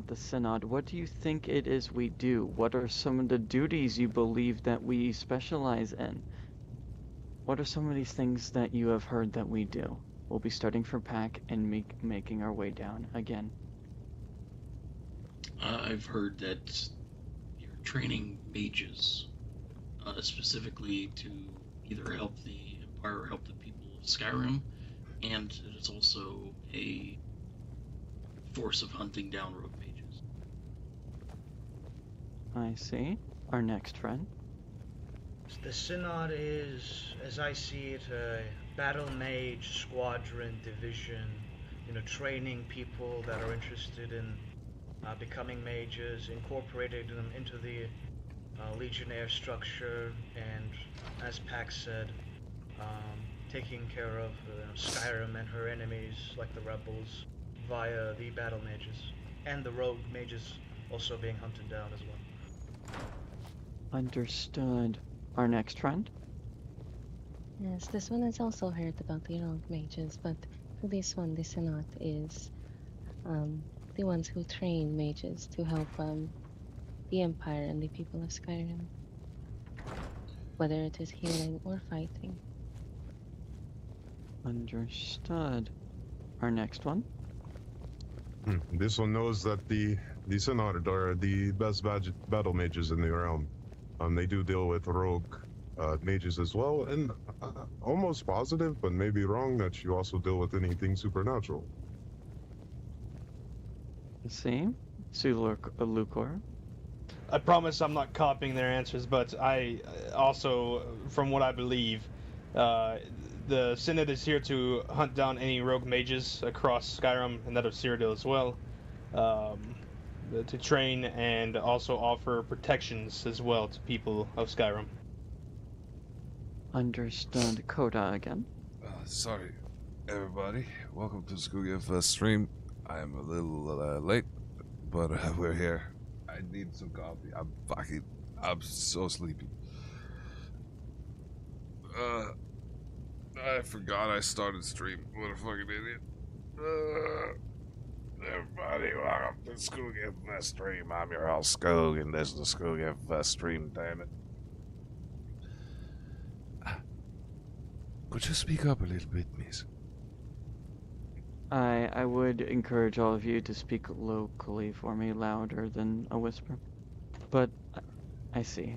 about the Synod. What do you think it is we do? What are some of the duties you believe that we specialize in? What are some of these things that you have heard that we do? We'll be starting from Pack and making our way down again. I've heard that you're training mages, specifically to either help the Empire or help the people of Skyrim, and it is also a force of hunting down rogue mages. I see. Our next friend. The Synod is, as I see it, a battle mage squadron division, training people that are interested in becoming mages, incorporating them into the legionnaire structure, and as Pax said, taking care of Skyrim and her enemies like the rebels via the battle mages, and the rogue mages also being hunted down as well. Understood. Our next friend? Yes, this one has also heard about the rogue mages, but for this one, the Senate is the ones who train mages to help the Empire and the people of Skyrim, whether it is healing or fighting. Understood. Our next one? This one knows that the Synod are the best battle mages in the realm. They do deal with rogue mages as well, and almost positive, but maybe wrong, that you also deal with anything supernatural. See? Lucor. I promise I'm not copying their answers, but I also, from what I believe, the Synod is here to hunt down any rogue mages across Skyrim and that of Cyrodiil as well, to train and also offer protections as well to people of Skyrim. Understood. Coda again. Sorry, everybody. Welcome to Skoog first stream. I am a little late, but we're here. I need some coffee. I'm so sleepy. I forgot I started stream. What a fucking idiot. Everybody, welcome to Skoog first stream. I'm your host, Skoog, and this is the Skoog first stream, damn it. Could you speak up a little bit, miss? I would encourage all of you to speak locally for me, louder than a whisper. But I see.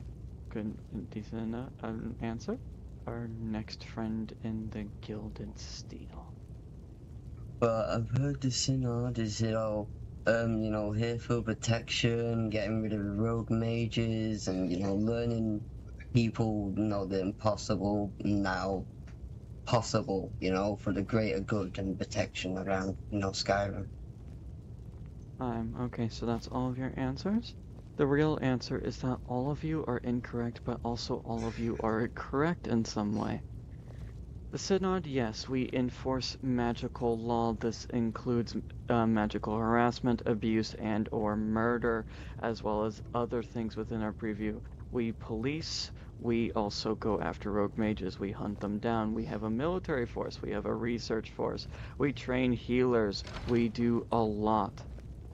Good, decent answer. Our next friend in the Gilded Steel. But I've heard the Synod is, here for protection, getting rid of rogue mages, and, learning people, the impossible now possible, for the greater good and protection around, Skyrim. Okay, so that's all of your answers? The real answer is that all of you are incorrect, but also all of you are correct in some way. The Synod, yes, we enforce magical law. This includes magical harassment, abuse, and or murder, as well as other things within our preview. We police. We also go after rogue mages. We hunt them down. We have a military force. We have a research force. We train healers. We do a lot.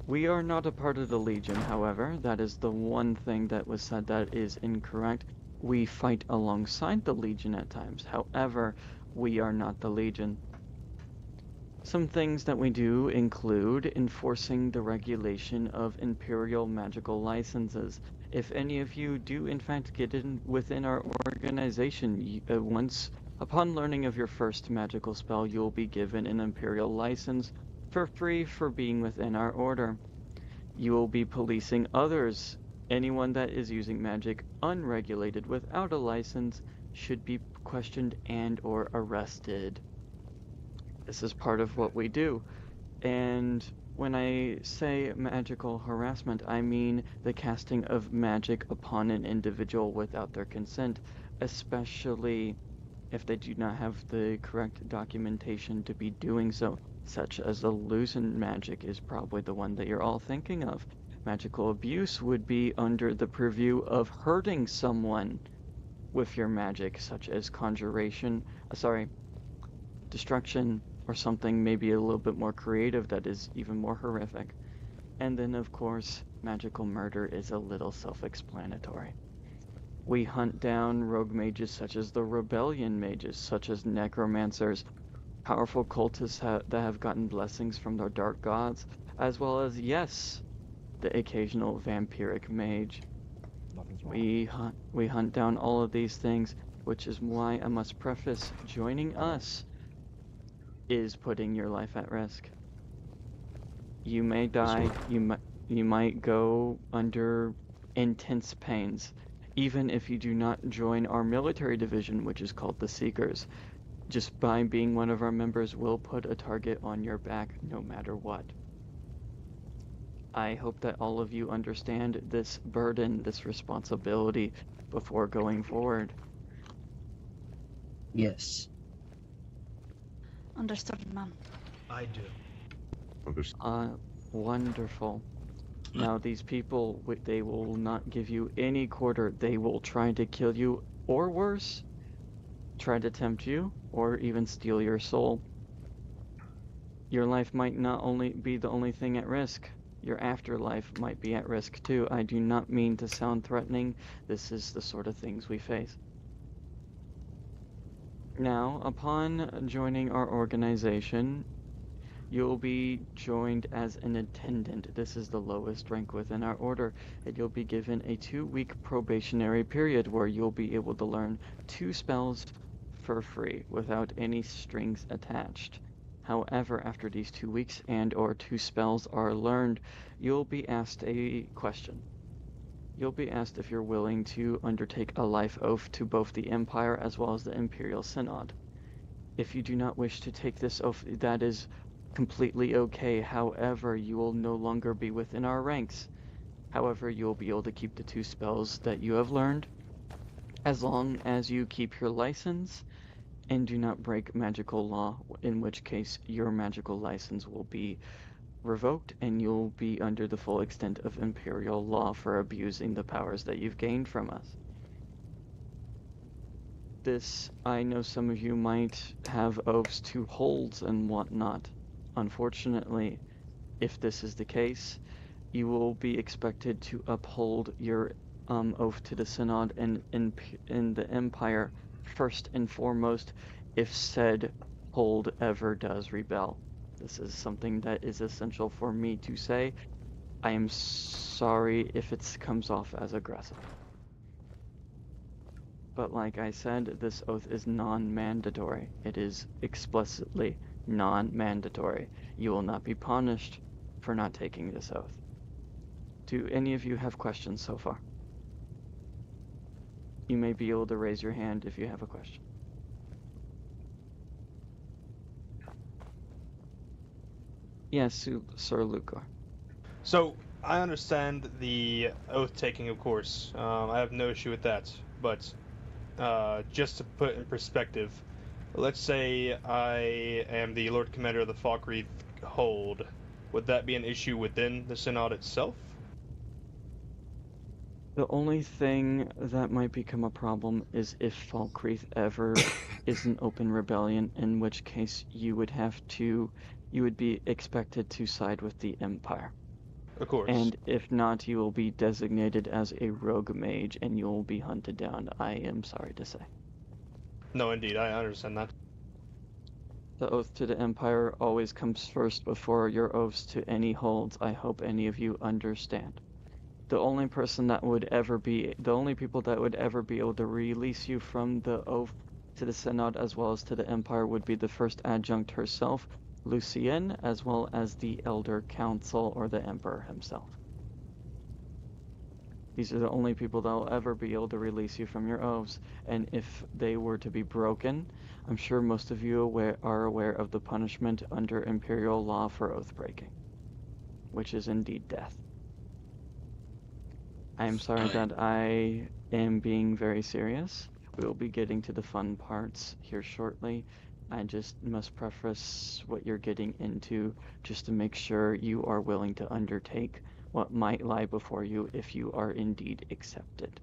We are not a part of the Legion, however. That is the one thing that was said that is incorrect. We fight alongside the Legion at times. However, we are not the Legion. Some things that we do include enforcing the regulation of Imperial magical licenses. If any of you do in fact get in within our organization, once upon learning of your first magical spell, you will be given an Imperial license for free for being within our order. You will be policing others. Anyone that is using magic unregulated without a license should be questioned and or arrested. This is part of what we do. And when I say magical harassment, I mean the casting of magic upon an individual without their consent, especially if they do not have the correct documentation to be doing so, such as illusion magic is probably the one that you're all thinking of. Magical abuse would be under the purview of hurting someone with your magic, such as destruction, or something maybe a little bit more creative that is even more horrific. And then, of course, magical murder is a little self-explanatory. We hunt down rogue mages such as the rebellion mages, such as necromancers, powerful cultists that have gotten blessings from their dark gods, as well as, yes, the occasional vampiric mage. Nothing's wrong. We hunt down all of these things, which is why I must preface joining us is putting your life at risk. You may die, you might go under intense pains, even if you do not join our military division, which is called the Seekers. Just by being one of our members will put a target on your back no matter what. I hope that all of you understand this burden, this responsibility before going forward. Yes. Understood, ma'am. I do. Wonderful. Now these people, they will not give you any quarter. They will try to kill you, or worse, try to tempt you, or even steal your soul. Your life might not only be the only thing at risk, your afterlife might be at risk too. I do not mean to sound threatening. This is the sort of things we face. Now, upon joining our organization, you'll be joined as an attendant. This is the lowest rank within our order, and you'll be given a 2-week probationary period where you'll be able to learn 2 spells for free without any strings attached. However, after these 2 weeks and/or 2 spells are learned, you'll be asked a question. You'll be asked if you're willing to undertake a life oath to both the Empire as well as the Imperial Synod. If you do not wish to take this oath, that is completely okay. However, you will no longer be within our ranks. However, you'll be able to keep the 2 spells that you have learned, as long as you keep your license and do not break magical law, in which case your magical license will be revoked and you'll be under the full extent of Imperial law for abusing the powers that you've gained from us. This, I know some of you might have oaths to holds and whatnot. Unfortunately, if this is the case, you will be expected to uphold your oath to the Synod and in the Empire first and foremost if said hold ever does rebel. This is something that is essential for me to say. I am sorry if it comes off as aggressive. But like I said, this oath is non-mandatory. It is explicitly non-mandatory. You will not be punished for not taking this oath. Do any of you have questions so far? You may be able to raise your hand if you have a question. Yes, Sir Lucor. So, I understand the oath taking, of course. I have no issue with that. But, just to put in perspective, let's say I am the Lord Commander of the Falkreath Hold. Would that be an issue within the Synod itself? The only thing that might become a problem is if Falkreath ever is an open rebellion, in which case you would be expected to side with the Empire. Of course. And if not, you will be designated as a rogue mage and you will be hunted down, I am sorry to say. No, indeed, I understand that. The oath to the Empire always comes first before your oaths to any holds. I hope any of you understand. The only people that would ever be able to release you from the oath to the Synod as well as to the Empire would be the first adjunct herself, Lucienne, as well as the Elder Council or the Emperor himself. These are the only people that will ever be able to release you from your oaths, and if they were to be broken, I'm sure most of you are aware of the punishment under Imperial law for oath breaking, which is indeed death. I am sorry that I am being very serious. We will be getting to the fun parts here shortly. I just must preface what you're getting into just to make sure you are willing to undertake what might lie before you if you are indeed accepted.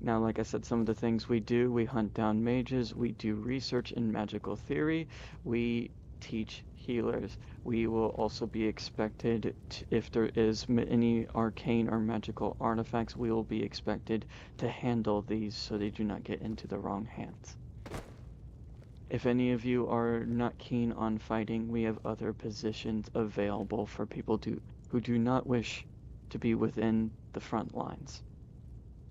Now, like I said, some of the things we do, we hunt down mages, we do research in magical theory, we teach healers. We will also be expected, if there is any arcane or magical artifacts, we will be expected to handle these so they do not get into the wrong hands. If any of you are not keen on fighting, we have other positions available for people who do not wish to be within the front lines.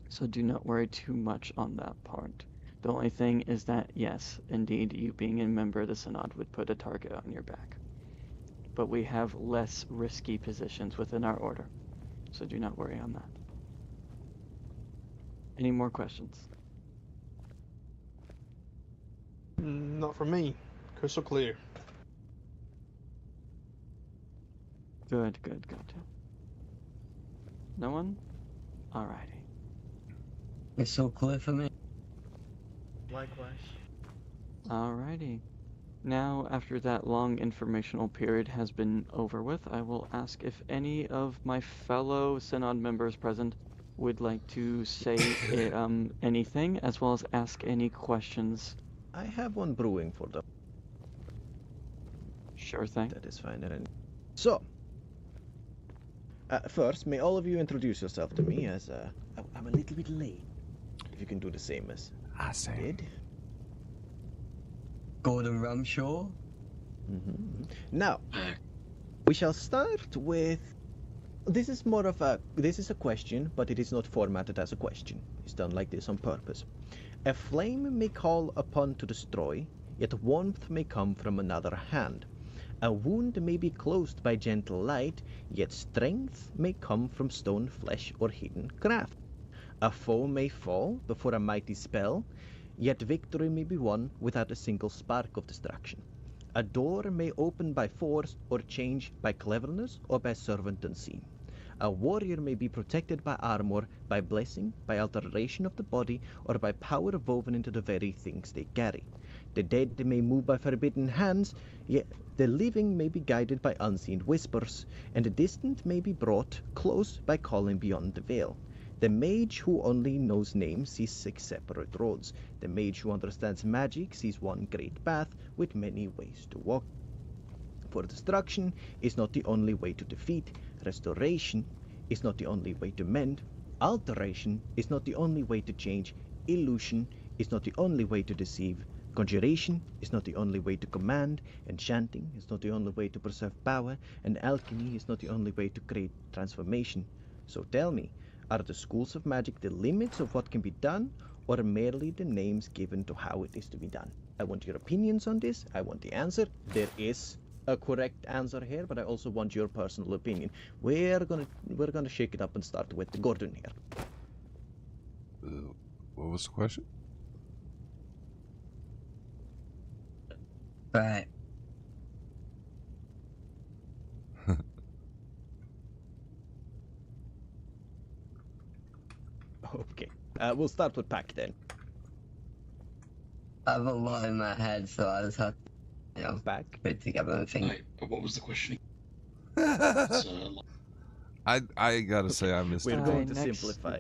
So do not worry too much on that part. The only thing is that, yes, indeed, you being a member of the Synod would put a target on your back. But we have less risky positions within our order, so do not worry on that. Any more questions? Not for me. Crystal clear. Good. No one? Alrighty. It's so clear for me. Likewise. Alrighty. Now, after that long informational period has been over with, I will ask if any of my fellow Synod members present would like to say anything, as well as ask any questions. I have one brewing for them. Sure thing. That is fine. So, first, may all of you introduce yourself to me, as I'm a little bit late. If you can do the same as I say. did. Gordon Ramshaw. Now, we shall start with. This is a question, but it is not formatted as a question. It's done like this on purpose. A flame may call upon to destroy, yet warmth may come from another hand. A wound may be closed by gentle light, yet strength may come from stone flesh or hidden craft. A foe may fall before a mighty spell, yet victory may be won without a single spark of destruction. A door may open by force or change by cleverness or by servant unseen. A warrior may be protected by armor, by blessing, by alteration of the body, or by power woven into the very things they carry. The dead may move by forbidden hands, yet the living may be guided by unseen whispers, and the distant may be brought close by calling beyond the veil. The mage who only knows names sees 6 separate roads. The mage who understands magic sees one great path with many ways to walk. For destruction is not the only way to defeat. Restoration is not the only way to mend. Alteration is not the only way to change. Illusion is not the only way to deceive. Conjuration is not the only way to command. Enchanting is not the only way to preserve power. And alchemy is not the only way to create transformation. So tell me, are the schools of magic the limits of what can be done, or merely the names given to how it is to be done? I want your opinions on this. I want the answer. There is a correct answer here, but I also want your personal opinion. We're gonna shake it up and start with Gordon here. What was the question? Right. Okay. We'll start with Pac then. I have a lot in my head, so I just have to, Pac. put it together and think. What was the question? I gotta say I missed We're it. going to next- simplify.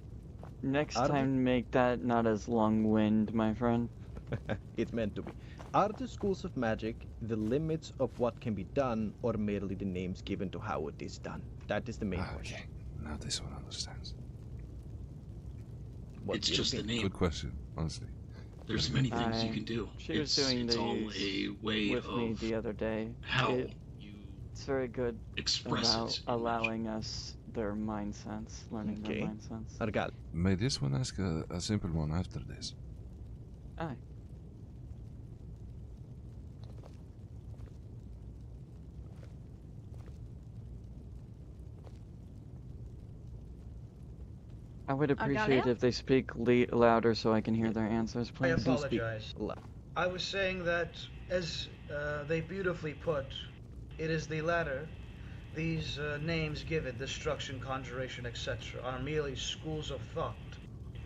Next Are time, make that not as long-winded, my friend. It's meant to be. Are the schools of magic the limits of what can be done, or merely the names given to how it is done? That is the main question. Okay, now this one understands. What's It's your just the opinion? name. Good question, honestly. There's many things you can do. She was doing it's all these a way with me of the other day. how It- you It's very good express about it. allowing us their mind sense, learning Okay. their mind sense. Argal. May this one ask a simple one after this? Aye. I would appreciate Argalia? if they speak louder so I can hear their answers, I please. Do speak apologize. loud. I was saying that, as they beautifully put, it is the latter. These names given, destruction, conjuration, etc., are merely schools of thought,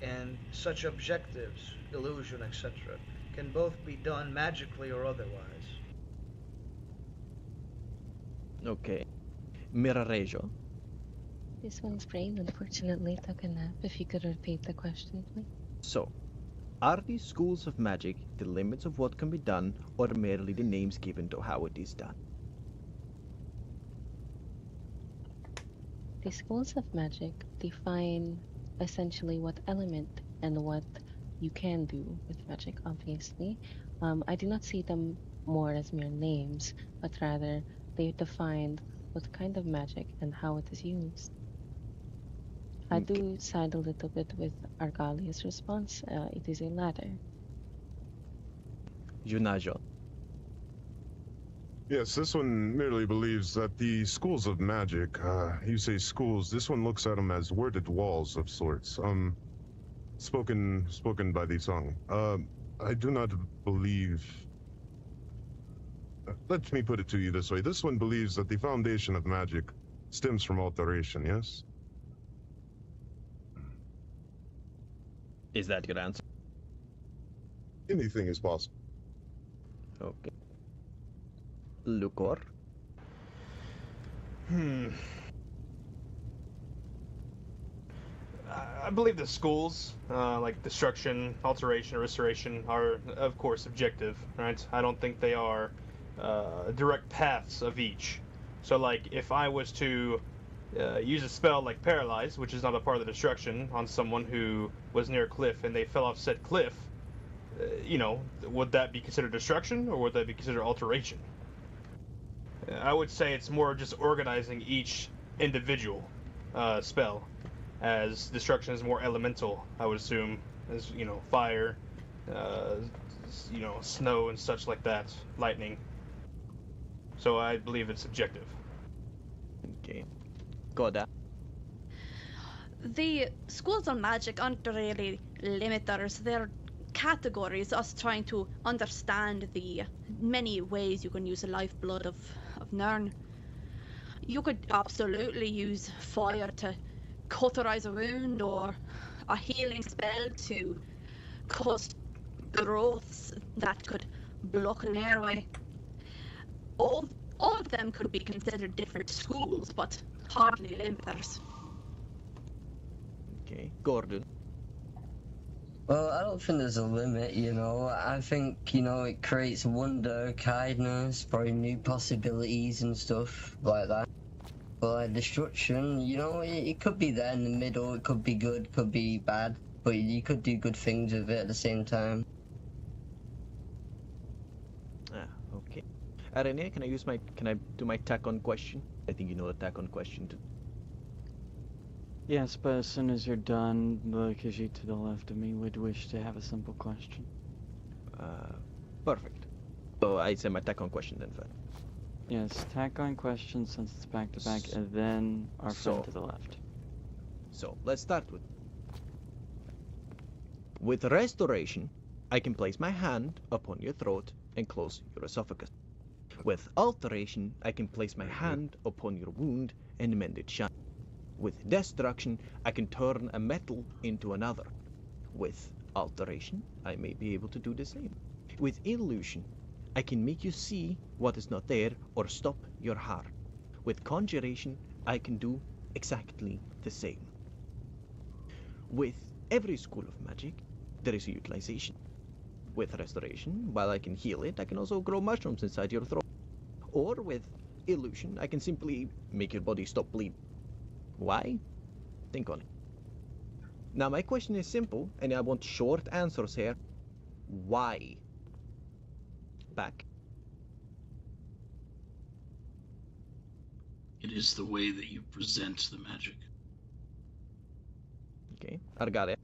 and such objectives, illusion, etc., can both be done magically or otherwise. Okay. Mirarejo. This one's brain unfortunately took a nap. If you could repeat the question, please. So, Are these schools of magic the limits of what can be done, or merely the names given to how it is done? The schools of magic define essentially what element and what you can do with magic, obviously. I do not see them more as mere names, but rather they define what kind of magic and how it is used. I do side a little bit with Argalia's response. It is a ladder. Junajo. Yes, this one merely believes that the schools of magic, you say schools, this one looks at them as worded walls of sorts, spoken by the tongue. I do not believe... let me put it to you this way. This one believes that the foundation of magic stems from alteration, yes? Is that your answer? Anything is possible. Okay. Lucor. I believe the schools, like destruction, alteration, restoration, are of course objective, right? I don't think they are direct paths of each. So, like, if I was to use a spell like Paralyze, which is not a part of the destruction, on someone who was near a cliff and they fell off said cliff, would that be considered destruction, or would that be considered alteration? I would say it's more just organizing each individual spell, as destruction is more elemental, I would assume, as, fire, snow and such like that, lightning. So I believe it's subjective. Okay. Goda. The schools of magic aren't really limiters. They're categories, us trying to understand the many ways you can use the lifeblood of Nirn. You could absolutely use fire to cauterize a wound, or a healing spell to cause growths that could block an airway. All of them could be considered different schools, but hardly limiters. Okay. Gordon. Well, I don't think there's a limit, I think, it creates wonder, kindness, probably new possibilities and stuff like that. But like destruction, it could be there in the middle, it could be good, could be bad, but you could do good things with it at the same time. Okay. Rene, can I do my tack on question? I think you know the tack on question too. Yes, but as soon as you're done, the Khajiit to the left of me would wish to have a simple question. Perfect. So I say my tack on question then first. Yes, tack on question since it's back to back, and then our friend to the left. So let's start with restoration, I can place my hand upon your throat and close your esophagus. With alteration, I can place my hand upon your wound and mend it shut. With destruction, I can turn a metal into another. With alteration, I may be able to do the same. With illusion, I can make you see what is not there or stop your heart. With conjuration, I can do exactly the same. With every school of magic, there is a utilization. With restoration, while I can heal it, I can also grow mushrooms inside your throat. Or with illusion, I can simply make your body stop bleeding. Why? Think on it. Now my question is simple, and I want short answers here. Why? Back. It is the way that you present the magic. Okay, Argale.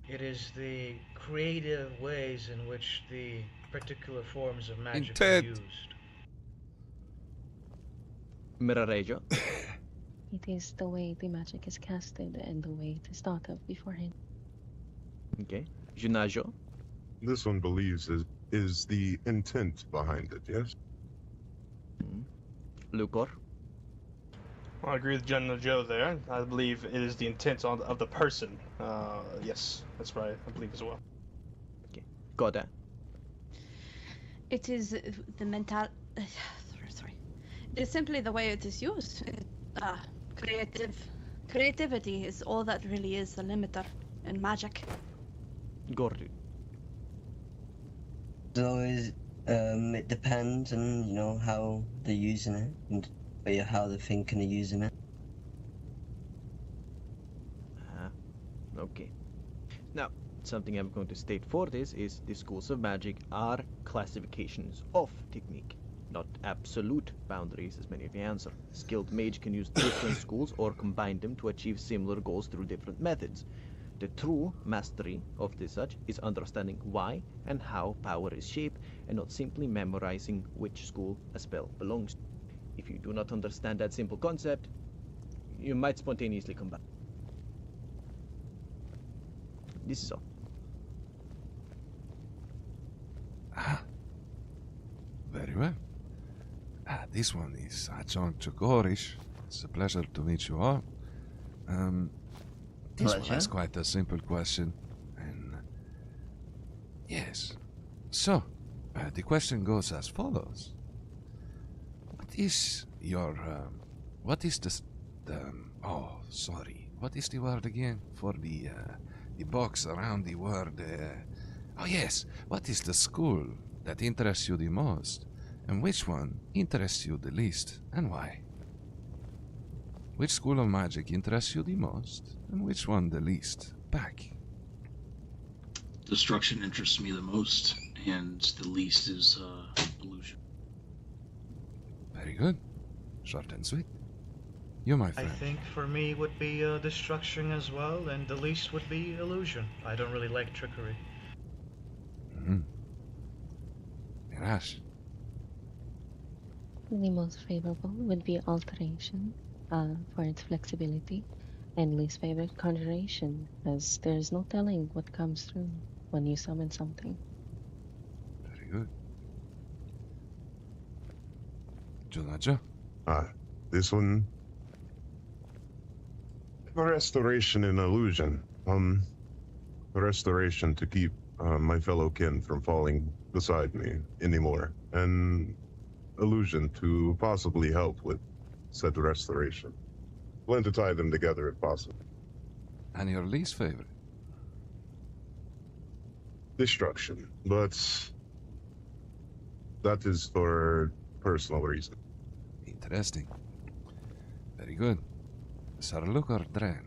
It is the creative ways in which the particular forms of magic Intent. are used. Mirarejo. It is the way the magic is casted and the way it is thought of beforehand. Okay. Junajo. This one believes is the intent behind it, yes? Lucor. I agree with General Joe there. I believe it is the intent of the person. Yes, that's right. I believe as well. Okay. Goda. It is the sorry. It is simply the way it is used. Creativity is all that really is the limiter in magic. Gordu. So it depends on, you know, how they're using it and how they're thinking of using it. Okay. Now, something I'm going to state for this is the schools of magic are classifications of technique, not absolute boundaries as many of you answer. Skilled mage can use different schools or combine them to achieve similar goals through different methods. The true mastery of this such is understanding why and how power is shaped and not simply memorizing which school a spell belongs to. If you do not understand that simple concept, you might spontaneously combine. This is all. Ah, very well. This one is Adjunct Chokorish. It's a pleasure to meet you all. This one is quite a simple question, and yes. So, the question goes as follows: what is your, what is oh, sorry, what is the word again for the box around the word? Oh yes, what is the school that interests you the most, and which one interests you the least, and why? Which school of magic interests you the most, and which one the least? Back. Destruction interests me the most, and the least is illusion. Very good. Short and sweet. You, my I friend. think for me would be destruction as well, and the least would be illusion. I don't really like trickery. Mm-hmm. Mirash. The most favorable would be alteration, for its flexibility, and least favorite conjuration, as there is no telling what comes through when you summon something. Very good. Junaja? This one. Restoration and illusion. Restoration to keep my fellow kin from falling beside me anymore, and illusion to possibly help with said restoration. Plan to tie them together if possible. And your least favorite? Destruction, but that is for personal reasons. Interesting. Very good. Sarluk or Dren?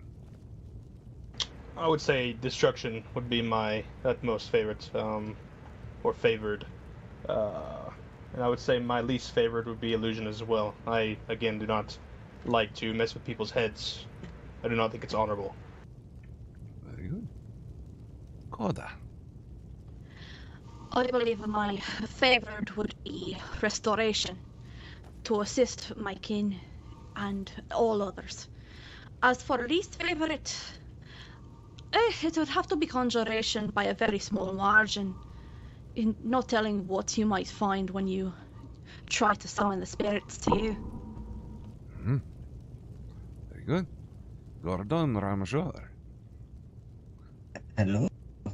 I would say destruction would be my utmost favorite, or favored. And I would say my least favorite would be illusion as well. I, again, do not like to mess with people's heads. I do not think it's honorable. Very good. Koda? I believe my favorite would be restoration, to assist my kin and all others. As for least favorite, it would have to be conjuration by a very small margin. In not telling what you might find when you try to summon the spirits to you. Mm-hmm. Very good. Gordon Ramajor? Hello?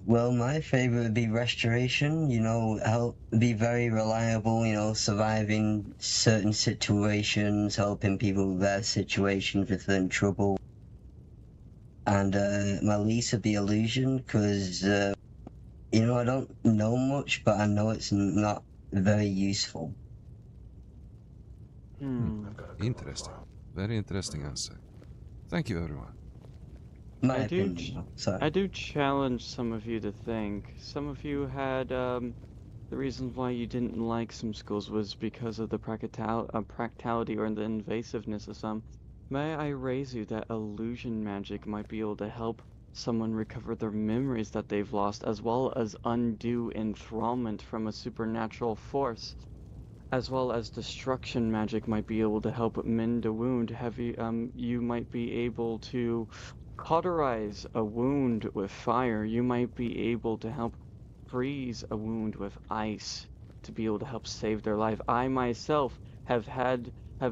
Well, my favorite would be restoration, you know, help be very reliable, you know, surviving certain situations, helping people with their situations if they're in trouble. And my least would be illusion, because, you know, I don't know much, but I know it's not very useful. Interesting. Very interesting answer. Thank you, everyone. My I opinion. Sorry. I do challenge some of you to think. Some of you had the reasons why you didn't like some schools was because of the practicality or the invasiveness of some. May I raise you that illusion magic might be able to help someone recover their memories that they've lost, as well as undo enthrallment from a supernatural force, as well as destruction magic might be able to help mend a wound. You might be able to cauterize a wound with fire. You might be able to help freeze a wound with ice to be able to help save their life. I myself have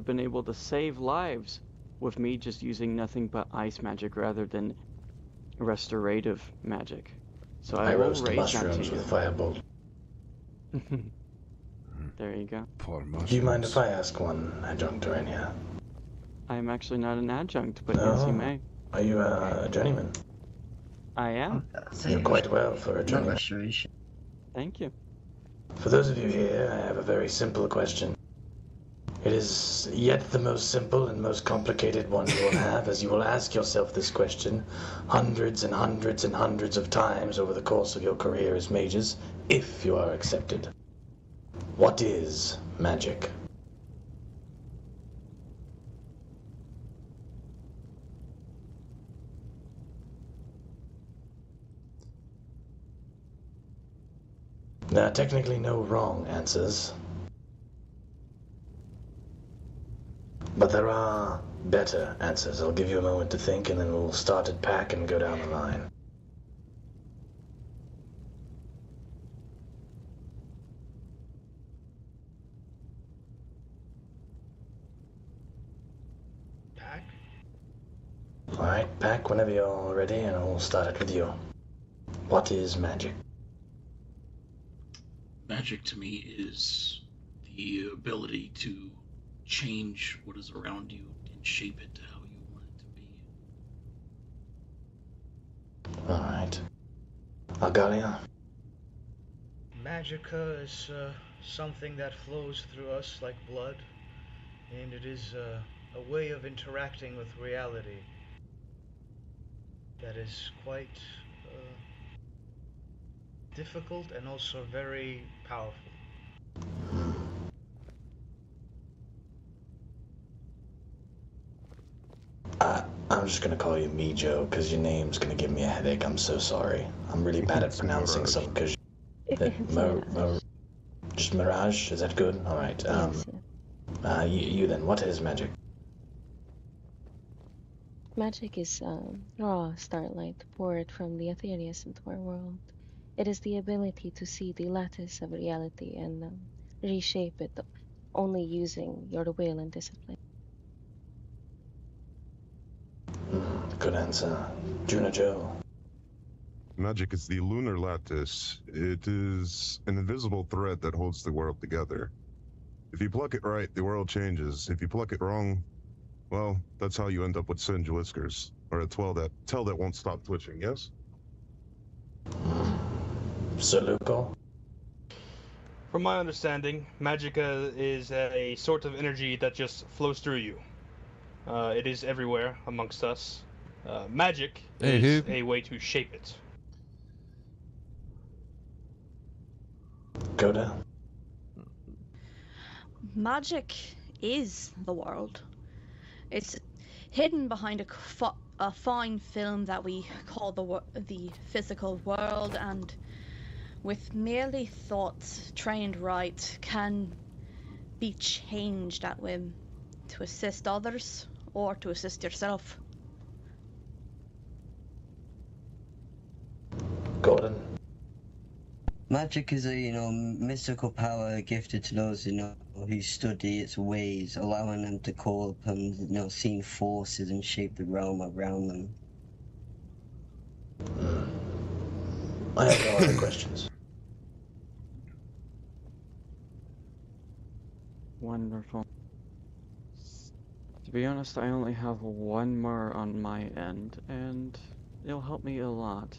been able to save lives with me just using nothing but ice magic rather than restorative magic. So I will roast raise that to mushrooms you. with firebolt. There you go. Poor mushrooms. Do you mind if I ask one adjunct or any? I'm actually not an adjunct, but yes, you may. Are you a journeyman? I am. You're quite well for a Not journeyman. restoration. Thank you. For those of you here, I have a very simple question. It is yet the most simple and most complicated one you will have, as you will ask yourself this question hundreds and hundreds and hundreds of times over the course of your career as mages, if you are accepted. What is magic? There are technically no wrong answers, but there are better answers. I'll give you a moment to think, and then we'll start at pack and go down the line. Pack? Alright, pack whenever you're ready, and we'll start it with you. What is magic? Magic to me is the ability to change what is around you and shape it to how you want it to be. Alright. Algalia? Magica is something that flows through us like blood, and it is a way of interacting with reality that is quite difficult and also very powerful. I'm just gonna call you Mijo, because your name's gonna give me a headache. I'm so sorry. I'm really bad at pronouncing some, because... Just Mirage? Is that good? Alright, you then, what is magic? Magic is raw starlight poured from the Aetherius into our world. It is the ability to see the lattice of reality and reshape it only using your will and discipline. Good answer. Juna Joe. Magic is the lunar lattice. It is an invisible thread that holds the world together. If you pluck it right, the world changes. If you pluck it wrong, well, that's how you end up with singed whiskers. Or a tail that won't stop twitching, yes? Sir Luco? From my understanding, magica is a sort of energy that just flows through you. It is everywhere amongst us. Magic is a way to shape it. Coda? Magic is the world. It's hidden behind a fine film that we call the physical world, and with merely thoughts trained right, can be changed at whim to assist others or to assist yourself. Gordon? Magic is a, mystical power gifted to those, who study its ways, allowing them to call upon, seen forces and shape the realm around them. I have no other questions. Wonderful. To be honest, I only have one more on my end, and it'll help me a lot.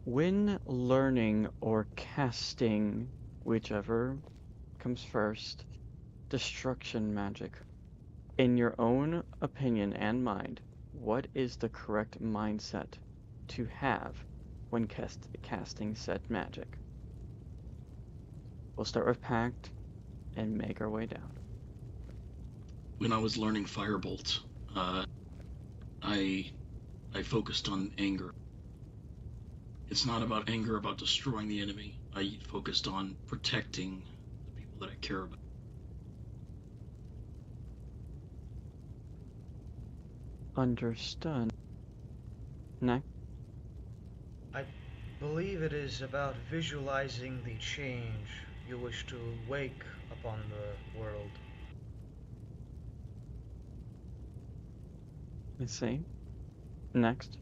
When learning or casting, whichever comes first, destruction magic, in your own opinion and mind, what is the correct mindset to have when casting said magic? We'll start with Pact and make our way down. When I was learning Firebolt, I focused on anger. It's not about anger about destroying the enemy. I focused on protecting the people that I care about. Understood. Next. I believe it is about visualizing the change you wish to wake upon the world. I see. Next.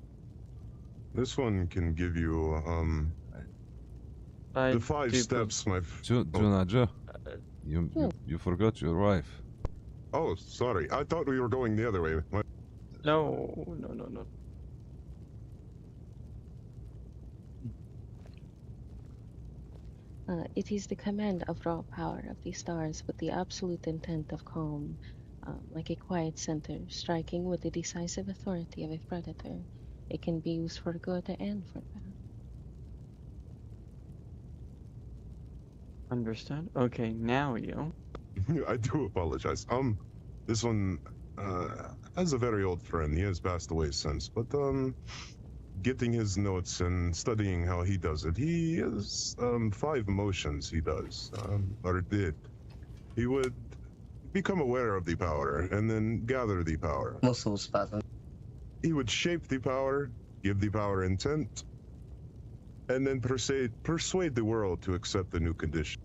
This one can give you, the 5 steps, Junaja, you forgot your wife. Oh, sorry. I thought we were going the other way. No. It is the command of raw power of the stars with the absolute intent of calm, like a quiet center, striking with the decisive authority of a predator. It can be used for good and for bad. Understood? Okay, now you. I do apologize. This one has a very old friend. He has passed away since, but getting his notes and studying how he does it, he has 5 motions he does, or did. He would become aware of the power and then gather the power. Muscle spasm. He would shape the power, give the power intent, and then persuade the world to accept the new condition.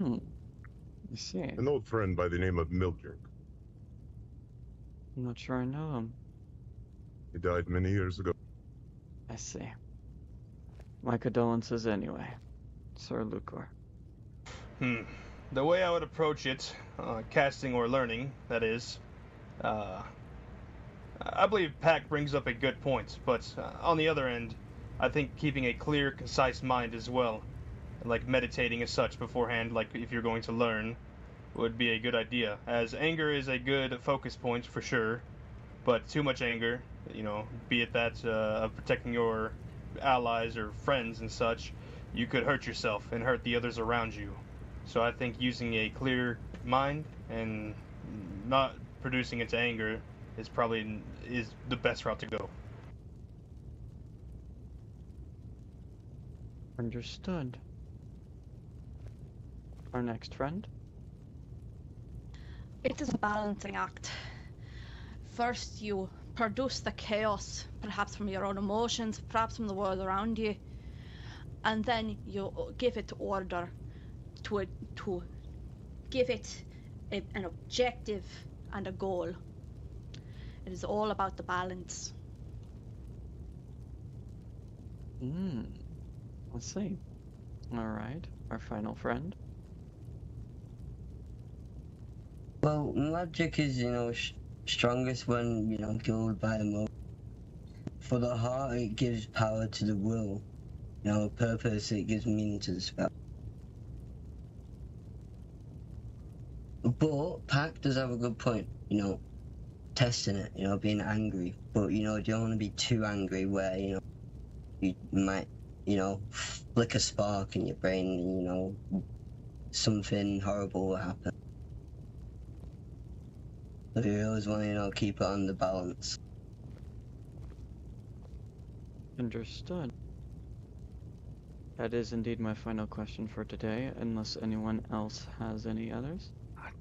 I see. An old friend by the name of Mildred. I'm not sure I know him. He died many years ago. I see. My condolences anyway, Sir Lucor. The way I would approach it, casting or learning, that is, I believe Pack brings up a good point, but on the other end, I think keeping a clear, concise mind as well, like meditating as such beforehand, like if you're going to learn, would be a good idea, as anger is a good focus point for sure, but too much anger, be it that of protecting your allies or friends and such, you could hurt yourself and hurt the others around you. So I think using a clear mind and not producing into anger is the best route to go. Understood. Our next friend? It is a balancing act. First, you produce the chaos, perhaps from your own emotions, perhaps from the world around you, and then you give it order to give it an objective and a goal. It is all about the balance. Let's see. Alright, our final friend. Well, magic is, strongest when, fueled by emotion. For the heart, it gives power to the will. Purpose, it gives meaning to the spell. But Pac does have a good point, testing it, being angry. But, you don't want to be too angry where, you might, flick a spark in your brain and, something horrible will happen. So you always want to, keep it on the balance. Understood. That is indeed my final question for today, unless anyone else has any others.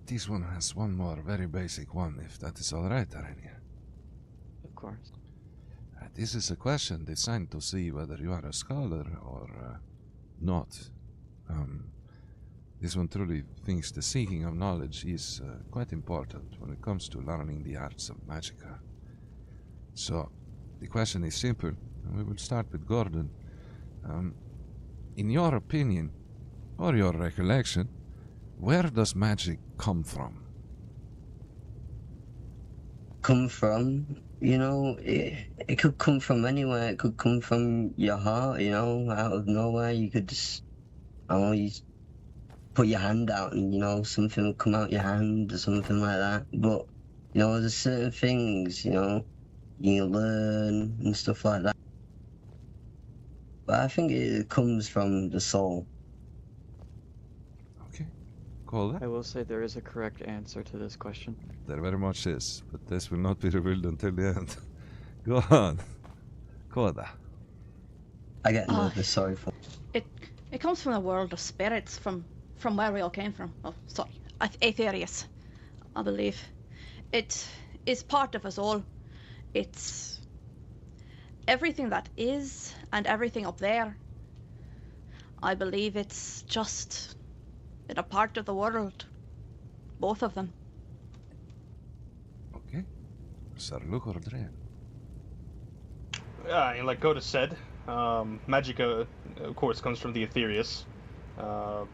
This one has one more very basic one, if that is alright, Arania. Of course. This is a question designed to see whether you are a scholar or not. This one truly thinks the seeking of knowledge is quite important when it comes to learning the arts of magicka. So, the question is simple, and we will start with Gordon. In your opinion, or your recollection, where does magic come from? Come from? It could come from anywhere. It could come from your heart, out of nowhere. You could just, you put your hand out and, something will come out your hand or something like that. But, there's certain things, you learn and stuff like that. But I think it comes from the soul. Okay, Calder? I will say there is a correct answer to this question. There very much is, but this will not be revealed until the end. Go on. Koda. I get nervous, sorry for It comes from the world of spirits, from where we all came from. Oh, sorry. Aetherius, I believe. It is part of us all. It's everything that is and everything up there. I believe it's just a part of the world. Both of them. Okay. Sir Lucor Dren. And like Koda said, magicka, of course, comes from the Aetherius. I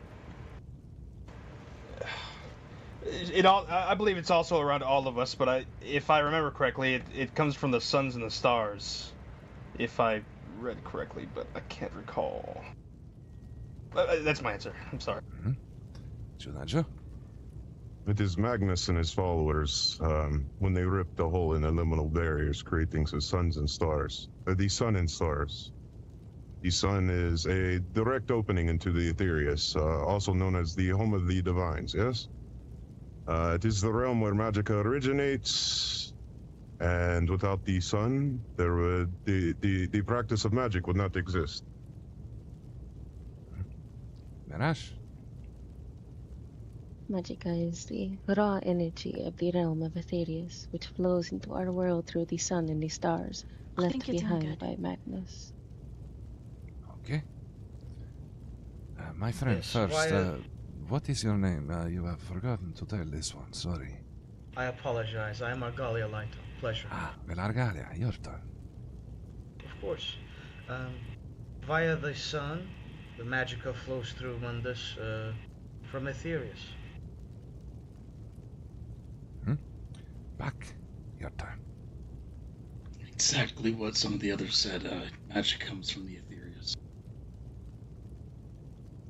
believe it's also around all of us, but if I remember correctly, it comes from the suns and the stars. If I read correctly, but I can't recall. That's my answer. I'm sorry. Junajo? It is Magnus and his followers, when they ripped a hole in the liminal barriers, creating the suns and stars. The sun and stars. The sun is a direct opening into the Aetherius, also known as the home of the divines, yes? It is the realm where magica originates, and without the sun, there would the practice of magic would not exist. Mirash? Magica is the raw energy of the realm of Aetherius, which flows into our world through the sun and the stars, left think you're doing behind good. by Magnus. Okay. My friend, Yes, first, why, what is your name? You have forgotten to tell this one, sorry. I apologize. I am Argalia Lighto. Pleasure. Belargalia, your turn. Of course. Via the sun, the magica flows through Mundus from Aetherius. Back, your turn. Exactly what some of the others said. Magic comes from the Aetherius.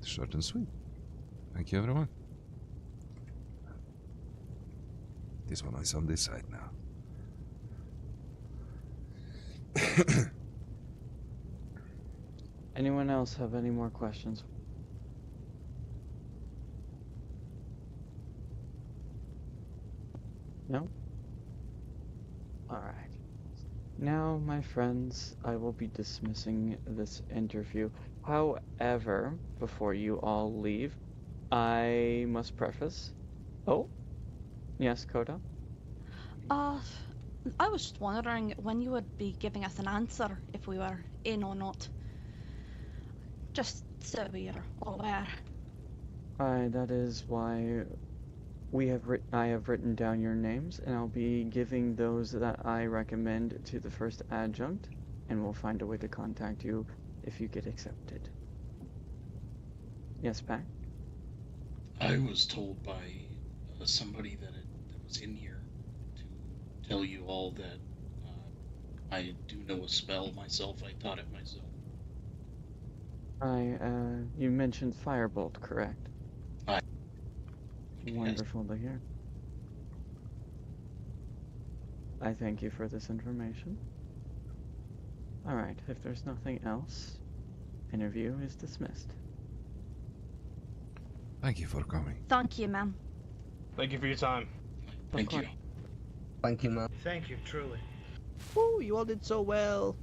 Short and sweet. Thank you, everyone. This one is on this side now. Anyone else have any more questions? No? Alright. Now, my friends, I will be dismissing this interview. However, before you all leave, I must preface... Oh? Yes, Coda? I was just wondering when you would be giving us an answer, if we were in or not. Just so we are aware. That is why I have written down your names, and I'll be giving those that I recommend to the first adjunct, and we'll find a way to contact you if you get accepted. Yes, Pat? I was told by somebody that was in here to tell you all that I do know a spell myself. I taught it myself. You mentioned Firebolt, correct? Wonderful to hear. I thank you for this information. Alright, if there's nothing else, interview is dismissed. Thank you for coming. Thank you, ma'am. Thank you for your time. Thank you. Thank you, man. Thank you, truly. Woo, you all did so well.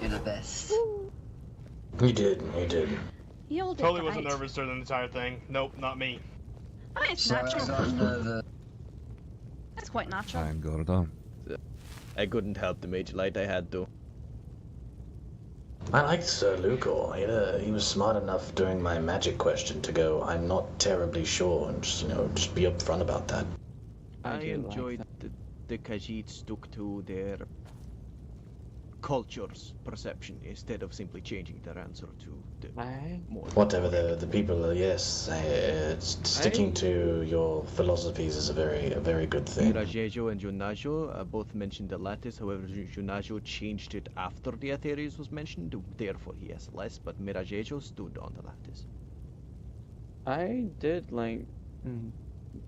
You're the best. You did. You all did Totally wasn't great. nervous during the entire thing. Nope, not me. I mean, it's Sorry, I natural. got nervous. It's quite natural. I'm Gordon. I couldn't help the Mage Light, I had to. I liked Sir Lucor. He was smart enough during my magic question to go, I'm not terribly sure, and just be upfront about that. I do like enjoyed that. the Khajiit stuck to their culture's perception instead of simply changing their answer to the more. Whatever the people are, yes, sticking to your philosophies is a very good thing. Mirajejo and Junajo both mentioned the lattice, however Junajo changed it after the Aetherius was mentioned, therefore he has less, but Mirajejo stood on the lattice. I did like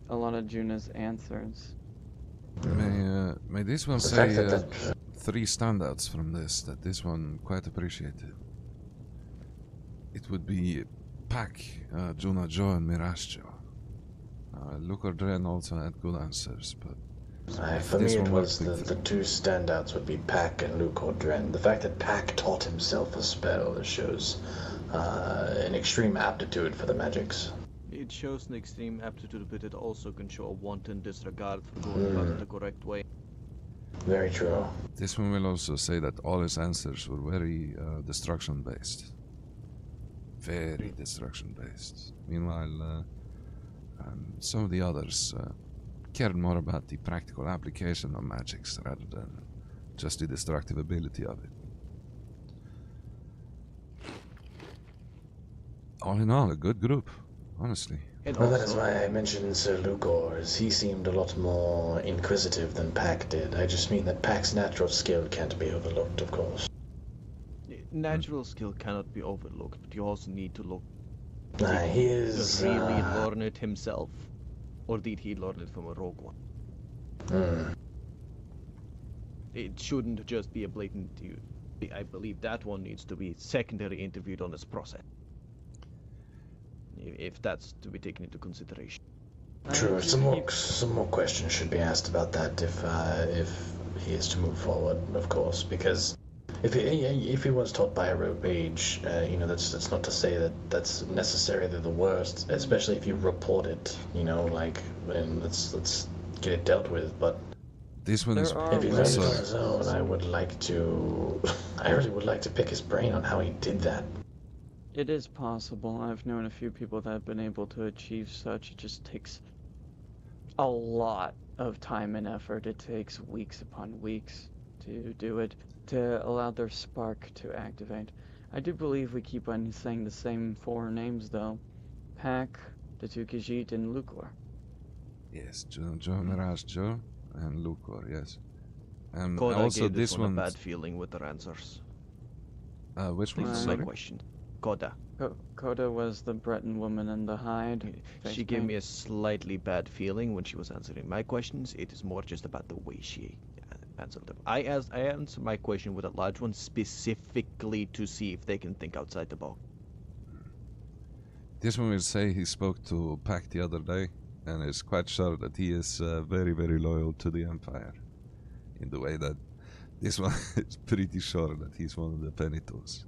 a lot of Juna's answers. May this one The fact say that 3 standouts from this one quite appreciated. It would be Pack, Junajo, and Mirasjo. Lucor Dren also had good answers, but for this me, it one was worked the two standouts would be Pack and Lucor Dren. The fact that Pack taught himself a spell shows an extreme aptitude for the magics. It shows an extreme aptitude, but it also can show a wanton disregard for going about it the correct way. Very true. this one will also say that all his answers were very destruction-based. Very destruction-based. Meanwhile, some of the others cared more about the practical application of magics rather than just the destructive ability of it. All in all, a good group, honestly. And Well, that is also, why I mentioned Sir Lucor, as he seemed a lot more inquisitive than Pack did. I just mean that Pack's natural skill can't be overlooked, of course. natural skill cannot be overlooked, but you also need to look. He is really learn it himself, or did he learn it from a rogue one? It shouldn't just be a blatant. I believe that one needs to be secondary interviewed on this process, if that's to be taken into consideration. True. Some more questions should be asked about that if he is to move forward, of course, because if he was taught by a rogue mage, that's not to say that that's necessarily the worst, especially if you report it, and let's get it dealt with. But this one is if he learns it on his own, I really would like to pick his brain on how he did that. It is possible. I've known a few people that have been able to achieve such. It just takes a lot of time and effort. It takes weeks upon weeks to do it, to allow their spark to activate. I do believe we keep on saying the same 4 names, though. Pack, Datukijit, and Lucor. Yes, Joe Mirage Joe and Lucor, yes. Koda also gave this one one a bad feeling with their answers. Which one? This is my question. Koda. Koda was the Breton woman in the hide. She gave me a slightly bad feeling when she was answering my questions. It is more just about the way she answered them. I answered my question with a large one specifically to see if they can think outside the box. This one will say he spoke to Pack the other day and is quite sure that he is very, very loyal to the Empire. In the way that this one is pretty sure that he's one of the Penitors.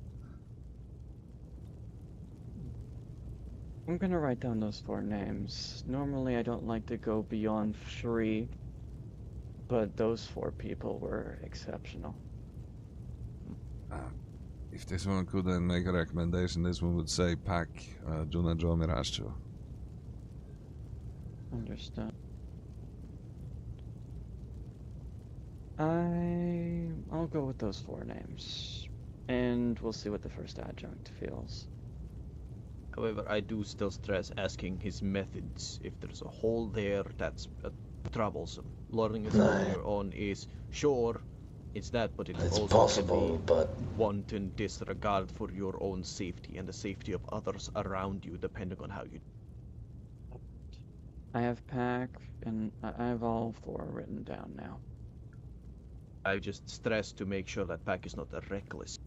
I'm gonna write down those 4 names. Normally I don't like to go beyond 3, but those 4 people were exceptional. If this one could then make a recommendation, this one would say Pack Juna Jo Mirascho. Understood. I'll go with those 4 names, and we'll see what the first adjunct feels. However, I do still stress asking his methods. If there's a hole there, that's troublesome. Learning it on your own is sure, it's that, but it's also possible, but wanton disregard for your own safety and the safety of others around you, depending on how you. I have Pack, and I have all 4 written down now. I just stress to make sure that Pack is not reckless.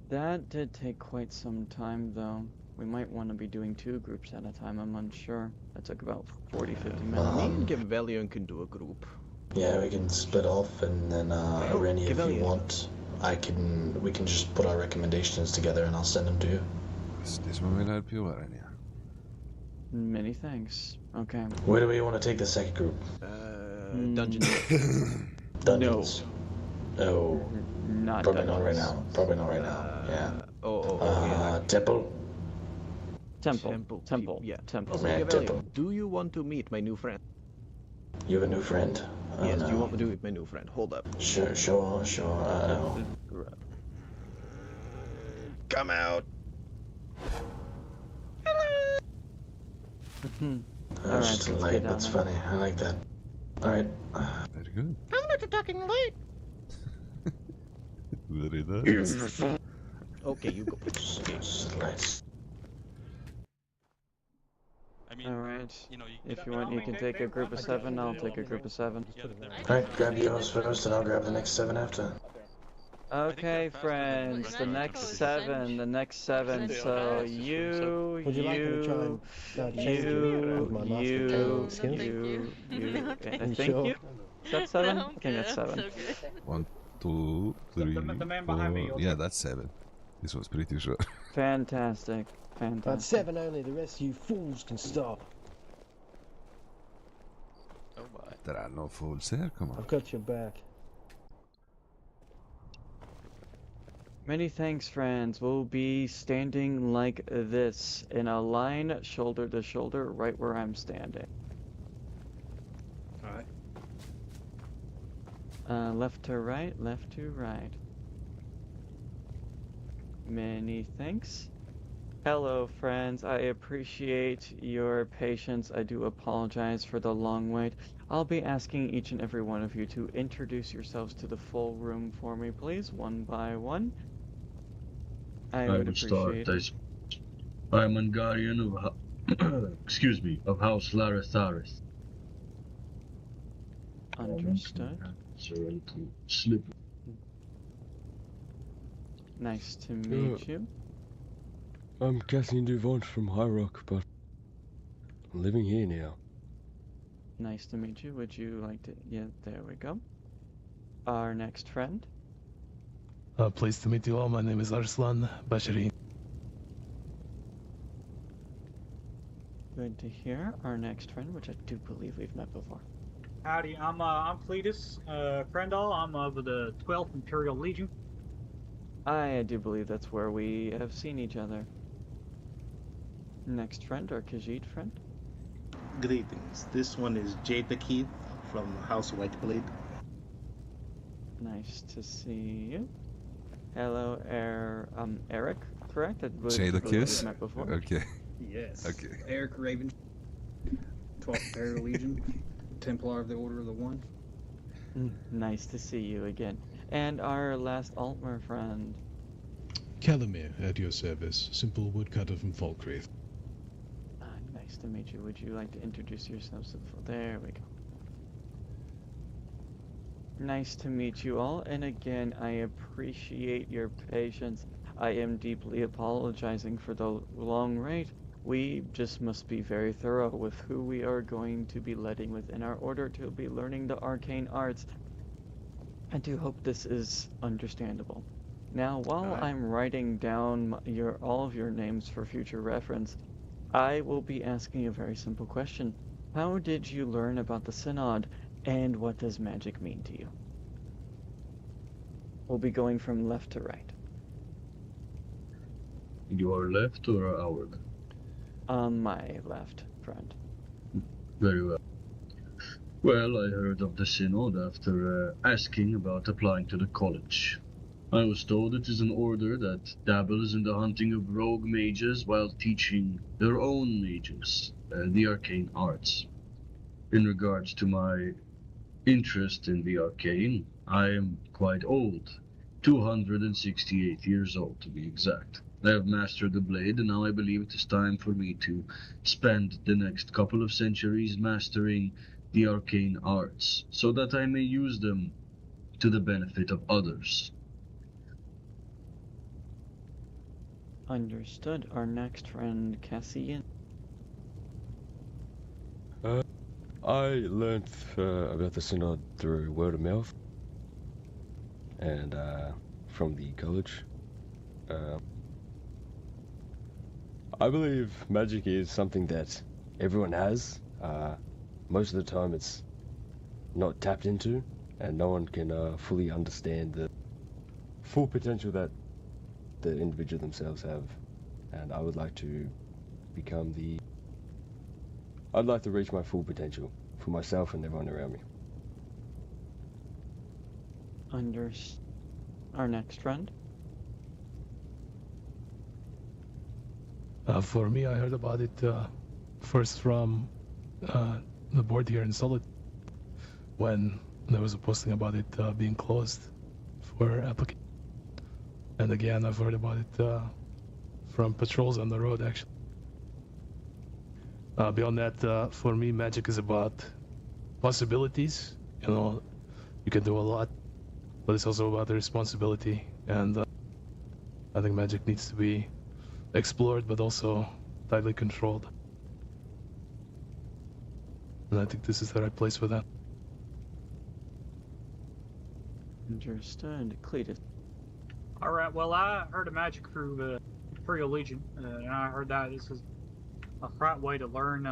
That did take quite some time, though. We might want to be doing 2 groups at a time, I'm unsure. That took about 40-50 minutes. Me and Gavelion can do a group. Yeah, we can split off, and then Rennie, if you want, we can just put our recommendations together, and I'll send them to you. This one will help you, Rennie. Many thanks. Okay. Where do we want to take the second group? Dungeons. Dungeons. No. Not Probably dungeons. not right now. Probably not right now. Yeah. Yeah. Temple. Temple. Yeah. Temple. Also, Yeah, Gavelion, temple. do you want to meet my new friend? You have a new friend? Oh, Yes, no. do you want to do it with my new friend? Hold up. Sure. Come out! Alright, Just a let's light. get That's down funny. I like that. Alright. Very good. I'm not talking late! Very nice. Okay, you go. Lights. I mean, Alright. you If you want, you can take a group of 7. I'll take a group of 7. Alright, grab yours first, and I'll grab the next 7 after. Okay, friends. The next 7. The next 7. So you. Would you like me to try and Thank you. Is that 7? I think that's 7. 1, 2, 3, 4. Yeah, that's 7. This was pretty sure. Fantastic. That's 7 only, the rest of you fools can stop. Oh my. There are no fools here, come on. I've got your back. Many thanks, friends. We'll be standing like this, in a line, shoulder to shoulder, right where I'm standing. Alright. Left to right, left to right. Many thanks. Hello, friends. I appreciate your patience. I do apologize for the long wait. I'll be asking each and every one of you to introduce yourselves to the full room for me, please, one by one. I I would will start. appreciate it. I am an guardian of excuse me, of House Laratharis. Understood. So a little slip. Nice to meet you. I'm Cassian Duvant from High Rock, but I'm living here now. Nice to meet you. Would you like to... Yeah, there we go. Our next friend. Pleased to meet you all. My name is Arslan Bashari. Good to hear. Our next friend, which I do believe we've met before. Howdy, I'm Cletus Crendall. I'm of the 12th Imperial Legion. I do believe that's where we have seen each other. Next friend, our Khajiit friend. Greetings. This one is Jada Keith from House Whiteblade. Nice to see you. Hello, Eric, correct? Jada Kiss? Met before. Okay. Yes. Okay. Eric Raven, 12th Imperial Legion, Templar of the Order of the One. Nice to see you again. And our last Altmer friend. Calamir, at your service. Simple woodcutter from Falkreath. Nice to meet you. Would you like to introduce yourselves? There we go. Nice to meet you all, and again, I appreciate your patience. I am deeply apologizing for the long wait. We just must be very thorough with who we are going to be letting within our order to be learning the arcane arts. I do hope this is understandable. Now, while I'm writing down all of your names for future reference, I will be asking a very simple question. How did you learn about the Synod, and what does magic mean to you? We'll be going from left to right. Your left or our left? My left, friend. Very well. Well, I heard of the Synod after asking about applying to the college. I was told it is an order that dabbles in the hunting of rogue mages while teaching their own mages the arcane arts. In regards to my interest in the arcane, I am quite old, 268 years old to be exact. I have mastered the blade, and now I believe it is time for me to spend the next couple of centuries mastering the arcane arts, so that I may use them to the benefit of others. Understood. Our next friend, Cassian. I learned about the Synod through word of mouth and from the college. I believe magic is something that everyone has. Most of the time it's not tapped into, and no one can fully understand the full potential that the individual themselves have. And I would like to become I'd like to reach my full potential for myself and everyone around me. Our next friend. For me, I heard about it first from the board here in Solid, when there was a posting about it being closed for application. And again, I've heard about it from patrols on the road, actually. Beyond that, for me, magic is about possibilities. You know, you can do a lot, but it's also about the responsibility. And I think magic needs to be explored, but also tightly controlled. And I think this is the right place for that. Understood. Cletus. Alright, well, I heard of magic through the Imperial Legion, and I heard that this is a right way to learn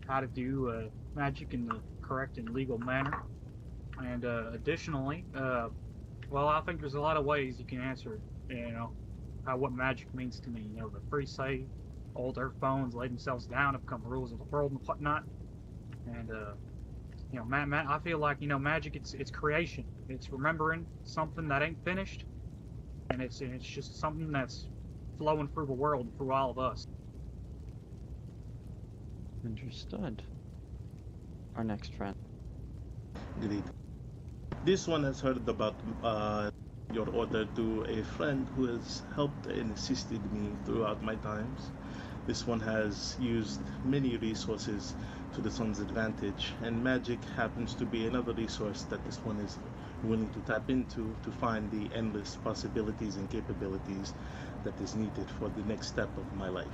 how to do magic in the correct and legal manner. And additionally, well, I think there's a lot of ways you can answer, you know, what magic means to me. You know, the priests say old earth bones lay themselves down to become rulers of the world and whatnot. And you know, I feel like, you know, magic, it's creation. It's remembering something that ain't finished, and it's just something that's flowing through the world, through all of us. Understood. Our next friend. Great. This one has heard about your order to a friend who has helped and assisted me throughout my times. This one has used many resources to the sun's advantage, and magic happens to be another resource that this one is willing to tap into to find the endless possibilities and capabilities that is needed for the next step of my life.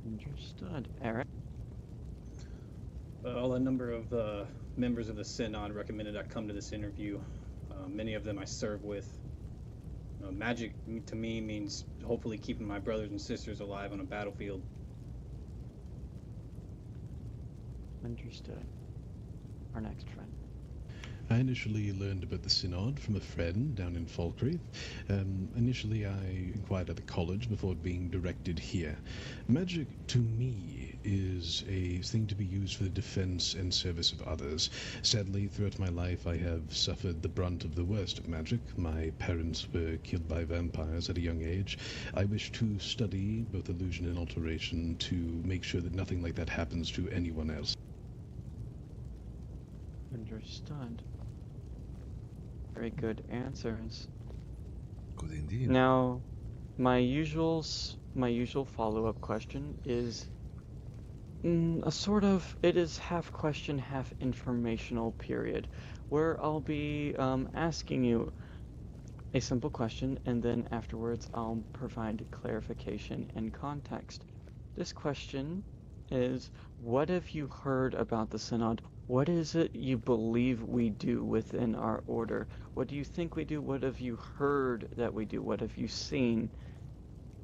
Understood. Eric? Well, a number of members of the Synod recommended I come to this interview. Many of them I serve with. Magic to me means hopefully keeping my brothers and sisters alive on a battlefield. Understood. Our next friend. I initially learned about the Synod from a friend down in Falkreath. Initially, I inquired at the college before being directed here. Magic, to me, is a thing to be used for the defense and service of others. Sadly, throughout my life, I have suffered the brunt of the worst of magic. My parents were killed by vampires at a young age. I wish to study both illusion and alteration to make sure that nothing like that happens to anyone else. Understood. Very good answers. Good indeed. Now, my usual follow-up question is it is half question, half informational period, where I'll be asking you a simple question, and then afterwards I'll provide clarification and context. This question is, what have you heard about the Synod? What is it you believe we do within our order? What do you think we do? What have you heard that we do? What have you seen?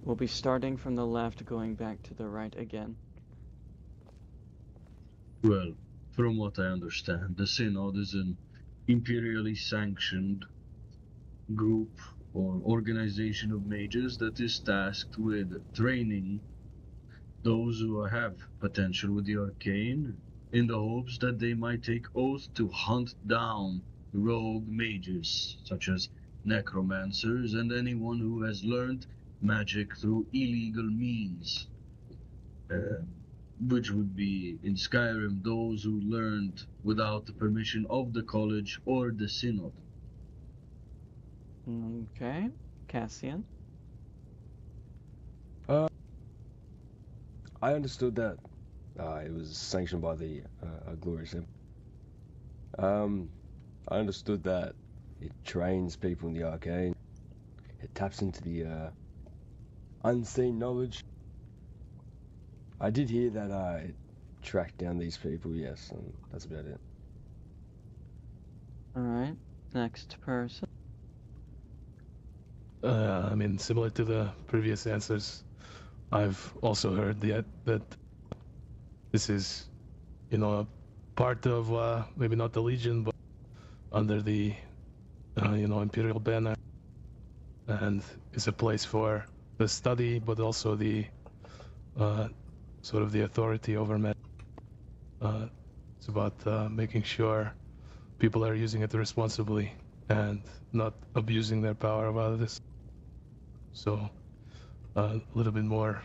We'll be starting from the left, going back to the right again. Well, from what I understand, the Synod is an imperially sanctioned group or organization of mages that is tasked with training those who have potential with the arcane, in the hopes that they might take oath to hunt down rogue mages, such as necromancers and anyone who has learned magic through illegal means. Which would be, in Skyrim, those who learned without the permission of the college or the Synod. Okay. Cassian? I understood that it was sanctioned by the Glorious Empire. I understood that it trains people in the arcane. It taps into the unseen knowledge. I did hear that it tracked down these people, yes, and that's about it. Alright, next person. I mean, similar to the previous answers, I've also heard that this is, a part of, maybe not the Legion, but under the, Imperial banner, and it's a place for the study, but also the, sort of the authority over magic. It's about making sure people are using it responsibly and not abusing their power of others. So, a little bit more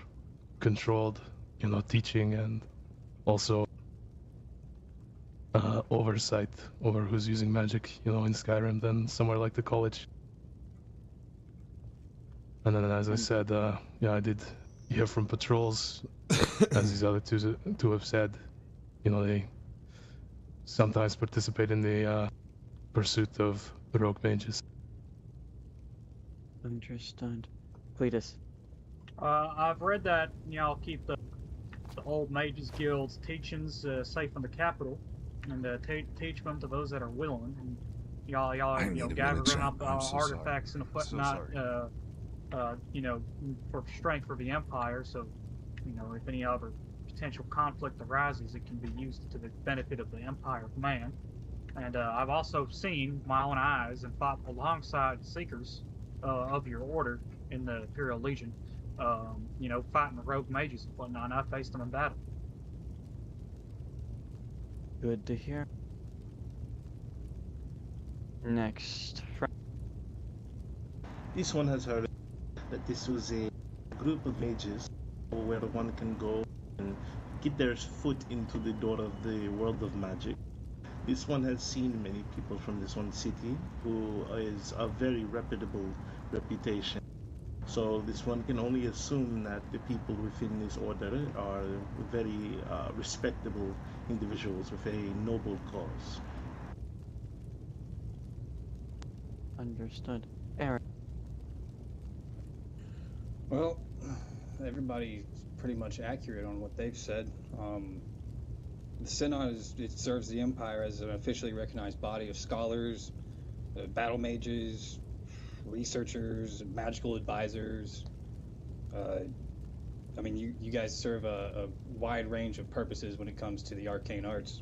controlled, teaching, and also oversight over who's using magic, in Skyrim than somewhere like the college. And then, as I said, I did hear from patrols, as these other two have said, they sometimes participate in the pursuit of rogue mages. Understood. Cletus? I've read that y'all keep the old Mages Guild's teachings safe in the capital, and teach them to those that are willing. And y'all gathering up artifacts and whatnot, for strength for the Empire. So, if any other potential conflict arises, it can be used to the benefit of the Empire of Man. And I've also seen my own eyes and fought alongside Seekers of your order in the Imperial Legion, fighting the rogue mages and whatnot, and I faced them in battle. Good to hear. Next. This one has heard that this was a group of mages where one can go and get their foot into the door of the world of magic. This one has seen many people from this one city who is a very reputable reputation. So this one can only assume that the people within this order are very respectable individuals with a noble cause. Understood. Aaron. Well, everybody's pretty much accurate on what they've said. The Synod it serves the Empire as an officially recognized body of scholars, battle mages, researchers, magical advisors. I mean, you guys serve a wide range of purposes when it comes to the arcane arts.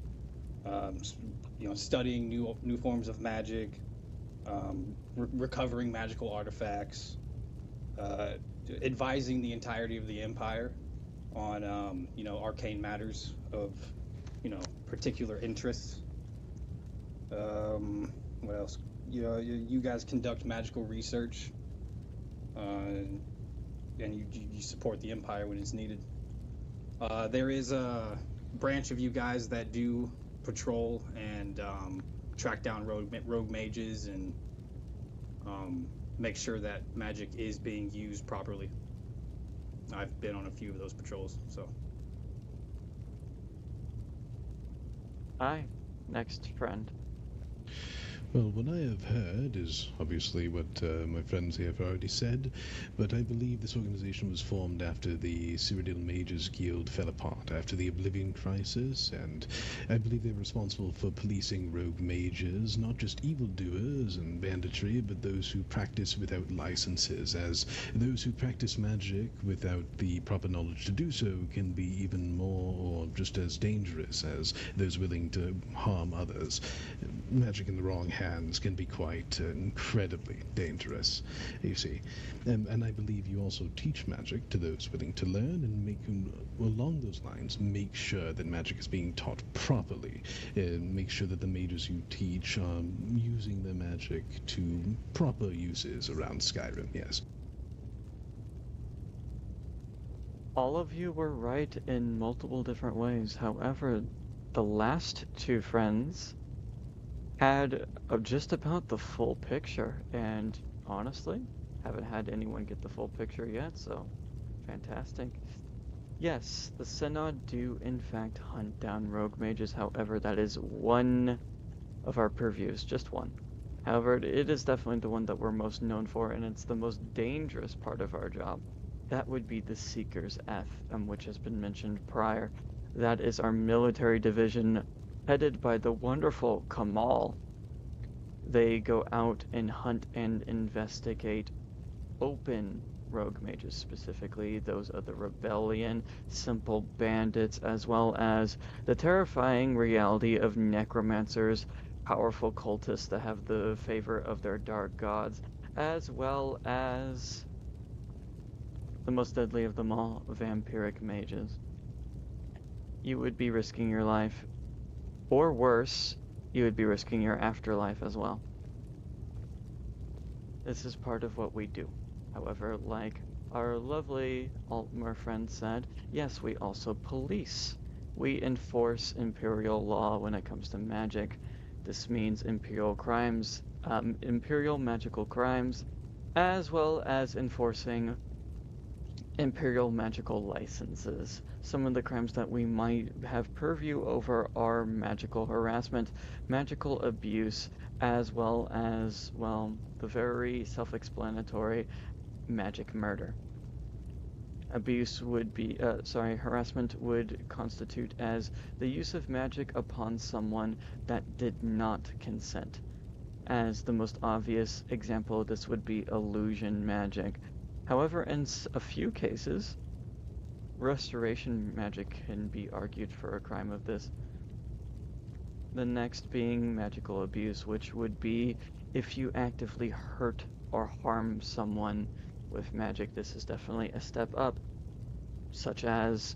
Studying new forms of magic, recovering magical artifacts, advising the entirety of the Empire on arcane matters of particular interests. What else? You guys conduct magical research, and you support the Empire when it's needed. There is a branch of you guys that do patrol and track down rogue mages and make sure that magic is being used properly. I've been on a few of those patrols, so. Aye. Next friend. Well, what I have heard is obviously what my friends here have already said, but I believe this organization was formed after the Cyrodiil Mages Guild fell apart, after the Oblivion Crisis, and I believe they're responsible for policing rogue mages, not just evildoers and banditry, but those who practice without licenses, as those who practice magic without the proper knowledge to do so can be even more or just as dangerous as those willing to harm others. Magic in the wrong hands can be quite incredibly dangerous, you see. And I believe you also teach magic to those willing to learn and along those lines, make sure that magic is being taught properly. Make sure that the mages you teach are using their magic to proper uses around Skyrim, yes. All of you were right in multiple different ways. However, the last two friends had just about the full picture, and honestly, haven't had anyone get the full picture yet, so fantastic. Yes, the Synod do in fact hunt down rogue mages, however, that is one of our purviews, just one. However, it is definitely the one that we're most known for, and it's the most dangerous part of our job. That would be the Seeker's F, which has been mentioned prior. That is our military division, headed by the wonderful Keizaal. They go out and hunt and investigate open rogue mages, specifically those of the rebellion, simple bandits, as well as the terrifying reality of necromancers, powerful cultists that have the favor of their dark gods, as well as the most deadly of them all, vampiric mages. You would be risking your life, or worse, you would be risking your afterlife as well. This is part of what we do. However, like our lovely Altmer friend said, yes, we also police. We enforce Imperial law when it comes to magic. This means Imperial crimes, Imperial magical crimes, as well as enforcing Imperial magical licenses. Some of the crimes that we might have purview over are magical harassment, magical abuse, as well as, well, the very self-explanatory magic murder. Abuse would be, harassment would constitute as the use of magic upon someone that did not consent. As the most obvious example of this would be illusion magic. However, in a few cases, restoration magic can be argued for a crime of this. The next being magical abuse, which would be if you actively hurt or harm someone with magic. This is definitely a step up, such as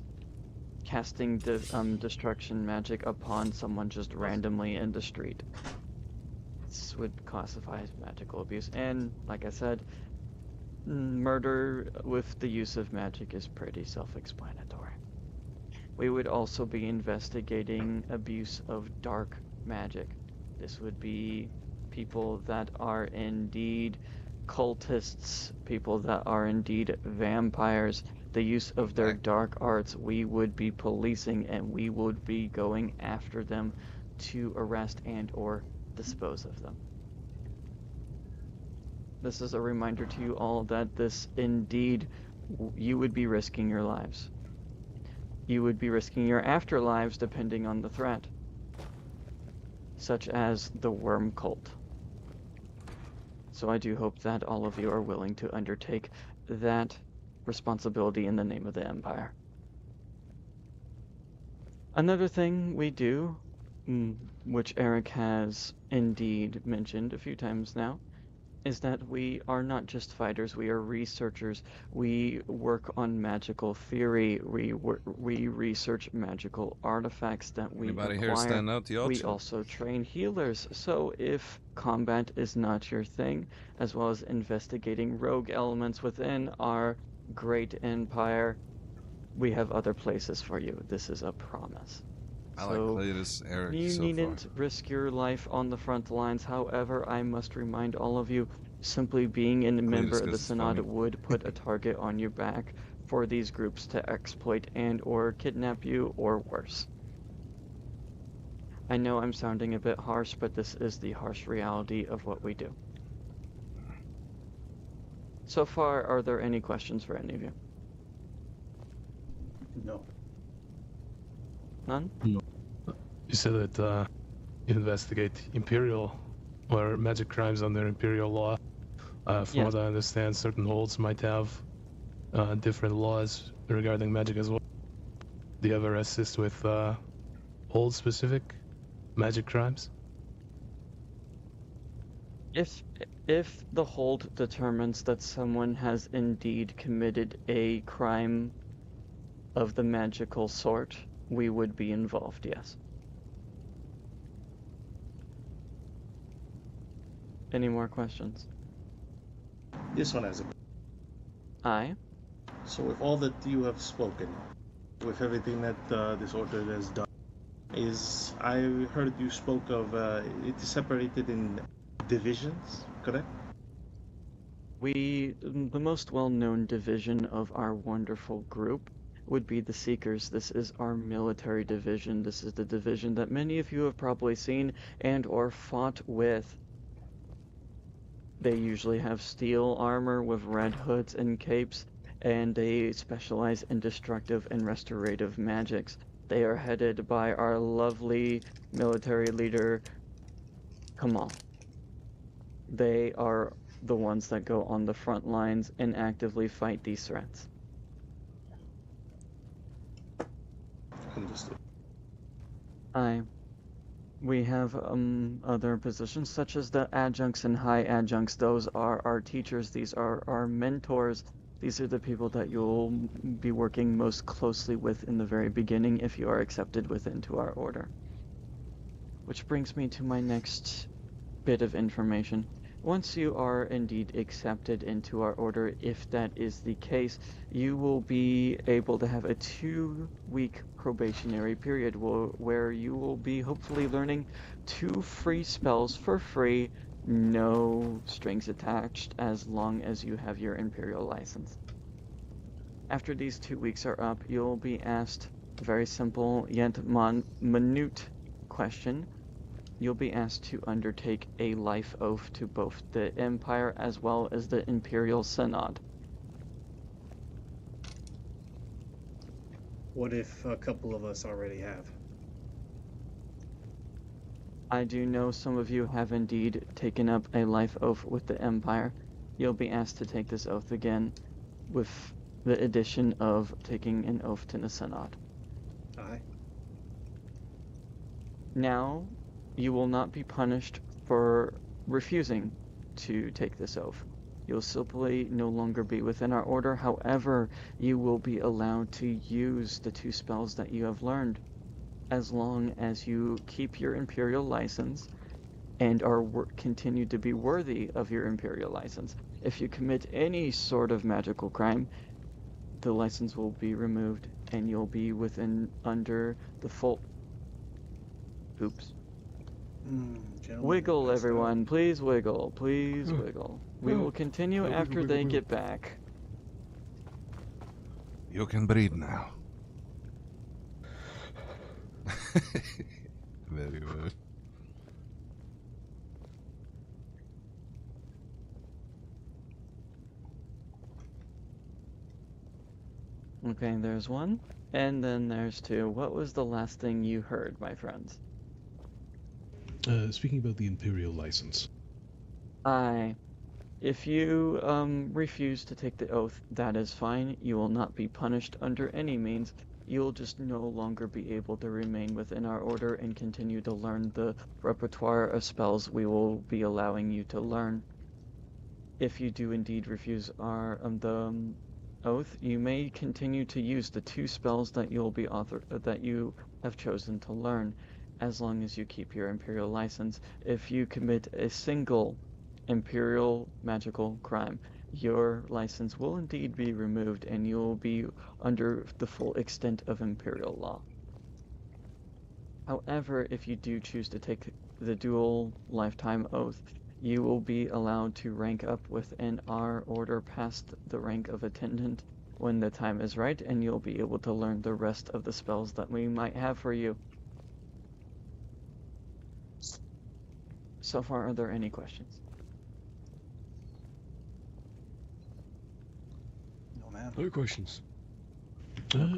casting destruction magic upon someone just randomly in the street. This would classify as magical abuse, and like I said, murder with the use of magic is pretty self-explanatory. We would also be investigating abuse of dark magic. This would be people that are indeed cultists, people that are indeed vampires. The use of their dark arts, we would be policing and we would be going after them to arrest and or dispose of them. This is a reminder to you all that this indeed, you would be risking your lives. You would be risking your afterlives depending on the threat, such as the worm cult. So I do hope that all of you are willing to undertake that responsibility in the name of the Empire. Another thing we do, which Eric has indeed mentioned a few times now, is that we are not just fighters, we are researchers. We work on magical theory, we research magical artifacts that we Anybody acquire. here stand out to y'all We too? also train healers, so if combat is not your thing, as well as investigating rogue elements within our great empire, we have other places for you. This is a promise. I like Cletus, Eric You so far. needn't risk your life on the front lines. However, I must remind all of you, simply being a member of the it's Synod funny. would put a target on your back for these groups to exploit and or kidnap you, or worse. I know I'm sounding a bit harsh, but this is the harsh reality of what we do. So far, are there any questions for any of you? No. None? No. You said that investigate Imperial or magic crimes under Imperial law. From Yeah. what I understand, certain holds might have different laws regarding magic as well. Do you ever assist with hold-specific magic crimes? If the hold determines that someone has indeed committed a crime of the magical sort, we would be involved, yes. Any more questions? This one has a. Aye. So with all that you have spoken, with everything that this order has done, I heard you spoke of it is separated in divisions, correct? The most well-known division of our wonderful group would be the Seekers. This is our military division. This is the division that many of you have probably seen and or fought with. They usually have steel armor with red hoods and capes, and they specialize in destructive and restorative magics. They are headed by our lovely military leader, Keizaal. They are the ones that go on the front lines and actively fight these threats. Understood. We have other positions such as the adjuncts and high adjuncts. Those are our teachers. These are our mentors. These are the people that you'll be working most closely with in the very beginning if you are accepted into our order. Which brings me to my next bit of information. Once you are indeed accepted into our order, if that is the case, you will be able to have a 2-week probationary period where you will be hopefully learning 2 free spells for free, no strings attached, as long as you have your Imperial license. After these 2 weeks are up, you'll be asked a very simple yet minute question. You'll be asked to undertake a life oath to both the Empire as well as the Imperial Synod. What if a couple of us already have? I do know some of you have indeed taken up a life oath with the Empire. You'll be asked to take this oath again, with the addition of taking an oath to the Synod. Aye. Now, you will not be punished for refusing to take this oath. You'll simply no longer be within our order. However, you will be allowed to use the 2 spells that you have learned, as long as you keep your Imperial license and are continue to be worthy of your Imperial license. If you commit any sort of magical crime, the license will be removed and you'll be under the full... Oops. Gentlemen, Wiggle, let's everyone. Please wiggle. Please wiggle. We will continue Wiggle, after wiggle, they wiggle. get back. You can breathe now. Very well. Okay, there's one. And then there's two. What was the last thing you heard, my friends? Speaking about the Imperial license. If you refuse to take the oath, that is fine. You will not be punished under any means. You'll just no longer be able to remain within our order and continue to learn the repertoire of spells we will be allowing you to learn. If you do indeed refuse our oath, you may continue to use the two spells that that you have chosen to learn, as long as you keep your Imperial license. If you commit a single Imperial magical crime, your license will indeed be removed and you will be under the full extent of Imperial law. However, if you do choose to take the dual lifetime oath, you will be allowed to rank up within our order past the rank of attendant when the time is right, and you'll be able to learn the rest of the spells that we might have for you. So far, are there any questions? No questions.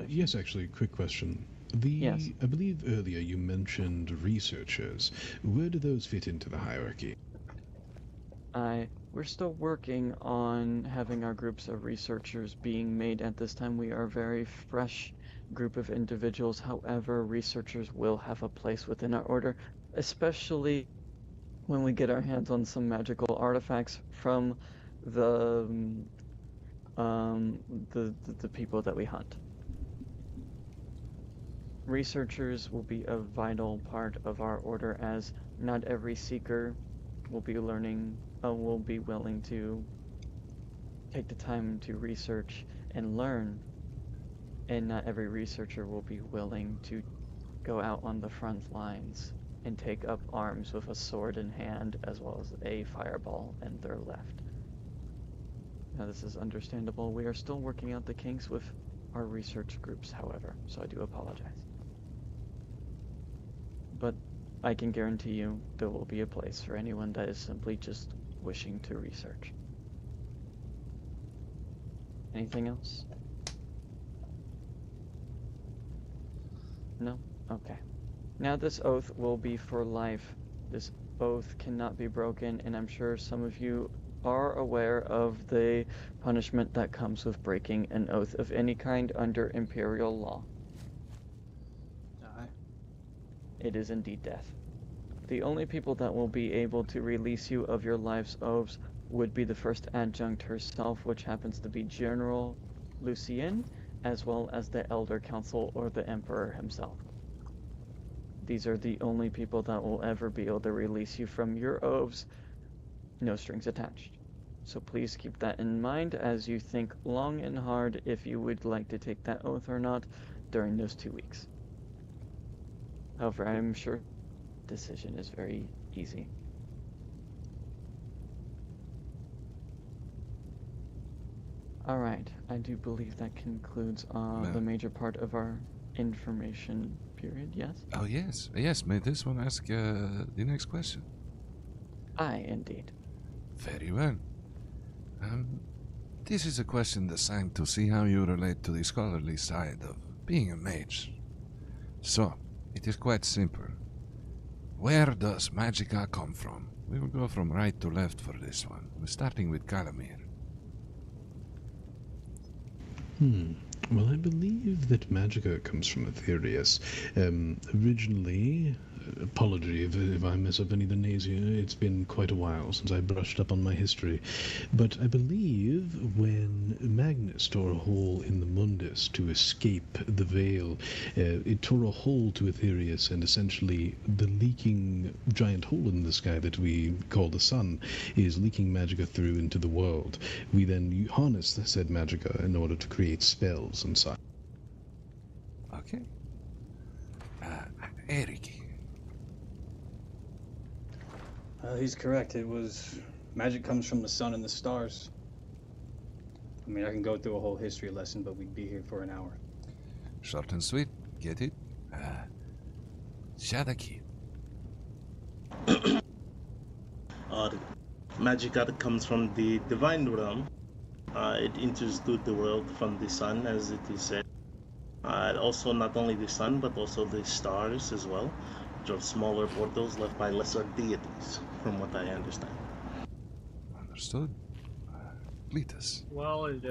Yes, actually, quick question. Yes. I believe earlier you mentioned researchers. Where do those fit into the hierarchy? We're still working on having our groups of researchers being made. At this time, we are a very fresh group of individuals. However, researchers will have a place within our order, especially when we get our hands on some magical artifacts from the people that we hunt. Researchers will be a vital part of our order, as not every seeker will be willing to take the time to research and learn, and not every researcher will be willing to go out on the front lines and take up arms with a sword in hand as well as a fireball in their left. Now, this is understandable. We are still working out the kinks with our research groups, however, so I do apologize. But I can guarantee you there will be a place for anyone that is simply just wishing to research. Anything else? No? Okay. Now this oath will be for life. This oath cannot be broken, and I'm sure some of you are aware of the punishment that comes with breaking an oath of any kind under Imperial law. Aye. It is indeed death. The only people that will be able to release you of your life's oaths would be the first adjunct herself, which happens to be General Lucien, as well as the Elder Council or the Emperor himself. These are the only people that will ever be able to release you from your oaths, no strings attached. So please keep that in mind as you think long and hard if you would like to take that oath or not during those 2 weeks. However, I'm sure decision is very easy. Alright, I do believe that concludes the major part of our information period, yes? Oh, yes. Yes, may this one ask the next question? Aye, indeed. Very well. This is a question designed to see how you relate to the scholarly side of being a mage. So, it is quite simple. Where does Magicka come from? We will go from right to left for this one. We're starting with Calamir. Well, I believe that Magicka comes from Aetherius. Originally, apology if I mess up any of the names here, it's been quite a while since I brushed up on my history. But I believe when Magnus tore a hole in the Mundus to escape the Veil, it tore a hole to Aetherius, and essentially the leaking giant hole in the sky that we call the sun is leaking Magicka through into the world. We then harness said Magicka in order to create spells and such. Okay. Eric. He's correct. Magic comes from the sun and the stars. I mean, I can go through a whole history lesson, but we'd be here for an hour. Short and sweet. Get it? Shadaki. Magic that comes from the divine realm. It enters through the world from the sun, as it is said. Also, not only the sun, but also the stars as well, which are smaller portals left by lesser deities, from what I understand. Understood. Cletus. Well, it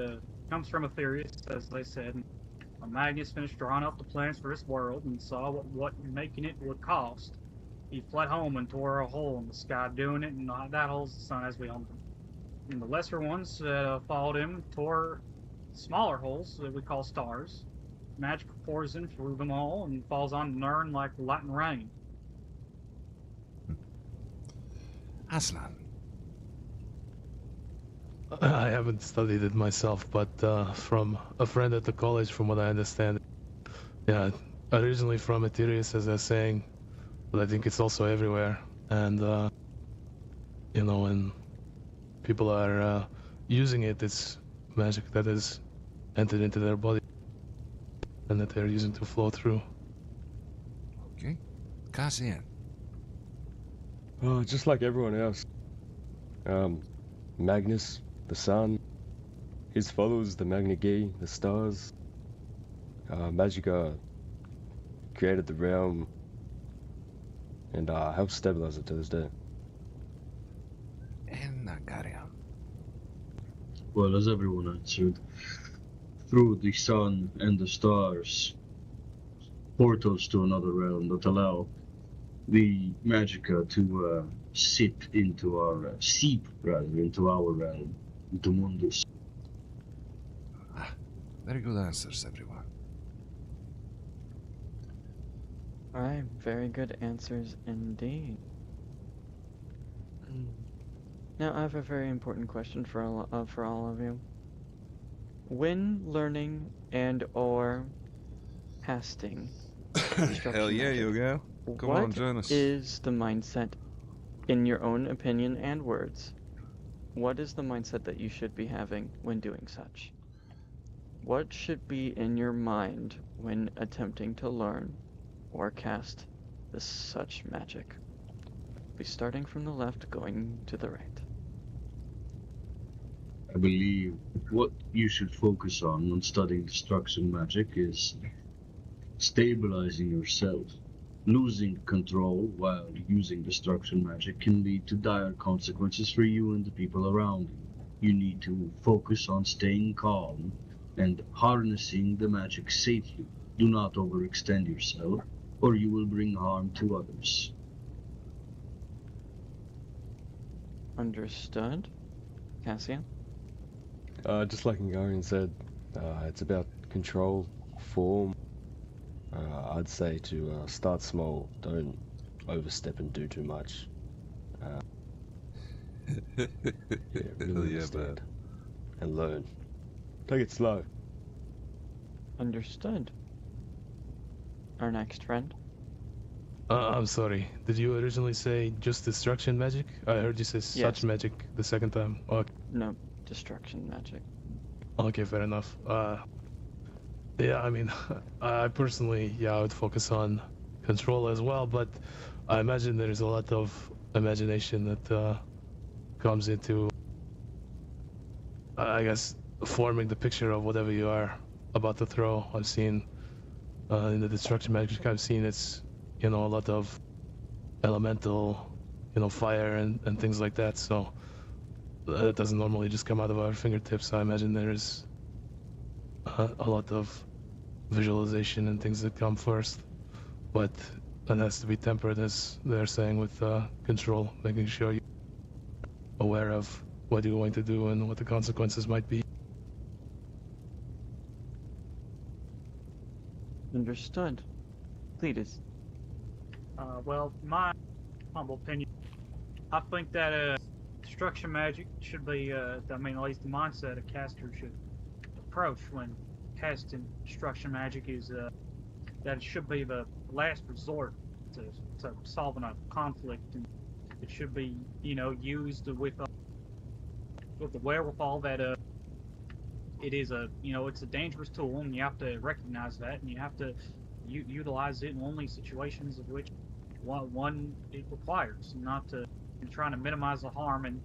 comes from Aetherius, as they said. When Magnus finished drawing up the plans for his world and saw what making it would cost, he fled home and tore a hole in the sky doing it, and that hole's the sun as we all know. And the lesser ones that followed him tore smaller holes that we call stars. Magic pours in through them all and falls on Nern like light and rain. Aslan. I haven't studied it myself, but from a friend at the college, from what I understand, yeah, originally from Aetherius, as they're saying, but I think it's also everywhere. And you know, when people are using it, it's magic that is entered into their body and that they're using to flow through. Okay. Cassian. Oh, just like everyone else. Magnus, the sun, his follows the Magnagi, the stars. Magica created the realm and helps stabilize it to this day. And Nagaria. Well, as everyone answered, through the sun and the stars, portals to another realm that allow the Magica to seep into our realm, into Mundus. Very good answers, everyone. Alright, very good answers indeed. Now I have a very important question for all of you. When learning and or casting Hell yeah, Yogo. Come on, join us. What is the mindset, in your own opinion and words, what is the mindset that you should be having when doing such? What should be in your mind when attempting to learn or cast such magic? Be starting from the left, going to the right. I believe what you should focus on when studying destruction magic is stabilizing yourself. Losing control while using destruction magic can lead to dire consequences for you and the people around you. You need to focus on staying calm and harnessing the magic safely. Do not overextend yourself, or you will bring harm to others. Understood. Cassian? Just like Ngarian said, it's about control, form. I'd say to start small, don't overstep and do too much. Really understand and learn. Take it slow. Understood. Our next friend? I'm sorry. Did you originally say just destruction magic? I heard you say such magic the second time. No, destruction magic. Okay, fair enough. Yeah, I mean, I personally, I would focus on control as well, but I imagine there's a lot of imagination that comes into, I guess, forming the picture of whatever you are about to throw. I've seen in the destruction magic, I've seen it's, a lot of elemental, fire and things like that, so that doesn't normally just come out of our fingertips. I imagine there's a lot of visualization and things that come first, but that has to be tempered, as they're saying, with control, making sure you're aware of what you're going to do and what the consequences might be. Understood. Cletus? Well, my humble opinion, I think that destruction magic should be, at least the mindset a caster should approach when casting destruction magic is that it should be the last resort to solving a conflict, and It should be, used with the wherewithal that it is it's a dangerous tool, and you have to recognize that, and you have to utilize it in only situations of which one it requires, not to trying to minimize the harm. And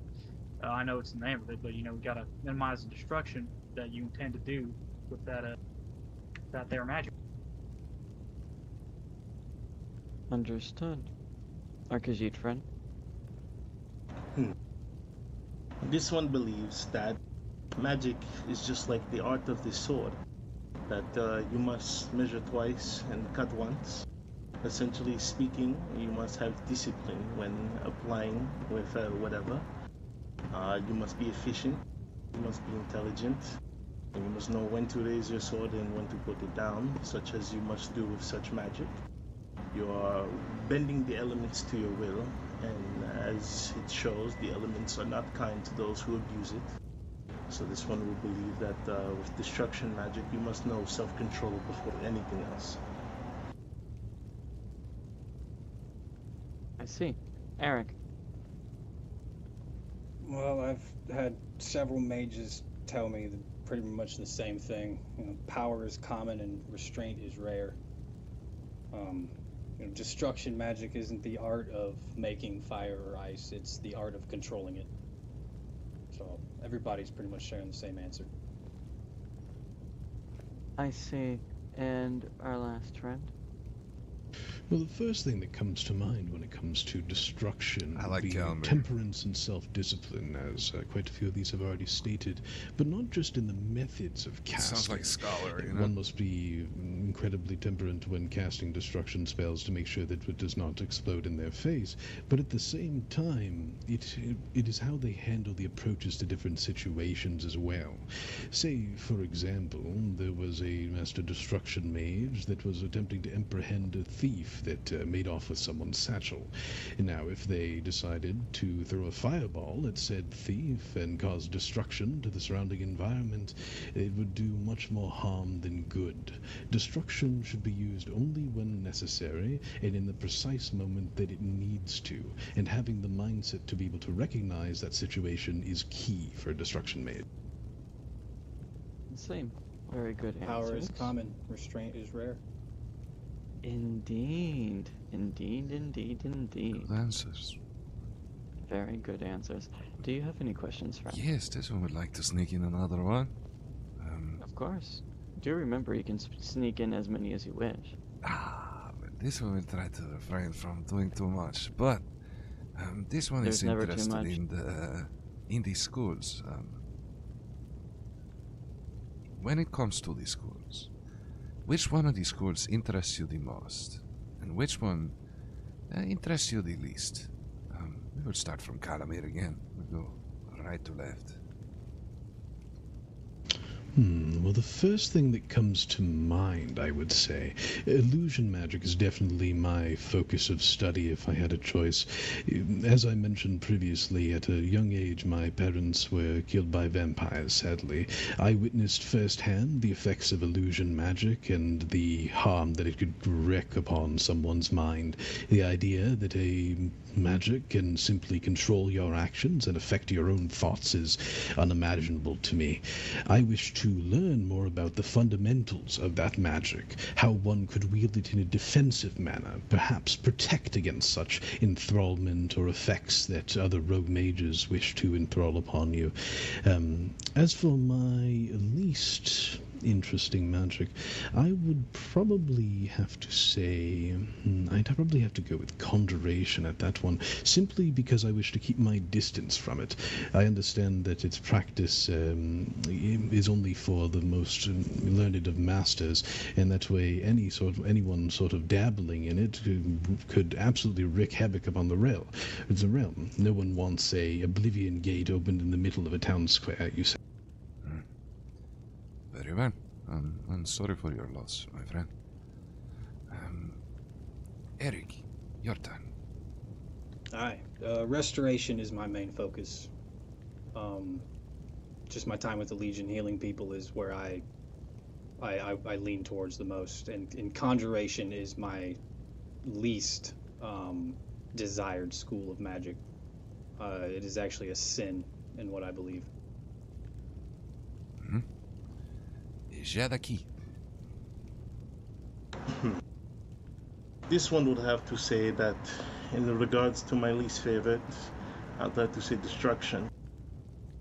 I know it's the name of it, but we gotta minimize the destruction that you intend to do with that there magic. Understood. Arkajit, friend. This one believes that magic is just like the art of the sword, that you must measure twice and cut once. Essentially speaking, you must have discipline when applying with whatever. You must be efficient, you must be intelligent, and you must know when to raise your sword and when to put it down, such as you must do with such magic. You are bending the elements to your will, and as it shows, the elements are not kind to those who abuse it. So this one will believe that with destruction magic, you must know self-control before anything else. I see. Eric. Well, I've had several mages tell me pretty much the same thing. Power is common and restraint is rare. Destruction magic isn't the art of making fire or ice, it's the art of controlling it. So everybody's pretty much sharing the same answer. I see. And our last friend? Well, the first thing that comes to mind when it comes to destruction would be Calmer. temperance and self-discipline, as quite a few of these have already stated, but not just in the methods of casting. Sounds like scholar, One must be incredibly temperate when casting destruction spells to make sure that it does not explode in their face, but at the same time, it is how they handle the approaches to different situations as well. Say, for example, there was a master destruction mage that was attempting to apprehend a thief that made off with someone's satchel. Now, if they decided to throw a fireball at said thief and cause destruction to the surrounding environment, it would do much more harm than good. Destruction should be used only when necessary and in the precise moment that it needs to, and having the mindset to be able to recognize that situation is key for a destruction mage. Same. Very good answers. Power is common, restraint is rare. Indeed. Indeed. Answers. Very good answers. Do you have any questions, friend? Yes, this one would like to sneak in another one. Of course. Do remember you can sneak in as many as you wish. But this one will try to refrain from doing too much. But this one is There's never too interested much. in the schools. When it comes to the schools, which one of these schools interests you the most, and which one interests you the least? We will start from Calamir again. We'll go right to left. Well, the first thing that comes to mind, I would say, illusion magic is definitely my focus of study if I had a choice. As I mentioned previously, at a young age my parents were killed by vampires, sadly. I witnessed firsthand the effects of illusion magic and the harm that it could wreak upon someone's mind. The idea that a magic can simply control your actions and affect your own thoughts is unimaginable to me. I wish to learn more about the fundamentals of that magic, how one could wield it in a defensive manner, perhaps protect against such enthrallment or effects that other rogue mages wish to enthrall upon you. As for my least interesting magic, I would probably have to say I'd probably have to go with conjuration at that one, simply because I wish to keep my distance from it. I understand that its practice is only for the most learned of masters, and that way anyone sort of dabbling in it could absolutely wreak havoc upon the realm. No one wants a Oblivion Gate opened in the middle of a town square, you say. Very well. I'm sorry for your loss, my friend. Eric, your turn. Aye. Restoration is my main focus. Just my time with the Legion healing people is where I lean towards the most, and conjuration is my least desired school of magic. it is actually a sin in what I believe. J'ai the key. This one would have to say that, in regards to my least favorite, I'd have to say destruction.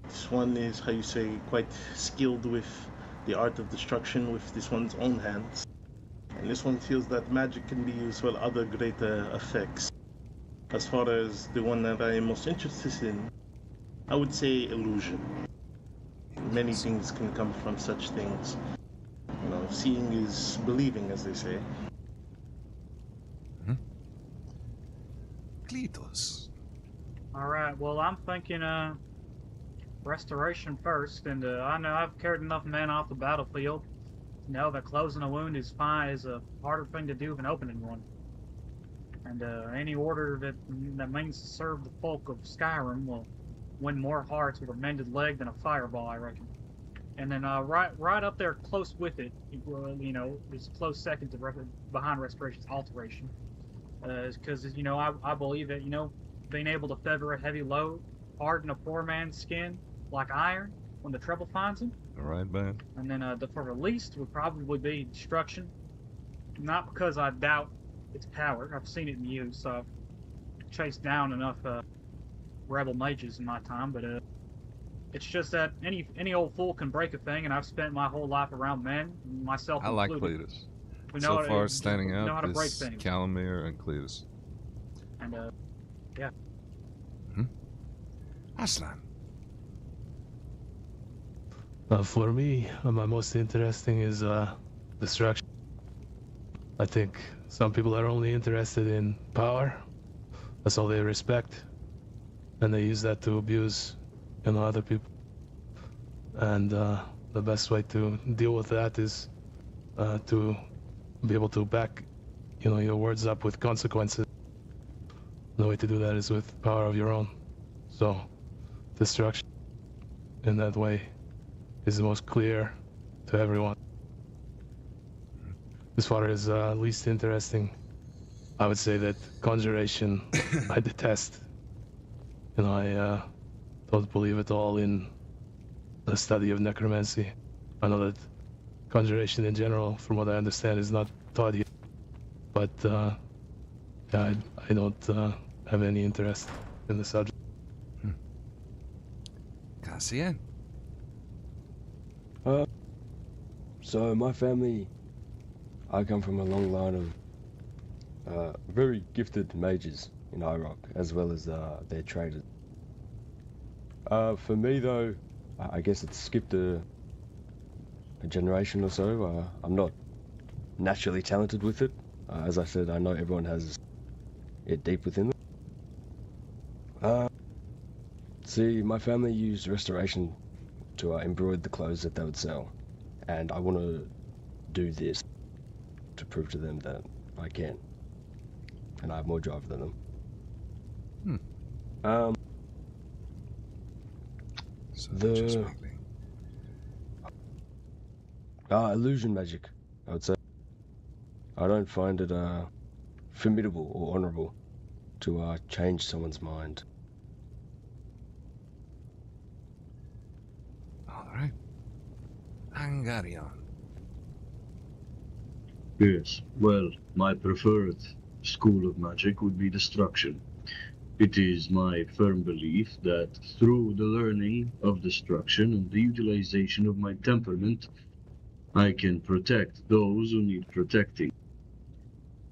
This one is, how you say, quite skilled with the art of destruction with this one's own hands. And this one feels that magic can be used for other greater effects. As far as the one that I am most interested in, I would say illusion. Many things can come from such things. You know, seeing is believing, as they say. Cletus. Alright, well, I'm thinking, restoration first, and, I know I've carried enough men off the battlefield to know that closing a wound is a harder thing to do than opening one. And, any order that means to serve the folk of Skyrim will win more hearts with a mended leg than a fireball, I reckon. And then, right up there close with it, you know, it's a close second to behind restoration's alteration. Because, you know, I believe that, you know, being able to feather a heavy load, harden a poor man's skin like iron when the trouble finds him. All right, man. And then for the least would probably be destruction. Not because I doubt its power. I've seen it in use. So I've chased down enough rebel mages in my time, but it's just that any old fool can break a thing, and I've spent my whole life around men, myself I like included. Cletus. We So know far, standing know how out to break is things. Calamir and Cletus. And yeah. Aslan. For me, my most interesting is destruction. I think some people are only interested in power. That's all they respect, and they use that to abuse, you know, other people. And the best way to deal with that is to be able to back, you know, your words up with consequences. The way to do that is with power of your own. So, destruction in that way is the most clear to everyone. As far as least interesting, I would say that conjuration I detest. You know, I don't believe at all in the study of necromancy. I know that conjuration in general, from what I understand, is not taught here. But yeah, I don't have any interest in the subject. Cassian. So my family, I come from a long line of very gifted mages in Iraq, as well as their traders. For me though, I guess it's skipped a generation or so. I'm not naturally talented with it. As I said, I know everyone has it deep within them. See, my family used restoration to embroider the clothes that they would sell, and I want to do this to prove to them that I can, and I have more drive than them. So illusion magic, I would say. I don't find it formidable or honorable to change someone's mind. All right. Angarion. Yes, well, my preferred school of magic would be destruction. It is my firm belief that through the learning of destruction and the utilization of my temperament, I can protect those who need protecting,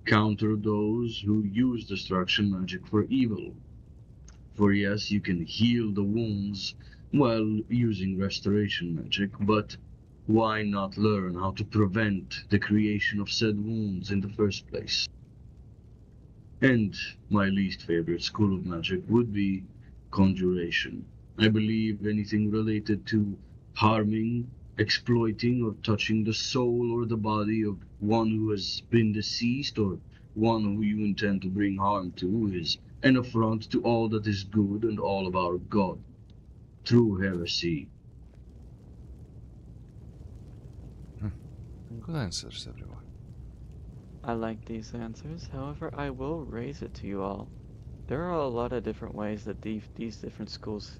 counter those who use destruction magic for evil. For yes, you can heal the wounds while using restoration magic, but why not learn how to prevent the creation of said wounds in the first place? And my least favorite school of magic would be conjuration. I believe anything related to harming, exploiting, or touching the soul or the body of one who has been deceased or one who you intend to bring harm to is an affront to all that is good and all of our God. True heresy. Good answers, everyone. I like these answers, however, I will raise it to you all. There are a lot of different ways that these different schools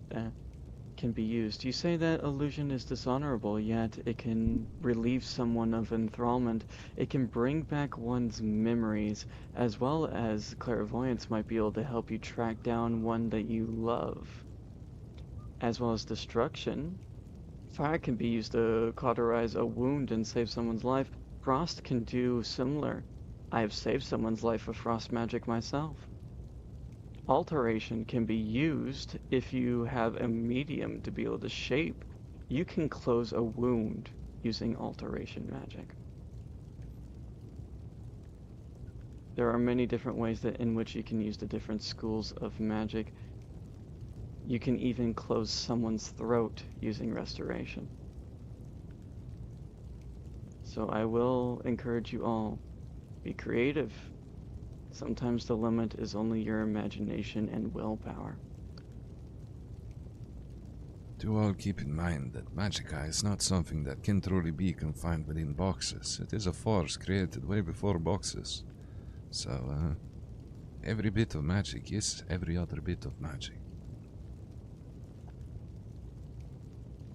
can be used. You say that illusion is dishonorable, yet it can relieve someone of enthrallment. It can bring back one's memories, as well as clairvoyance might be able to help you track down one that you love. As well as destruction. Fire can be used to cauterize a wound and save someone's life. Frost can do similar. I have saved someone's life with frost magic myself. Alteration can be used if you have a medium to be able to shape. You can close a wound using alteration magic. There are many different ways in which you can use the different schools of magic. You can even close someone's throat using restoration. So I will encourage you all, be creative. Sometimes the limit is only your imagination and willpower. Do all keep in mind that magicka is not something that can truly be confined within boxes. It is a force created way before boxes. So, every bit of magic is every other bit of magic.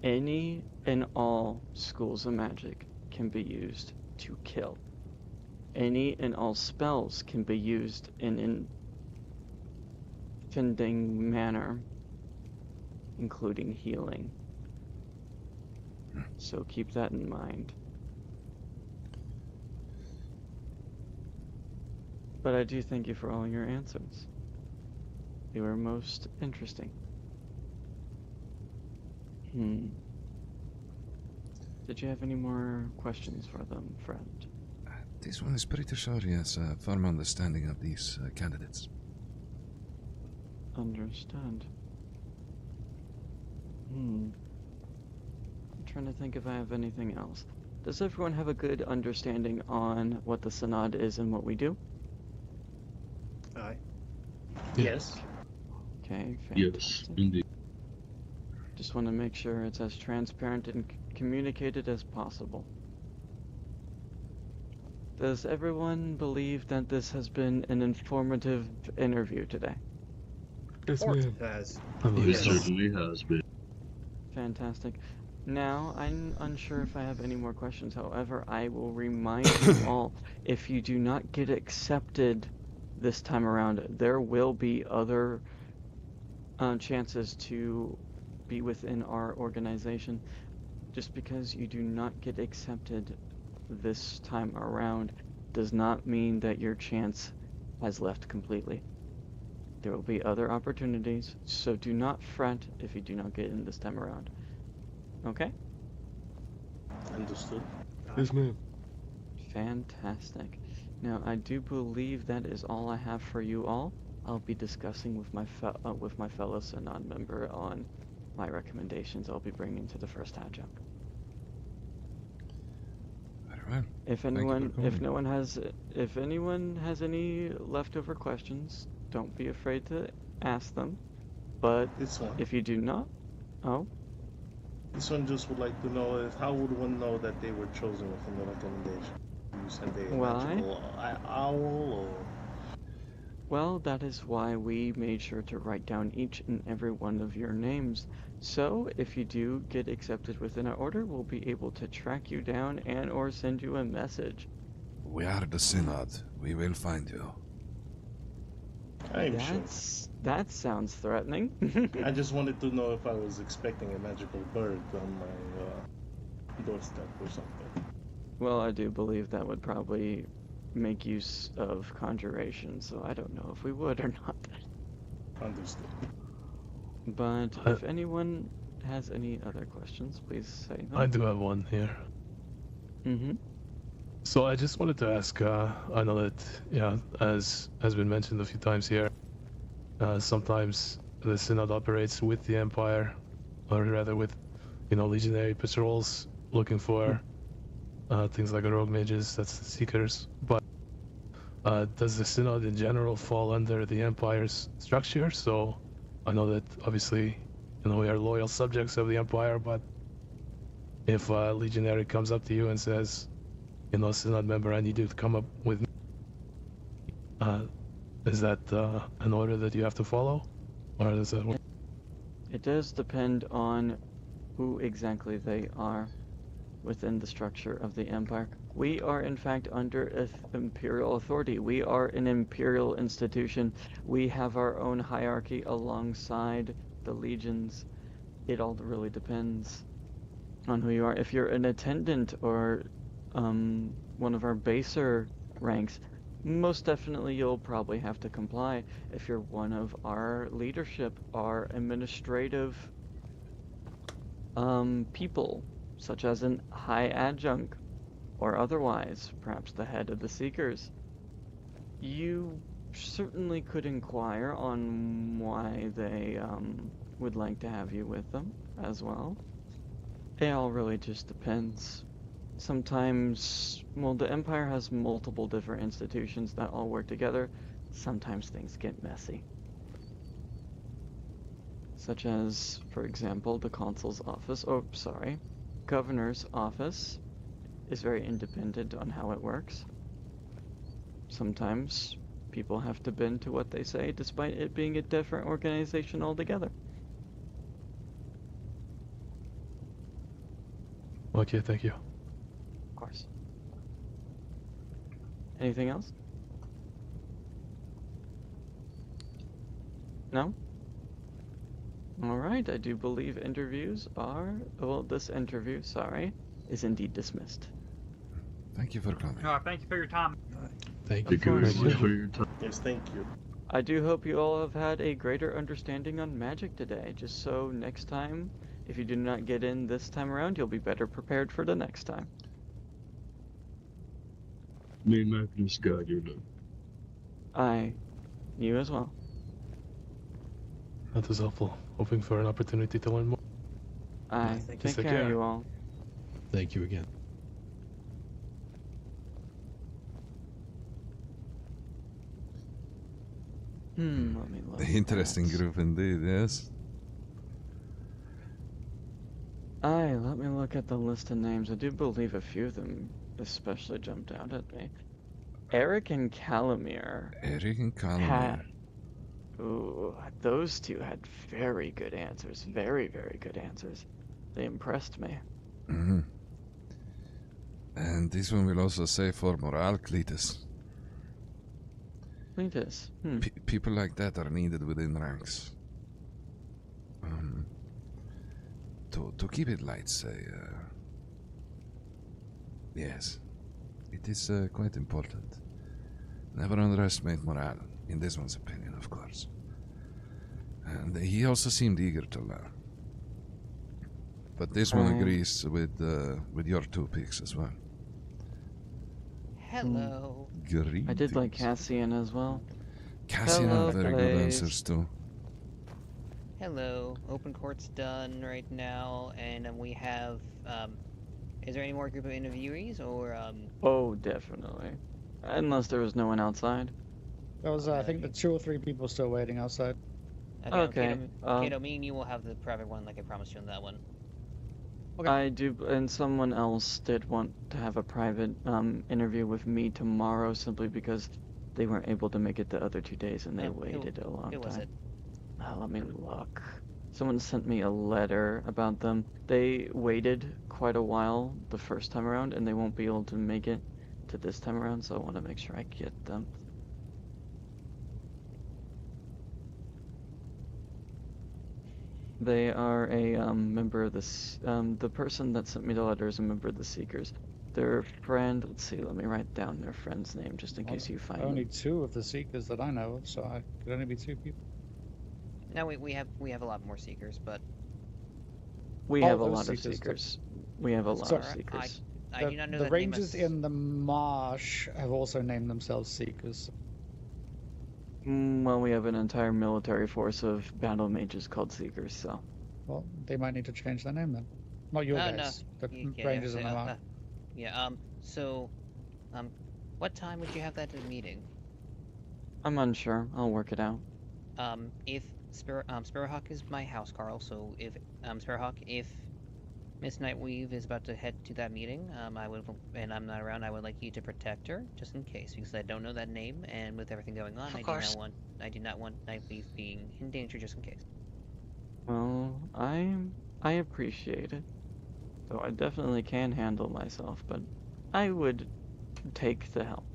Any and all schools of magic can be used to kill. Any and all spells can be used in an offending manner, including healing. So keep that in mind. But I do thank you for all your answers. They were most interesting. Did you have any more questions for them, friend? This one is pretty sure he has a firm understanding of these candidates. Understood. I'm trying to think if I have anything else. Does everyone have a good understanding on what the Synod is and what we do? Aye. Yes. Okay, fantastic. Yes, indeed. Just want to make sure it's as transparent and communicated as possible. Does everyone believe that this has been an informative interview today? Yes, Or ma'am. it has. It certainly has been. Fantastic. Now, I'm unsure if I have any more questions. However, I will remind you all, if you do not get accepted this time around, there will be other chances to be within our organization. Just because you do not get accepted this time around does not mean that your chance has left completely. There will be other opportunities, so do not fret if you do not get in this time around. Okay? Understood. Yes, ma'am. Fantastic. Now, I do believe that is all I have for you all. I'll be discussing with my fellow Synod member on my recommendations I'll be bringing to the first adjunct. Well, if anyone has any leftover questions, don't be afraid to ask them. But if you do not, this one just would like to know is how would one know that they were chosen within the recommendation? You send a magical owl or? Well, that is why we made sure to write down each and every one of your names. So, if you do get accepted within our order, we'll be able to track you down and or send you a message. We are the Synod. We will find you. I'm sure. That sounds threatening. I just wanted to know if I was expecting a magical bird on my doorstep or something. Well, I do believe that would probably make use of conjuration, so I don't know if we would or not. Understood. But if anyone has any other questions, please say them. I do have one here. So I just wanted to ask, I know that, yeah, as has been mentioned a few times here, sometimes the Synod operates with the Empire, or rather with, legionary patrols looking for things like rogue mages, that's the Seekers. But does the Synod in general fall under the Empire's structure? So I know that obviously, we are loyal subjects of the Empire, but if a legionary comes up to you and says, Synod member, I need you to come up with me, Is that an order that you have to follow? Or does that work? It does depend on who exactly they are within the structure of the Empire. We are, in fact, under imperial authority. We are an imperial institution. We have our own hierarchy alongside the legions. It all really depends on who you are. If you're an attendant or one of our baser ranks, most definitely you'll probably have to comply. If you're one of our leadership, our administrative people, such as an high adjunct or otherwise, perhaps the head of the Seekers, you certainly could inquire on why they would like to have you with them as well. It all really just depends. Sometimes, well, the Empire has multiple different institutions that all work together. Sometimes things get messy. Such as, for example, the consul's office, governor's office is very independent on how it works. Sometimes people have to bend to what they say despite it being a different organization altogether. Okay, thank you. Of course. Anything else? No? Alright, I do believe this interview, is indeed dismissed. Thank you for coming. Thank you for your time. Thank you very much for your time. Yes, thank you. I do hope you all have had a greater understanding on magic today, just so next time, if you do not get in this time around, you'll be better prepared for the next time. May Magnus guide your luck. You as well. That was helpful. Hoping for an opportunity to learn more. Take care, you all. Thank you again. Let me look. Interesting group indeed, yes. Let me look at the list of names. I do believe a few of them especially jumped out at me. Eric and Calamir. Ooh, those two had very good answers. Very, very good answers. They impressed me. Mm-hmm. And this one will also say for morale, Cletus. Cletus? People like that are needed within ranks. To keep it light, say, yes, it is quite important. Never underestimate morale, in this one's opinion, of course. And he also seemed eager to learn. But this one agrees with your two picks as well. Hello. Greetings. I did like Cassian as well. Cassian had very good answers too. Hello. Open court's done right now, and we have. Is there any more group of interviewees, or? Oh, definitely. Unless there was no one outside. There was, I think, the 2 or 3 people still waiting outside. Okay. Kato, me and you will have the private one, like I promised you on that one. Okay. I do, and someone else did want to have a private interview with me tomorrow, simply because they weren't able to make it the other 2 days, and they waited a long time. Who was it? Let me look. Someone sent me a letter about them. They waited quite a while the first time around, and they won't be able to make it to this time around, so I want to make sure I get them. They are a member of this. The person that sent me the letter is a member of the Seekers. Their friend. Let's see. Let me write down their friend's name just in case you find Only them. 2 of the Seekers that I know of, so I could only be 2 people. No, we have a lot more seekers, but We have a lot of Seekers. We have a lot of Seekers. I do not know the that Rangers in the marsh have also named themselves Seekers. Well, we have an entire military force of battle mages called Seekers, so. Well, they might need to change their name then. Not your guys. No. The Rangers in the marsh. What time would you have that meeting? I'm unsure. I'll work it out. If Sparrowhawk is my house, Carl. So if Sparrowhawk, if Miss Nightweave is about to head to that meeting. And I'm not around. I would like you to protect her, just in case, because I don't know that name, and with everything going on, I do not want Nightweave being in danger, just in case. Well, I appreciate it. Though I definitely can handle myself, but I would take the help.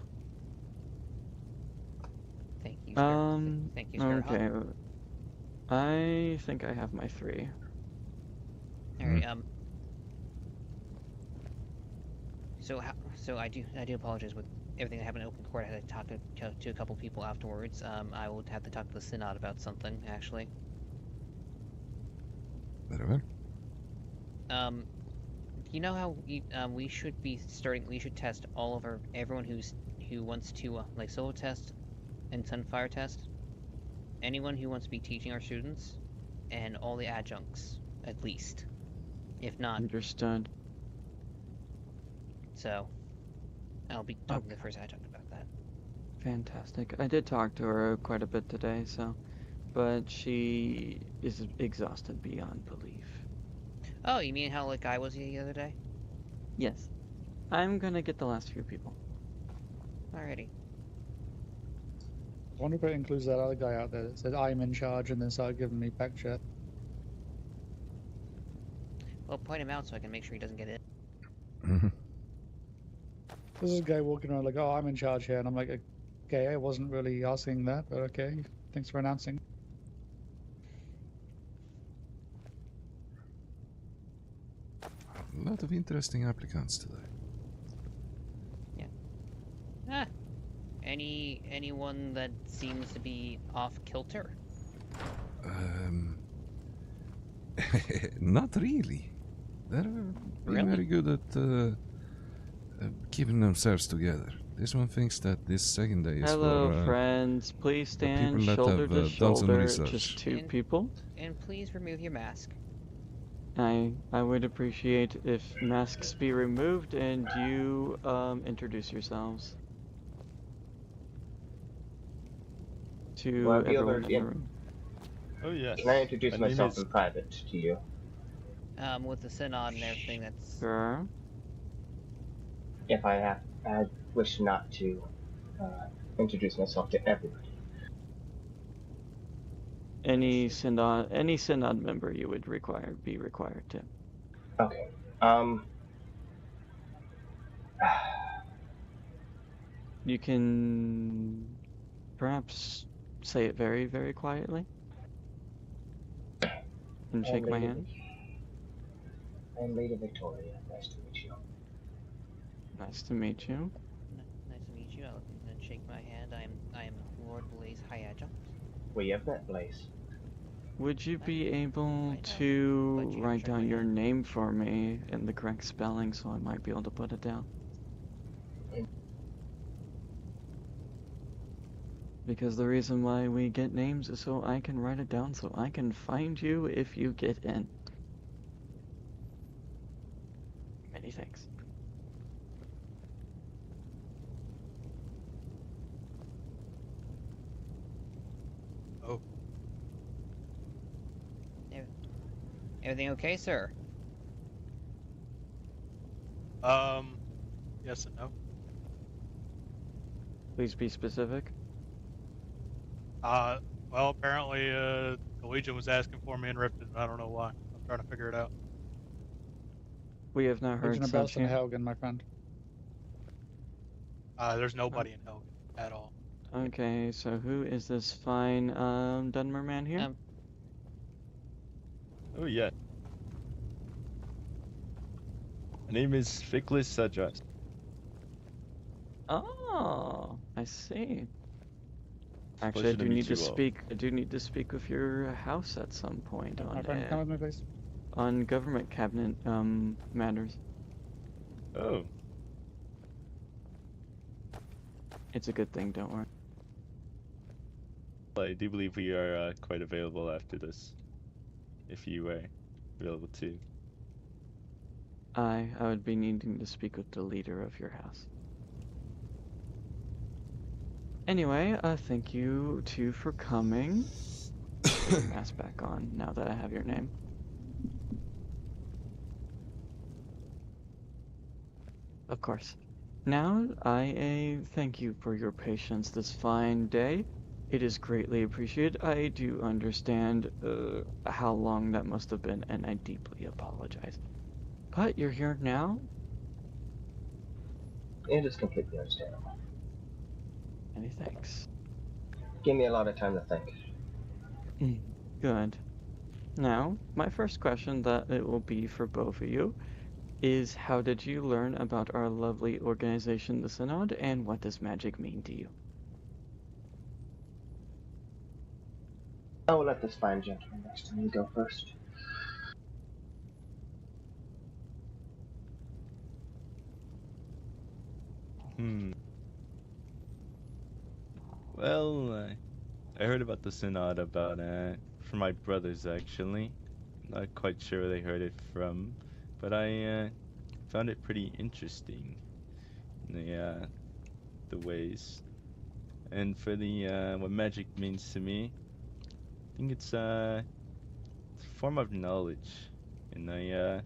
Thank you, sir. Thank you, sir. Okay. I think I have my 3. Alright, So I do apologize with everything that happened in open court. I had to talk to a couple people afterwards. I will have to talk to the Synod about something, actually. Very well. You know how we should test everyone who wants to like solo test and Sunfire test. Anyone who wants to be teaching our students, and all the adjuncts, at least. If not. Understood. So, I'll be talking to the first adjunct about that. Fantastic. I did talk to her quite a bit today, but she is exhausted beyond belief. Oh, you mean how like I was the other day? Yes. I'm gonna get the last few people. Alrighty. I wonder if it includes that other guy out there that said I'm in charge and then started giving me back chat. Well, point him out so I can make sure he doesn't get it. This is a guy walking around like, oh, I'm in charge here, and I'm like, okay, I wasn't really asking that, but okay, thanks for announcing. A lot of interesting applicants today. Yeah. Anyone that seems to be off kilter? Not really. They're being very good at keeping themselves together. This one thinks that this second day is Hello, for friends. Please stand people that shoulder have to done some shoulder. research. Just 2 people. And please remove your mask. I would appreciate if masks be removed and you introduce yourselves to everyone in the room. Oh yes. Can I introduce My name myself is- in private to you? With the Synod and everything, that's... Sure. If I wish not to introduce myself to everybody. Any synod member you would be required to. Okay. You can perhaps say it very, very quietly and shake my hand. I'm Lady Victoria. Nice to meet you. Nice to meet you. Nice to meet you. I'll then shake my hand. I am Lord Blaze High Adjunct. We have met, Blaze. Would you be able to write down your name for me in the correct spelling so I might be able to put it down? Because the reason why we get names is so I can write it down so I can find you if you get in. Many thanks. Oh. Everything okay, sir? Yes and no. Please be specific. Well, apparently, the Legion was asking for me in Ripton. I don't know why. I'm trying to figure it out. We have not heard Legion of such Belson Helgen, my friend. There's nobody in Helgen at all. Okay, so who is this fine Dunmer man here? Oh yeah. My name is Fickless Sadras. Oh, I see. Actually, Pleasure to meet you all. I do need to speak with your house at some point My friend, come with me, please. on government cabinet matters. Oh. It's a good thing, don't worry. I do believe we are quite available after this. If you were available too. I would be needing to speak with the leader of your house. Anyway, thank you two for coming. Put your mask back on now that I have your name. Of course. Now, I thank you for your patience this fine day. It is greatly appreciated. I do understand how long that must have been, and I deeply apologize. But you're here now. It is completely understandable. Many thanks. Give me a lot of time to think. Good. Now, my first question that it will be for both of you is how did you learn about our lovely organization, the Synod, and what does magic mean to you? I will let this fine gentleman next to me go first. Well, I heard about the Synod from my brothers actually. Not quite sure where they heard it from, but I found it pretty interesting. The ways. And for the what magic means to me, I think it's a form of knowledge, and I'm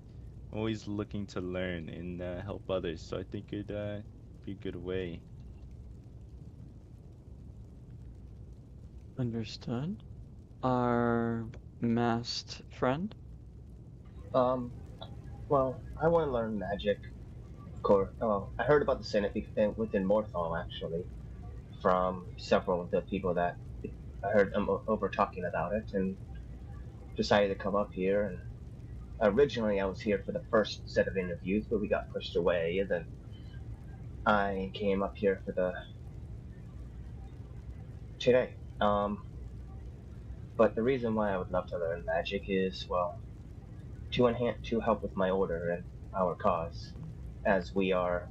always looking to learn and help others. So I think it'd be a good way. Understood. Our masked friend? Well, I want to learn magic. Of course. I heard about the Senate within Morthal, actually, from several of the people that I heard them over talking about it, and decided to come up here. And originally, I was here for the first set of interviews, but we got pushed away, and then I came up here for today. But the reason why I would love to learn magic is, well, to help with my order and our cause, as we are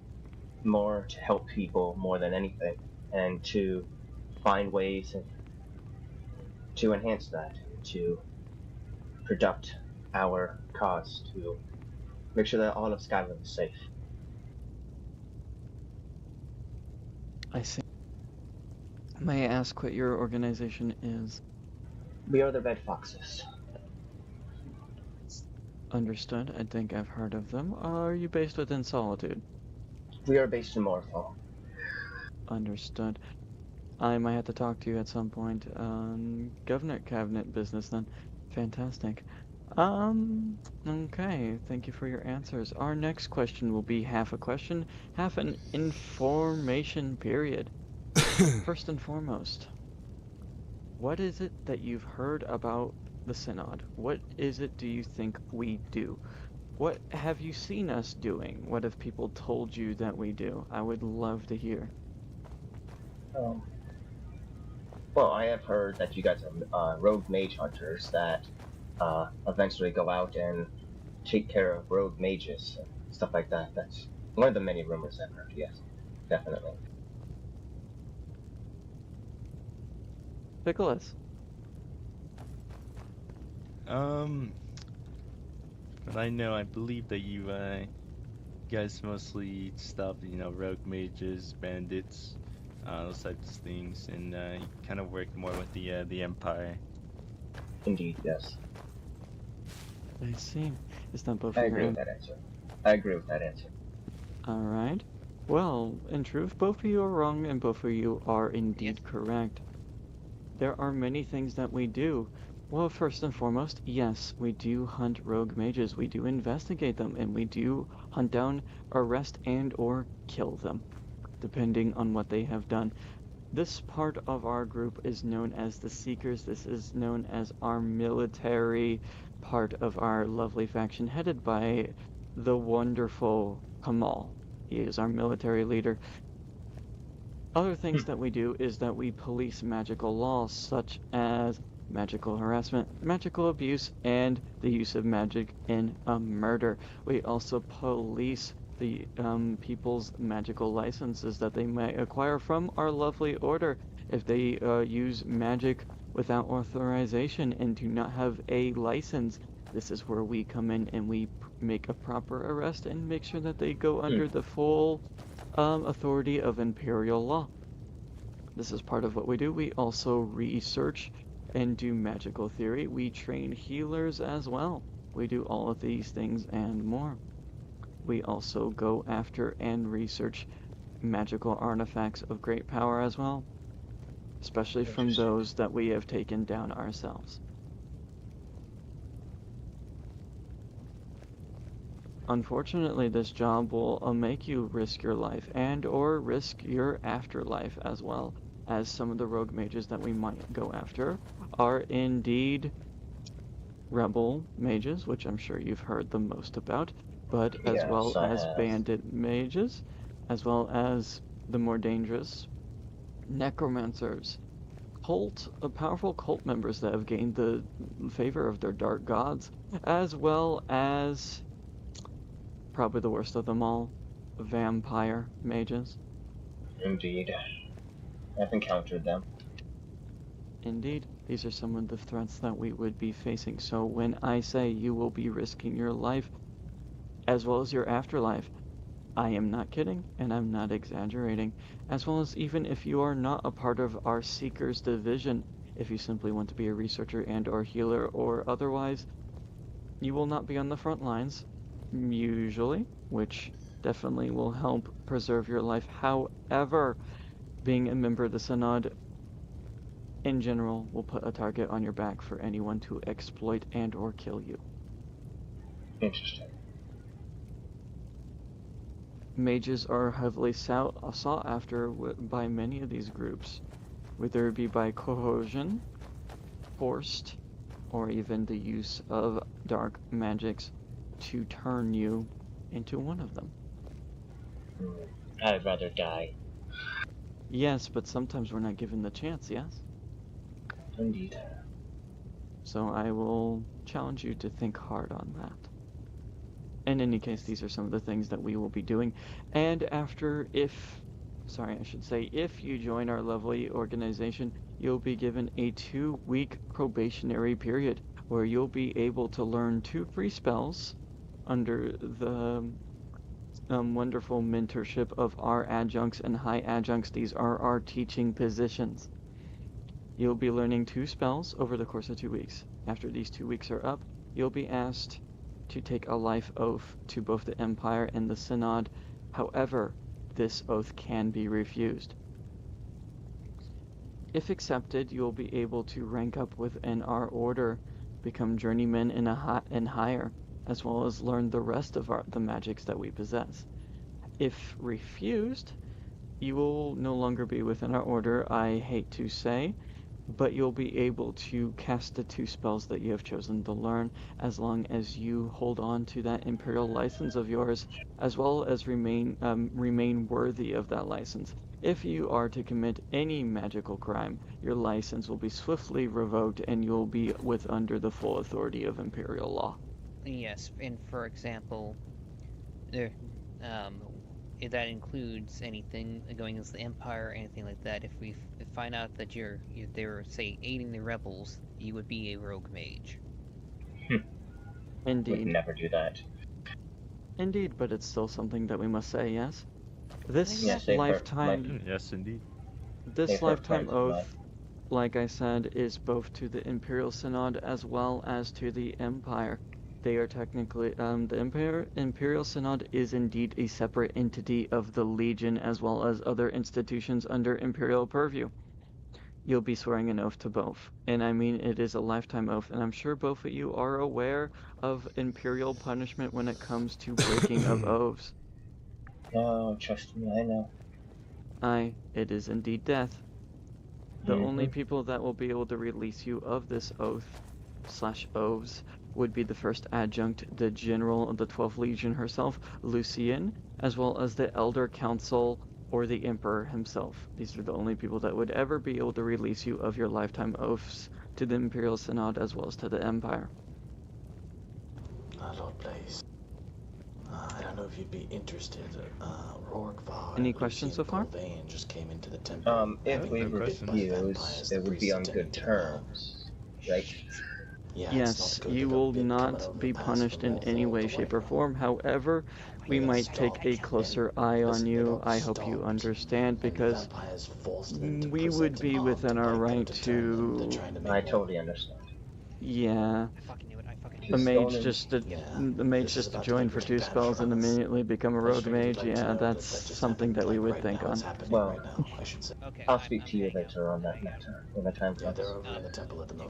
more to help people more than anything, and to find ways to enhance that, to product our cause, to make sure that all of Skyrim is safe. I see. May I ask what your organization is? We are the Red Foxes. Understood. I think I've heard of them. Are you based within Solitude? We are based in Morthal. Understood. I might have to talk to you at some point. Governor Cabinet business then. Fantastic. Okay. Thank you for your answers. Our next question will be half a question, half an information period. First and foremost, what is it that you've heard about the Synod? What is it do you think we do? What have you seen us doing? What have people told you that we do? I would love to hear. Well, I have heard that you guys are rogue mage hunters that eventually go out and take care of rogue mages and stuff like that. That's one of the many rumors I've heard, yes, definitely. Nicholas. But I believe that you guys mostly stop, rogue mages, bandits, those types of things, and you kind of work more with the Empire. Indeed, yes. I see. Is that both I of agree your with that answer. I agree with that answer. Alright. Well, in truth, both of you are wrong and both of you are indeed correct. There are many things that we do. Well, first and foremost, yes, we do hunt rogue mages. We do investigate them, and we do hunt down, arrest, and or kill them, depending on what they have done. This part of our group is known as the Seekers. This is known as our military part of our lovely faction, headed by the wonderful Keizaal. He is our military leader. Other things that we do is that we police magical laws, such as magical harassment, magical abuse, and the use of magic in a murder. We also police the people's magical licenses that they may acquire from our lovely order. If they use magic without authorization and do not have a license, this is where we come in and we make a proper arrest and make sure that they go under the full authority of Imperial law. This is part of what we do. We also research and do magical theory. We train healers as well. We do all of these things and more. we also go after and research magical artifacts of great power as well, especially from those that we have taken down ourselves. Unfortunately, this job will make you risk your life and or risk your afterlife, as well as some of the rogue mages that we might go after are indeed rebel mages, which I'm sure you've heard the most about, but as Yes, well I as have. bandit mages, as well as the more dangerous necromancers, powerful cult members that have gained the favor of their dark gods, as well as probably the worst of them all, vampire mages. Indeed. I've encountered them. Indeed, these are some of the threats that we would be facing. So when I say you will be risking your life, as well as your afterlife, I am not kidding, and I'm not exaggerating. As well as even if you are not a part of our Seekers division, if you simply want to be a researcher and or healer or otherwise, you will not be on the front lines, usually, which definitely will help preserve your life. However, being a member of the Synod in general will put a target on your back for anyone to exploit and or kill you. Interesting. Mages are heavily sought after by many of these groups, whether it be by coercion, forced, or even the use of dark magics to turn you into one of them. I'd rather die. Yes, but sometimes we're not given the chance, yes? Indeed. So I will challenge you to think hard on that. In any case, these are some of the things that we will be doing. And if you join our lovely organization, you'll be given a 2-week probationary period where you'll be able to learn 2 free spells under the wonderful mentorship of our adjuncts and high adjuncts. These are our teaching positions. You'll be learning 2 spells over the course of 2 weeks. After these 2 weeks are up, you'll be asked to take a life oath to both the Empire and the Synod. However, this oath can be refused. If accepted, you'll be able to rank up within our order, become journeymen and higher, as well as learn the rest of the magics that we possess. If refused, you will no longer be within our order, I hate to say, but you'll be able to cast the 2 spells that you have chosen to learn, as long as you hold on to that Imperial license of yours, as well as remain worthy of that license. If you are to commit any magical crime, your license will be swiftly revoked and you'll be under the full authority of Imperial law. Yes, and for example, that includes anything going against the Empire or anything like that. If we find out that they were, say, aiding the rebels, you would be a rogue mage. Indeed. We'd never do that. Indeed, but it's still something that we must say, yes? This Yes, lifetime... Yes, indeed. This lifetime oath, like I said, is both to the Imperial Synod as well as to the Empire. They are technically, the Imperial Synod is indeed a separate entity of the Legion as well as other institutions under Imperial purview. You'll be swearing an oath to both. And I mean, it is a lifetime oath, and I'm sure both of you are aware of Imperial punishment when it comes to breaking of oaths. No, trust me, I know. Aye, it is indeed death. The only people that will be able to release you of this oath/oaths would be the first adjunct, the General of the 12th Legion herself, Lucian, as well as the Elder Council or the Emperor himself. These are the only people that would ever be able to release you of your lifetime oaths to the Imperial Synod as well as to the Empire. Lord Blaze. I don't know if you'd be interested. Rorgvar. Any questions so far? Just came into the temple. If we refuse, it would be on good terms, right? Yes, you will not be punished in any way, shape, or form. However, we might take a closer eye on you. I hope you understand, because we would be within our right to... I totally understand. Yeah. I fucking knew it. I fucking knew The it. mage just to, the mage just to join for 2 spells and immediately become a rogue mage. Yeah, that's something that we would think on. Well, Okay, I'll speak to you later on that matter when the time comes.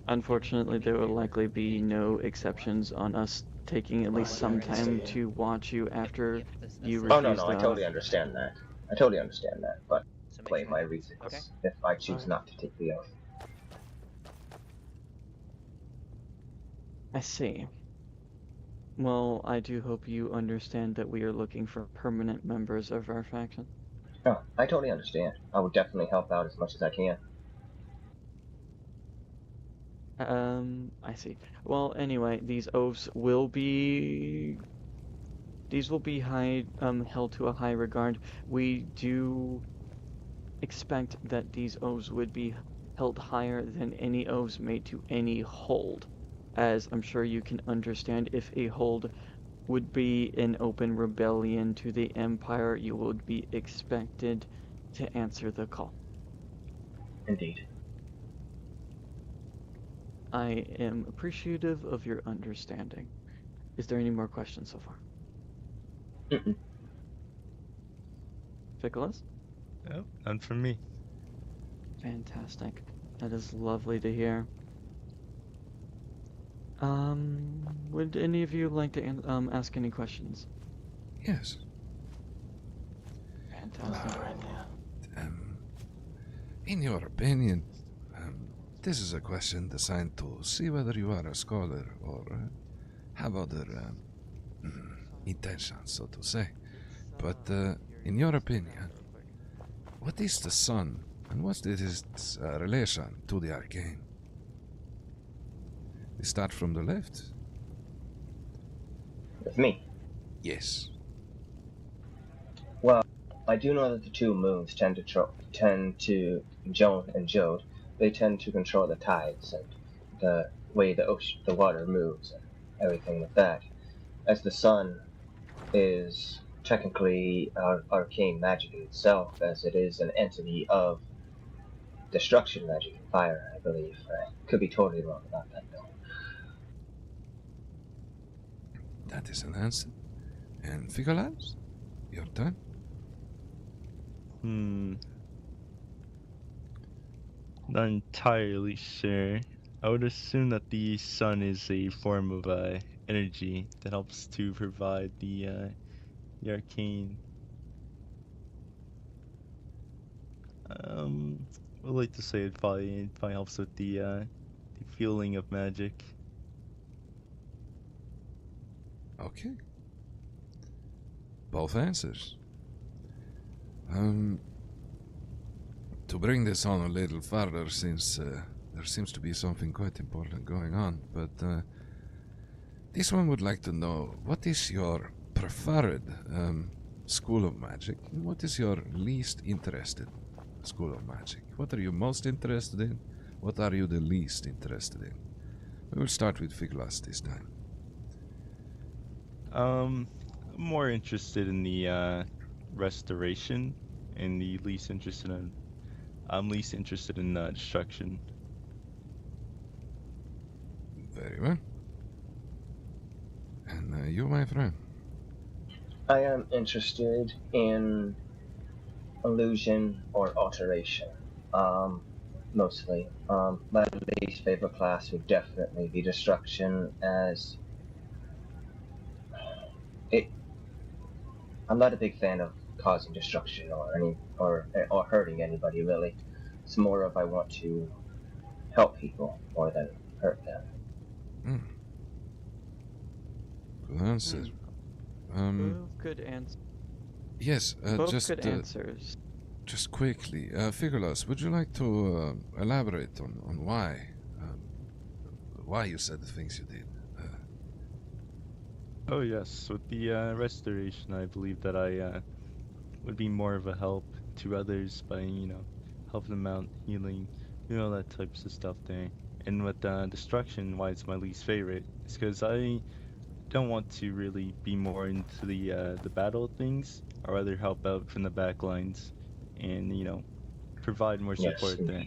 Unfortunately, there will likely be no exceptions on us taking at least some time to watch you after you refuse Oh no, I the totally understand that. I totally understand that, but play my reasons if I choose not to take the oath. I see. Well, I do hope you understand that we are looking for permanent members of our faction. Oh, I totally understand. I will definitely help out as much as I can. I see. Well, anyway, these oaths will be held to a high regard. We do expect that these oaths would be held higher than any oaths made to any hold, as I'm sure you can understand. If a hold would be an open rebellion to the Empire, you would be expected to answer the call. Indeed. I am appreciative of your understanding. Is there any more questions so far? Nicholas? Oh, none from me. Fantastic. That is lovely to hear. Would any of you like to ask any questions? Yes. Fantastic. In your opinion, this is a question designed to see whether you are a scholar or have other intentions, so to say. But in your opinion, what is the sun and what is its relation to the arcane? We start from the left. With me? Yes. Well, I do know that the two moons tend to Joan and Jode. They tend to control the tides and the way the water moves and everything like that. As the sun is technically arcane magic in itself, as it is an entity of destruction magic and fire, I believe. I could be totally wrong about that, though. That is an answer. And Figolas, your turn. Not entirely sure. I would assume that the sun is a form of energy that helps to provide the arcane. I would like to say it probably helps with the feeling of magic. Okay. Both answers. To bring this on a little further, since there seems to be something quite important going on, but this one would like to know, what is your preferred school of magic, and what is your least interested school of magic? What are you most interested in? What are you the least interested in? We will start with Figlas this time. I'm more interested in the restoration, and the least interested in. I'm least interested in destruction. Very well. And you, my friend? I am interested in illusion or alteration, mostly. My least favorite class would definitely be destruction, as I'm not a big fan of causing destruction or hurting anybody, really. It's more of I want to help people more than hurt them. Good answer. Both good answers. Yes, Both just good answers. Just quickly, Figulas, would you like to elaborate on why you said the things you did? Oh yes, with the restoration, I believe that I would be more of a help to others by, helping them out, healing, all that types of stuff there. And with destruction, why it's my least favorite, is because I don't want to really be more into the battle things. I'd rather help out from the back lines and, provide more support there.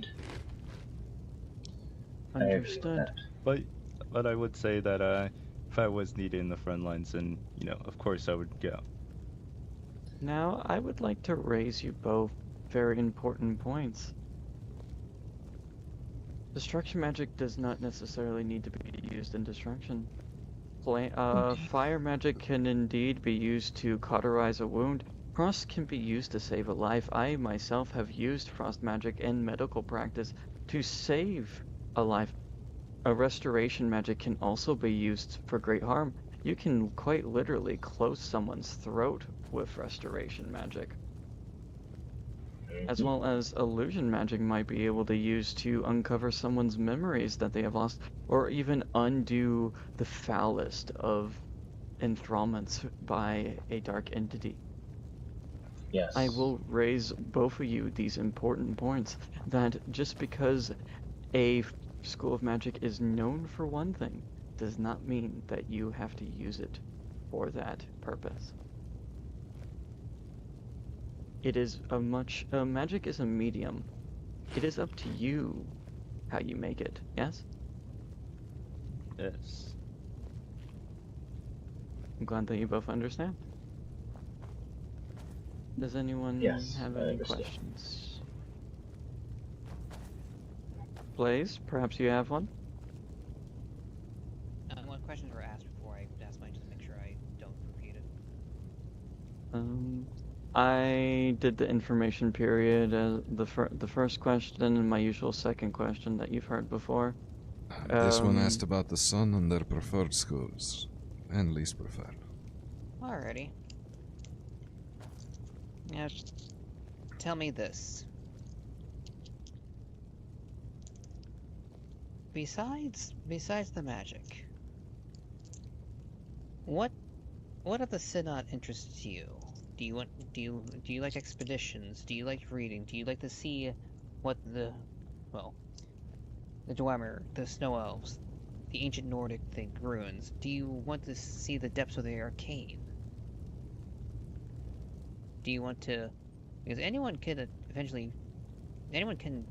Understood. But But I would say that if I was needed in the front lines, then of course I would go. Now, I would like to raise you both very important points. Destruction magic does not necessarily need to be used in destruction. Fire magic can indeed be used to cauterize a wound. Frost can be used to save a life. I myself have used frost magic in medical practice to save a life. A restoration magic can also be used for great harm. You can quite literally close someone's throat with restoration magic. As well as illusion magic might be able to use to uncover someone's memories that they have lost, or even undo the foulest of enthrallments by a dark entity. Yes. I will raise both of you these important points, that just because a school of magic is known for one thing, does not mean that you have to use it for that purpose. It is magic is a medium. It is up to you how you make it, yes? Yes. I'm glad that you both understand. Does anyone have any questions? Blaze, perhaps you have one? What questions were asked before I asked mine, just to make sure I don't repeat it? I did the information period, the first question and my usual second question that you've heard before. This one asked about the sun and their preferred schools, and least preferred. Alrighty. Now, tell me this. Besides the magic, what of the Synod interests you? Do you like expeditions? Do you like reading? Do you like to see what the Dwemer, the Snow Elves, the ancient Nordic ruins? Do you want to see the depths of the arcane? Do you want to... Because anyone can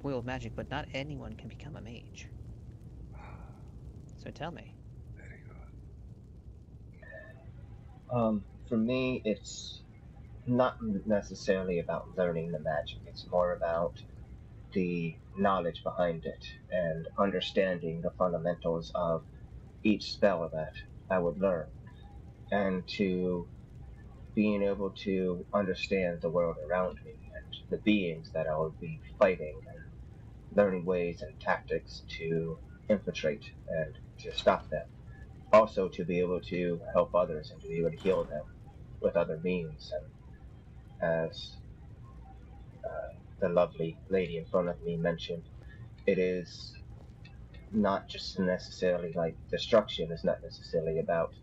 wield magic, but not anyone can become a mage. So tell me. For me, it's not necessarily about learning the magic. It's more about the knowledge behind it and understanding the fundamentals of each spell that I would learn, and to being able to understand the world around me and the beings that I would be fighting, and learning ways and tactics to infiltrate and to stop them. Also to be able to help others and to be able to heal them with other means. And as the lovely lady in front of me mentioned, it is not just necessarily like destruction. It's not necessarily about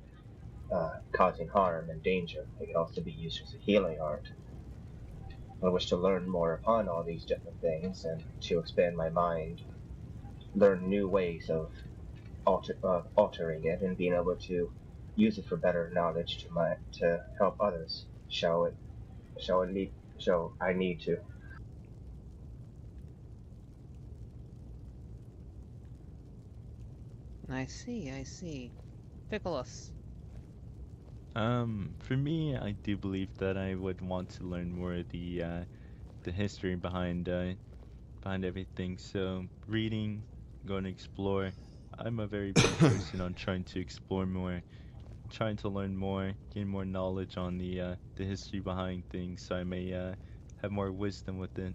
causing harm and danger. It can also be used as a healing art. I wish to learn more upon all these different things and to expand my mind, learn new ways of altering it, and being able to use it for better knowledge to help others. I need to. I see. Pickles. For me, I do believe that I would want to learn more of the history behind everything. So reading, going to explore. I'm a very big person on trying to explore more, trying to learn more, gain more knowledge on the history behind things, so I may have more wisdom with it.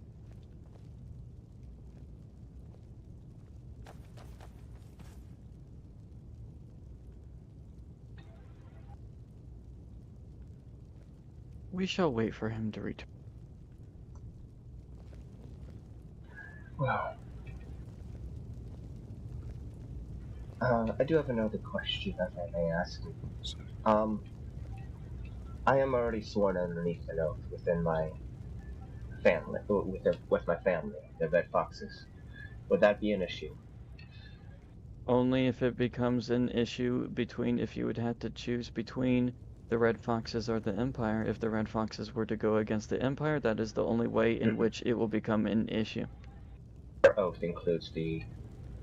We shall wait for him to return. Well, I do have another question, if I may ask. I am already sworn underneath an oath within my family, with my family, the Red Foxes. Would that be an issue? Only if it becomes an issue if you would have to choose between the Red Foxes or the Empire. If the Red Foxes were to go against the Empire, that is the only way in which it will become an issue. Your oath includes the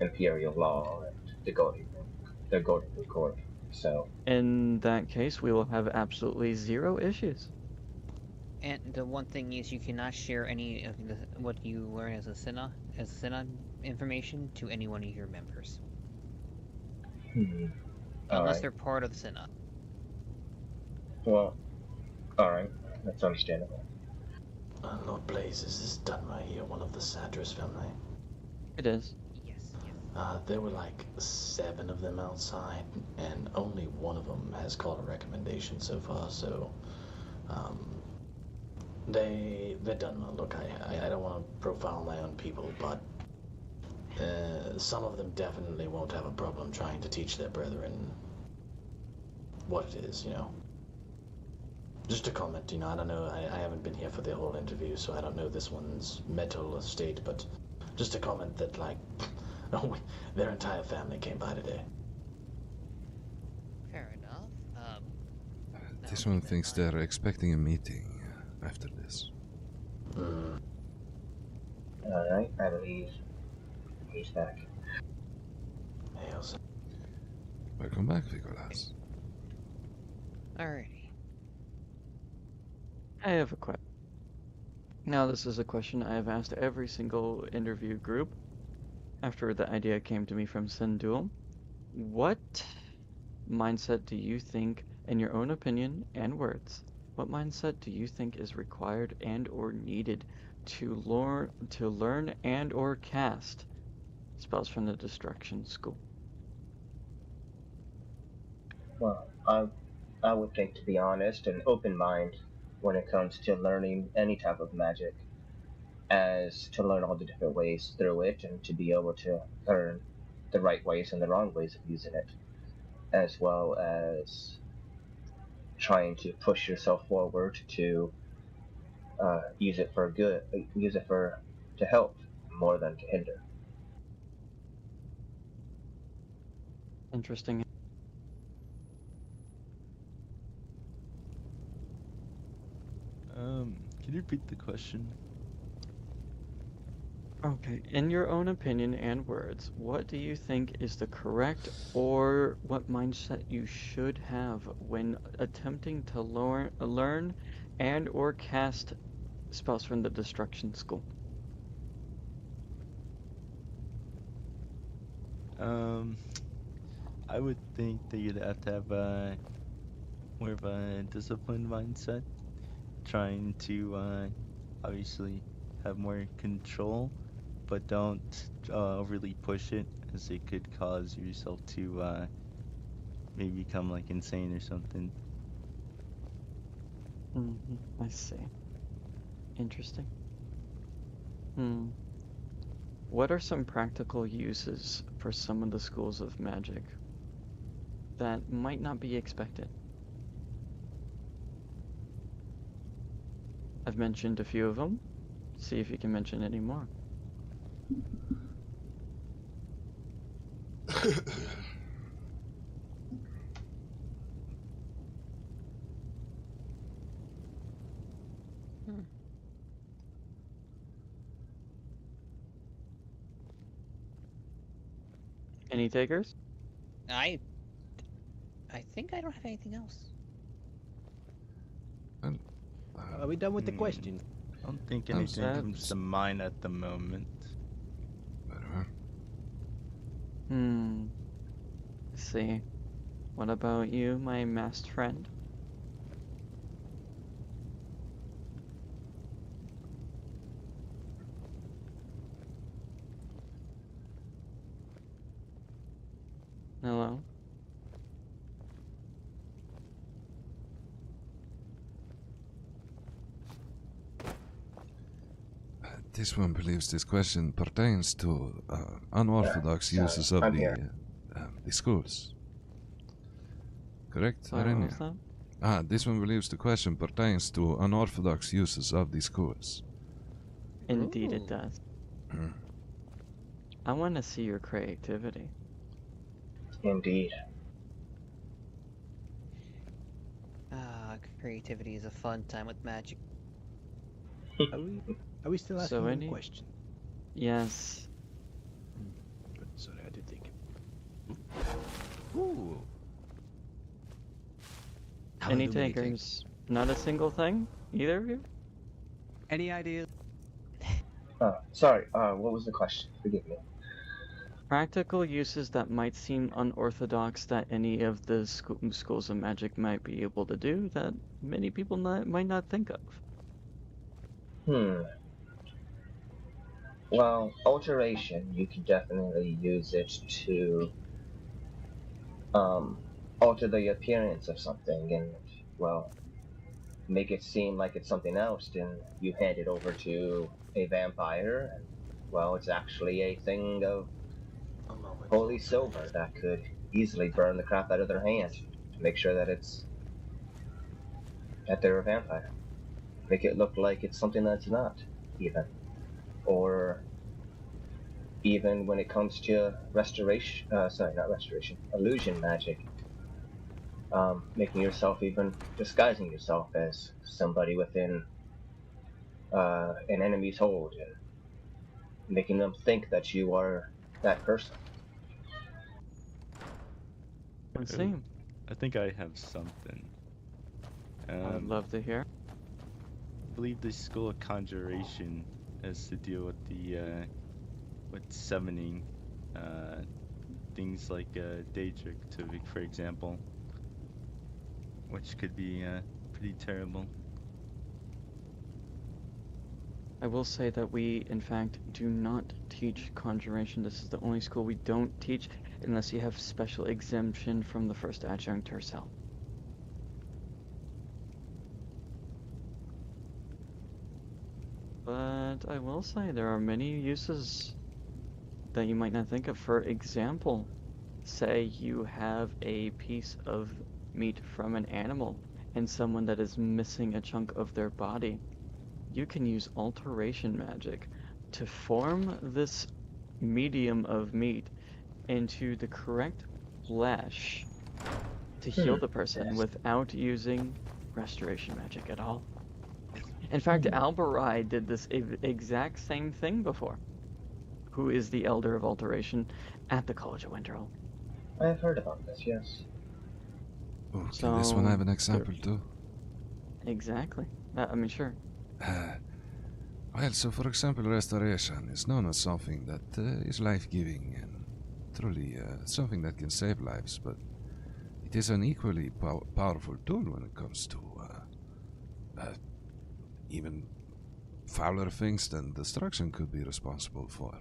Imperial law and the Golden Ring. the Golden Court. So In that case, we will have absolutely 0 issues. And the one thing is, you cannot share any of what you learn as a synod information to any one of your members, unless alright. they're part of the synod. Well, alright. That's understandable. Lord Blaze, is this done right here? One of the Sadras family? It is. Yes. There were like 7 of them outside, and only one of them has called a recommendation so far, so, they're done. Look, I don't want to profile my own people, but some of them definitely won't have a problem trying to teach their brethren what it is, you know. Just a comment, you know, I don't know, I haven't been here for the whole interview, so I don't know this one's mental state, but just a comment that, like, their entire family came by today. Fair enough. This one thinks they're expecting a meeting after this. Alright, I believe he's back. Welcome back, Nicholas. Alrighty. I have a question. Now, this is a question I have asked every single interview group after the idea came to me from Sindul. What mindset do you think, in your own opinion and words, what mindset do you think is required and or needed to learn and or cast spells from the Destruction School? Well, I would think, to be honest, an open mind when it comes to learning any type of magic, as to learn all the different ways through it and to be able to learn the right ways and the wrong ways of using it, as well as trying to push yourself forward to use it for good, to help more than to hinder. Interesting. Can you repeat the question? Okay, in your own opinion and words, what do you think is the correct or what mindset you should have when attempting to learn and or cast spells from the Destruction School? I would think that you'd have to have more of a disciplined mindset, trying to obviously have more control, but don't overly push it, as it could cause yourself to maybe become like insane or something. I see. Interesting. What are some practical uses for some of the schools of magic that might not be expected? I've mentioned a few of them. See if you can mention any more. Any takers? I think I don't have anything else. Are we done with the questions? I don't think anything comes to mind at the moment. See. What about you, my masked friend? Hello? This one believes this question pertains to unorthodox uses of the schools. Correct, Sorry, what was that? This one believes the question pertains to unorthodox uses of the schools. Indeed it does. I want to see your creativity. Indeed. Creativity is a fun time with magic. Are we still asking any question? Yes. Sorry, I did think. Ooh. Any illuminating. takers? Not a single thing? Either of you? Any ideas? Sorry, what was the question? Forgive me. Practical uses that might seem unorthodox that any of the schools of magic might be able to do that many people might not think of. Well, alteration, you can definitely use it to alter the appearance of something and, well, make it seem like it's something else. Then you hand it over to a vampire, and, well, it's actually a thing of holy silver that could easily burn the crap out of their hand to make sure that they're a vampire. Make it look like it's something that's not, even. Or even when it comes to illusion magic, making yourself, even disguising yourself as somebody within an enemy's hold, and making them think that you are that person. I see. I think I have something. I'd love to hear. I believe the School of Conjuration has to deal with the with summoning things like Daedric, for example, which could be pretty terrible. I will say that we, in fact, do not teach conjuration. This is the only school we don't teach unless you have special exemption from the first adjunct herself. But I will say there are many uses that you might not think of. For example, say you have a piece of meat from an animal and someone that is missing a chunk of their body. You can use alteration magic to form this medium of meat into the correct flesh to heal the person without using restoration magic at all. In fact, Alberai did this exact same thing before, who is the Elder of Alteration at the College of Winterhold. I have heard about this, yes. Okay, this one I have an example too. Exactly. I mean, sure. Well, so for example, restoration is known as something that is life-giving and truly something that can save lives, but it is an equally powerful tool when it comes to even fouler things than destruction could be responsible for.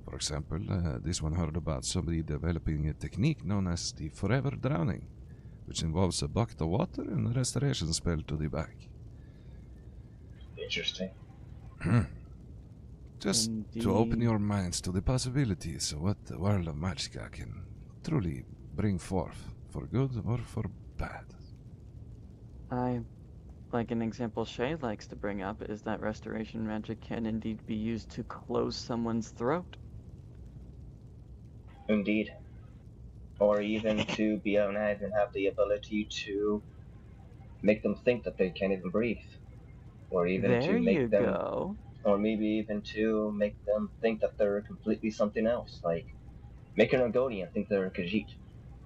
For example, this one heard about somebody developing a technique known as the forever drowning, which involves a bucket of water and a restoration spell to the back. Interesting. Just to open your minds to the possibilities of what the world of Magicka can truly bring forth, for good or for bad. Like an example Shay likes to bring up is that restoration magic can indeed be used to close someone's throat. Indeed. Or even to be able to have the ability to make them think that they can't even breathe. Or even There to make you them go. Or maybe even to make them think that they're completely something else, like make an Argonian think they're a Khajiit.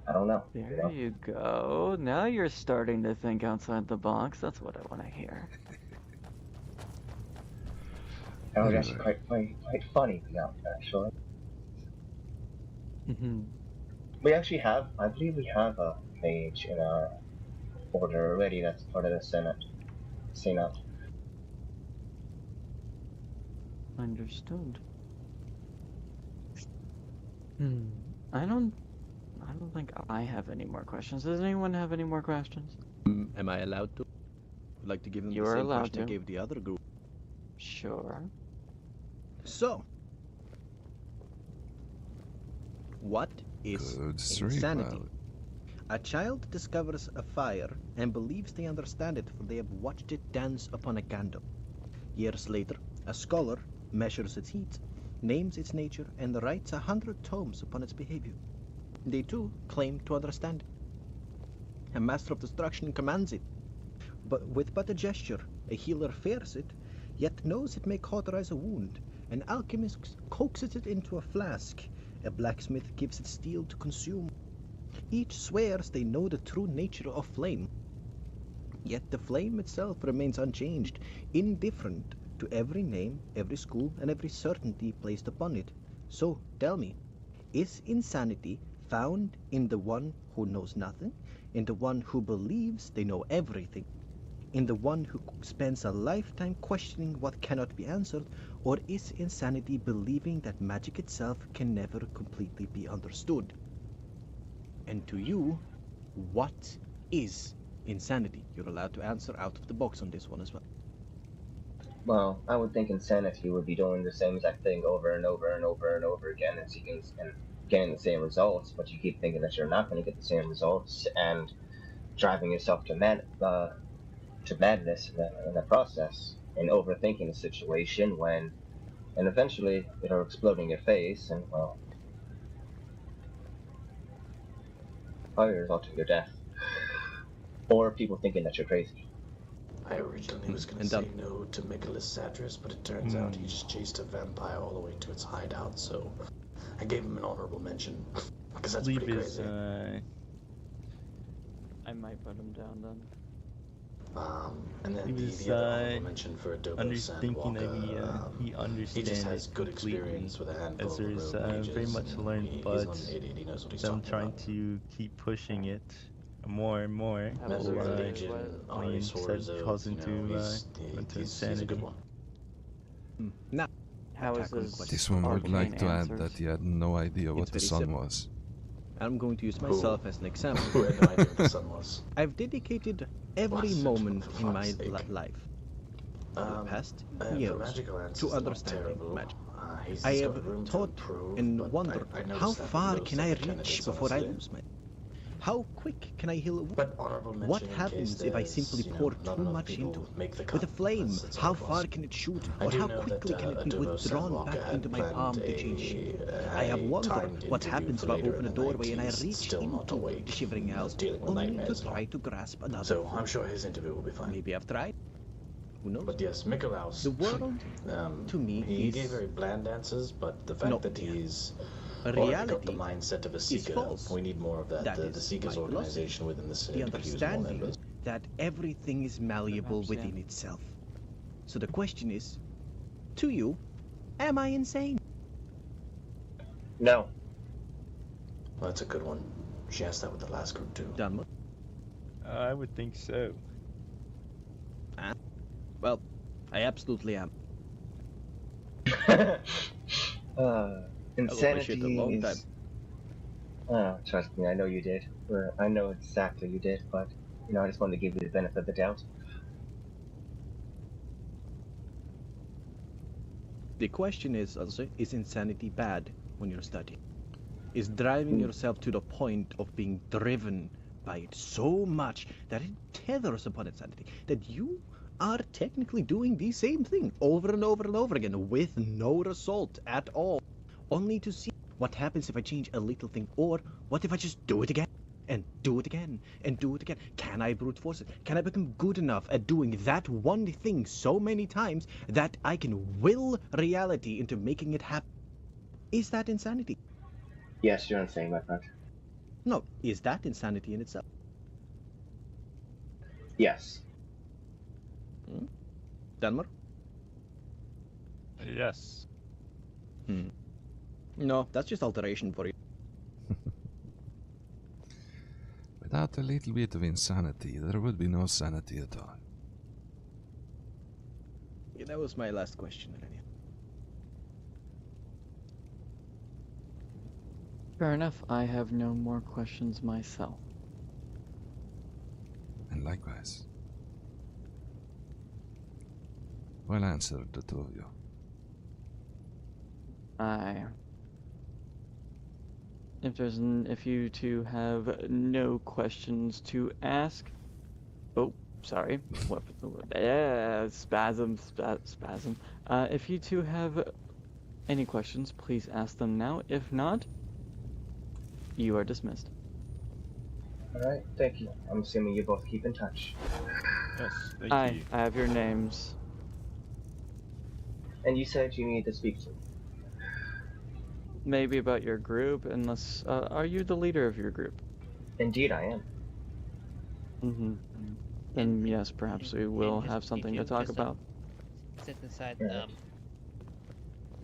I don't know. There you go. Now you're starting to think outside the box. That's what I want to hear. That was actually quite funny, actually. We actually have, I believe we have a mage in our order already that's part of the Senate. Understood. I don't think I have any more questions. Does anyone have any more questions? Am I allowed to? I'd like to give them You the are same allowed question I to. gave the other group. Sure. So, what is insanity? A child discovers a fire and believes they understand it, for they have watched it dance upon a candle. Years later, a scholar measures its heat, names its nature, and writes 100 tomes upon its behavior. They too claim to understand it. A master of destruction commands it, but with but a gesture, a healer fears it, yet knows it may cauterize a wound. An alchemist coaxes it into a flask. A blacksmith gives it steel to consume. each swears they know the true nature of flame. Yet the flame itself remains unchanged, indifferent to every name, every school, and every certainty placed upon it. So, tell me, is insanity found in the one who knows nothing, in the one who believes they know everything, in the one who spends a lifetime questioning what cannot be answered, or is insanity believing that magic itself can never completely be understood? And to you, what is insanity? You're allowed to answer out of the box on this one as well. Well, I would think insanity would be doing the same exact thing over and over and over and over again and seeking and getting the same results, but you keep thinking that you're not going to get the same results and driving yourself to madness in the process and overthinking the situation and eventually it'll explode in your face and, well, probably result in your death. Or people thinking that you're crazy. I originally was going to say no to Michaelis Sadris, but it turns out he just chased a vampire all the way to its hideout, so I gave him an honorable mention. Because that's pretty crazy. I might put him down then. And then He was the other honorable mention for Adobo underthinking Sandwalker, that he understands he just has it good completely, experience with a handful as of there's rogue mages, very much to and learn, he's but not an idiot, he knows what he's them talking trying about. to keep pushing it more and more Metal will religion, like you said, cause him to he's a insanity. good one. Now, how is this? This one would like to add that he had no idea what It's the very sun simple. was. I'm going to use myself as an example. Who had no idea what the sun was? I've dedicated every Blasted, moment for in my fuck's sake. life, in the past The years, magical answer's to not understanding terrible. magic. He's I got have room to thought improve, and but wondered I noticed how that with far most can of I the reach candidates, before I honestly. lose my. How quick can I heal a wound? But honorable What mention in happens case if I there's, simply you know, pour not too enough much people into it? make the With a cut. flame, That's how it far was. can it shoot? I Or do how know quickly that can it be Adobo withdrawn Sandwalker back had into my planned palm to change? a I have wondered timed what interview happens for if I later open a in the doorway night. and I He's reach still not into awake. the shivering house, dealing with only to nightmares and all. try to grasp another. So I'm sure his interview will be fine. Maybe I've tried. Who knows? But yes, Mikolaus. The world, to me, he is gave very bland answers, but the fact not that he's reality got the mindset of a is seeker, false. we need more of that. That the is seekers my organization within the the synod could use more understanding members. that everything is malleable Perhaps, yeah. within itself. So the question is, to you, am I insane? No. Well, that's a good one. She asked that with the last group too. Done. I would think so. Well, I absolutely am. Insanity shit a long is... trust me, I know you did. I know exactly you did, but, you know, I just wanted to give you the benefit of the doubt. The question is also, is insanity bad when you're studying? Is driving yourself to the point of being driven by it so much that it tethers upon insanity, that you are technically doing the same thing over and over and over again with no result at all, only to see what happens if I change a little thing, or what if I just do it again and do it again and do it again? Can I brute force it? Can I become good enough at doing that one thing so many times that I can will reality into making it happen? Is that insanity? Yes, you're insane, my friend. No, is that insanity in itself? Yes. Denmark? Yes. No, that's just alteration for you. Without a little bit of insanity, there would be no sanity at all. Yeah, that was my last question, Rennie. Fair enough. I have no more questions myself. And likewise. Well answered, the two of you. If you two have no questions to ask, oh, sorry, what? Spasm. If you two have any questions, please ask them now. If not, you are dismissed. Alright, thank you. I'm assuming you both keep in touch. Yes, thank you. I have your names. And you said you needed to speak to me. Maybe about your group, unless, are you the leader of your group? Indeed, I am. Mm-hmm. Then yes, perhaps we will just- have did something to you talk just, about. Sit aside. Yeah.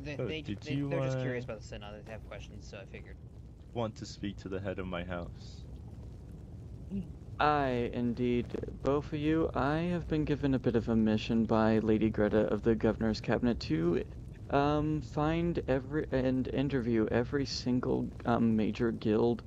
They're just curious about the Synod. They have questions, so I figured. Want to speak to the head of my house? I, indeed, both of you, I have been given a bit of a mission by Lady Greta of the Governor's Cabinet to find and interview every single major guild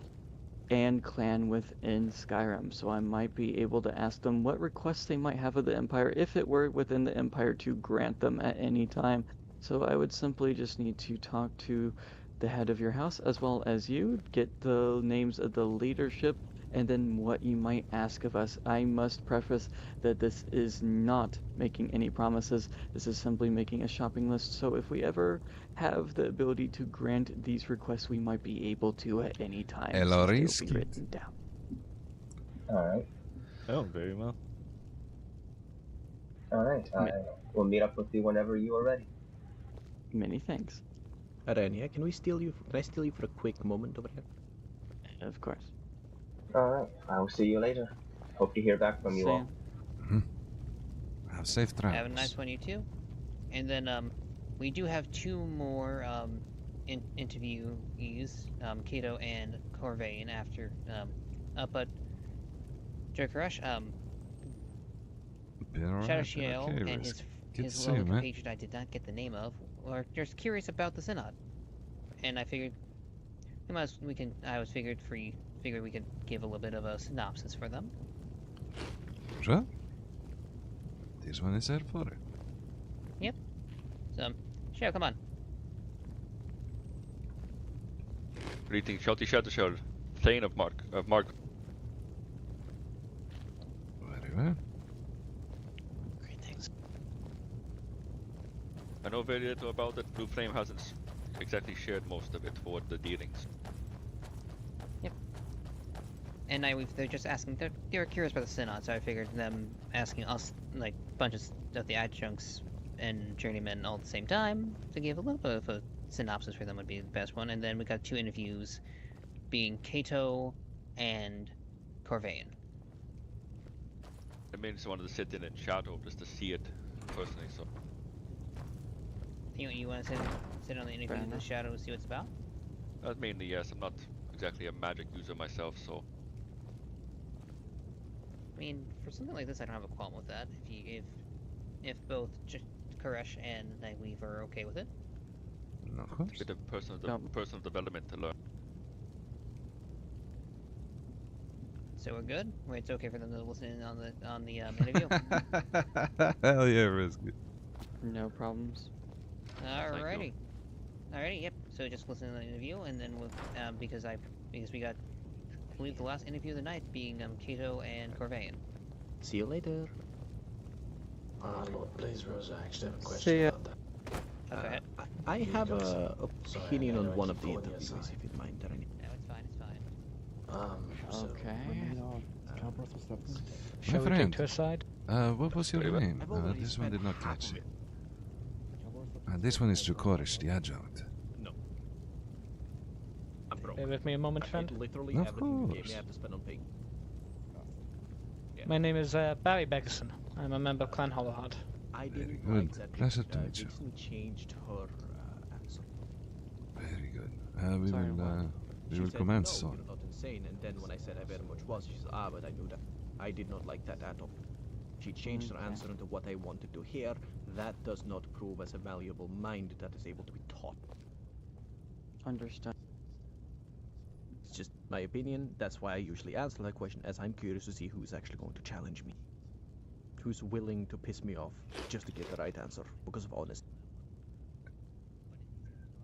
and clan within Skyrim, so I might be able to ask them what requests they might have of the Empire if it were within the Empire to grant them at any time. So I would simply just need to talk to the head of your house as well as you, get the names of the leadership, and then what you might ask of us. I must preface that this is not making any promises. This is simply making a shopping list. So if we ever have the ability to grant these requests, we might be able to at any time. Since they'll be written down. Alright. Oh, very well. Alright. We'll meet up with you whenever you are ready. Many thanks. Arania, can I steal you for a quick moment over here? Of course. Alright. I will see you later. Hope to hear back from you See all. Have safe travels. Have a nice one, you too. And then we do have two more interviewees, Kato and Corvain after but Jokerush, Shadow Shiel and his local compatriot I did not get the name of, were just curious about the Synod. And I figured figured we could give a little bit of a synopsis for them. Sure. This one is there for it. Yep. So, sure, come on. Greetings, Shotty Shadowshell, Thane of Mark. Very well. Greetings. I know very little about it. Blue Flame hasn't exactly shared most of it for the dealings. Yep. And they're just asking. They were curious about the Synod, so I figured them asking us, like, bunches of the adjuncts and journeymen all at the same time to give a little bit of a synopsis for them would be the best one. And then we got two interviews, being Kato and Corvain. I mainly just wanted to sit in shadow just to see it personally. So You want to sit on the interview in the shadow and see what it's about? mainly yes. I'm not exactly a magic user myself, so. I mean, for something like this, I don't have a qualm with that. If both Koresh and Nightweave are okay with it. Of course. Bit of personal development to learn. So we're good. Where it's okay for them to listen in on the interview. Hell yeah, Risky. No problems. Alrighty. Alrighty. Yep. So just listen to the interview, and then we'll because we got, I believe, the last interview of the night being Kato and Corvain. See you later. Lord Blaze Rose, I actually have a See question ya. about that. I have a Sorry, opinion I on know I one keep of the calling you interviews, aside. if you mind, Arania. No, it's fine. It's fine. Okay. My we friend, take to a side? what was your name? This one did not catch it. This one is Jukorish, the adjunct. No. I'm broke. Bear with me a moment, friend. Literally Of everything you gave course. me I have to spend on paying. My name is Barry Beckerson. I'm a member of Clan Hollowheart. I didn't good. like that Pleasure to meet you. Dixon changed her answer. Very good. Sorry, what? We She will said, commence no, on. you're not insane. And then when I said I very much was, she said, but I knew that. I did not like that at all. She changed her answer into what I wanted to hear. That does not prove as a valuable mind that is able to be taught. Understand. It's just my opinion. That's why I usually answer that question, as I'm curious to see who's actually going to challenge me. Who's willing to piss me off just to get the right answer because of honesty.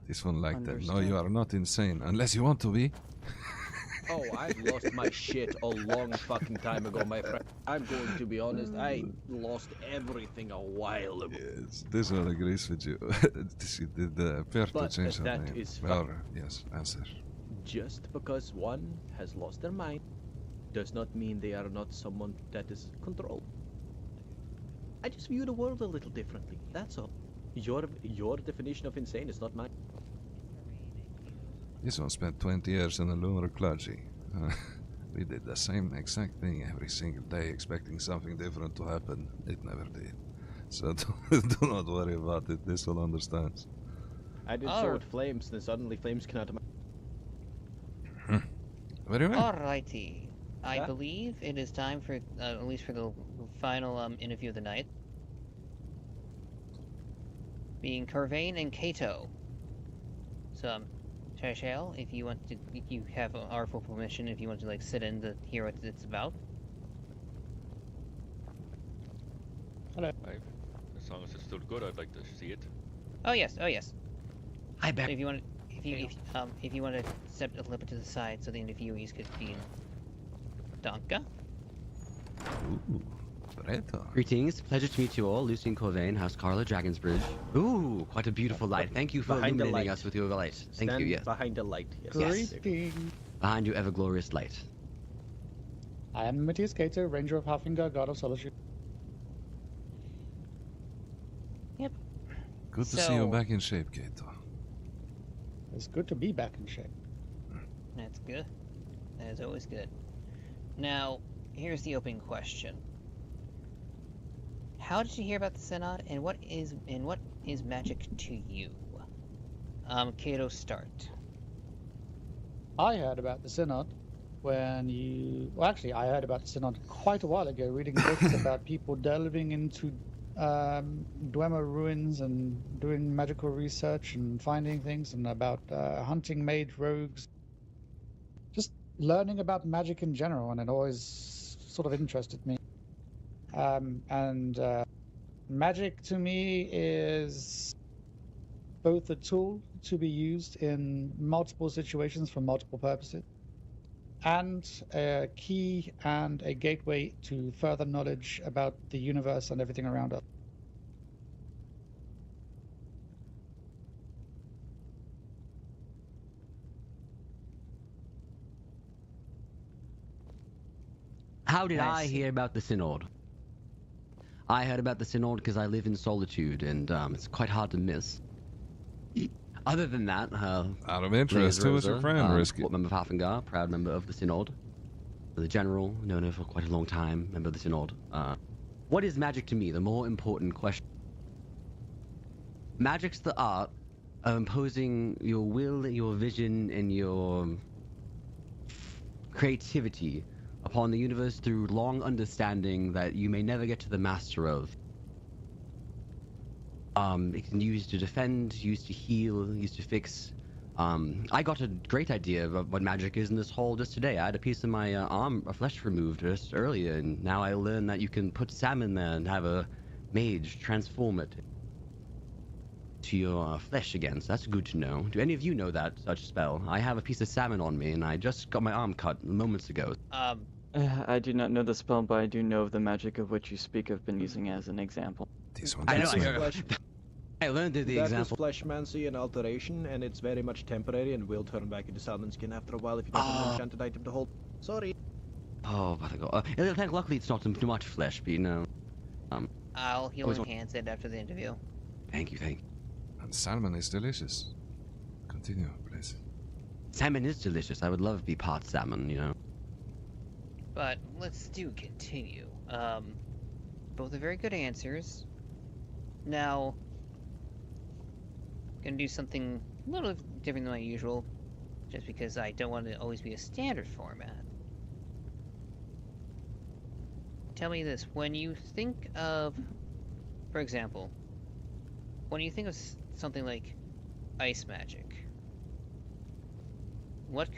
This one like that. No, Understand. you are not insane, unless you want to be. Oh, I've lost my shit a long fucking time ago, my friend. I'm going to be honest, I lost everything a while ago. Yes, this one agrees with you. She did appear to But change her that name. is Well, yes, answer. Just because one has lost their mind does not mean they are not someone that is controlled. I just view the world a little differently, that's all. Your definition of insane is not mine. This one spent 20 years in the lunar clergy. We did the same exact thing every single day, expecting something different to happen. It never did. So do not worry about it. This one understands. I did so with flames, then suddenly flames came out of my... Very well. Alrighty. I believe it is time for, at least for the final interview of the night. Being Curvain and Kato. So, Keizaal, if you want to, if you have our full permission, if you want to like sit in to hear what it's about. Hello. As long as it's still good, I'd like to see it. Oh yes, oh yes. Hi, Beck. If you want, if you want to step a little bit to the side so the interviewees could be in. Danke. Ooh, Reto. Greetings, pleasure to meet you all. Lucian Corvain, House Carla, Dragon's Bridge. Ooh, quite a beautiful light. Thank you for Behind the illuminating light. us with your light. Thank Stand you, yes. behind the light. Yes. Greetings. Behind your ever glorious light. I am Matthias Kato, Ranger of Halfingard, God of Solitude. Yep. Good to see you back in shape, Kato. It's good to be back in shape. That's good. That is always good. Now, here's the opening question. How did you hear about the Synod, and what is magic to you? Kato, start. I heard about the Synod when you... Well, actually, I heard about the Synod quite a while ago, reading books about people delving into Dwemer ruins and doing magical research and finding things, and about hunting mage rogues. Just learning about magic in general, and it always sort of interested me. Magic to me is both a tool to be used in multiple situations for multiple purposes, and a key and a gateway to further knowledge about the universe and everything around us. How did I hear about the Synod? I heard about the Synod because I live in Solitude, and it's quite hard to miss. Other than that, out of interest, who was your friend? Risky. Court member of Halfingard, proud member of the Synod. The General, known her for quite a long time, member of the Synod. What is magic to me? The more important question. Magic's the art of imposing your will, your vision, and your creativity upon the universe through long understanding that you may never get to the master of. It can be used to defend, used to heal, used to fix. I got a great idea of what magic is in this hole just today. I had a piece of my arm, a flesh removed just earlier, and now I learned that you can put salmon there and have a mage transform it to your flesh again, so that's good to know. Do any of you know that such spell? I have a piece of salmon on me, and I just got my arm cut moments ago. I do not know the spell, but I do know of the magic of which you speak. I've been using as an example. I know. I learned the That example. is fleshmancy and alteration, and it's very much temporary and will turn back into salmon skin after a while if you don't have an enchanted item to hold. Sorry. Oh, but I go. Luckily, it's not too much flesh, but you know. I'll heal enhance it after the interview. Thank you. And salmon is delicious. Continue, please. Salmon is delicious. I would love to be part salmon, you know. But let's continue. Both are very good answers. Now, gonna do something a little different than my usual, just because I don't want it to always be a standard format. Tell me this, when you think of, for example, when you think of something like ice magic, what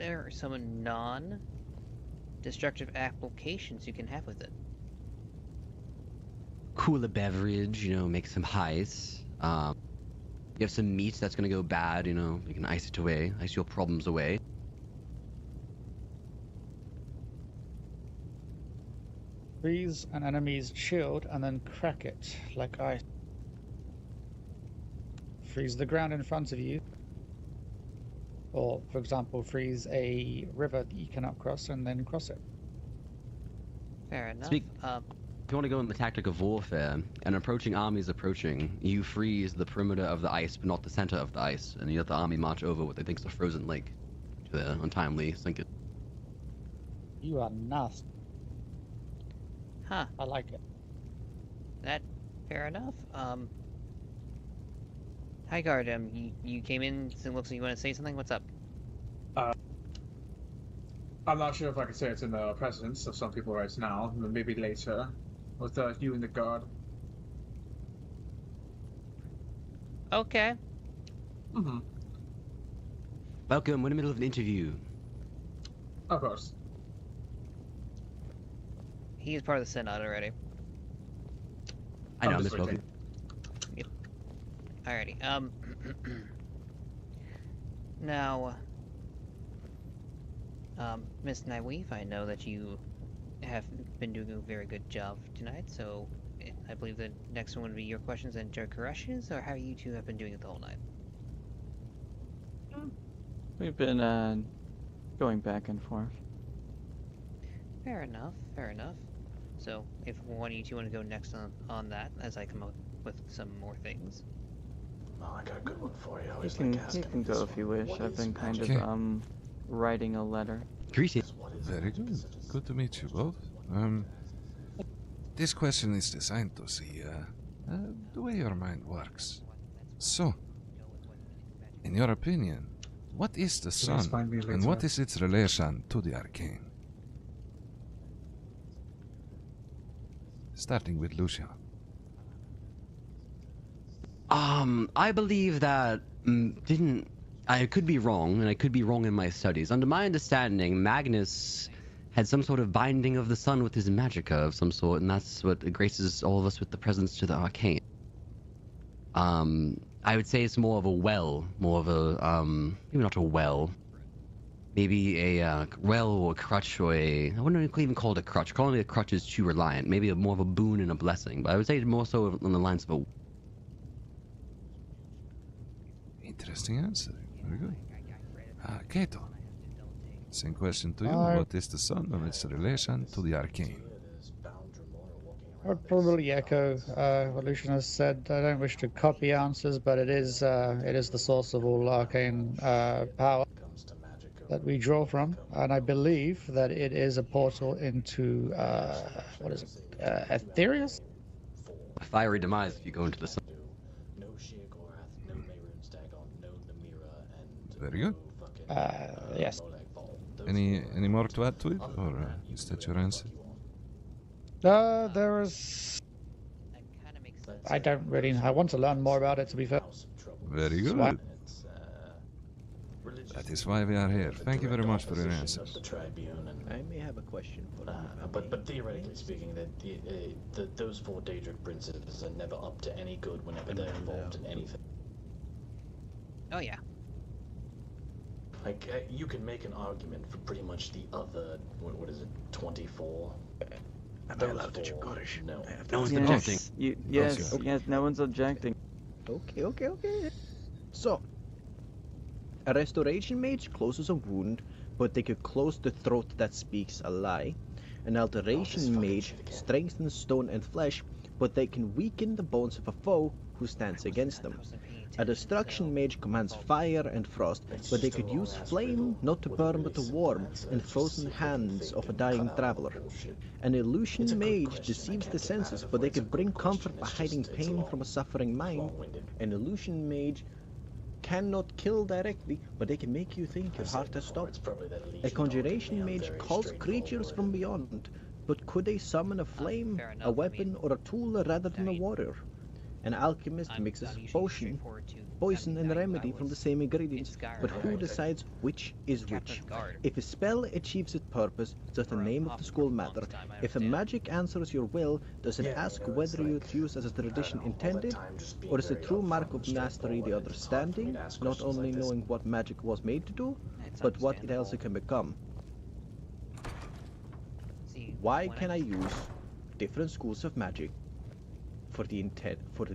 are some non-destructive applications you can have with it? Cool a beverage, you know, make some ice. You have some meat that's gonna go bad, you know, you can ice it away, ice your problems away. Freeze an enemy's shield and then crack it like ice. Freeze the ground in front of you. Or, for example, freeze a river that you cannot cross and then cross it. Fair enough. If you want to go in the tactic of warfare, an approaching army is approaching, you freeze the perimeter of the ice, but not the center of the ice, and you let the army march over what they think is a frozen lake to untimely sink it. You are nasty. Huh. I like it. That fair enough. Hi, guard. You came in. So it looks like you want to say something. What's up? I'm not sure if I can say it's in the presence of some people right now, but maybe later, with you and the guard. Okay. Mm-hmm. Welcome. We're in the middle of an interview. Of course. He is part of the Synod already. I know, I'm Miss just Welcome. Yep. Alrighty. Now, Miss Nyweave, I know that you have been doing a very good job tonight, so I believe the next one would be your questions and Joe Koresh's, or how you two have been doing it the whole night? We've been going back and forth. Fair enough, fair enough. So, if one of you two want to go next on that, as I come up with some more things. Oh, I got a good one for you. I You always can, like asking you can this go if you one. wish. What I've is been kind magic? of writing a letter. Greetings. Very good. Good to meet you both. This question is designed to see the way your mind works. So, in your opinion, what is the sun, explain me and later? what is its relation to the arcane? Starting with Lucia. I believe that I could be wrong, and I could be wrong in my studies. Under my understanding, Magnus had some sort of binding of the sun with his magicka of some sort, and that's what graces all of us with the presence to the arcane. I would say it's more of a well, more of a, maybe not a well. Maybe a well or a crutch or I wouldn't even call it a crutch. Calling it a crutch is too reliant. Maybe more of a boon and a blessing, but I would say more so on the lines of a... Interesting answer. Very good. Kato. Same question to you. Hi. What is the sun and its relation to the arcane? I would probably echo what Lucian has said. I don't wish to copy answers, but it is the source of all arcane power that we draw from, and I believe that it is a portal into what is it? Aetherius? A fiery demise if you go into the sun. Very good. Yes. Any more to add to it, or is that your answer? There is. I don't really. I want to learn more about it. To be fair. Very That's why- good. That is why we are here. Thank you very much for your answers. The Tribune and, I may have a question for you. but theoretically speaking, those four Daedric princes are never up to any good whenever they're involved in anything. Oh yeah. Like you can make an argument for pretty much the other. What is it? 24. Am I allowed to Chikorish? No. No one's Yes, objecting. yes, no one's objecting. Okay. So, a restoration mage closes a wound, but they could close the throat that speaks a lie. An alteration mage strengthens stone and flesh, but they can weaken the bones of a foe who stands against them. A destruction mage commands fire and frost, but they could use flame not to burn but to warm, and frozen hands of a dying traveler. An illusion mage deceives the senses, but they could bring comfort by hiding pain from a suffering mind. An illusion mage cannot kill directly, but they can make you think your heart has stopped. A conjuration mage calls creatures from beyond, but could they summon a flame, a weapon, or a tool rather than a warrior? An alchemist mixes poison and remedy from the same ingredients, but who decides which is which? If a spell achieves its purpose, does the name of the school matter? If a magic answers your will, does it ask whether you choose as a tradition intended? Or is the true mark of mastery the understanding, not only knowing what magic was made to do, but what it also can become? Why can I use different schools of magic for the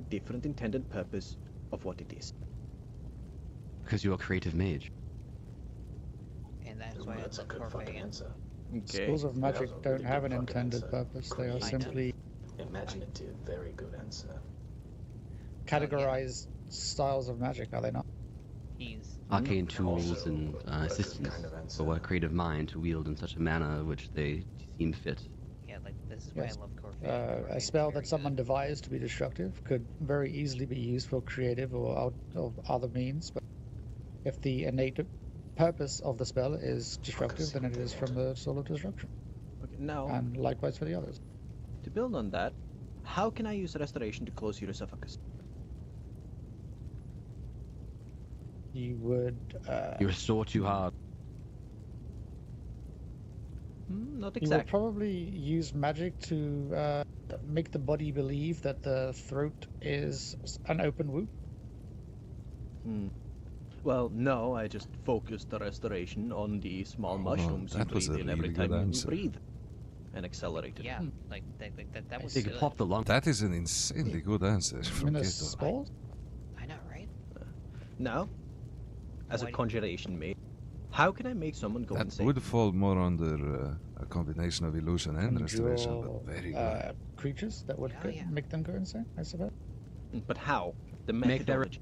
different intended purpose of what it is? Because you're a creative mage. And that's why That's a good fucking answer. Schools of magic don't have an intended purpose. They are simply Imaginative, very good answer. categorized styles of magic, are they not? arcane tools and assistance for a creative mind to wield in such a manner which they seem fit. Yeah, like this is why Yes. I love Corvette. A spell that someone devised to be destructive could very easily be used for creative or out of other means, but if the innate purpose of the spell is destructive, then it is from the soul of destruction. Okay, now, And likewise for the others. to build on that, how can I use restoration to close your esophagus? You would. You restore too hard. Not You would exactly. probably use magic to make the body believe that the throat is an open wound. Well, no, I just focused the restoration on the small mushrooms you that was breathe a in every really time good you answer. breathe. And accelerated. Yeah, like that was They could good. pop the lung. That is an insanely good answer from Keto. Spores? I know, right? Now, as a conjuration mage, how can I make someone go That insane? would fall more under a combination of illusion and restoration, but very good. Creatures that would make them go insane, I suppose. But how? The Make their- methodology.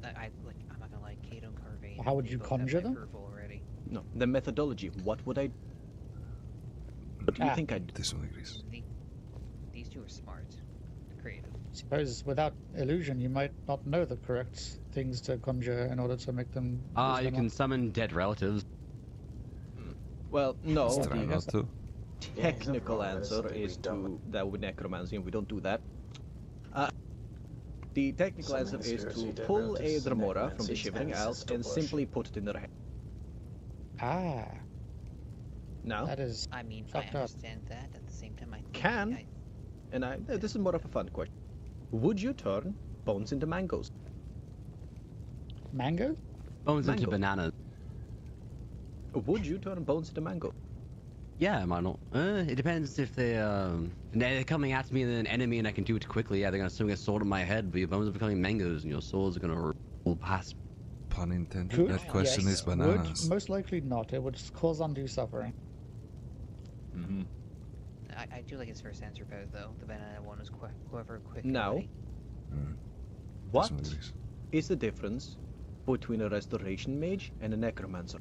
I'm not gonna lie, Kato and Carvane. How would they you both have conjure my them? approval already. No, the methodology. What would I? What do you think I'd? This one agrees. These two are smart, creative. Suppose without illusion, you might not know the correct things to conjure in order to make them. use You them can up. summon dead relatives. Well, no. Let's try not to. Technical answer is to that would necromancy, and we don't do that. The technical answer is to pull a Dramora from the Shivering Isles and simply put it in their head. Ah. Now? That is. I mean, I fucked up. understand that. At the same time, I think Can, and this is more of a fun question. Would you turn bones into mangoes? Mango? Bones into Mango. bananas. Would you turn bones into mango? Yeah, why not? It depends if they're coming at me and an enemy and I can do it quickly. Yeah, they're gonna swing a sword at my head, but your bones are becoming mangoes and your swords are gonna roll past. Pun intended. Could, That question yes, is bananas. Would, most likely not. It would cause undue suffering. Mm-hmm. I do like his first answer better though. The banana one is clever, quick. Now, Mm. what This one agrees. is the difference between a restoration mage and a necromancer?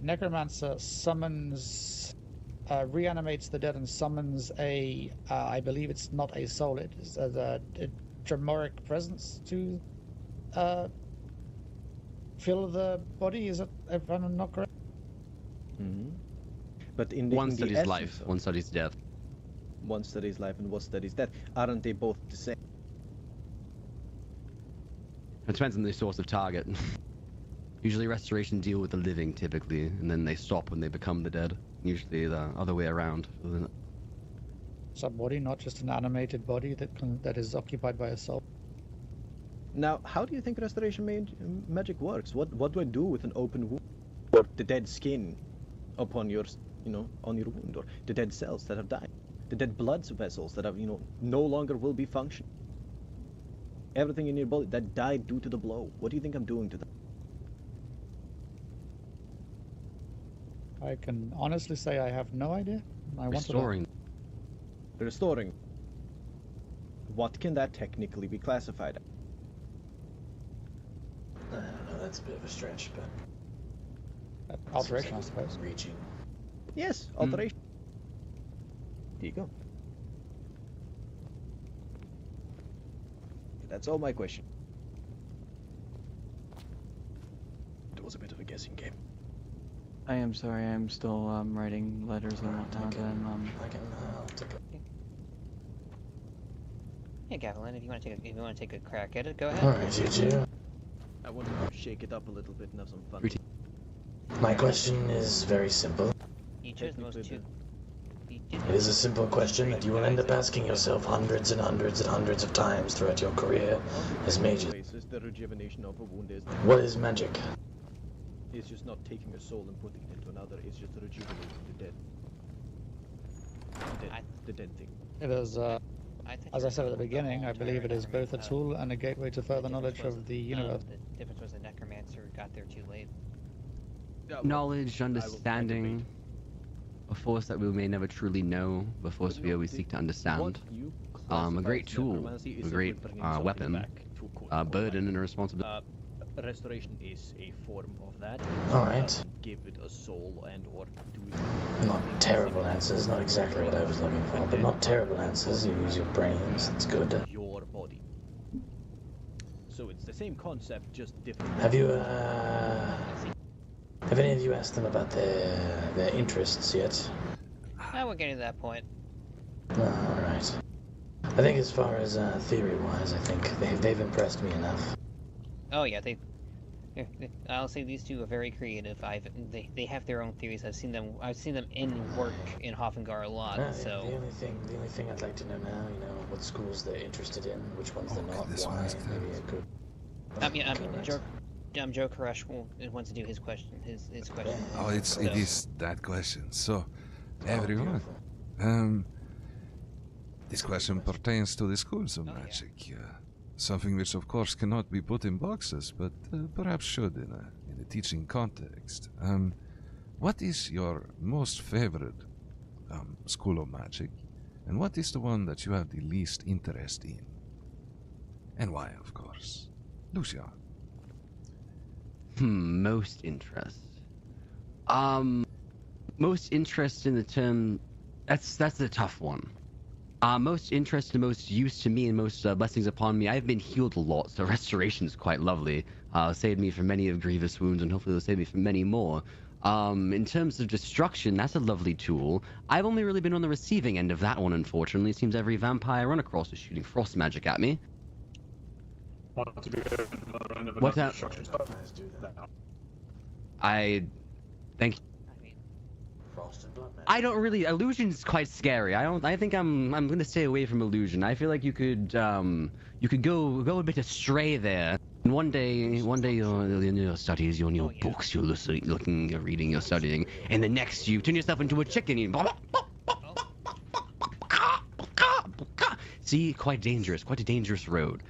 Necromancer summons, reanimates the dead and summons a, I believe it's not a soul, it is a Dramoric presence to fill the body. Is it, if I'm not correct? Mm-hmm. But in the One in the studies essence life, of- one studies death. One studies life and one studies death. Aren't they both the same? It depends on the source of target. Usually restoration deal with the living typically, and then they stop when they become the dead. Usually the other way around. It's a body, not just an animated body that is occupied by a soul. Now, how do you think restoration magic works? What do I do with an open wound, or the dead skin upon your, on your wound, or the dead cells that have died, the dead blood vessels that have, no longer will be functioning? Everything in your body that died due to the blow. What do you think I'm doing to them? I can honestly say I have no idea. I want to know. Restoring. Restoring. What can that technically be classified as? I don't know, that's a bit of a stretch, but... Alteration, I suppose. Reaching. Yes, alteration. There you go. That's all my question. It was a bit of a guessing game. I am sorry, I'm still writing letters and whatnot, and I'll take a... Yeah, Gavilan, if you want to take a crack at it, go ahead. Alright, you two. I want to shake it up a little bit and have some fun. My question is very simple. You chose the most two. It is a simple question that you will end up asking yourself hundreds and hundreds and hundreds of times throughout your career as mages. The rejuvenation of a wound is... What is magic? It's just not taking a soul and putting it into another. It's just rejuvenating the dead. The dead thing. It is, as I said at the beginning, I believe it is both a tool and a gateway to further knowledge of the universe. The difference was the necromancer got there too late. Knowledge, understanding, a force that we may never truly know, a force we always seek to understand. What you A great tool, necromancy is a simply great bringing something weapon, back to a burden and a responsibility. Restoration is a form of that. Alright. Give it a soul and or do it. Not terrible answers, not exactly what I was looking for, but not terrible answers. You use your brains, that's good. Your body. So it's the same concept, just different. Have you, have any of you asked them about their interests yet? We're getting to that point. Alright. I think as far as theory-wise, I think they've impressed me enough. Oh yeah, I'll say these two are very creative. They have their own theories. I've seen them in work in Hoffengar a lot. So The only thing I'd like to know now, you know, what schools they're interested in, which ones they're not, why. Maybe I could. Joe Koresh wants to do his question. His question. Oh, it is that question. So, everyone, this question pertains to the schools of magic. Something which, of course, cannot be put in boxes, but perhaps should in a teaching context. What is your most favorite school of magic, and what is the one that you have the least interest in, and why, of course? Lucian. Most interest. Most interest in the term. That's a tough one. Most interest and most use to me and most blessings upon me. I've been healed a lot, so restoration is quite lovely. Saved me from many of grievous wounds, and hopefully it'll save me from many more. In terms of destruction, that's a lovely tool. I've only really been on the receiving end of that one, unfortunately. It seems every vampire I run across is shooting frost magic at me. What's that? I think. I don't really. Illusion's quite scary. I think I'm gonna stay away from illusion. I feel like you could go a bit astray there. And one day you're in your studies, you're in your books, you're looking, you're reading, you're studying, and the next you turn yourself into a chicken. You see, quite dangerous, quite a dangerous road.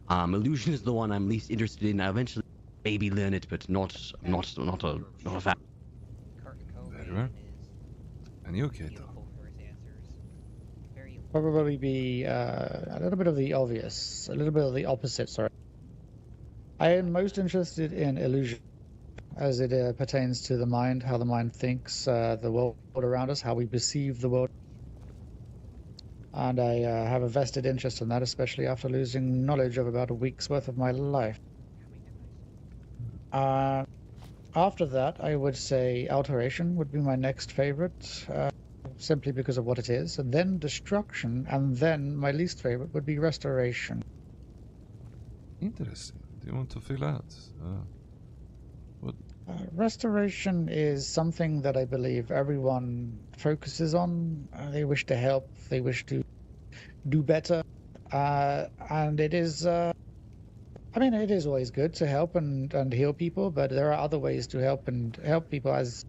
Illusion is the one I'm least interested in. I eventually maybe learn it, but not a fact. Very well. And you, Keito? Probably be a little bit of the obvious, a little bit of the opposite, sorry. I am most interested in illusion, as it pertains to the mind, how the mind thinks, the world around us, how we perceive the world. And I have a vested interest in that, especially after losing knowledge of about a week's worth of my life. After that, I would say alteration would be my next favorite, simply because of what it is, and then destruction, and then my least favorite would be restoration. Interesting. Do you want to fill out? What? Restoration is something that I believe everyone focuses on. They wish to help, they wish to do better, and it is... I mean, it is always good to help and heal people, but there are other ways to help people, as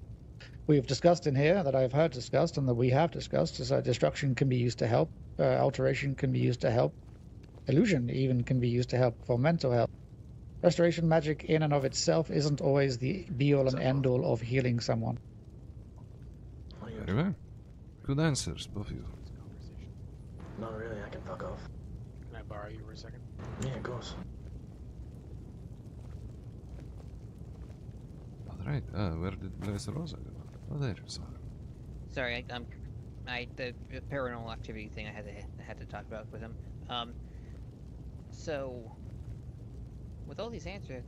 we've discussed in here, that I've heard discussed and that we have discussed. So destruction can be used to help, alteration can be used to help, illusion even can be used to help for mental health. Restoration magic in and of itself isn't always the be-all and end-all of healing someone. Very well. Good answers, both of you. Not really, I can fuck off. Can I borrow you for a second? Yeah, of course. Alright, where did Blaze Rosa go? Oh, there you saw her. Sorry, the paranormal activity thing I had to talk about with him. So with all these answers,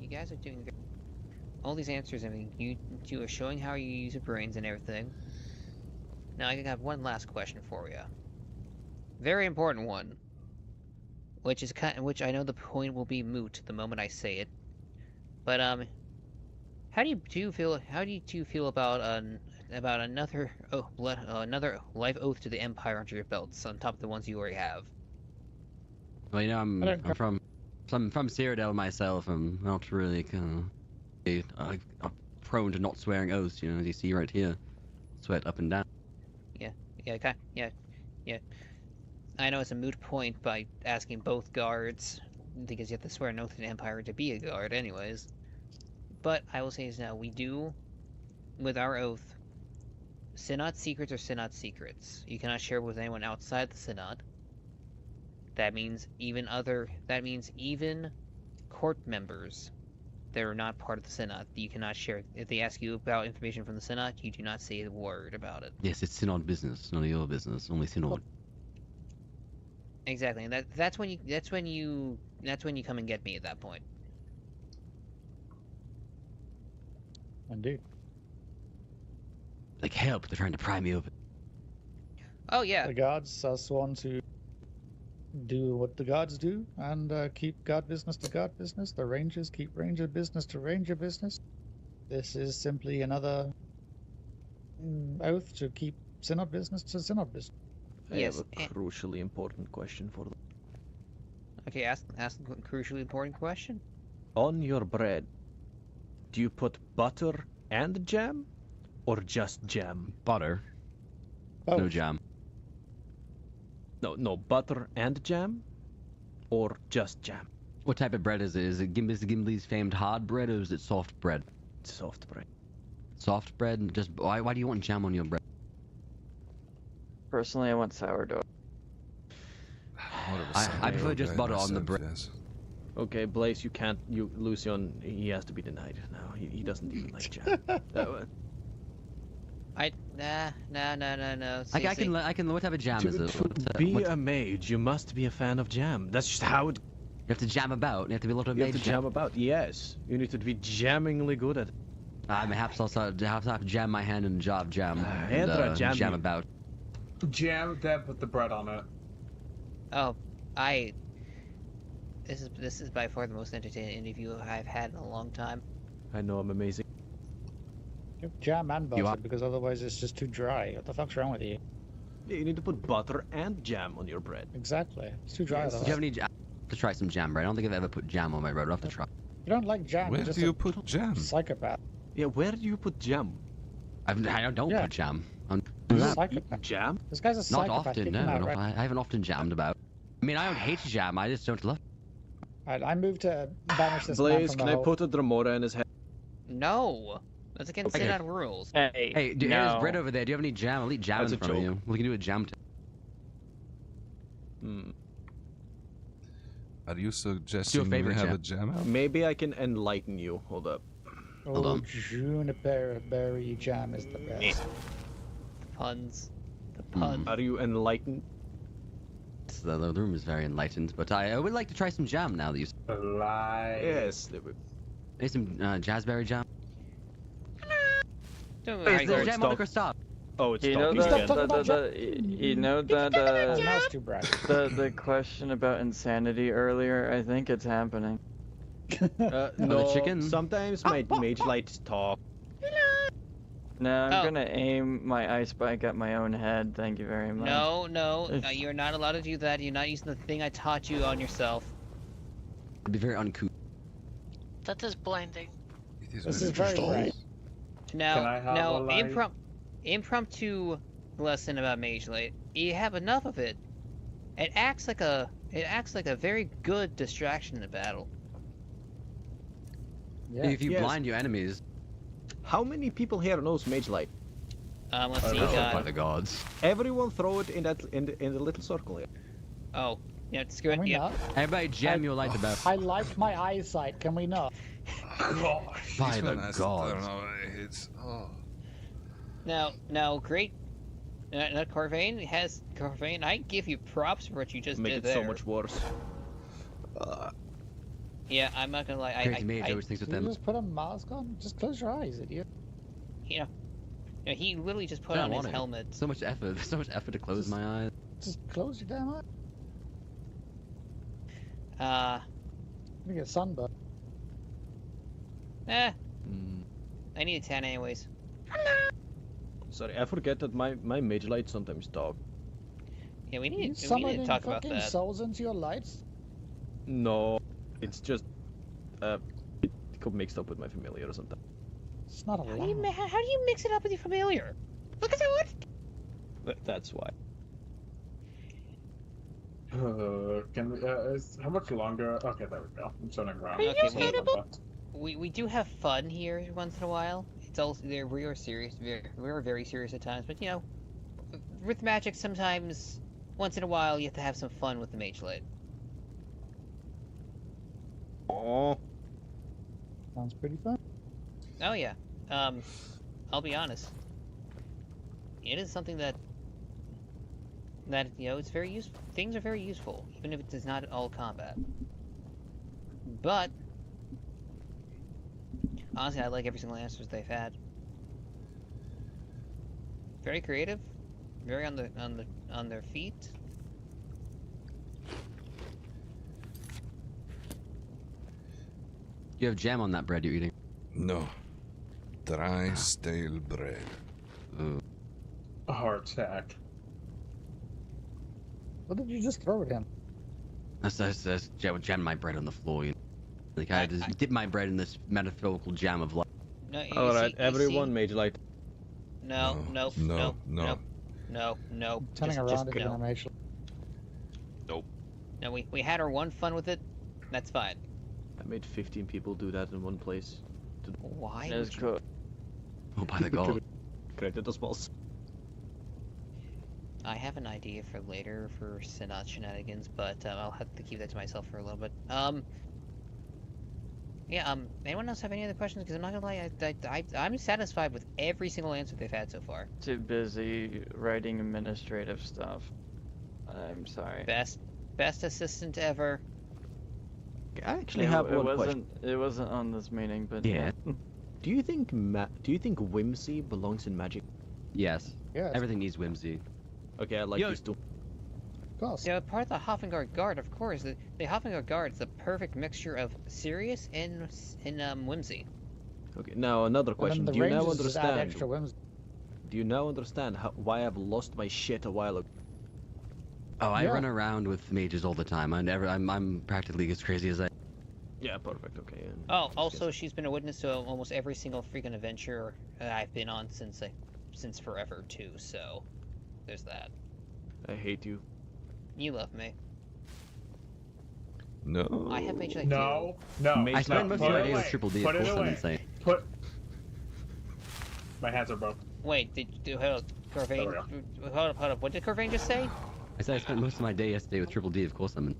you guys are doing very, all these answers. I mean, you two are showing how you use your brains and everything. Now I have one last question for you. Very important one, which I know the point will be moot the moment I say it. But how do you two feel about another life oath to the Empire under your belts on top of the ones you already have? Well, you know, I'm from Cyrodiil myself. I'm not really prone to not swearing oaths. You know, as you see right here, sweat up and down. Yeah. I know it's a moot point by asking both guards, because you have to swear an oath to the Empire to be a guard, anyways. But I will say this now: we do, with our oath, Synod secrets are Synod secrets. You cannot share with anyone outside the Synod. That means even court members that are not part of the Synod, you cannot share. If they ask you about information from the Synod, you do not say a word about it. Yes, it's Synod business, none of your business. Only Synod. Exactly, and that's when you come and get me at that point. Indeed. Like help, they're trying to pry me open. Oh yeah. The gods are sworn to do what the gods do and keep god business to god business. The rangers keep ranger business to ranger business. This is simply another oath to keep synod business to synod business. I have a crucially important question for them. Okay, ask a crucially important question. On your bread, do you put butter and jam, or just jam? Butter. Both. No jam. No, butter and jam, or just jam? What type of bread is it? Is it Gimli's famed hard bread, or is it soft bread? Soft bread. Soft bread? Just why do you want jam on your bread? Personally, I want sourdough. I prefer just butter on the bread. Okay, Blaze, Lucian, he has to be denied now. He doesn't even like jam. No. I can. What type of jam is it? To be a mage, you must be a fan of jam. That's just how it. You have to jam about. You have to be a little You mage. have to jam about. Yes, you need to be jammingly good at it. Perhaps I'll have to jam my hand in a jar of jam. Jam about. Jam, then put the bread on it. Oh, This is by far the most entertaining interview I've had in a long time. I know I'm amazing. Jam and butter, because otherwise it's just too dry. What the fuck's wrong with you? Yeah, you need to put butter and jam on your bread. Exactly. It's too dry. Do you have any jam? To try some jam bread. I don't think I've ever put jam on my bread. I'll have to try. You don't like jam. Where you're just do you a put jam? Psychopath. Yeah, where do you put jam? I don't put jam. Psychopath. Jam? This guy's a Not psychopath. often, Kick no. him out, Not right? I haven't often jammed about. I mean, I don't hate jam. I just don't love. Alright, I move to banish this man Blaze, from can the I whole... put a Dremora in his head? No, that's against Okay. Synod rules. Hey, There's bread over there. Do you have any jam? I'll eat jam That's in a front of joke. you. We can do a jam. Are you suggesting we favorite have jam? a jam out? Maybe I can enlighten you. Hold up. Hold on. Juniper berry jam is the best. The puns. The puns. Are you enlightened? The room is very enlightened, but I would like to try some jam now that you. Yes. Maybe some jazzberry jam. Don't Wait, worry, is there Gordon. jam on the crystal? Oh, it's You know talking you know that Mouse too bright. the question about insanity earlier. I think it's happening. No, the chicken? Sometimes my mage lights talk. No, I'm gonna aim my ice spike at my own head. Thank you very much. No, you're not allowed to do that. You're not using the thing I taught you on yourself. It'd be very uncouth. That is blinding. This is very bright. Now, impromptu lesson about Mage Light. You have enough of it. It acts like a very good distraction in a battle. Yeah. If you blind your enemies. How many people here knows Mage Light? Let's see, By the gods. Everyone throw it in the little circle here. Oh, yeah, screw Can it. we Yeah. not? Everybody jam your light about. I like my eyesight. Can we not? By the gods. Now, great. Corvain, I give you props for what you just Make did it so there. much worse. Yeah, I'm not gonna lie. Crazy mage always thinks with You them. just put a mask on? Just close your eyes, idiot. You know, he literally just put I on his want it. helmet. So much effort. So much effort to close my eyes. Just close your damn eyes. You get sunburn. I need a 10 anyways. Sorry, I forget that my mage light sometimes talk. Yeah, we You need to summoning talk about fucking that. souls into your lights? No, it's just it got mixed up with my familiar or something. It's not a How do you mix it up with your familiar? Look at that. That's why. Can we, how much longer? Okay, there we go. I'm turning around. Okay, we do have fun here once in a while. It's also we are serious. We are very serious at times, but you know, with magic sometimes once in a while, you have to have some fun with the Mage Light. Oh. Sounds pretty fun. Oh yeah. I'll be honest. It is something that it's very useful. Things are very useful, even if it is not all combat. But honestly, I like every single answers they've had. Very creative, very on their feet. You have jam on that bread you're eating. No. Dry, stale bread. Ooh. A heart attack. What did you just throw at him? That's jam my bread on the floor. You know? Like I just dip my bread in this metaphorical jam of light. No, All right, everyone, Mage Light. No. Turning around again, I'm actually. Nope. No, we had our one fun with it. That's fine. I made 15 people do that in one place. Why? Let's go. Oh, by the god. Created a small. I have an idea for later for Synod shenanigans, but I'll have to keep that to myself for a little bit. Yeah, anyone else have any other questions? Because I'm not gonna lie, I'm satisfied with every single answer they've had so far. Too busy writing administrative stuff. I'm sorry. Best assistant ever. I actually have one question. It wasn't on this meeting, but yeah. Do you think whimsy belongs in Magic? Yes. Yes. Everything needs whimsy. Okay, I like these two. Of course. Yeah, part of the Hoffengard Guard, of course. The Hoffengard Guard is the perfect mixture of serious and whimsy. Okay, now another question. The Do you now Rangers just add understand? extra whimsy. Do you now understand why I've lost my shit a while ago? Oh, I run around with mages all the time. I'm practically as crazy as I. Yeah, perfect. Okay. Oh, also, she's been a witness to almost every single freaking adventure I've been on since forever too. So, there's that. I hate you. You love me. No. I have Mage Light No. I spend most of my day with Triple D. Of course, I'm insane. My hands are broke. Wait, hold up, Corvain? Hold up. What did Corvain just say? I said I spent most of my day yesterday with Triple D. Of course, I'm in.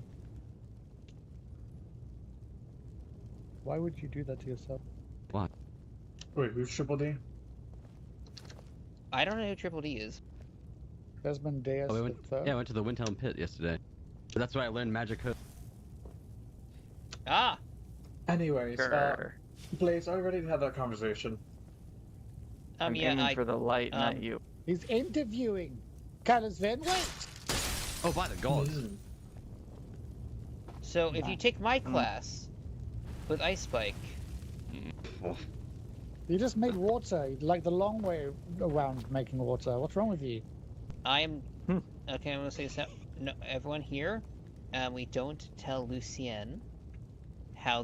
Why would you do that to yourself? What? Wait, who's Triple D? I don't know who Triple D is. Desmond Diaz. I went to the Windhelm Pit yesterday. But that's where I learned Magic Hook. Ah! Anyways, Blaze, are you ready to have that conversation? I'm aiming for the light, not you. He's interviewing. Carlos Van, wait! Oh, by the gods. So, if you take my class with Ice Spike... You just made water, like the long way around making water. What's wrong with you? I am... Okay, I'm gonna say this now. No, everyone here, we don't tell Lucien how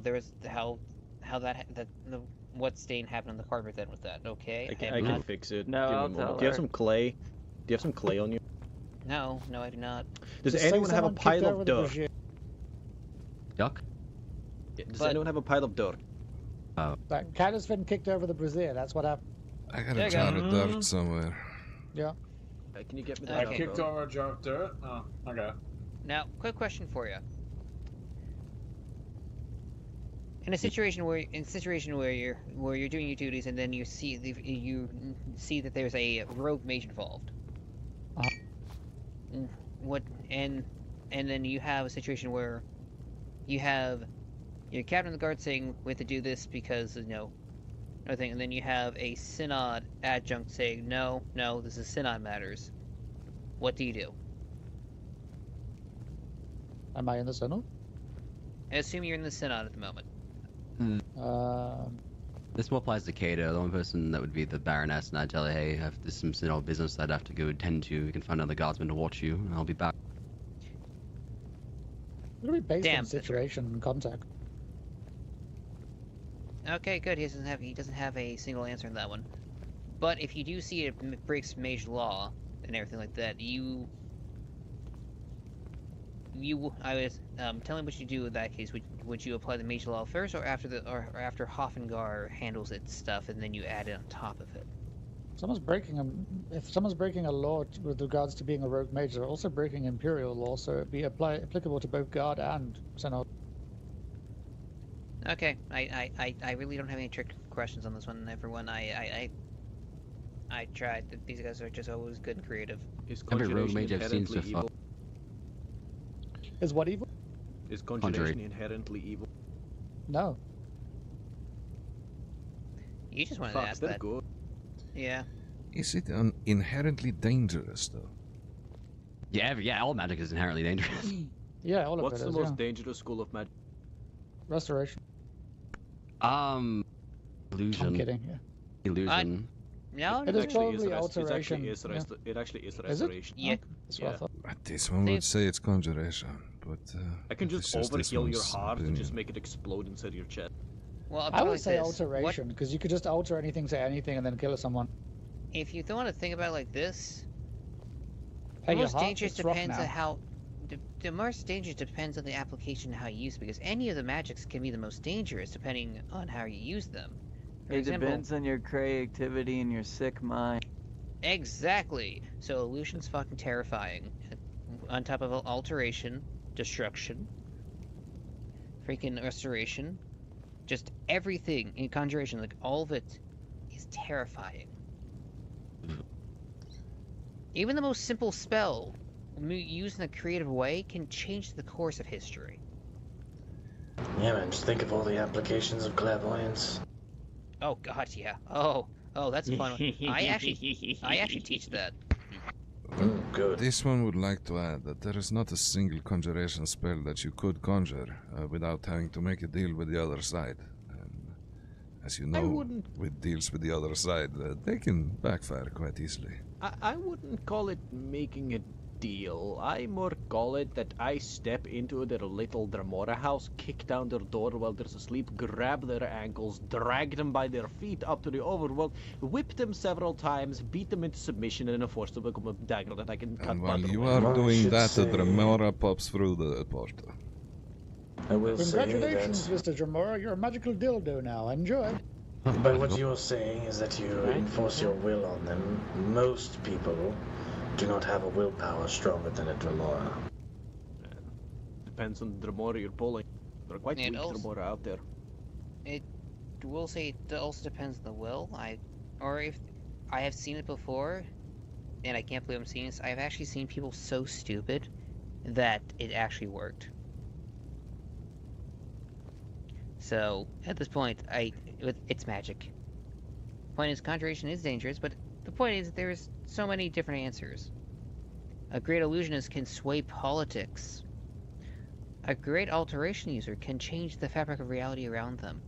what stain happened on the carpet then with that, okay? I can fix it. No, I'll tell Do you have some clay? Do you have some clay on you? No, I do not. Does anyone have a pile of dirt? Yuck. Does anyone have a pile of dirt? Oh. Carlos Van kicked over the brazier, that's what happened. I got a jar of dirt somewhere. Yeah. Can you get me that? I kicked over a jar of dirt? Oh, okay. Now, quick question for you. In a situation where you're doing your duties and then you see that there's a rogue mage involved. And then you have a situation where you have your captain of the guard saying we have to do this because nothing, and then you have a synod adjunct saying no, this is synod matters. What do you do? Am I in the synod? I assume you're in the synod at the moment. This more applies to Cato. The only person that would be the Baroness, and I'd tell her, hey, if there's some synod business I'd have to go attend to, you can find another guardsman to watch you, and I'll be back. It'll be based on situation and contact. Okay, good. He doesn't have a single answer in that one. But if you do see it breaks mage law and everything like that, I was telling what you do in that case. Would you apply the mage law first, or after Hoffengar handles its stuff, and then you add it on top of it? If someone's breaking a law with regards to being a rogue mage, they're also breaking imperial law, so it'd be applicable to both guard and synod. Okay, I really don't have any trick questions on this one, everyone. I tried. These guys are just always good and creative. Is Every rogue conjuration mage I've seen inherently so far. evil? Is what evil? Is conjuration inherently evil? No. You just wanted Fuck, to ask they're that. good. Yeah. Is it inherently dangerous, though? Yeah, all magic is inherently dangerous. Yeah, all of What's it the is, most yeah. dangerous school of magic? Restoration. Illusion. I'm kidding, yeah. Illusion. No, It is probably It alteration. actually is Is it? restoration. Yeah. That's what I thought. This one would say it's conjuration, but I can it's just this overheal your one's heart and opinion. just make it explode inside your chest. Well, I would say alteration, because you could just alter anything to anything and then kill someone. If you want to think about it like this, Hey, the your most heart, dangerous it's rough depends now. on how. The most dangerous depends on the application and how you use it, because any of the magics can be the most dangerous depending on how you use them. For It example, depends on your creativity and your sick mind. Exactly. So illusion's fucking terrifying. On top of alteration, destruction, freaking restoration, just everything in conjuration, like all of it, is terrifying. Even the most simple spell, used in a creative way, can change the course of history. Yeah, man, just think of all the applications of clairvoyance. Oh god, yeah. Oh, that's a fun one. I actually teach that. Good. This one would like to add that there is not a single conjuration spell that you could conjure without having to make a deal with the other side. And as you know, wouldn't- with deals with the other side, they can backfire quite easily. I wouldn't call it making a deal. I more call it that I step into their little Dramora house, kick down their door while they're asleep, grab their ankles, drag them by their feet up to the overworld, whip them several times, beat them into submission, and force them to become a dagger that I can cut And while butter you with. are doing that, the Dramora pops through the portal. I will say Congratulations, that Mr. Jamora. You're a magical dildo now. Enjoy. by what you're saying is that you enforce your will on them. Most people do not have a willpower stronger than a Dramora. Depends on the Dramora you're pulling. There are quite It weak also- Dramora out there. It will say it also depends on the will. If I have seen it before, and I can't believe I'm seeing this. I've actually seen people so stupid that it actually worked. So at this point, it's magic. Point is, conjuration is dangerous, but the point is there's so many different answers. A great illusionist can sway politics. A great alteration user can change the fabric of reality around them.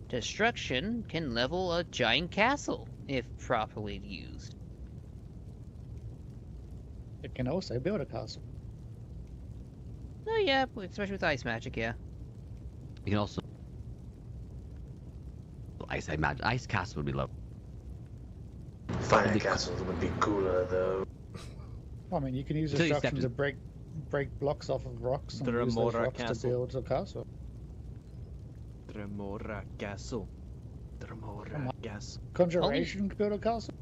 Destruction can level a giant castle, if properly used. It can also build a castle. Oh yeah, especially with ice magic, yeah. You can also ice castle would be low. Fire castles would be cooler, though. I mean, you can use Until you destruction step to break blocks off of rocks and use those Dramora rocks to castle. build a castle. Dramora Castle. Dramora Castle. Conjuration to build a castle?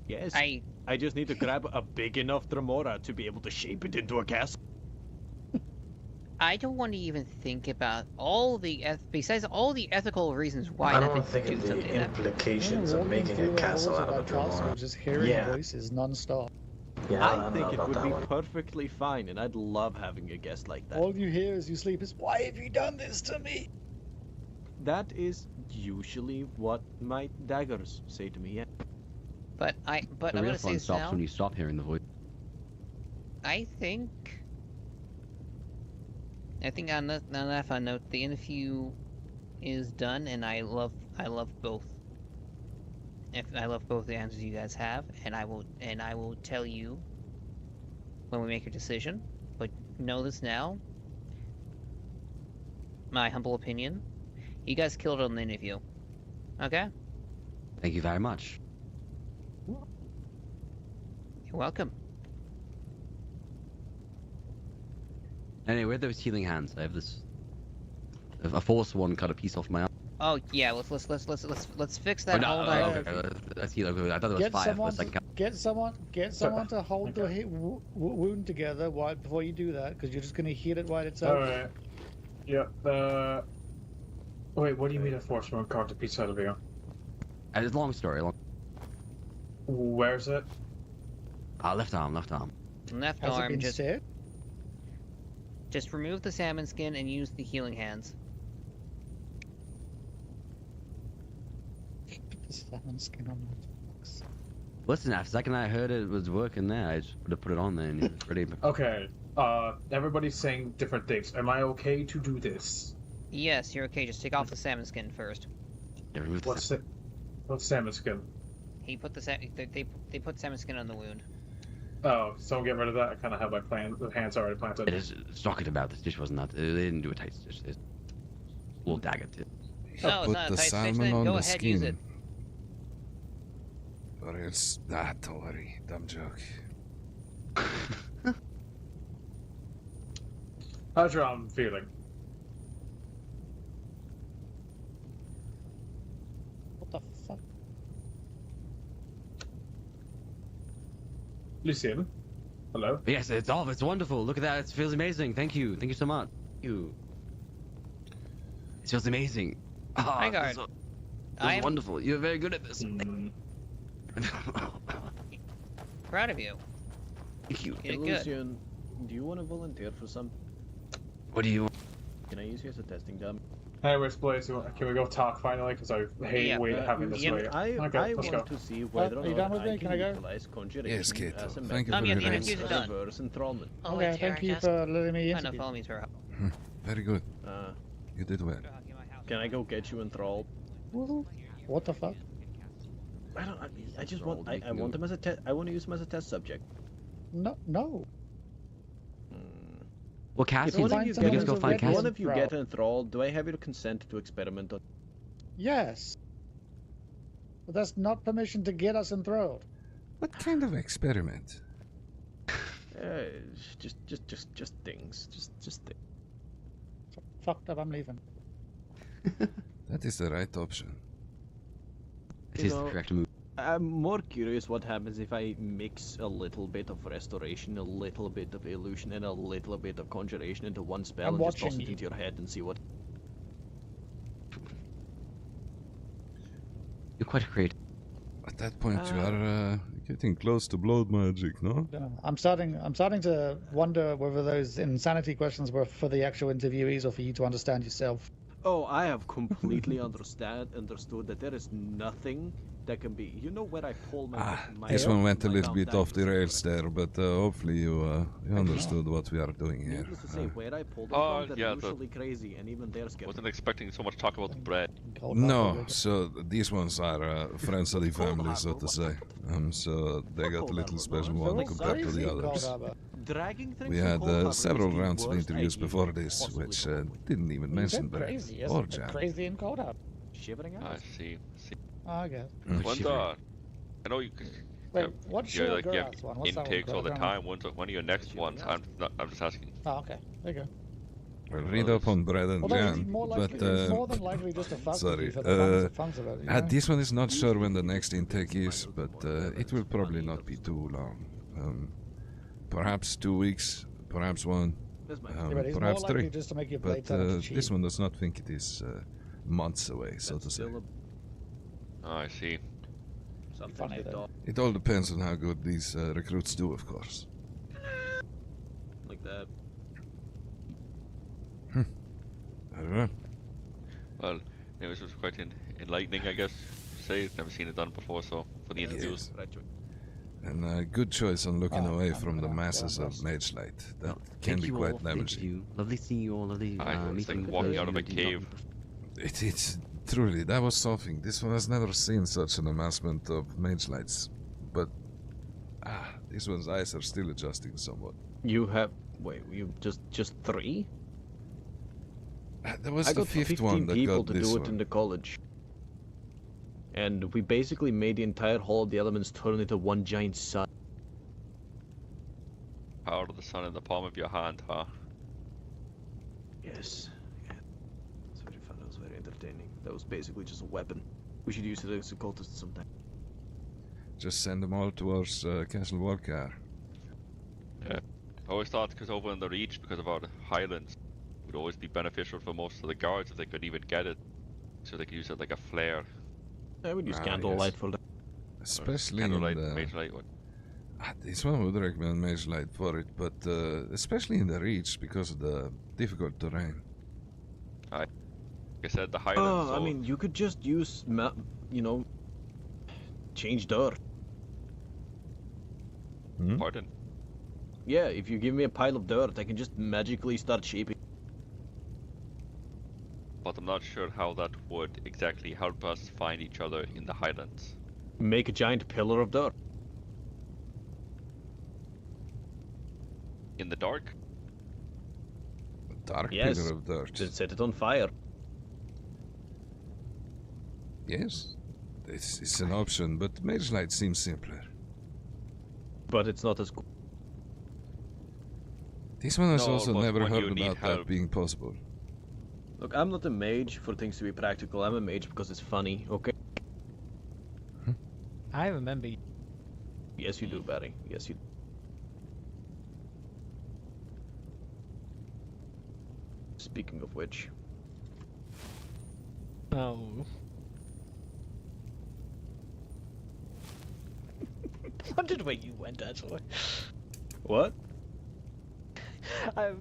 Yes. I just need to grab a big enough Dramora to be able to shape it into a castle. I don't want to even think about all the besides all the ethical reasons why I not don't want to to think do of the something like that. implications of making a castle out of a Dramora. Just hearing Yeah. voices non-stop. Yeah, I I don't think know it about would that be one. perfectly fine, and I'd love having a guest like that. All you hear as you sleep is, "Why have you done this to me?" That is usually what my daggers say to me. Yeah. But The I'm real gonna say fun this stops now. when you stop hearing the voice. I think on that fun note, the interview is done, and I love both. I love both the answers you guys have, and I will tell you when we make a decision. But know this now. My humble opinion, you guys killed it on the interview. Okay? Thank you very much. You're welcome. Anyway, with those healing hands, I have this. A force one cut a piece off my arm. Oh yeah, let's fix Oh, that no, whole okay, let's heal. I thought it was Get 5. someone, Let's like get someone to hold the wound together before you do that, because you're just gonna heal it while it's out. Alright. Yep. Wait, what do you mean a force from carved a piece out of you? It's a long story. Where's it? Left arm. Left Has it arm. been Just said? just remove the salmon skin and use the healing hands. Salmon skin on my box. Listen, after the second I heard it was working there, I just would have put it on there and it was ready. Okay. Everybody's saying different things. Am I okay to do this? Yes, you're okay. Just take off the salmon skin first. What's salmon skin? He put the they put salmon skin on the wound. Oh, so get rid of that. I kind of have my hands already planted. It is talking about this dish wasn't that. They didn't do a tight stitch. It's a little dagger tip. No, it's not a tight stitch. Then go ahead, use it. But it's don't worry, dumb joke. How's your arm feeling? What the fuck? Lucien? Hello? Yes, it's wonderful. Look at that. It feels amazing. Thank you so much. Thank you. It feels amazing. Hi, guard. I'm wonderful. You're very good at this. Proud of you. Thank you. You're good. Lucian, do you want to volunteer for some? What do you want? Can I use you as a testing dummy? Anyways, Blaze, can we go talk finally? Because I hate having this wait. I Let's go. want to see whether or are you not done with me? I Can I go? utilize conjuration Yes, Kate. as a Thank you method for of your interviews answer. done. reverse enthrallment. Okay, thank you for letting me I know, interview. follow me, sir. Very good. You did well. Can I go get you enthralled? What the fuck? I just want. I want him as a test. I want to use him as a test subject. No. Well, Cass, If one of you go find Cass. One of you get enthralled, do I have your consent to experiment on? Yes. But that's not permission to get us enthralled. What kind of experiment? Just things. Just things. Fucked up. I'm leaving. That is the right option. It is the correct move. I'm more curious what happens if I mix a little bit of restoration, a little bit of illusion, and a little bit of conjuration into one spell I'm and just toss watching it you. into your head and see what. You're quite creative. At that point, you are getting close to blood magic, no? I'm starting to wonder whether those insanity questions were for the actual interviewees or for you to understand yourself. Oh, I have completely understood that there is nothing that can be. You know where I pull my. This one went a little bit off the rails there, but hopefully you understood what we are doing here. Needless to say, where I pulled Oh, them from, yeah, they're usually crazy, and even they're scared. Wasn't expecting so much talk about the bread. No, so these ones are friends of the family, so to say. So they got a little special one compared to the others. We had several rounds of interviews before this, which didn't even mention bread Crazy, or isn't it? jam. Crazy and cold up. Shivering out. I see. Oh, I guess. When's I know you can. Wait, what's you your like you have grass one? What's that one? intakes all the Grass time. When are your next ones? I'm just asking. Oh, okay. There you go. Well, read up on bread and Although it's jam, more likely, but it's more than likely just a fuck with sorry. you for the funs of it. You know? This one is not sure when the next intake is, but it will probably not be too long. Perhaps 2 weeks, perhaps one, but it's perhaps more likely 3. just to make your But blades out of cheap. this one does not think it is months away, so to say. Oh, I see. Funny though. It all depends on how good these recruits do, of course. Like that. I don't know. Well, anyways, it was quite enlightening, I guess. To say never seen it done before, so for the interviews. And a good choice on looking away from the masses of mage light. That can Thank be you quite all. Thank damaging. you. Lovely seeing you all. Lovely It's meeting like walking you. out of a You did not- cave. It's truly, that was something. This one has never seen such an amassment of mage lights. But, this one's eyes are still adjusting somewhat. You have. Wait, you just 3? There was I the got 5th 15 one that people got to this do it one. in the college. And we basically made the entire Hall of the Elements turn into one giant sun. Power of the sun in the palm of your hand, huh? Yes. Yeah. It's very fun. It was very entertaining. That was basically just a weapon. We should use it as occultists sometime. Just send them all towards Castle Walker. Yeah. I always thought because over in the Reach, because of our highlands, it would always be beneficial for most of the guards if they could even get it. So they could use it like a flare. I would use Ah, candlelight yes. for that. Especially in Candlelight, the... Mage Light one. This one would recommend Mage Light for it, but especially in the Reach because of the difficult terrain. Like I said, the highlands. I mean, you could just use, change dirt. Pardon? Yeah, if you give me a pile of dirt, I can just magically start shaping. But I'm not sure how that would exactly help us find each other in the highlands. Make a giant pillar of dirt. In the dark? A dark Yes. pillar of dirt. Just set it on fire. Yes, it's an option, but Mage Light seems simpler. But it's not as cool. This one has No, also but never when you heard need about help. that being possible. Look, I'm not a mage for things to be practical. I'm a mage because it's funny, okay? I remember. Yes, you do, Barry. Yes, you do. Speaking of which... Oh. Wondered where you went, actually. What? I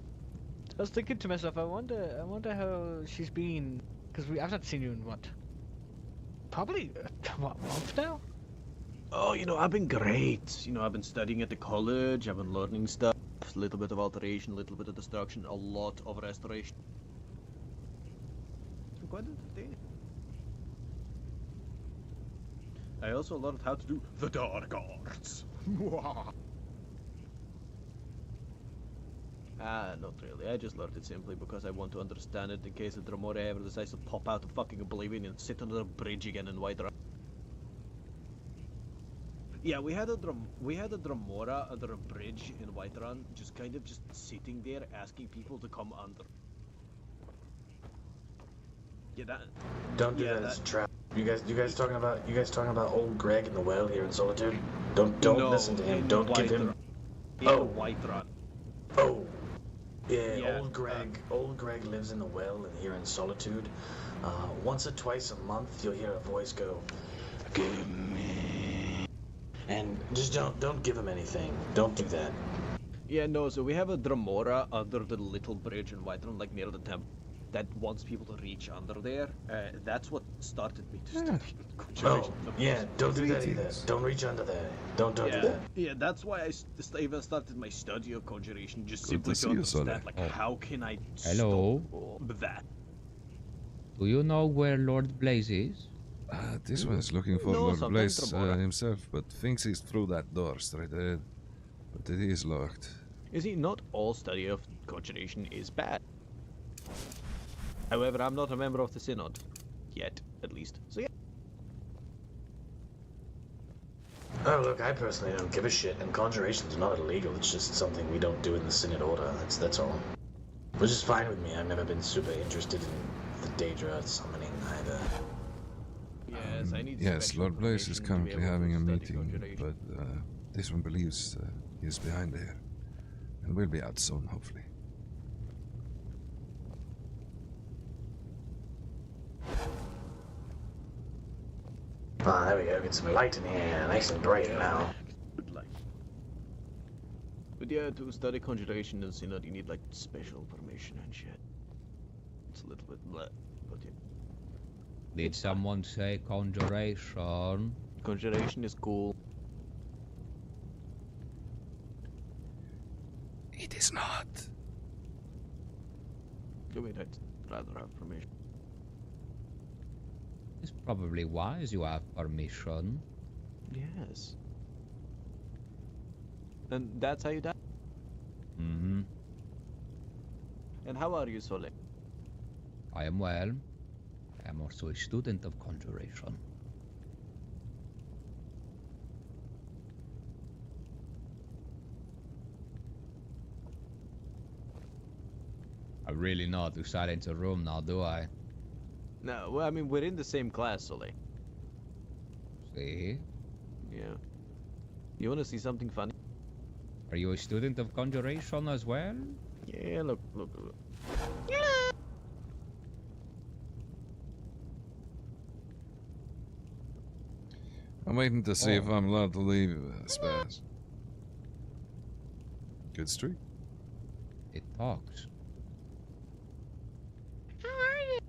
was thinking to myself, I wonder how she's been, because I've not seen you in what? Probably what, a month now? Oh, I've been great. I've been studying at the college, I've been learning stuff. A little bit of alteration, a little bit of destruction, a lot of restoration. It's been quite entertaining. I also learned how to do the dark arts. Not really. I just learned it simply because I want to understand it in case the Dromore ever decides to pop out of fucking oblivion and sit under a bridge again in Whiterun. Yeah, we had a Dromora under a bridge in Whiterun, just sitting there asking people to come under. Yeah, that. Don't do that. It's a trap. You guys talking about old Greg in the well here in Solitude? Don't No, listen to him. in Don't give him. Whiterun. Oh. Yeah, old Greg lives in the well and here in Solitude. Once or twice a month, you'll hear a voice go, "Give me," and just don't give him anything. Don't do that. Yeah, no. So we have a Dromora under the little bridge in Whiterun, like near the temple, that wants people to reach under there. That's what started me to study conjuration. Oh, yeah, don't do that either. Don't reach under there. Don't do that. Yeah, that's why I even started my study of conjuration, just Good simply to see to you, understand, Sole. like, how can I Hello. stop that? Do you know where Lord Blaze is? This one is looking for No, Lord sometimes Blaze Dromora. himself, but thinks he's through that door straight ahead. But it is locked. You see, not all study of conjuration is bad. However, I'm not a member of the Synod. Yet, at least. So yeah. Oh, look, I personally don't give a shit, and conjuration's not illegal. It's just something we don't do in the Synod Order. That's all. Which is fine with me. I've never been super interested in the Daedra summoning either. Yes, I need Yes, special Lord Blaze is permission to be currently able to having a study meeting, conjuration. but this one believes he's behind there. And we'll be out soon, hopefully. Ah, there we go. Get some light in here. Nice and bright now. Good light. But yeah, to study conjuration in Synod, you need like special permission and shit. It's a little bit bleh, but yeah. Did someone say conjuration? Conjuration is cool. It is not. I mean, I'd rather have permission. It's probably wise you have permission. Yes. And that's how you die. Mm-hmm. And how are you, Sole? I am well. I am also a student of conjuration. I really know how to silence a room now, do I? No, well, I mean, we're in the same class, Sully. See? Yeah. You want to see something funny? Are you a student of conjuration as well? Yeah, look. I'm waiting to see if I'm allowed to leave space. Good streak. It talks. How are you?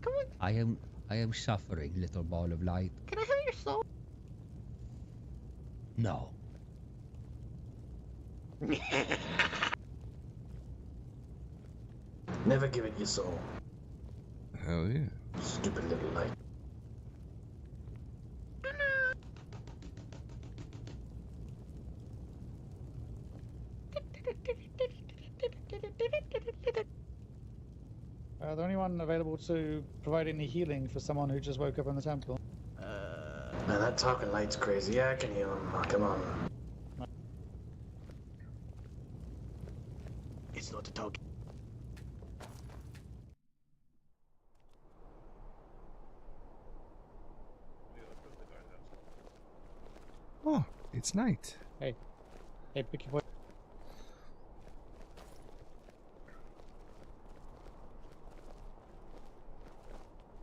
Come on. I am suffering, little ball of light. Can I have your soul? No. Never give it your soul. Hell yeah. Stupid little light. Are there anyone available to provide any healing for someone who just woke up in the temple? Man, that talking light's crazy. Yeah, I can heal him. Oh, come on. It's not a talk. Oh, it's night. Hey, pick your boy.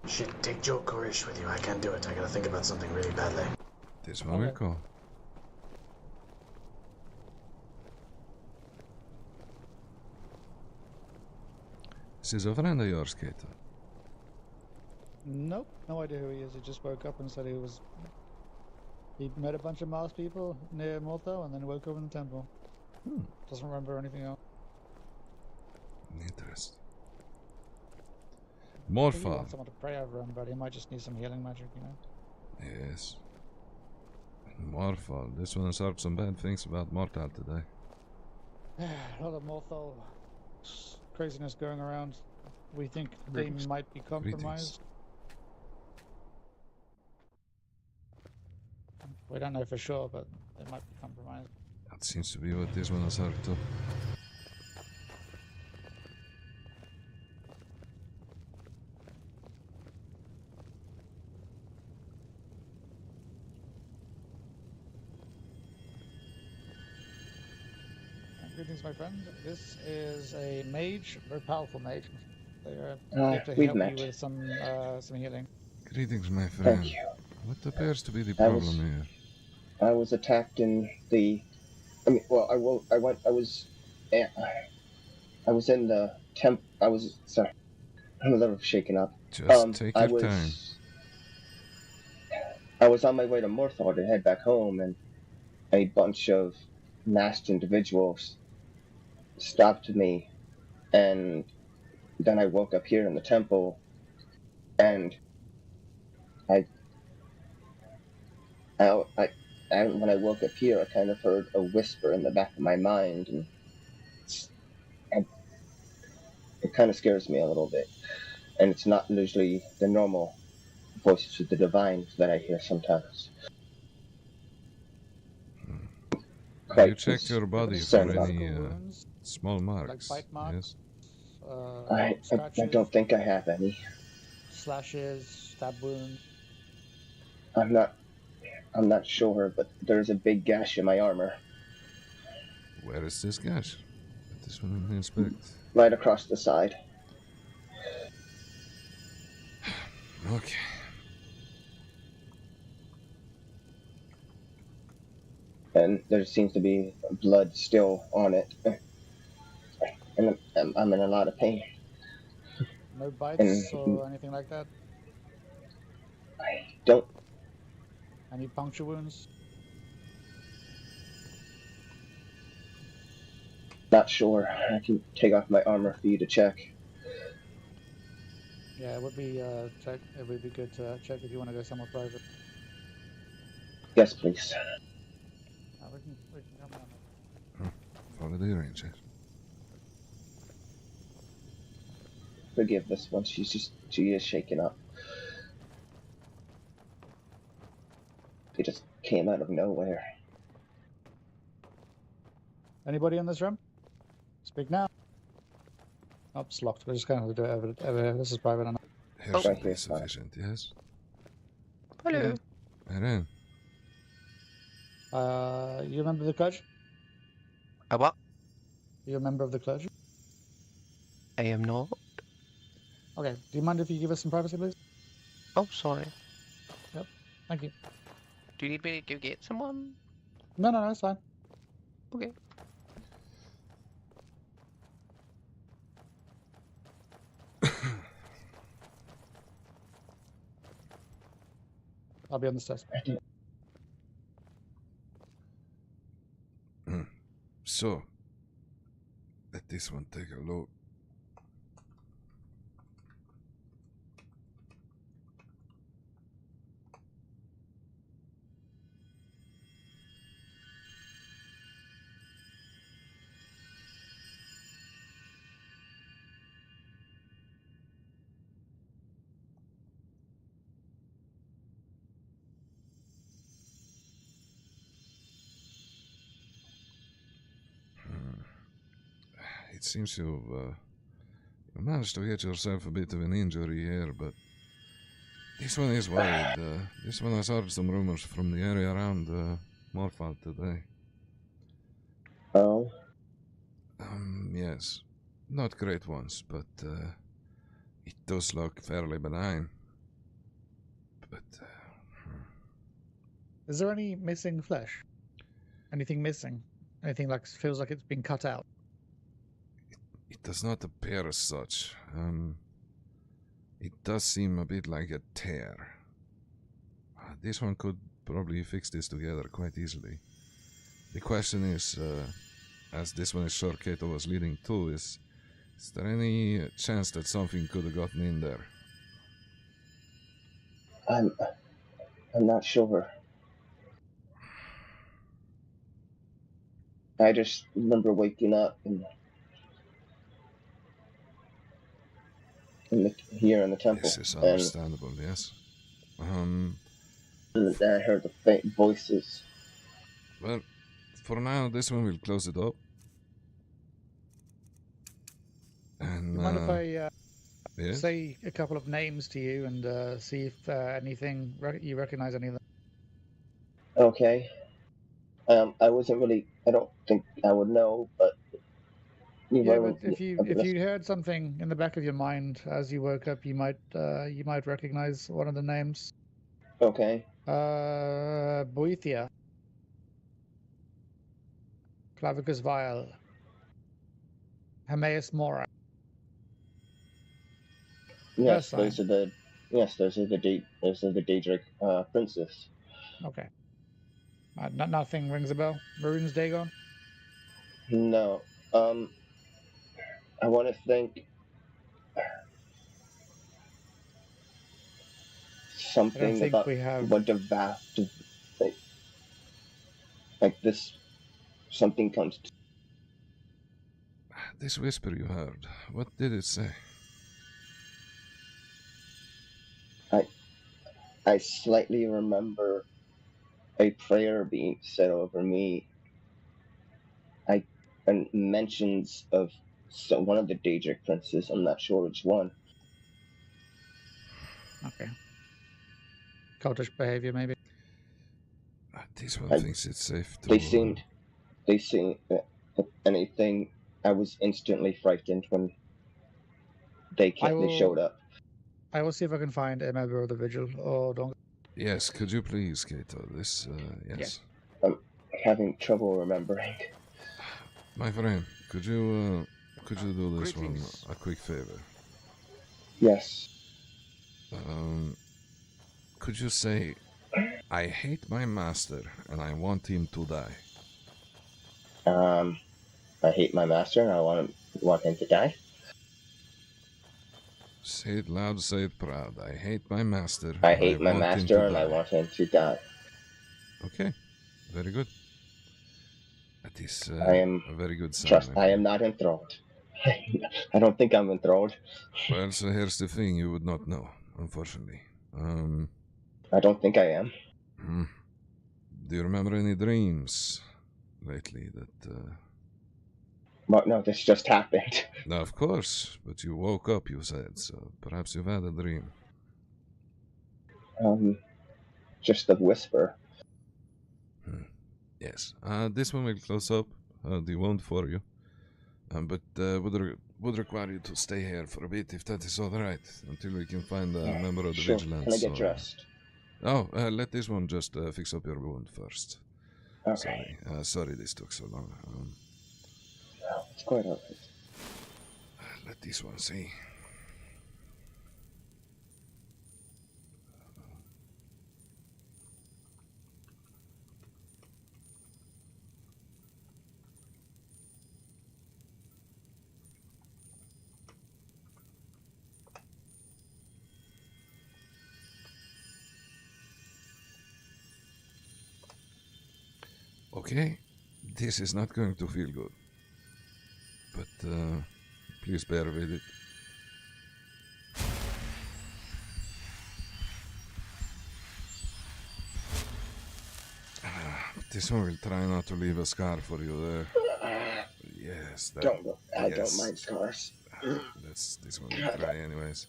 Shit, take Joe Korish with you. I can't do it. I gotta think about something really badly. This one we call. This is a friend of yours, Kato. Nope, no idea who he is. He just woke up and said he met a bunch of Mars people near Mortho and then woke up in the temple. Doesn't remember anything else. Interesting. I think he Morpha. wants someone to pray over him, but he might just need some healing magic, you know? Yes. Morpha. This one has heard some bad things about Mortal today. A lot of Mortho craziness going around. We think they Greetings. might be compromised. We don't know for sure, but they might be compromised. That seems to be what this one has heard too. Greetings, my friend. This is a mage, a very powerful mage. They are here to we've help met. you with some healing. Greetings, my friend. Thank you. What appears to be the I problem was- here? I was attacked in the. I mean, well, I was in the temp. I was sorry. I'm a little shaken up. Just take I your was, time. I was on my way to Morthor to head back home, and a bunch of masked individuals stopped me, and then I woke up here in the temple, and when I woke up here, I kind of heard a whisper in the back of my mind, and it kind of scares me a little bit. And it's not usually the normal voices of the divine that I hear sometimes. Have you checked your body for concerned about any small marks? bite marks? Yes. I Scratches, don't think I have any. slashes, stab wounds. I'm not sure, but there's a big gash in my armor. Where is this gash? Let this one inspect. Right across the side. Okay. And there seems to be blood still on it. And I'm in a lot of pain. No bites And- or anything like that? Don't. Any puncture wounds? Not sure. I can take off my armor for you to check. Yeah, it would be it would be good to check if you want to go somewhere private. Yes, please. We can come on. Follow the arranger. Forgive this one. She is shaken up. It just came out of nowhere. Anybody in this room? Speak now. Oh, it's locked. We're just going to do it over. This is private enough. Here should be sufficient, yes? Hello. Eren. You a member of the clergy? A what? You a member of the clergy? I am not. Okay. Do you mind if you give us some privacy, please? Oh, sorry. Yep. Thank you. Do you need me to go get someone? No, it's fine. Okay. I'll be on the stairs. So, let this one take a look. It seems you've managed to get yourself a bit of an injury here, but this one is worried. This one has heard some rumors from the area around Morfall today. Oh? Yes. Not great ones, but it does look fairly benign. But, Is there any missing flesh? Anything missing? Anything like feels like it's been cut out? it does not appear as such. It does seem a bit like a tear. This one could probably fix this together quite easily. The question is, as this one is sure Kato was leading to, is there any chance that something could have gotten in there? I'm not sure. I just remember waking up and here in the temple. This is understandable, yes. And I heard the faint voices. Well, for now, this one will close it up. And, Do you mind if I yes? say a couple of names to you and see if anything you recognize any of them? Okay. I wasn't really. I don't think I would know, but. Yeah, but if you heard something in the back of your mind as you woke up, you might recognize one of the names. Okay. Boethia. Clavicus Vial. Hermaeus Mora. Yes, Sign. those are the Daedric princes. Okay. Nothing rings a bell. Maroon's Dagon. No. I want to think something about what like this. Something comes to. This whisper you heard, what did it say? I slightly remember a prayer being said over me. And mentions of one of the Daedric princes. I'm not sure which one. Okay. Cultish behavior, maybe. This one thinks it's safe to. They seemed anything. I was instantly frightened when they showed up. I will see if I can find a member of the Vigil. Oh, don't. Yes, could you please, Kato? This, yes. Yeah. I'm having trouble remembering. My friend, could you do this one a quick favor? Yes. Could you say, I hate my master and I want him to die? I hate my master and I want him to die? Say it loud, say it proud. I hate my master. I hate my master and I want him to die. Okay, very good. That is I am a very good sign. Trust, I am not enthralled. I don't think I'm enthralled. Well, so here's the thing you would not know, unfortunately. I don't think I am. Do you remember any dreams lately that... Well, no, this just happened. No, of course, but you woke up, you said, so perhaps you've had a dream. Just a whisper. Yes. This one will close up the wound for you. But would require you to stay here for a bit, if that is all right, until we can find a member of the Sure. vigilance. Can I get dressed? Let this one just fix up your wound first. Okay. Sorry this took so long. No, it's quite alright. Let this one see. Okay, this is not going to feel good. But please bear with it. This one will try not to leave a scar for you there. Yes, that, I don't mind scars. This one will try anyways.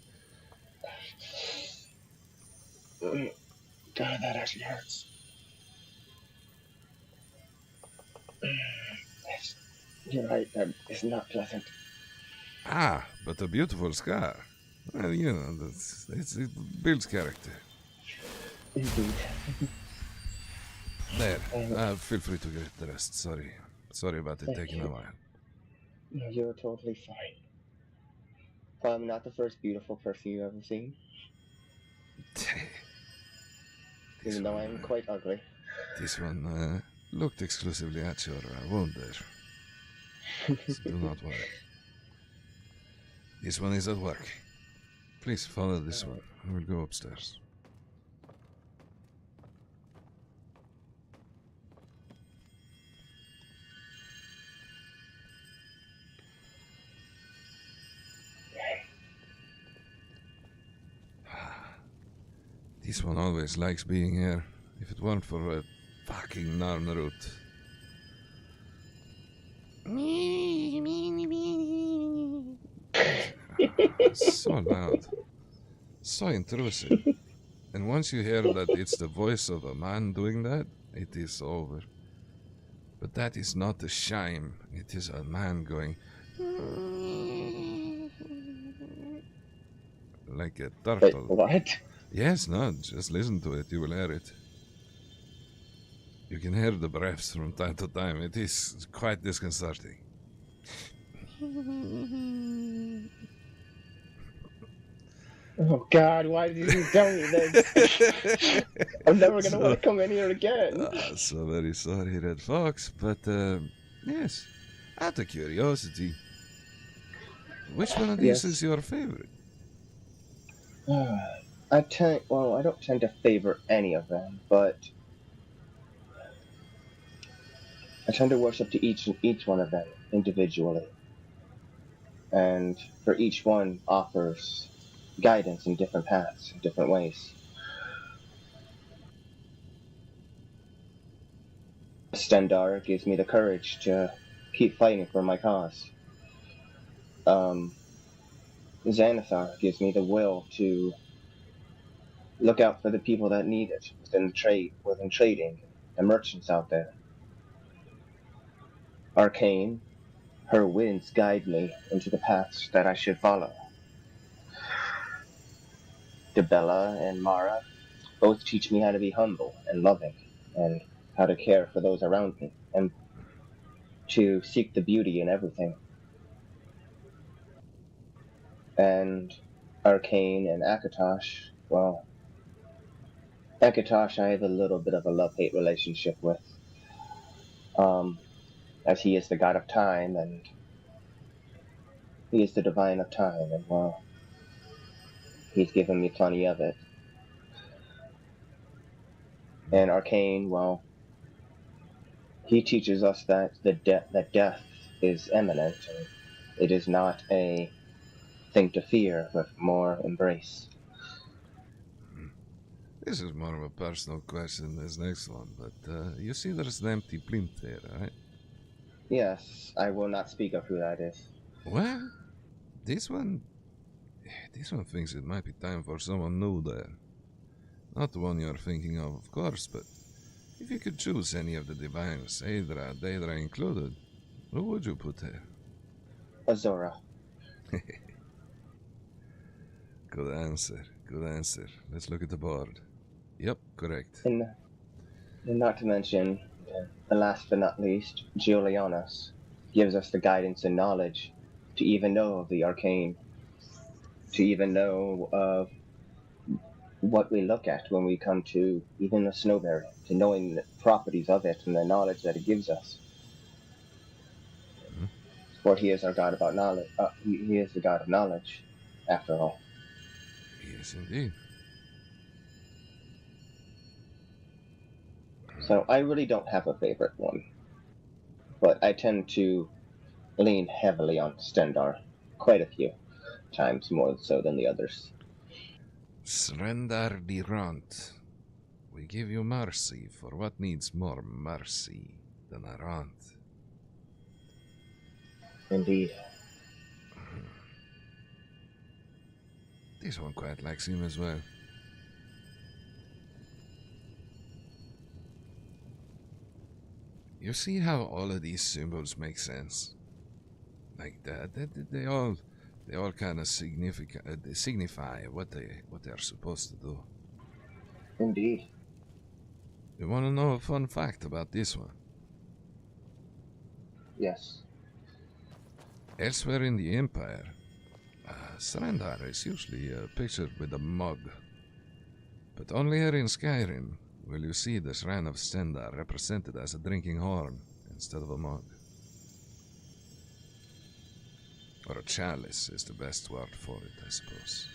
God, that actually hurts. You're right, that is not pleasant. But a beautiful scar. Well, you know, it builds character. Indeed. There. Feel free to get the rest. Sorry about it taking a while. No, you're totally fine. I'm not the first beautiful person you've ever seen. Even though I'm quite ugly. This one looked exclusively at your wound there. So do not worry. This one is at work. Please follow this one. I will go upstairs. This one always likes being here. If it weren't for a fucking Narnroot. So loud. So intrusive. And once you hear that it's the voice of a man doing that, it is over. But that is not a shime. It is a man going... like a turtle. Wait, what? Yes, no, just listen to it, you will hear it. You can hear the breaths from time to time. It is quite disconcerting. Oh God, why did you tell me this? I'm never gonna want to come in here again. So very sorry, Red Fox, but yes, out of curiosity, which one of these is your favorite? I don't tend to favor any of them, but I tend to worship to each one of them individually. And for each one offers guidance in different paths, in different ways. Stendar gives me the courage to keep fighting for my cause. Xanathar gives me the will to look out for the people that need it within trading, the merchants out there. Arcane, her winds guide me into the paths that I should follow. Debella and Mara both teach me how to be humble and loving, and how to care for those around me, and to seek the beauty in everything. And Arcane and Akatosh, well, Akatosh I have a little bit of a love-hate relationship with, as he is the god of time, and he is the divine of time, and well, he's given me plenty of it. And Arcane, well, he teaches us that that death is imminent, and it is not a thing to fear, but more embrace. This is more of a personal question than this next one, but you see there's an empty plinth there, right? Yes, I will not speak of who that is. Well, this one thinks it might be time for someone new there. Not the one you're thinking of course, but if you could choose any of the divines, Aedra, Daedra included, who would you put there? Azora. Good answer, good answer. Let's look at the board. Yep, correct. And not to mention, the last but not least, Julianus gives us the guidance and knowledge to even know of the arcane, to even know of what we look at when we come to even the snowberry, to knowing the properties of it and the knowledge that it gives us. For he is our God about knowledge. He is the God of knowledge, after all. Yes, indeed. So I really don't have a favorite one, but I tend to lean heavily on Stendar, quite a few times more so than the others. Srendar Dirant, we give you mercy for what needs more mercy than Arant. Indeed. This one quite likes him as well. You see how all of these symbols make sense? Like that, they all kind of signify what they're supposed to do. Indeed. You want to know a fun fact about this one? Yes. Elsewhere in the Empire, Srendar is usually pictured with a mug. But only here in Skyrim will you see the Shrine of Stendar represented as a drinking horn instead of a mug. Or a chalice is the best word for it, I suppose.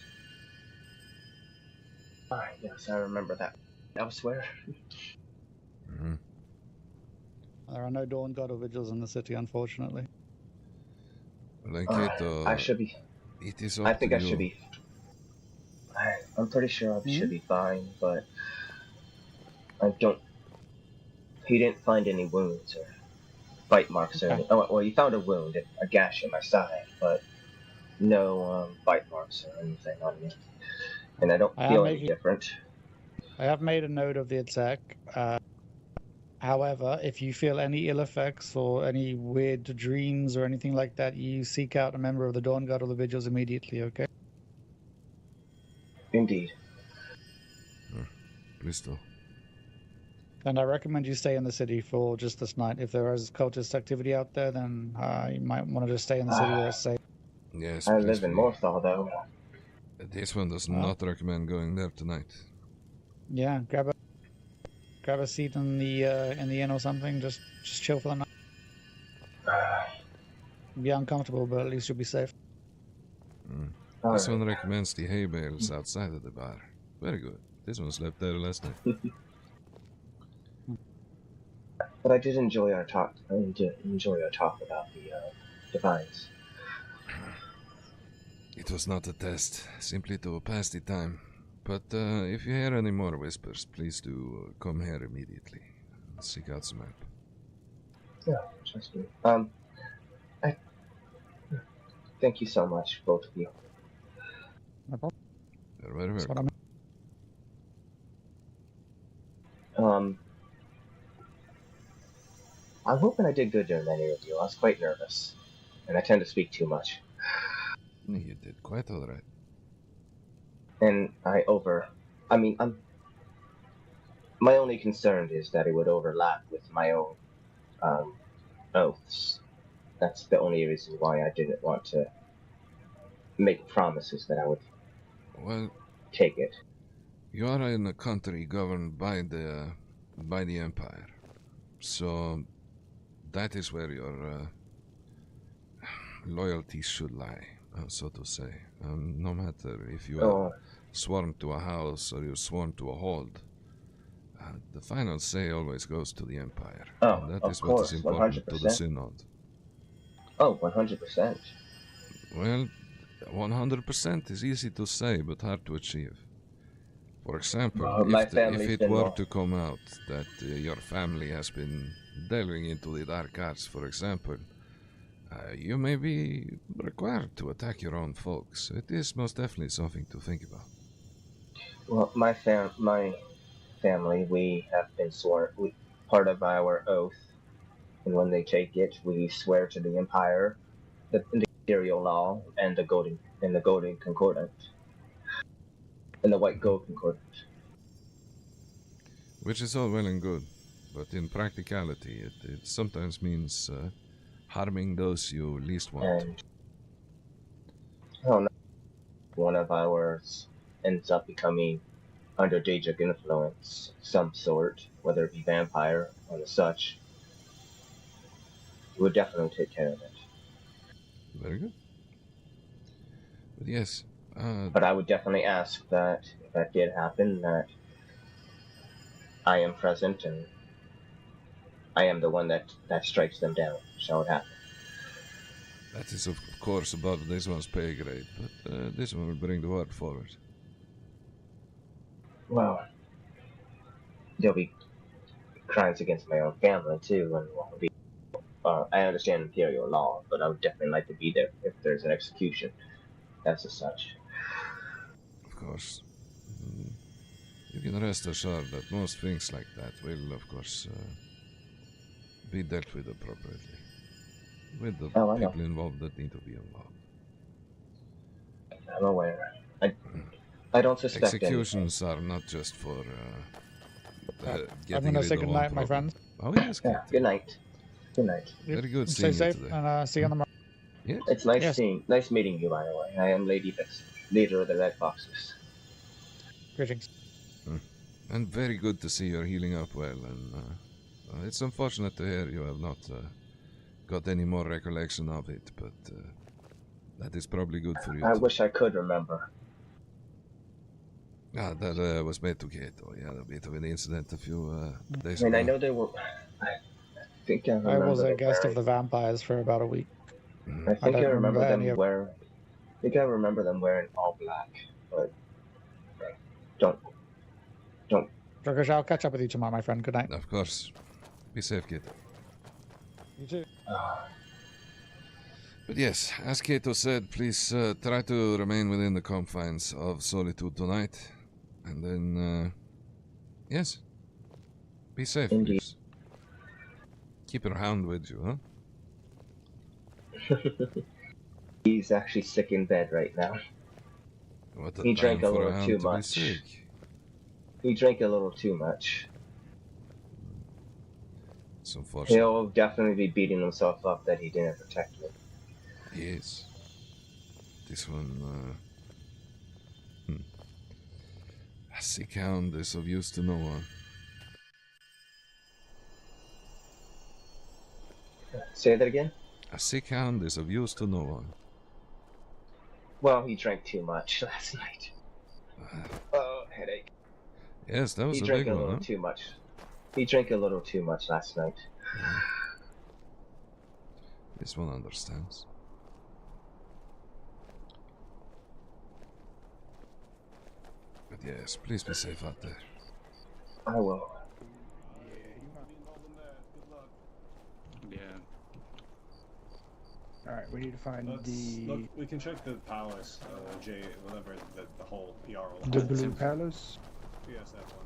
Yes, I remember that. Elsewhere. Mm-hmm. There are no Dawn God or Vigils in the city, unfortunately. Lanketo, I should be. It is up I think to I should you. be. I'm pretty sure I should be fine, but I don't. He didn't find any wounds or bite marks or anything. Oh, well, he found a wound, a gash in my side, but no bite marks or anything on me. And I don't feel any different. I have made a note of the attack. However, if you feel any ill effects or any weird dreams or anything like that, you seek out a member of the Dawn Guard or the Vigils immediately, okay? Indeed. Please do. And I recommend you stay in the city for just this night. If there is cultist activity out there, then you might want to just stay in the city where it's safe. Yes, I please live in do. Morthal, though. This one does not recommend going there tonight. Yeah, grab a seat in the inn or something. Just chill for the night. Be uncomfortable, but at least you'll be safe. This one recommends the hay bales outside of the bar. Very good. This one slept there last night. But I did enjoy our talk. About the divines. It was not a test, simply to pass the time. But if you hear any more whispers, please do come here immediately. Seek out some help. Yeah, trust me. Thank you so much, both of you. No problem. You're very welcome. I'm hoping I did good during that interview. I was quite nervous, and I tend to speak too much. You did quite all right. And my only concern is that it would overlap with my own oaths. That's the only reason why I didn't want to make promises that I would take it. You are in a country governed by the Empire, so that is where your loyalties should lie, so to say. No matter if you are sworn to a house or you're sworn to a hold, the final say always goes to the Empire. And that is what is important 100%. to the Synod. Oh, 100%. Well, 100% is easy to say, but hard to achieve. For example, if it were to come out that your family has been delving into the dark arts, for example, you may be required to attack your own folks. It is most definitely something to think about. Well, my family, we have been sworn. Part of our oath, and when they take it, we swear to the Empire, the Imperial Law, and the Golden Concordant, and the White Gold Concordant. Which is all well and good, but in practicality, it sometimes means harming those you least want. And oh no, one of ours ends up becoming under Daedric influence, some sort, whether it be vampire or such. We would definitely take care of it. Very good. But yes. But I would definitely ask that if that did happen, that I am present and I am the one that strikes them down. Shall it happen? That is, of course, above this one's pay grade, but this one will bring the word forward. Well, there'll be crimes against my own family, too, and won't be. I understand Imperial law, but I would definitely like to be there if there's an execution. That's as such. Of course. You can rest assured that most things like that will, of course, be dealt with appropriately. With the people involved that need to be involved. I'm aware. I don't suspect executions are not just for I'm gonna say good night, my friends. Oh yes. Yeah, good night. Good night. Very good Stay seeing you safe today. and see you on the morning. Yes. It's nice meeting you, by the way. I am Lady Vix, leader of the Red Foxes. Greetings. And very good to see you're healing up well. And it's unfortunate to hear you have not got any more recollection of it, but that is probably good for you. I wish I could remember. Ah, that was made to Keto. Yeah, a bit of an incident a few days I mean, ago. I know they were. I think I I remember. was a guest wearing, of the vampires for about a week. I think I don't remember them any of- wearing. I think I remember them wearing all black, but don't. Turkish, I'll catch up with you tomorrow, my friend. Good night. Of course. Be safe, Keto. You too. But yes, as Keto said, please try to remain within the confines of solitude tonight. And then, yes, be safe, Indeed. please. Keep your hound with you, He's actually sick in bed right now. huh? What a He drank time a for little hound too to be much. sick. He drank a little too much. It's unfortunate. He'll definitely be beating himself up that he didn't protect me. Yes. This one, a sick hound is of use to no one. Say that again? A sick hound is of use to no one. Well, he drank too much last night. Oh, headache. Yes, that was He a drank big a one, little huh? too much. He drank a little too much last night. This one understands. But yes, please be safe out there. I will. Yeah. Alright, we need to find Look, we can check the palace, whatever the whole PR will the Blue Palace. Yes, that one.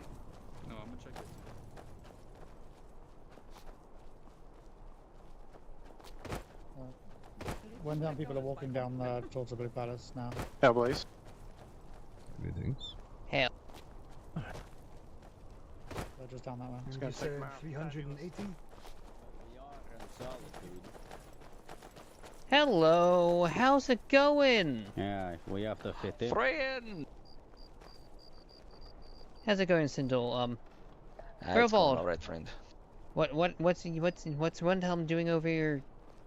No, I'm gonna check it. When down people are walking down towards the Blue Palace now. Yeah, please. Greetings. Hell. They're just down that way. It's gonna take 380? Hello, how's it going? Yeah, we have to fit in. Friend! How's it going, Sindel? It's going alright, friend. What's Rundhelm doing over here?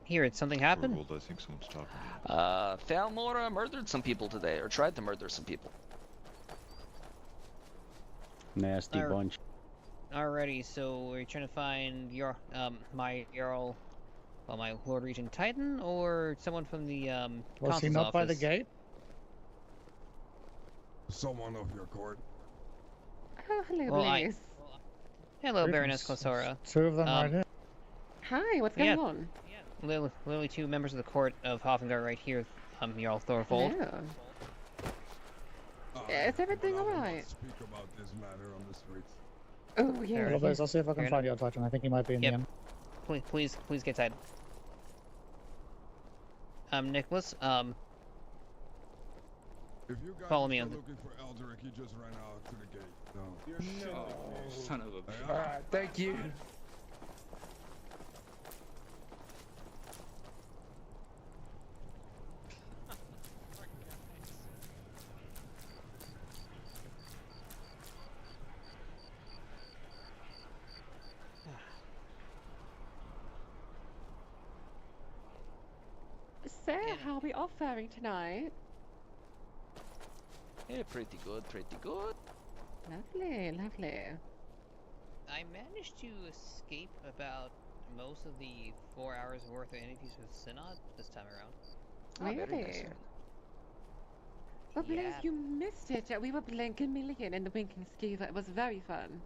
Did something happen? I think someone's talking. Thalmora murdered some people today, or tried to murder some people. Nasty bunch. Alrighty, so are you trying to find your my Jarl, well, my Lord Regent Titan, or someone from the Was he consul's not by the office? gate? Someone of your court. Oh, hello, Well, Blaze. Hello, Greetings. Baroness Klosora. Two of them right here. Hi, what's going on? Literally two members of the court of Hoffengar right here, Jarl Thorfold. Hello. Is everything alright? Speak about this matter on the streets. Oh, yeah. Well, I'll see if I can find your Titan. I think he might be in the end. Please get tight. Nicholas, If you guys follow me on the... looking for Eldrick, he just ran out to the gate. No. You son of a bitch. Alright, thank you. So, how are we all faring tonight? Yeah, pretty good, pretty good. Lovely, lovely. I managed to escape about most of the 4 hours worth of interviews with Synod this time around. Really? Well, Blaze, Yeah. you missed it. We were Blank and Million in the Winking Skeever. It was very fun.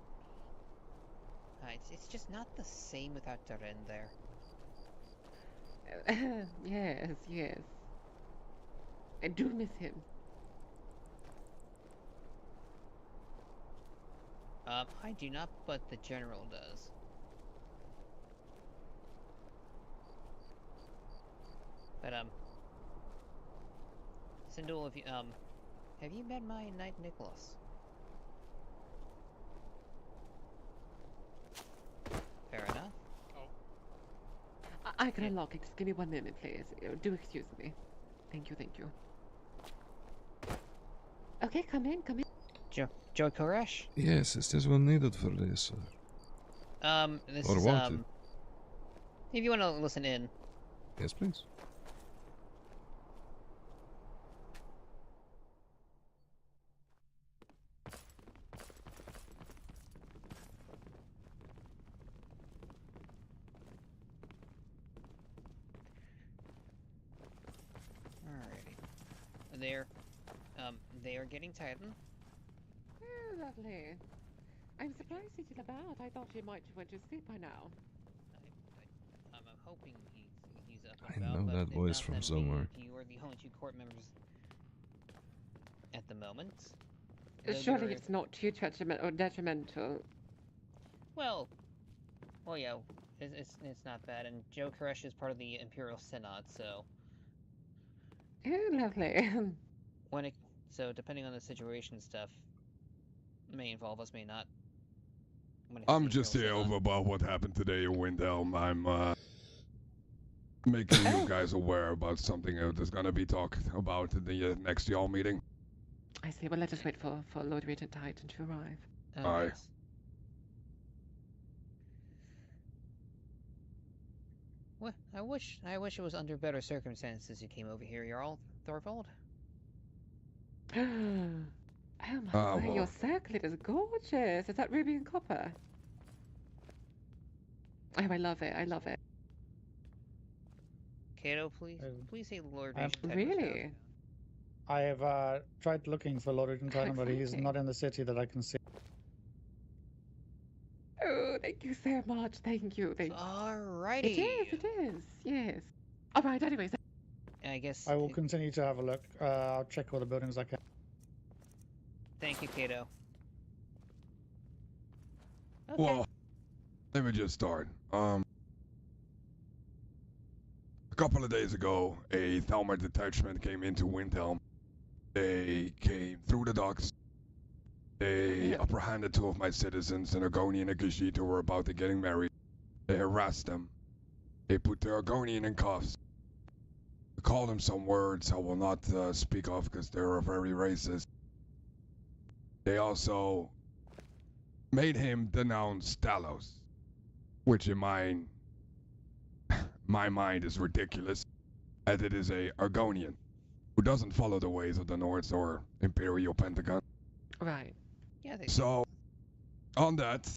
It's just not the same without Darren there. Yes, yes. I do miss him. I do not, but the General does. But, Sindul, have you met my Knight Nicholas? Fair enough. I can unlock it. Just give me 1 minute, please. Do excuse me. Thank you, thank you. Okay, come in, come in. Joe Koresh? Yes, is this one needed for this? This or is, wanted? if you want to listen in. Yes, please. Alrighty. They are getting Titan. Oh, lovely. I'm surprised he's still about. I thought he might have went to sleep by now. I'm hoping he's up I and about, know but that if voice not, from then somewhere. You are the only two court members at the moment. Surely There- it's not too detrimental. Well, yeah, it's not bad, and Joe Koresh is part of the Imperial Synod, so Oh, lovely. so depending on the situation and stuff, may involve us, may not. I'm just here over about what happened today in Windhelm. I'm making you guys aware about something that's gonna be talked about in the next y'all meeting. I see. Well, let us wait for Lord Regent Titan to arrive. Aye. Yes. Well, I wish it was under better circumstances you came over here, Jarl Thorvald. Oh my word, your circlet is gorgeous. Is that ruby and copper? Oh, I love it. I love it. Kato, please say Lord I've- Regent Titan was found. Really? I have tried looking for Lord Regent Titan, but he's Exciting. not in the city that I can see. Oh, thank you so much. Thank you. Alrighty. It is. Yes. All right. Anyways. I guess. I will continue to have a look. I'll check all the buildings I can. Thank you, Kato. Well, let me just start. A couple of days ago, a Thalmor detachment came into Windhelm. They came through the docks. They apprehended 2 of my citizens, an Argonian and Khajiit, who were about to getting married. They harassed them. They put the Argonian in cuffs. They called him some words I will not speak of because they were very racist. They also made him denounce Talos, which in my mind is ridiculous, as it is a Argonian who doesn't follow the ways of the Nords or Imperial Pentagon. Right. Yeah. So, on that,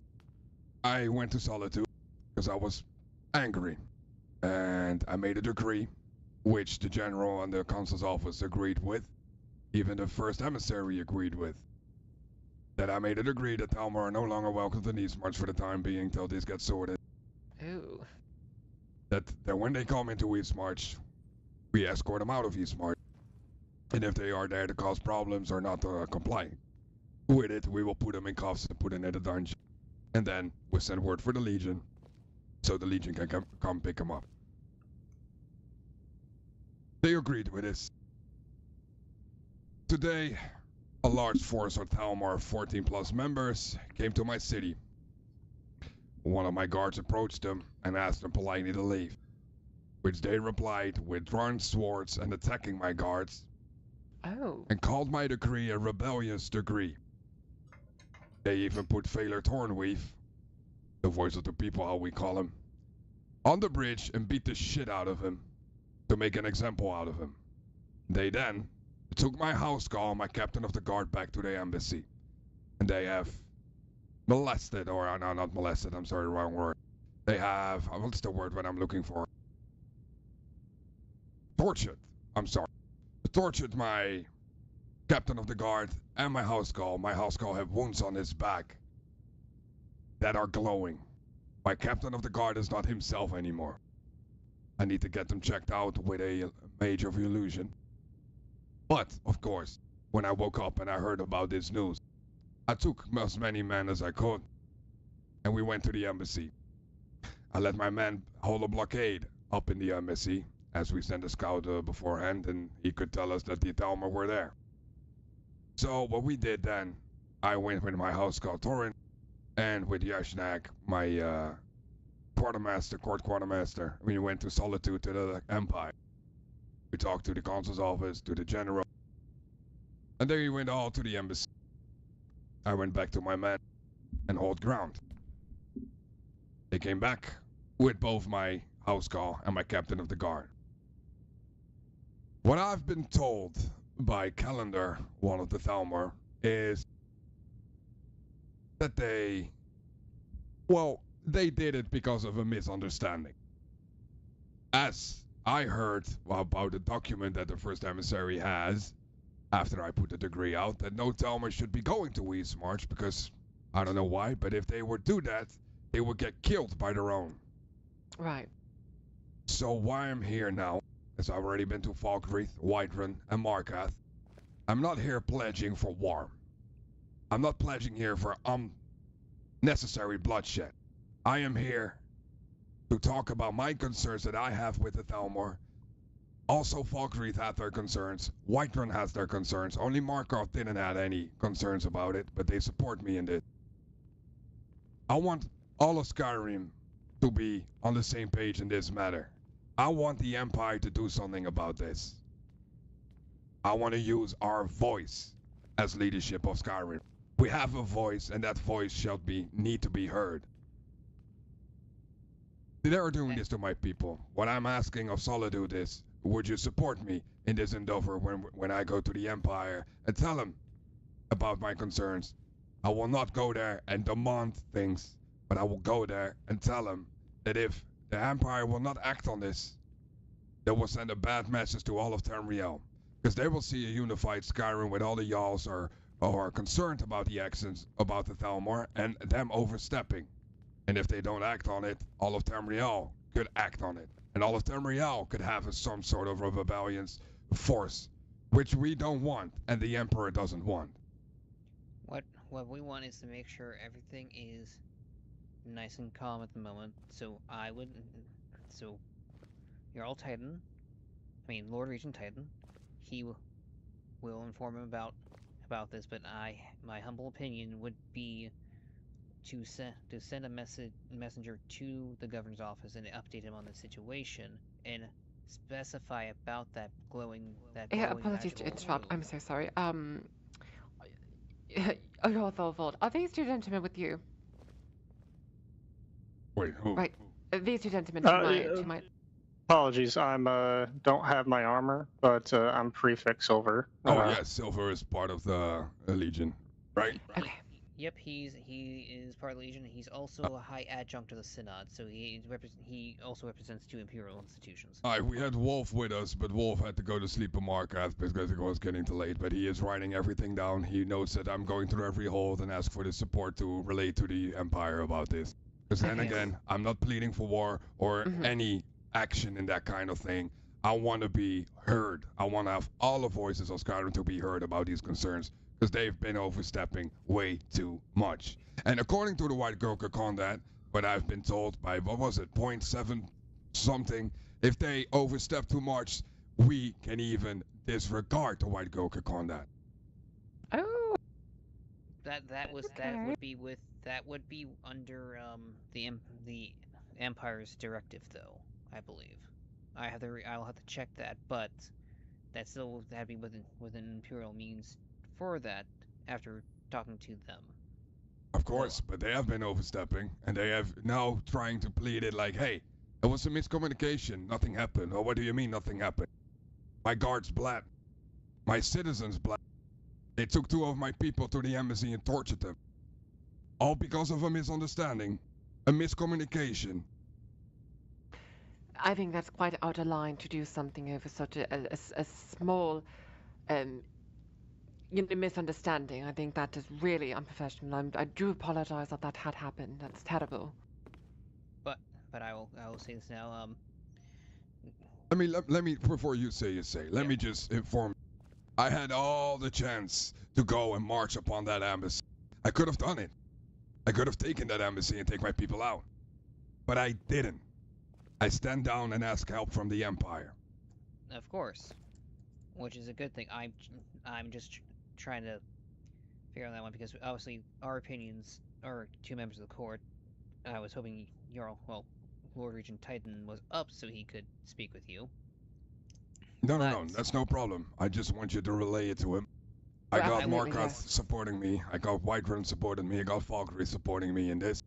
I went to Solitude because I was angry, and I made a decree, which the General and the Consul's office agreed with, even the First Emissary agreed with. That I made a decree that Thalmor are no longer welcome to Nicemarch for the time being till this gets sorted. Oh. that when they come into East March, we escort them out of East March. And if they are there to cause problems or not complying with it, we will put them in cuffs and put them in the dungeon. And then we send word for the Legion, so the Legion can come pick them up. They agreed with this. Today, a large force of Thalmor, 14 plus members, came to my city. One of my guards approached them and asked them politely to leave, which they replied with drawn swords and attacking my guards. Oh. And called my decree a rebellious decree. They even put Valer Thornweave, the voice of the people how we call him, on the bridge and beat the shit out of him to make an example out of him. They then took my house call, my captain of the guard, back to the embassy. And they have molested, or no, not molested, I'm sorry, wrong word. They have, what's the word when I'm looking for? Tortured, I'm sorry. Tortured my captain of the guard and my house call. My house call have wounds on his back that are glowing. My captain of the guard is not himself anymore. I need to get them checked out with a mage of illusion. But, of course, when I woke up and I heard about this news, I took as many men as I could, and we went to the embassy. I let my men hold a blockade up in the embassy, as we sent a scout beforehand, and he could tell us that the Thalmor were there. So what we did then, I went with my house scout Torin, and with Yashnak, my court quartermaster. We went to Solitude to the Empire. We talked to the consul's office, to the general, and then we went all to the embassy. I went back to my men and hold ground. They came back with both my house call and my captain of the guard. What I've been told by Calendar, one of the Thalmor, is that they did it because of a misunderstanding. As I heard about the document that the first emissary has, after I put the decree out, that no Thalmor should be going to East March because, I don't know why, but if they would do that, they would get killed by their own. Right. So why I'm here now, as I've already been to Falkreath, Whiterun, and Markath, I'm not here pledging for war. I'm not pledging here for unnecessary bloodshed. I am here to talk about my concerns that I have with the Thalmor. Also, Falkreath had their concerns. Whiterun has their concerns. Only Markarth didn't have any concerns about it, but they support me in this. I want all of Skyrim to be on the same page in this matter. I want the Empire to do something about this. I want to use our voice as leadership of Skyrim. We have a voice, and that voice shall need to be heard. They are doing this to my people. What I'm asking of Solitude is, would you support me in this endeavor when I go to the Empire and tell them about my concerns? I will not go there and demand things, but I will go there and tell them that if the Empire will not act on this, they will send a bad message to all of Tamriel. Because they will see a unified Skyrim with all the Jarls are concerned about the actions about the Thalmor and them overstepping. And if they don't act on it, all of Tamriel could act on it. And all of Tamriel could have some sort of rebellion force, which we don't want, and the Emperor doesn't want. What we want is to make sure everything is nice and calm at the moment. So Jarl Titan, Lord Regent Titan, he will inform him about this. But my humble opinion would be to send a messenger to the governor's office and update him on the situation and specify about that glowing apologies to interrupt. I'm so sorry. Thorvald, are these two gentlemen with you? Wait, who? Right, these two gentlemen to my. Apologies, I'm don't have my armor, but I'm prefix Silver. Oh yes, Silver is part of the Legion, right? Okay. Yep, he is part of the Legion. He's also a high adjunct to the Synod, so he also represents two imperial institutions. Alright, we had Wolf with us, but Wolf had to go to sleep in Markath because it was getting too late. But he is writing everything down. He knows that I'm going through every hold and ask for the support to relate to the Empire about this. Because then again, I'm not pleading for war or any action in that kind of thing. I want to be heard. I want to have all the voices of Skyrim to be heard about these concerns, because they've been overstepping way too much. And according to the White Gurkha Condat, what I've been told by, what was it, 0.7 something, if they overstep too much, we can even disregard the White Gurkha Condat. Oh. That would be under the Empire's directive, though, I believe. I'll have to check that, but that still that'd be within Imperial means for that after talking to them. Of course, but they have been overstepping, and they have now trying to plead it like, hey, it was a miscommunication, nothing happened. Or what do you mean nothing happened? My guards bled. My citizens bled. They took 2 of my people to the embassy and tortured them. All because of a misunderstanding, a miscommunication. I think that's quite out of line to do something over such a small misunderstanding. I think that is really unprofessional. I do apologize that that had happened. That's terrible. But I will say this now. Let me before you say, let me just inform. I had all the chance to go and march upon that embassy. I could have done it. I could have taken that embassy and take my people out. But I didn't. I stand down and ask help from the Empire. Of course, which is a good thing. I'm just trying to figure out that one because obviously our opinions are 2 members of the court. I was hoping Lord Regent Titan was up so he could speak with you. No, that's no problem. I just want you to relay it to him. I got Markarth supporting me. I got Whiterun supporting me. I got Valkyrie supporting me in this.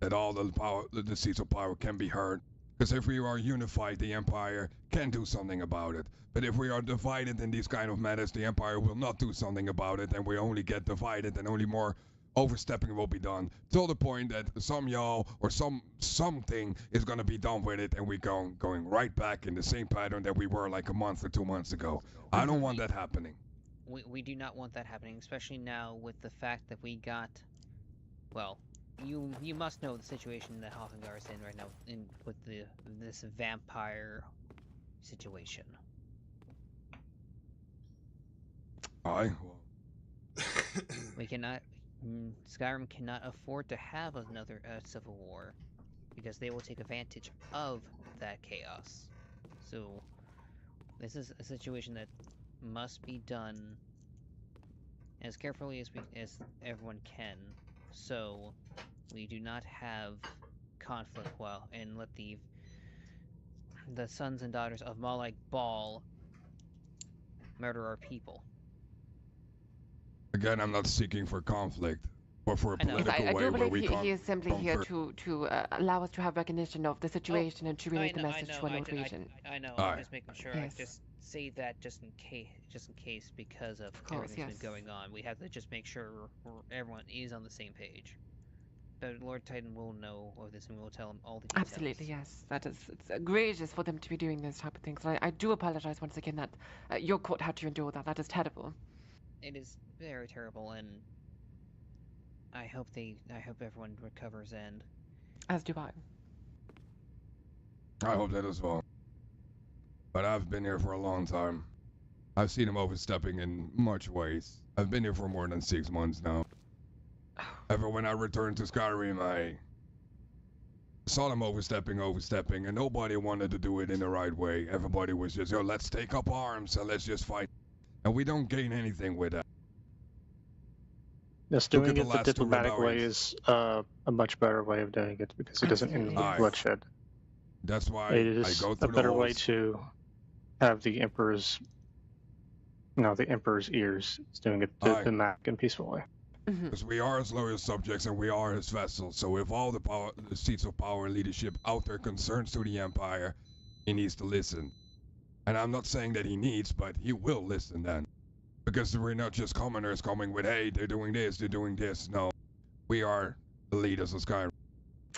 That all the seats of power can be heard. Because if we are unified, the Empire can do something about it. But if we are divided in these kind of matters, the Empire will not do something about it, and we only get divided, and only more overstepping will be done, till the point that some y'all or something is going to be done with it, and we're going right back in the same pattern that we were like a month or 2 months ago. I don't want that happening. We do not want that happening, especially now with the fact that we got, well, you must know the situation that Hofengar is in right now with this vampire situation. We cannot. Skyrim cannot afford to have another civil war because they will take advantage of that chaos. So this is a situation that must be done as carefully as everyone can, so we do not have conflict and let the sons and daughters of Malak Bal murder our people. Again, I'm not seeking for conflict or for a political way I do where we believe he is simply here to allow us to have recognition of the situation and to relay the message to our Lord Regent. I know. I'm just making sure. I just say that just in case because of everything that's been going on. We have to just make sure everyone is on the same page. But Lord Titan will know of this, and we'll tell him all the details. Absolutely, yes. It's egregious for them to be doing those type of things. And I do apologize once again that your court had to endure that. That is terrible. It is very terrible, and I hope everyone recovers. And as do I. I hope that as well. But I've been here for a long time. I've seen him overstepping in much ways. I've been here for more than 6 months now. Ever when I returned to Skyrim, I saw them overstepping, and nobody wanted to do it in the right way. Everybody was just, let's take up arms and let's just fight. And we don't gain anything with that. Yes, doing it the diplomatic way is a much better way of doing it because it doesn't involve bloodshed. That's why it is I go through a better way to have the Emperor's ears. It's doing it diplomatic and peaceful way. Because we are his loyal subjects and we are his vassals. So if all the seats of power and leadership out there concerns to the Empire, he needs to listen. And I'm not saying that he needs, but he will listen then. Because we're not just commoners coming with, hey, they're doing this, they're doing this. No, we are the leaders of Skyrim.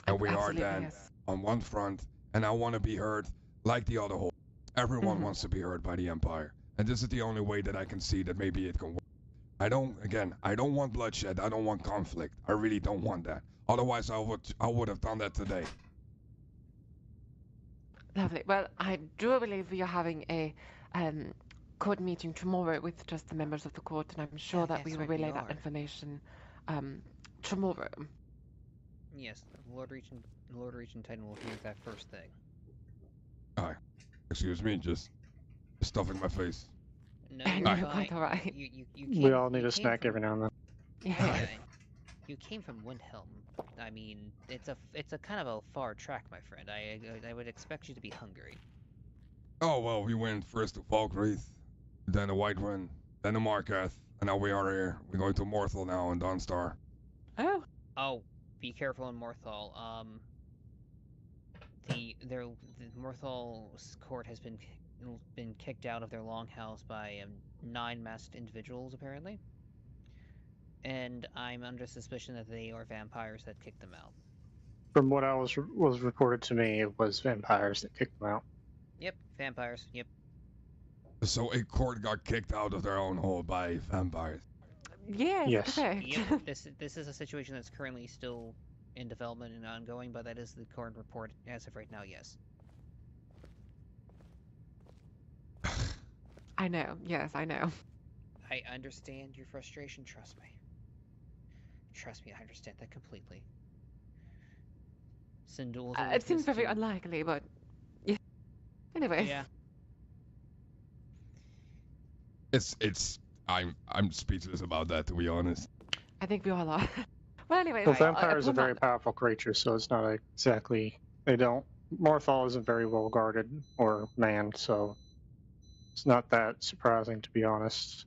And we are then on one front, and I want to be heard like the other whole. Everyone wants to be heard by the Empire. And this is the only way that I can see that maybe it can work. I don't want bloodshed. I don't want conflict. I really don't want that. Otherwise, I would have done that today. Lovely. Well, I do believe we are having a court meeting tomorrow with just the members of the court, and I'm sure that we will relay that information tomorrow. Yes, Lord Regent Titan will hear that first thing. Hi. Excuse me, just stuffing my face. No, you're quite all right. We all need a snack every now and then. Yeah. You came from Windhelm. I mean, it's a kind of a far track, my friend. I would expect you to be hungry. Oh, well, we went first to Falkreath, then to Whiterun, then to Markarth, and now we are here. We're going to Morthal now and Dawnstar. Oh. Oh, be careful in Morthal. The Morthal's court has been kicked out of their longhouse by 9 masked individuals, apparently. And I'm under suspicion that they are vampires that kicked them out. From what was reported to me, it was vampires that kicked them out. Yep, vampires. Yep. So a court got kicked out of their own hole by vampires. Yes. Correct. Yep. This is a situation that's currently still in development and ongoing, but that is the current report as of right now. Yes. I know. Yes, I know. I understand your frustration. Trust me. Trust me, I understand that completely. Sindul's it seems very unlikely, but yeah. Anyway. Yeah. I'm speechless about that, to be honest. I think we all are. Well, anyway. Well, vampires are very powerful creatures, so it's not exactly. Morthal isn't very well guarded or manned, so it's not that surprising, to be honest.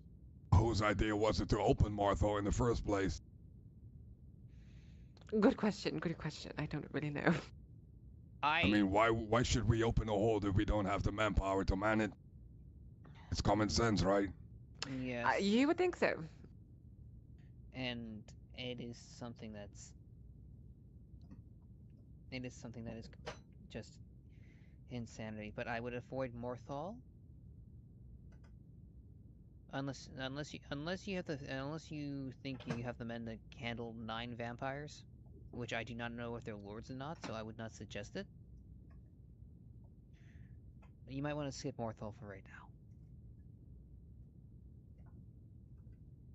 Whose idea was it to open Morthal in the first place? Good question. Good question. I don't really know. I mean, why should we open a hole if we don't have the manpower to man it? It's common sense, right? Yes. You would think so. And it is something that is just insanity. But I would avoid Morthal. Unless you think you have the men to handle 9 vampires, which I do not know if they're lords or not, so I would not suggest it. You might want to skip Morthal for right now.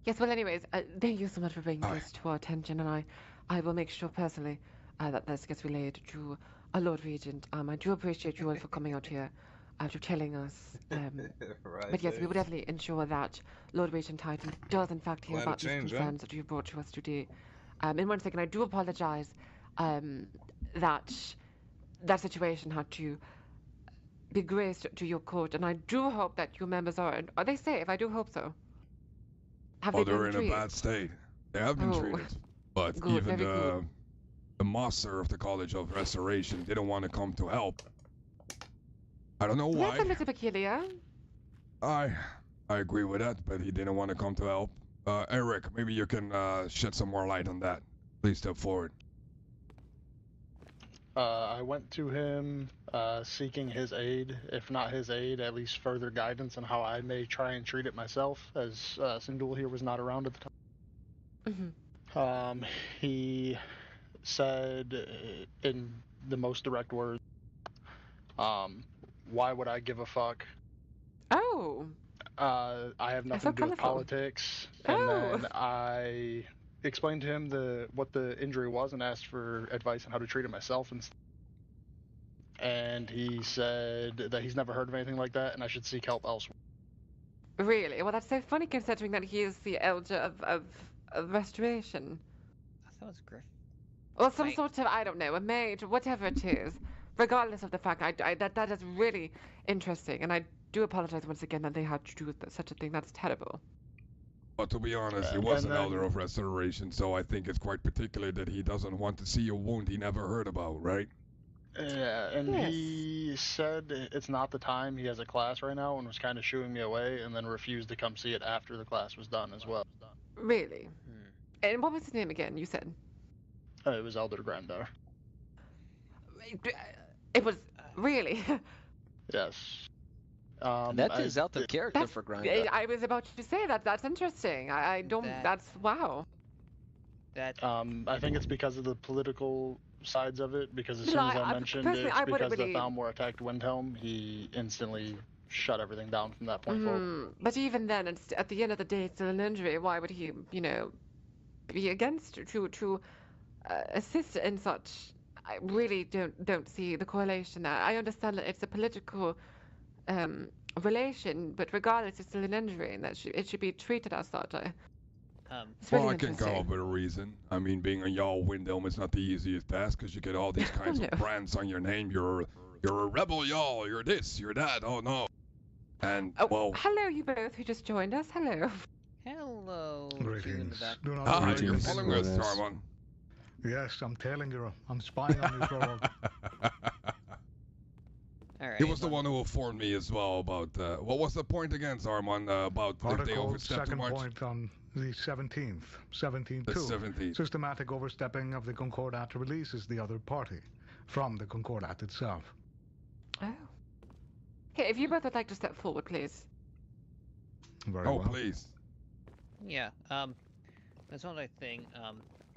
Yes, well, anyways, thank you so much for bringing this to our attention, and I will make sure personally that this gets relayed to our Lord Regent. I do appreciate you all for coming out here after telling us. Right, but yes, we will definitely ensure that Lord Regent Titan does in fact hear Quite a about these change, huh? concerns that you brought to us today. In one second, I do apologize that situation had to be graced to your court, and I do hope that your members are they safe? I do hope so. Have they They're been in treated? a bad state. They have been treated. But Good, even very good. the master of the College of Restoration didn't want to come to help. I don't know why. That's a little peculiar. I agree with that, but he didn't want to come to help. Eric, maybe you can shed some more light on that. Please step forward. I went to him seeking his aid, if not his aid, at least further guidance on how I may try and treat it myself, as Sindul here was not around at the time. Mm-hmm. He said in the most direct words, why would I give a fuck? Oh. I have nothing to do with politics. And then I explained to him what the injury was and asked for advice on how to treat it myself. And he said that he's never heard of anything like that and I should seek help elsewhere. Really? Well, that's so funny considering that he is the elder of restoration. I thought it was Griff. Or some sort of, I don't know, a mage, or whatever it is. Regardless of the fact, that is really interesting, and I do apologize once again that they had to do such a thing. That's terrible. But to be honest, he was an elder of restoration, so I think it's quite particular that he doesn't want to see a wound he never heard about, right? Yeah, and he said it's not the time. He has a class right now and was kind of shooing me away and then refused to come see it after the class was done as well. Really? And what was his name again, you said? It was Elder Grandar. It was really? Yes. That is out of character for Grindr. I was about to say that. That's interesting. I don't. That's wow. I think it's because of the political sides of it, because as soon No, as I mentioned personally, it's I wouldn't because the really- Thalmor attacked Windhelm, he instantly shut everything down from that point forward. But even then, it's, at the end of the day, it's still an injury. Why would he, you know, be against to assist in such? I really don't see the correlation there. I understand that it's a political relation, but regardless, it's still an injury, and that it should be treated as such. It's Well, really I can come interesting. up with a reason. I mean, being a Jarl Windhelm is not the easiest task because you get all these kinds No. of brands on your name. You're a rebel Jarl. You're this. You're that. Oh no. And well, Hello, you both who just joined us. Hello. Hello. Greetings. Do not ah, worry, you're Greetings. following us, Sarmon. Yes, I'm telling you, I'm spying on you for Alright. He was the one who informed me as well about what was the point again, Sarmon? About if they Article overstepped too second much. point on the 17th. 17.2. The 17th. Systematic overstepping of the Concordat releases the other party from the Concordat itself. Oh. Okay, if you both would like to step forward, please. Very Oh, well. please. Yeah, that's one other thing.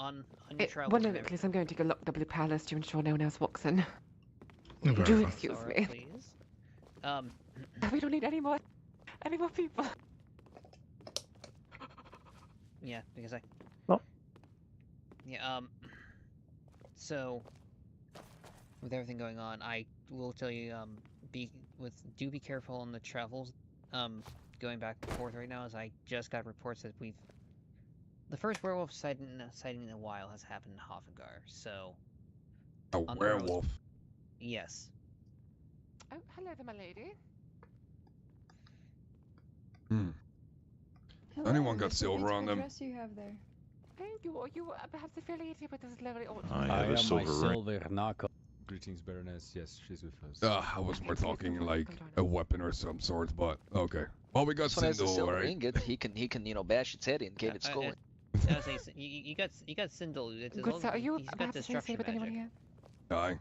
On your travels... One moment, please. I'm going to lock the Blue Palace to ensure no one else walks in. Very Do well. excuse Sorry, me. please. We don't need any more people. Yeah, because I... Oh. Yeah, so... With everything going on, I will tell you, do be careful on the travels, going back and forth right now, as I just got reports that the first werewolf sighting in a while has happened in Hofgar, so... A on the werewolf. roads- Yes. Oh, hello there, my lady. Hmm. Hello, Anyone got that's a silver beautiful on them? dress you have there. Thank you. You perhaps affiliated with this lovely audience. I am my silver knuckle. Greetings, Baroness. Yes, she's with us. I was more talking like a weapon or some sort, but okay. Well, we got This one has a Sindel, silver right? ingot. He can bash its head in, get its skull in. I was saying, you got Sindel. It's as Good long sir, as are you he's got perhaps destruction associated with anyone magic. here? Aye.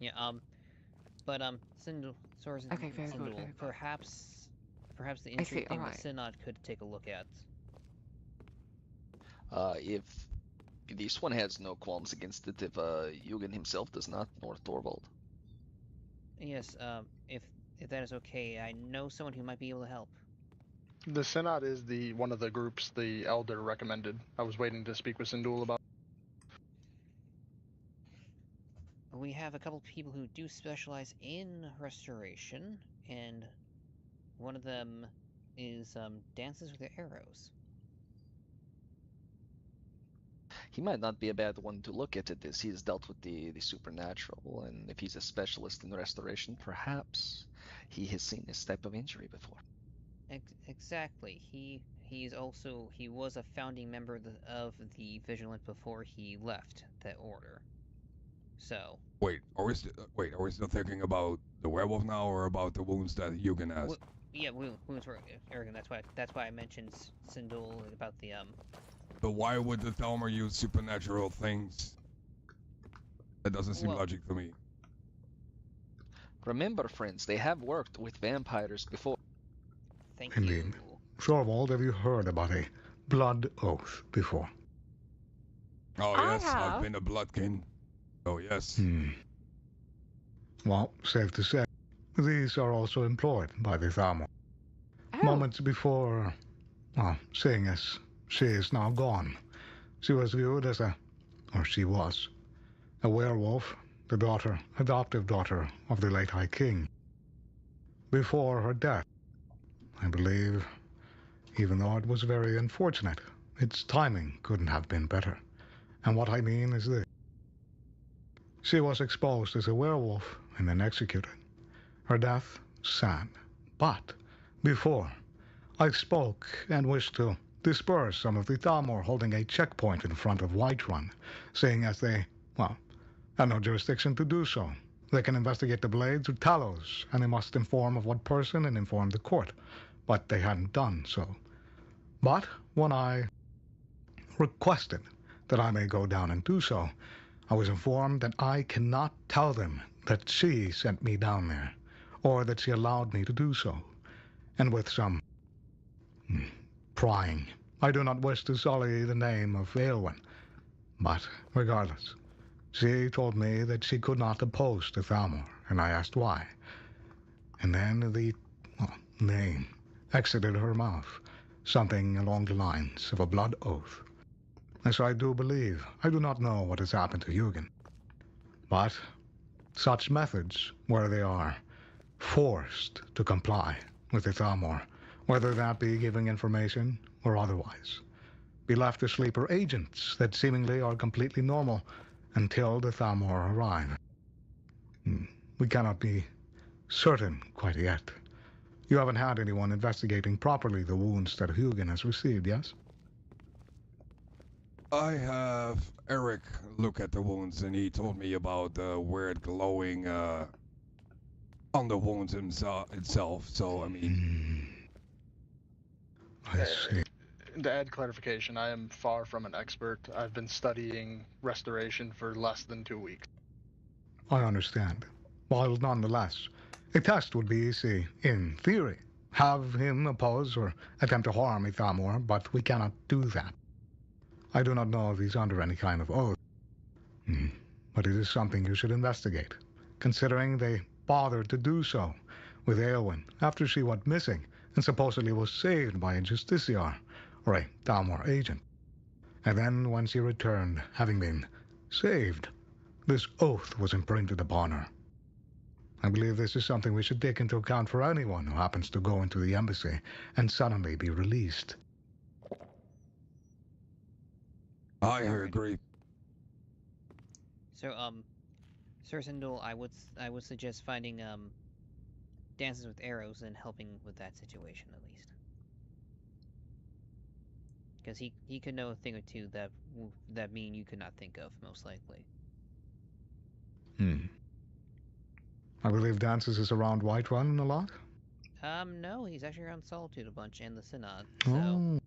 Yeah, but Sindel, Source Okay, very good, Sindel, very good. perhaps the I see, intrigue thing the alright. Synod could take a look at. If this one has no qualms against it, if Yugen himself does not, nor Thorvald. Yes, if that is okay, I know someone who might be able to help. The Synod is one of the groups the Elder recommended. I was waiting to speak with Sindul about. We have a couple people who do specialize in restoration, and one of them is dances with their arrows. He might not be a bad one to look at it, as he has dealt with the supernatural, and if he's a specialist in restoration, perhaps he has seen this type of injury before. Exactly. He was a founding member of the Vigilant before he left that order. So. Wait, are we still thinking about the werewolf now, or about the wounds that Yugen has? Yeah, wounds were arrogant. That's why I mentioned Sindul about the But why would the Thalmor use supernatural things? That doesn't seem logic to me. Remember, friends, they have worked with vampires before. Thank Indeed. Thorvald, have you heard about a blood oath before? Oh I yes, have. I've been a bloodkin. Oh yes. Well, safe to say, these are also employed by the Thalmor. Moments before, well, seeing as she is now gone, she was viewed as a werewolf, the adoptive daughter of the late High King. Before her death, I believe, even though it was very unfortunate, its timing couldn't have been better. And what I mean is this. She was exposed as a werewolf and then executed. Her death, sad. But before, I spoke and wished to disperse some of the Thalmor holding a checkpoint in front of Whiterun, seeing as they, have no jurisdiction to do so. They can investigate the Blades or Talos, and they must inform of what person and inform the court. But they hadn't done so. But when I requested that I may go down and do so, I was informed that I cannot tell them that she sent me down there, or that she allowed me to do so. And with some prying, I do not wish to sully the name of Aelwyn, but regardless, She told me that she could not oppose the Thalmor, and I asked why. And then the name exited her mouth, something along the lines of a blood oath. And so I do believe, I do not know what has happened to Hugin. But such methods, where they are forced to comply with the Thalmor, whether that be giving information or otherwise, be left to sleeper agents that seemingly are completely normal until the Thalmor arrive. We cannot be certain quite yet. You haven't had anyone investigating properly the wounds that Hugin has received, yes? I have Eric look at the wounds, and he told me about the weird glowing on the wounds itself. So I mean, I see. To add clarification, I am far from an expert. I've been studying restoration for less than 2 weeks. I understand. While nonetheless, a test would be easy, in theory. Have him oppose or attempt to harm a Thalmor, but we cannot do that. I do not know if he's under any kind of oath. But it is something you should investigate, considering they bothered to do so with Eowyn after she went missing and supposedly was saved by a justiciar, or a Thalmor agent. And then when she returned, having been saved, this oath was imprinted upon her. I believe this is something we should take into account for anyone who happens to go into the embassy and suddenly be released. I agree. So, Sir Sindul, I would suggest finding dances with arrows and helping with that situation at least, because he could know a thing or two that me and you could not think of, most likely. I believe Dances is around Whiterun a lot? No, he's actually around Solitude a bunch and the Synod. Oh.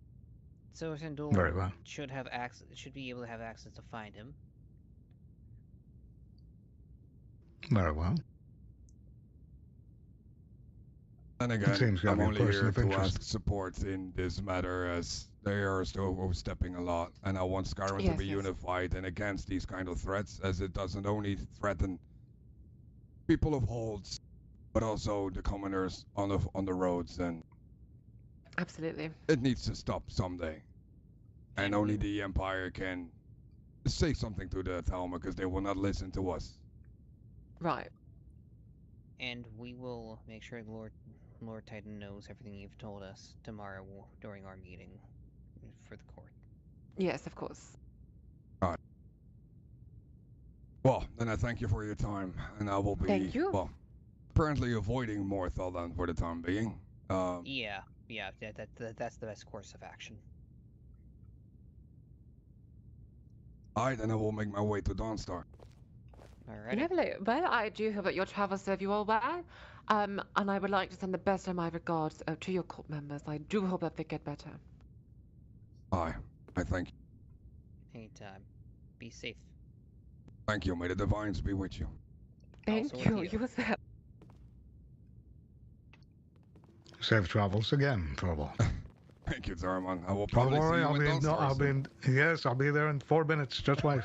So Sindul Very well. should be able to have access to find him. Very well. And again, seems to I'm be a only person here of to interest. ask support in this matter, as they are still overstepping a lot, and I want Skyrim to Yes, be yes. unified and against these kind of threats, as it doesn't only threaten people of holds, but also the commoners on the roads, and Absolutely. it needs to stop someday. And only the Empire can say something to the Thalmor, because they will not listen to us. Right. And we will make sure Lord Titan knows everything you've told us tomorrow during our meeting for the court. Yes, of course. Alright. Well, then I thank you for your time, and I will be, Thank you. well, apparently avoiding Morthal then for the time being. Yeah, that's the best course of action. Alright, then I will make my way to Dawnstar. Alright. Lovely. Well, I do hope that your travels serve you all well. And I would like to send the best of my regards to your court members. I do hope that they get better. Aye, I thank you. Anytime. Be safe. Thank you. May the divines be with you. Thank Also you. with you. You as well. Safe travels again, Thorvald. Thank you, Zarman. I will Don't probably worry, see you I'll be there in 4 minutes. Just wait.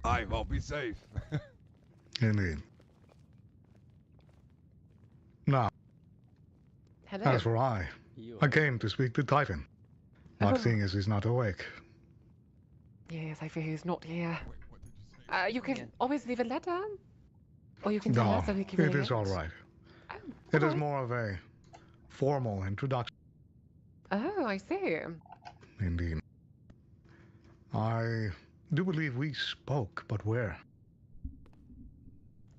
Aye, well, be safe. Indeed. Now, Hello. as for I came to speak to Titan. Not Oh. seeing as he's not awake. Yes, I fear he's not here. You can Yeah. always leave a letter. Or you can tell No, us and we can it relay is all right. Oh, It is alright. more of a formal introduction. Oh, I see. Indeed. I do believe we spoke, but where?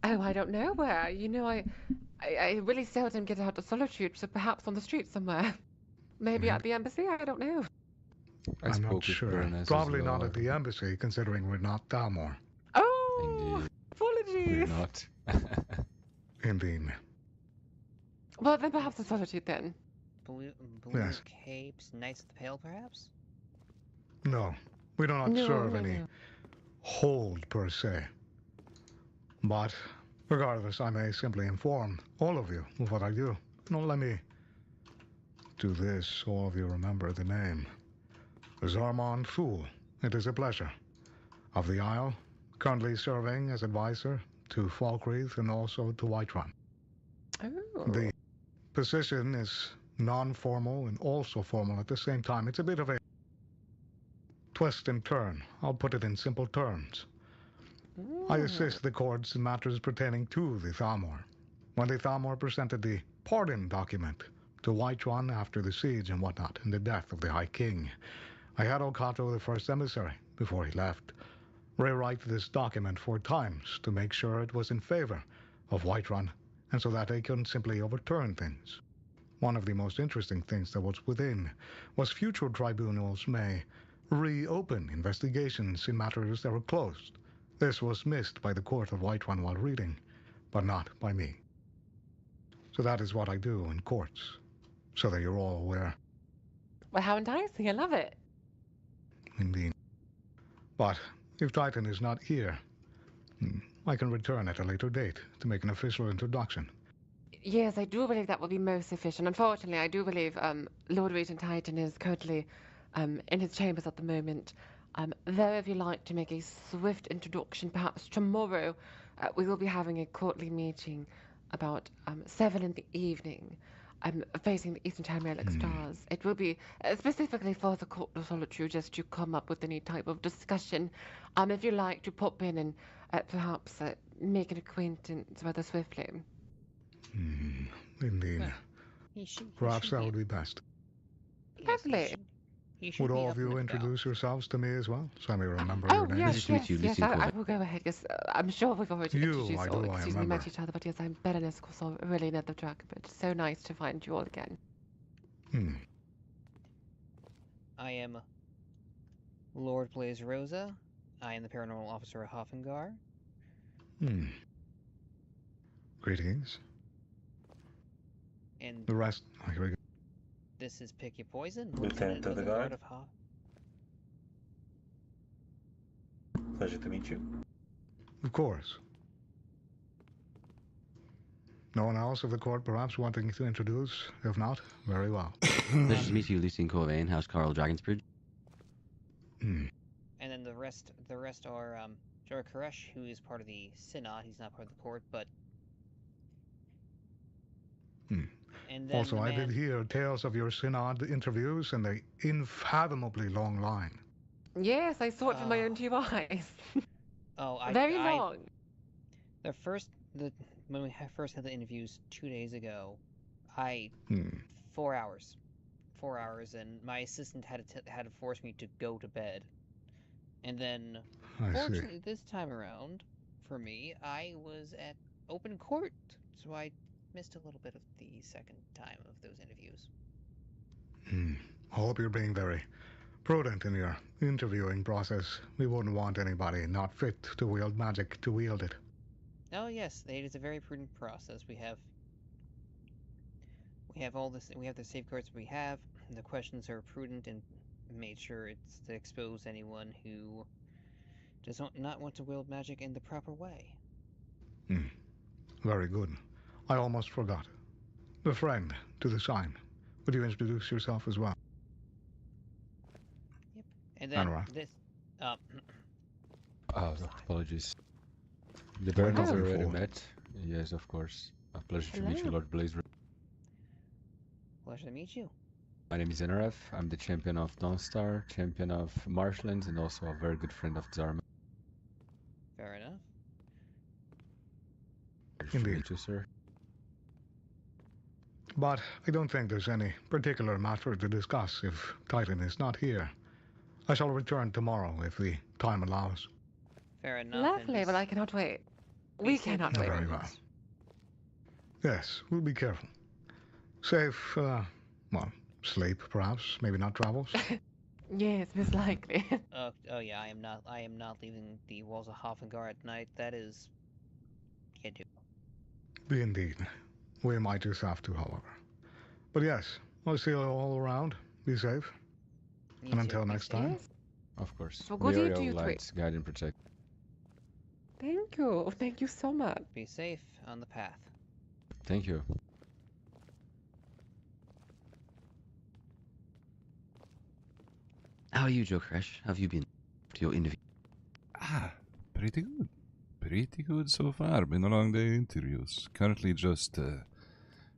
Oh, I don't know where. You know, I really seldom get out of Solitude, so perhaps on the street somewhere. Maybe at the embassy, I don't know. I'm not sure. Probably not at the embassy, considering we're not Thalmor. Oh, apologies. We're not. Indeed. Well, then perhaps in Solitude then. Blue Yes. capes, Knights of the Pale, perhaps? No, we do not No, serve no, any no. hold per se. But regardless, I may simply inform all of you of what I do. No, let me do this. All of you remember the name. Zarmon Fool. It is a pleasure. of the Isle, currently serving as advisor to Falkreath and also to Whiterun. Oh. The position is non-formal and also formal at the same time. It's a bit of a twist and turn. I'll put it in simple terms. I assist the courts in matters pertaining to the Thalmor. When the Thalmor presented the pardon document to Whiterun after the siege and whatnot and the death of the High King, I had Okato, the first emissary, before he left, rewrite this document 4 times to make sure it was in favor of Whiterun and so that they couldn't simply overturn things. One of the most interesting things that was within was future tribunals may reopen investigations in matters that were closed. This was missed by the court of Whiterun while reading, but not by me. So that is what I do in courts, so that you're all aware. Well, how enticing. I love it. Indeed. But if Titan is not here, I can return at a later date to make an official introduction. Yes, I do believe that will be most efficient. Unfortunately, I do believe Lord Regent Titan is currently in his chambers at the moment. Though if you'd like to make a swift introduction, perhaps tomorrow, we will be having a courtly meeting about 7 in the evening, facing the Eastern Time Relic stars. It will be specifically for the Court of Solitude, just to come up with any type of discussion. If you'd like to pop in and perhaps make an acquaintance rather swiftly. Indeed. Perhaps that would be best. Lovely. Would all of you introduce yourselves to me as well, so I may remember Oh, your names? yes, yes, I will go ahead. Yes, I'm sure we've already introduced I we remember. met each other, but yes, I'm Berenice Kosov, really net the Dracobit. So nice to find you all again. I am Lord Blaze Rosa. I am the paranormal officer of Hoffengar. Greetings. And the rest, here we go. This is Pick Your Poison, Lieutenant of the Guard. of Hoff. Pleasure to meet you. Of course. No one else of the court perhaps wanting to introduce? If not, very well. Pleasure to meet you, Lucien Corvain, House Carl Dragonsbridge. And then the rest are Jor Koresh, who is part of the Synod. He's not part of the court, but. And then Also, I did hear tales of your Synod interviews and the unfathomably long line. Yes, I saw it with my own 2 eyes. Very long. When we first had the interviews 2 days ago, 4 hours, and my assistant had to force me to go to bed. And then, fortunately, this time around, for me, I was at open court, so I missed a little bit of the second time of those interviews. I hope you're being very prudent in your interviewing process. We wouldn't want anybody not fit to wield magic to wield it. Oh yes, it is a very prudent process. We have all this. We have the safeguards we have. The questions are prudent and made sure it's to expose anyone who does not want to wield magic in the proper way. Very good. I almost forgot. The friend to the sign. Would you introduce yourself as well? Yep. And then Anurag. this. Apologies. The Baroness already met. Yes, of course. A pleasure to meet you, Lord Blaze. Pleasure to meet you. My name is Enaref. I'm the champion of Dawnstar, champion of Marshlands, and also a very good friend of Zarma. Fair enough. Pleasure to meet you, sir. But I don't think there's any particular matter to discuss if Titan is not here. I shall return tomorrow if the time allows. Fair enough. Lovely, well, I cannot wait. We cannot wait. Very well. Yes, we'll be careful. Safe, sleep perhaps, maybe not travels. Yes, most likely. Oh yeah, I am not leaving the walls of Hoffengar at night. That is, can't do. Indeed. We might just have to, however. But yes, I'll see you all around. Be safe. And until next time. Of course. Well, good May day to all you lights guide and protect. Thank you. Thank you so much. Be safe on the path. Thank you. How are you, Joe Crash? How have you been to your interview? Pretty good. Pretty good so far. Been a long day interviews. Currently just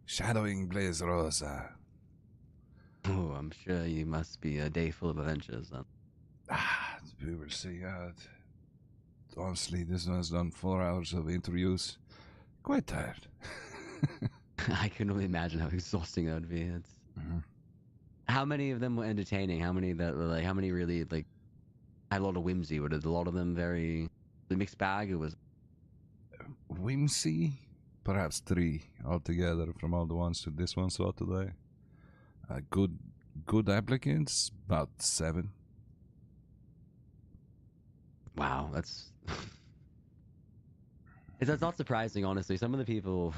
shadowing Blaze Rosa. Oh, I'm sure you must be a day full of adventures then. We will see. Honestly, this one's done 4 hours of interviews. Quite tired. I can only imagine how exhausting that would be. It's... How many of them were entertaining? How many that were like? How many really like had a lot of whimsy? Were a lot of them very the mixed bag? It was whimsy. Perhaps 3 altogether from all the ones that this one saw today. Good applicants, about 7. Wow, that's it's not surprising, honestly. Some of the people,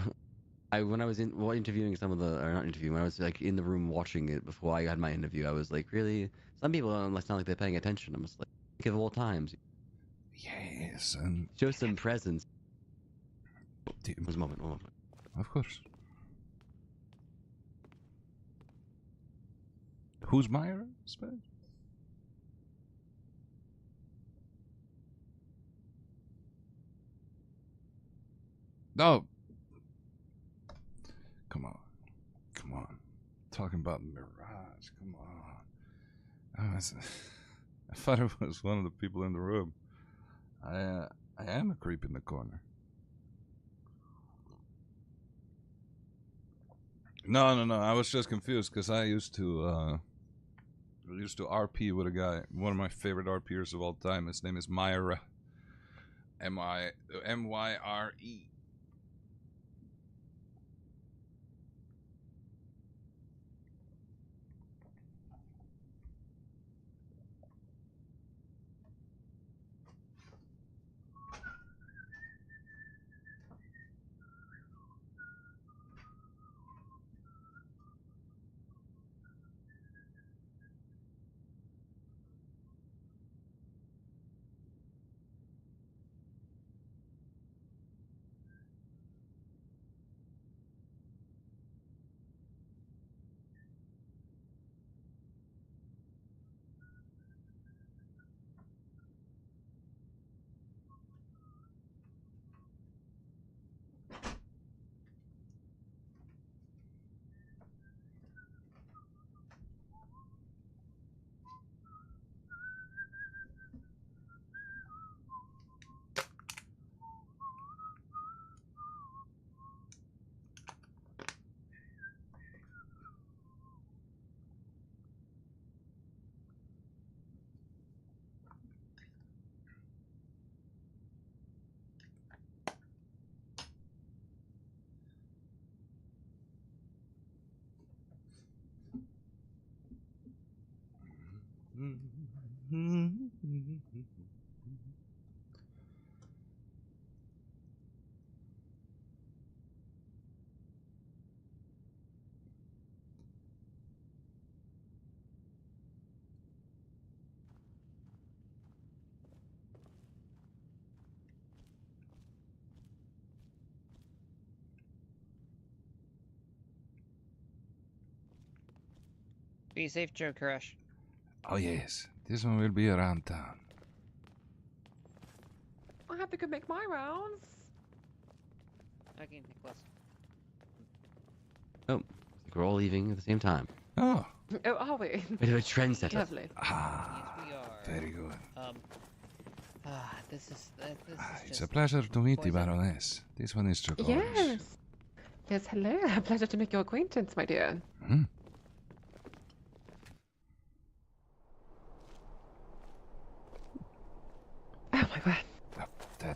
when I was interviewing some of the, or not interviewing, when I was like in the room watching it before I had my interview, I was like, really? Some people don't sound like they're paying attention. I'm just like, think of all times. Yes, and show some presence. One moment. Of course. Who's Myra? No. Come on. Talking about Mirage. Come on. I thought it was one of the people in the room. I am a creep in the corner. No. I was just confused because I used to RP with a guy, one of my favorite RPers of all time. His name is Myra. M-Y-R-E. Be safe, Joe Crush. Oh yes, this one will be around town. I have to go make my rounds. Okay, Nicholas. Oh, we're all leaving at the same time. Oh. Oh, are we? Bit of a trendsetter. Lovely. Yes, we are. Very good. This is It's a pleasure to meet you, Baroness. This one is Skoog. Yes. Yes, hello. A pleasure to make your acquaintance, my dear. Oh my word.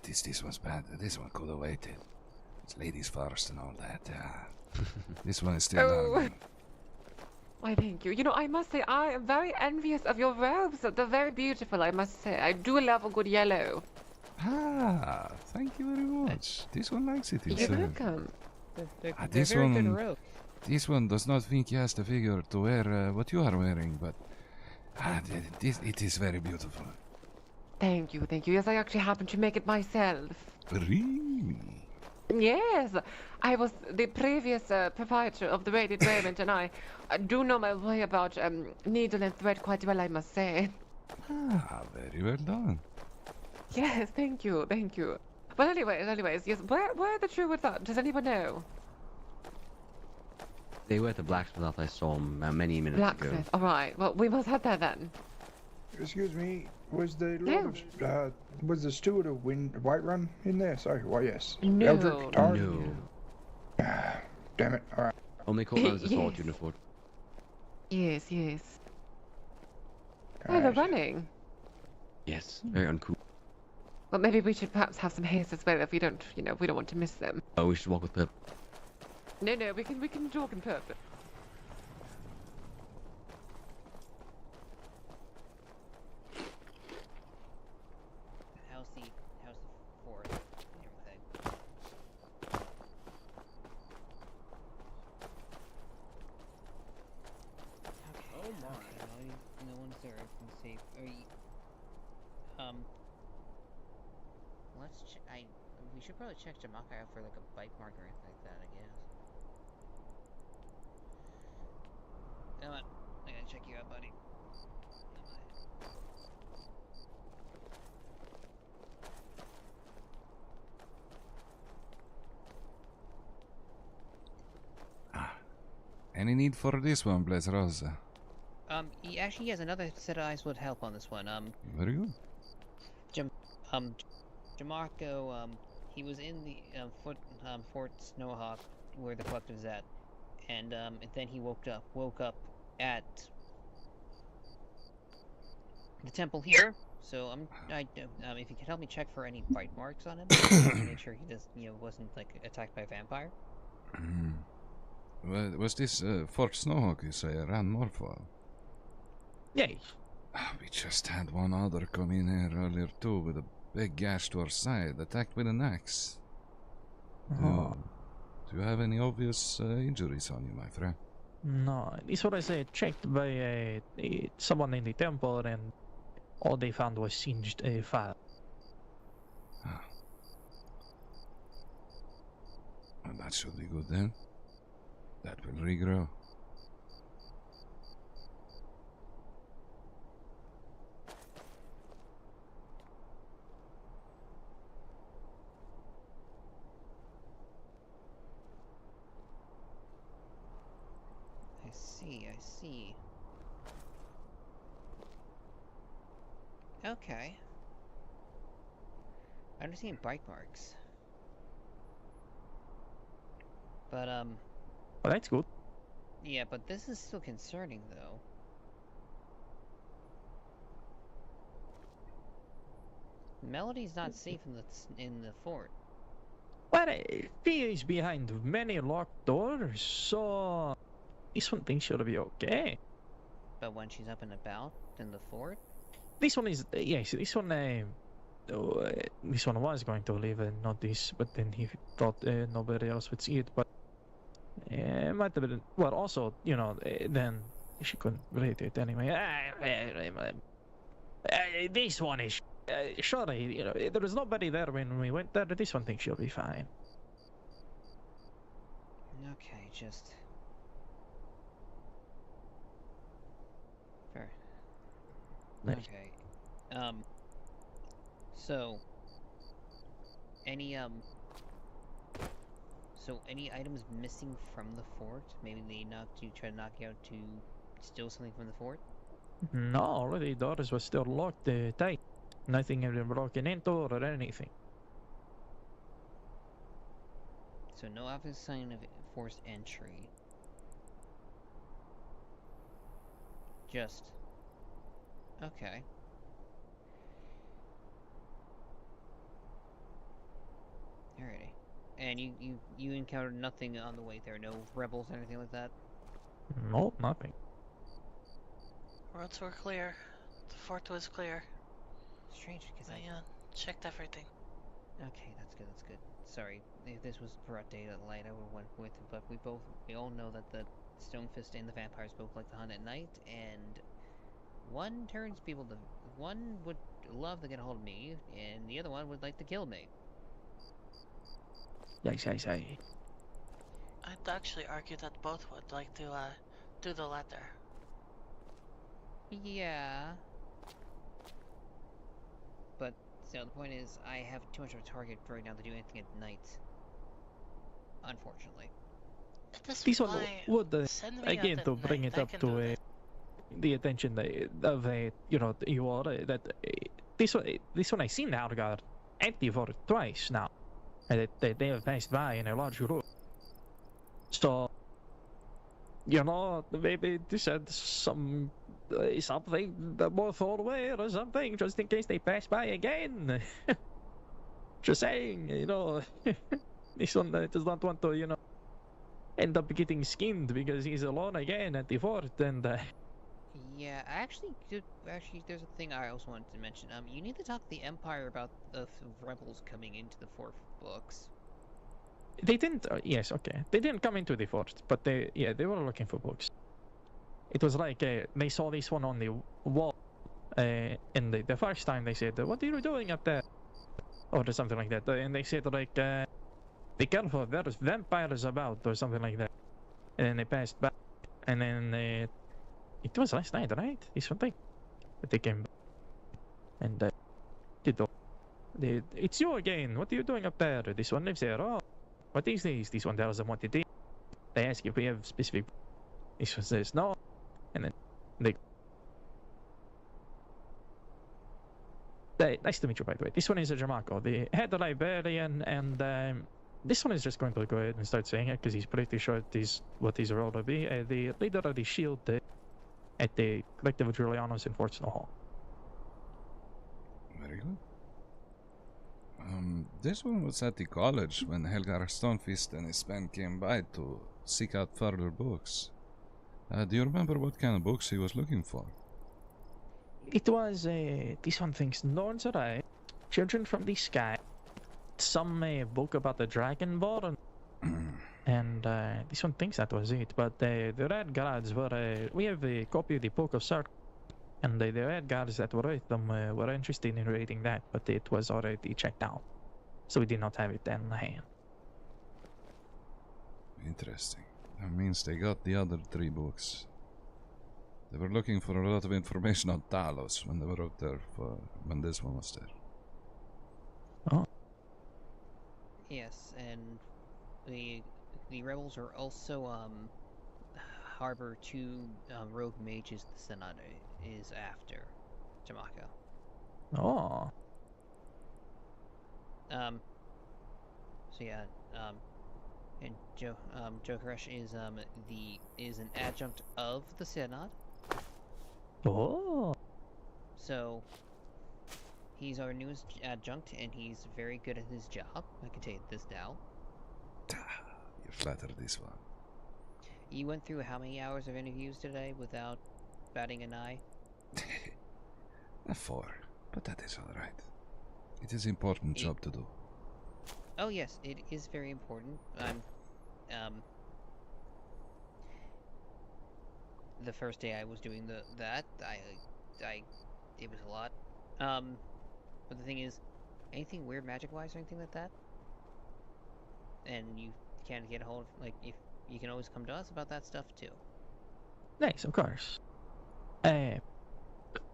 This one's bad. This one could have waited. It's ladies first and all that. This one is still on. Why, thank you. You know, I must say, I am very envious of your robes. They're very beautiful, I must say. I do love a good yellow. Thank you very much. This one likes it. You're welcome. This one does not think he has the figure to wear what you are wearing, but it is very beautiful. Thank you, thank you. Yes, I actually happen to make it myself. Really? Yes, I was the previous proprietor of the Radiant Raiment, and I do know my way about needle and thread quite well, I must say. Very well done. Yes, thank you, thank you. But anyways, yes. Where are the druids at? Does anyone know? They were at the blacksmith. I saw them many minutes ago. Blacksmith. All right. Well, we must head there then. Excuse me, was the Lord of, was the steward of Whiterun in there? Sorry, why yes. No. Eldrick Tard? No. Damn it, alright. Only caught those assault Yes. uniform. Yes. Oh, they're running. Yes, very uncool. Well, maybe we should perhaps have some haste as well if we don't, we don't want to miss them. Oh, we should walk with Pip. No, we can talk in purpose. How's the fort and everything? Oh my. Okay, no one's there. Everything's safe. We should probably check Jamaica out for like a bite mark or anything like that, I guess. Come on, I gotta check you out, buddy. Any need for this one, Blaze Rosa? He actually has another set of eyes would help on this one. Very good. Jamarco, he was in the Fort Snowhawk where the collective's at, and then he woke up at the temple here. So if you could help me check for any bite marks on him, make sure he just wasn't like attacked by a vampire. Was this Fort Snowhawk you say around Morphal? Yes. We just had one other come in here earlier too with a big gash to our side, attacked with an axe. Oh. Do you have any obvious injuries on you, my friend? No, this what I say. Checked by someone in the temple, and all they found was singed fire. Well, that should be good then. That will regrow. I see. Okay. I don't see any bite marks. But, Well, that's good. yeah, but this is still concerning, though. Melody's not safe in the fort. Well, she is behind many locked doors, so this one thinks she'll be okay. But when she's up and about in the fort? This one is, yes, this one was going to leave a notice, but then he thought nobody else would see it, but it might have been, well, also, then she couldn't read it anyway. This one is, surely, there was nobody there when we went there. This one thinks she'll be fine. Okay, just... Fair. Nice. Okay. So... any items missing from the fort? Maybe they try to knock you out to steal something from the fort? No, already doors were still locked tight. Nothing had been broken into or anything. So no obvious sign of forced entry. Just... Okay. Alrighty. And you encountered nothing on the way there? No rebels or anything like that? No, nothing. Roads were clear. The fort was clear. Strange, because I checked everything. Okay, that's good. Sorry, if this was broad daylight, I would've went with it, but we all know that the Stonefist and the vampires both like to hunt at night, and one would love to get a hold of me, and the other one would like to kill me. Yes. I'd actually argue that both would like to do the latter. Yeah. But So the point is, I have too much of a target right now to do anything at night. Unfortunately. This one would again to bring it up to the attention of you know you all that this one I seen now got empty for twice now, and they have passed by in a large group. So you know maybe this had some something more far away or something, just in case they pass by again. Just saying, you know, this one does not want to, you know, end up getting skinned because he's alone again at the fort, and Yeah, actually, there's a thing I also wanted to mention. You need to talk to the Empire about the rebels coming into the fourth books. they didn't. Yes, okay, they didn't come into the fort, but they were looking for books. It was like they saw this one on the wall, and the first time they said, "What are you doing up there?" or something like that, and they said like, "Be careful, there's vampires about," or something like that, and then they passed back, and then it was last night, right? This one thing, but they came back, and it's you again. What are you doing up there? This one lives there. Oh, what is this? This one tells them what it is. They ask if we have specific. This one says no, and then nice to meet you, by the way. This one is Jamako, the head librarian, and this one is just going to go ahead and start saying it because he's pretty sure it is what his role will be. The leader of the shield at the collective of Julianos in Fort Snow Hall. Very good. This one was at the college when Helgar Stonefist and his band came by to seek out further books. Do you remember what kind of books he was looking for? It was, this one thinks Norns Arrive, Children from the Sky, some book about the Dragonborn, and this one thinks that was it, but the Red Guards were, we have a copy of the Book of Circle, and the Red Guards that were with them were interested in reading that, but it was already checked out, so we did not have it in hand. Interesting. That means they got the other 3 books. They were looking for a lot of information on Talos when they were out there when this one was there. Oh. Yes, and the rebels are also harbor 2 rogue mages the Synod is after Jamako. Oh. So yeah, and Joe Koresh is an adjunct of the Synod. Oh. So he's our newest adjunct, and he's very good at his job. I can tell you this now. You flattered this one. You went through how many hours of interviews today without batting an eye? 4, but that is all right. It is an important job to do. Oh yes, it is very important. The first day I was doing that, it was a lot. But the thing is, anything weird magic-wise or anything like that, and you can't get a hold of, like, if you can always come to us about that stuff too. Nice, of course.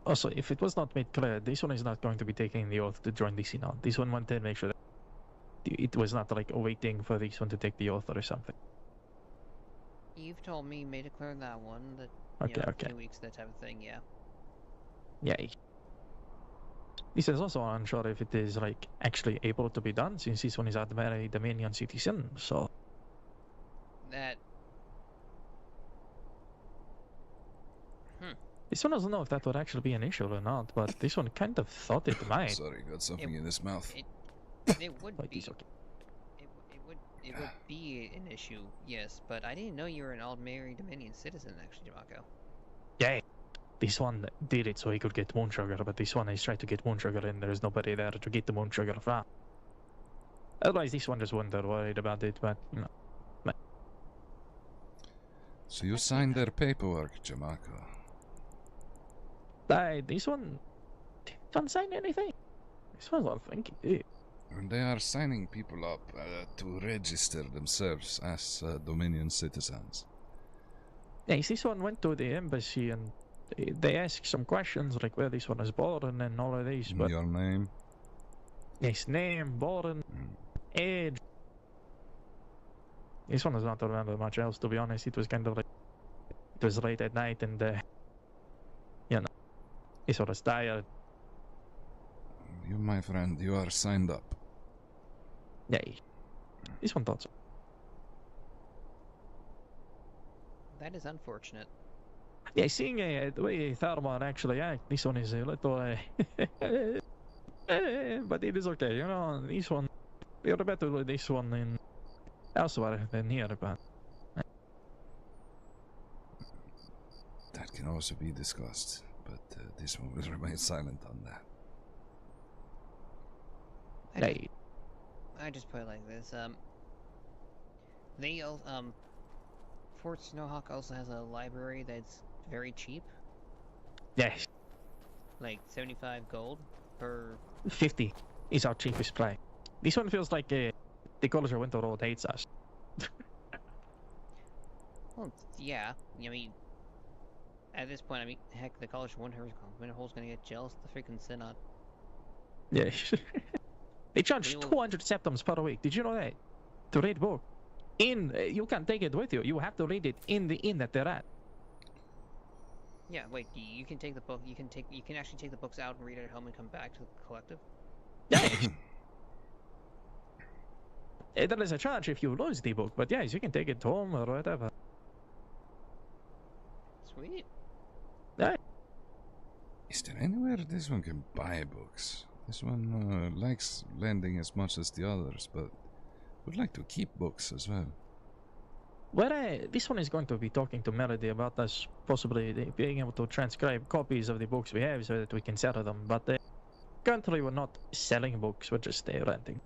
Also, if it was not made clear, this one is not going to be taking the oath to join the Synod. This one wanted to make sure that it was not like waiting for this one to take the oath or something. You've told me, made it clear in that one, that, Okay, you know, okay. 2 weeks, that type of thing, yeah. Yeah. This is also unsure if it is like actually able to be done, since this one is a very Dominion citizen, so... That... This one doesn't know if that would actually be an issue or not, but this one kind of thought it might. Sorry, got something in his mouth. It would be. It would be an issue, yes, but I didn't know you were an ordinary Dominion citizen, actually, Jamako. Yeah. This one did it so he could get moon sugar, but this one is trying to get moon sugar and there's nobody there to get the moon sugar from. Otherwise, this one just wouldn't worried about it, but, you know. But... So you signed their paperwork, Jamako. This one didn't sign anything. This one's not thinking, dude. When they are signing people up to register themselves as Dominion citizens. Yes, this one went to the embassy and they asked some questions like where this one was born and all of these, but... Your name? His name, born, age. This one does not remember much else, to be honest. It was kind of like, it was late at night and, you know, he sort of tired. You, my friend, you are signed up. Yeah, this one thought so. That is unfortunate. Yeah, seeing the way Tharmar actually act, this one is a little, but it is okay, you know, this one, you're better with this one in elsewhere than here, but... That can also be discussed, but this one will remain silent on that. I just put it like this. They Fort Snowhawk also has a library that's very cheap. Yes. Like 75 gold per. 50 is our cheapest play. This one feels like the College of Winter Road hates us. Well, yeah. I mean, at this point, I mean, heck, the College of Winterhole's gonna get jealous of the freaking Synod. Yeah. They charge 200 septums per week. Did you know that? To read book. You can't take it with you. You have to read it in the inn that they're at. Yeah, wait. You can take the book. You can actually take the books out and read it at home and come back to the collective. Yeah. There is a charge if you lose the book, but yes, you can take it home or whatever. Sweet. Yeah. Is there anywhere this one can buy books? This one likes lending as much as the others, but would like to keep books as well. Well, this one is going to be talking to Melody about us possibly being able to transcribe copies of the books we have so that we can sell them, but currently we're not selling books, we're just renting.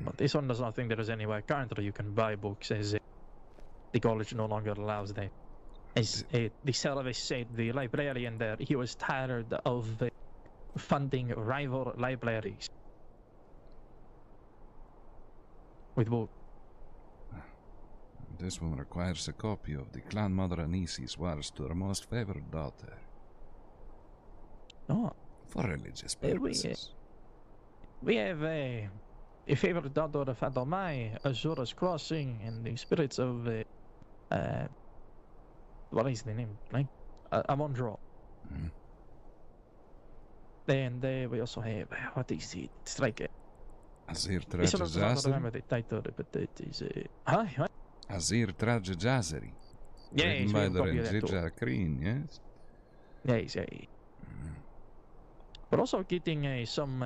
But this one does not think there is anywhere currently you can buy books, as the college no longer allows that. As the service said, the librarian there, he was tired of funding rival libraries with books. This one requires a copy of the Clan Mother Anisi's Wars to her most favored daughter. Oh. For religious purposes. We have a favorite daughter of Adonai, Azura's Crossing, and the spirits of what is the name? Like Amondro. And we also have what is it? It's like Azir I don't Trajajazari? remember the title, but it is what? Azir Trajajazari. Yes, Written we by have the copy of that too. Renjija Kreen, yes? Yes, yes. We're also getting some.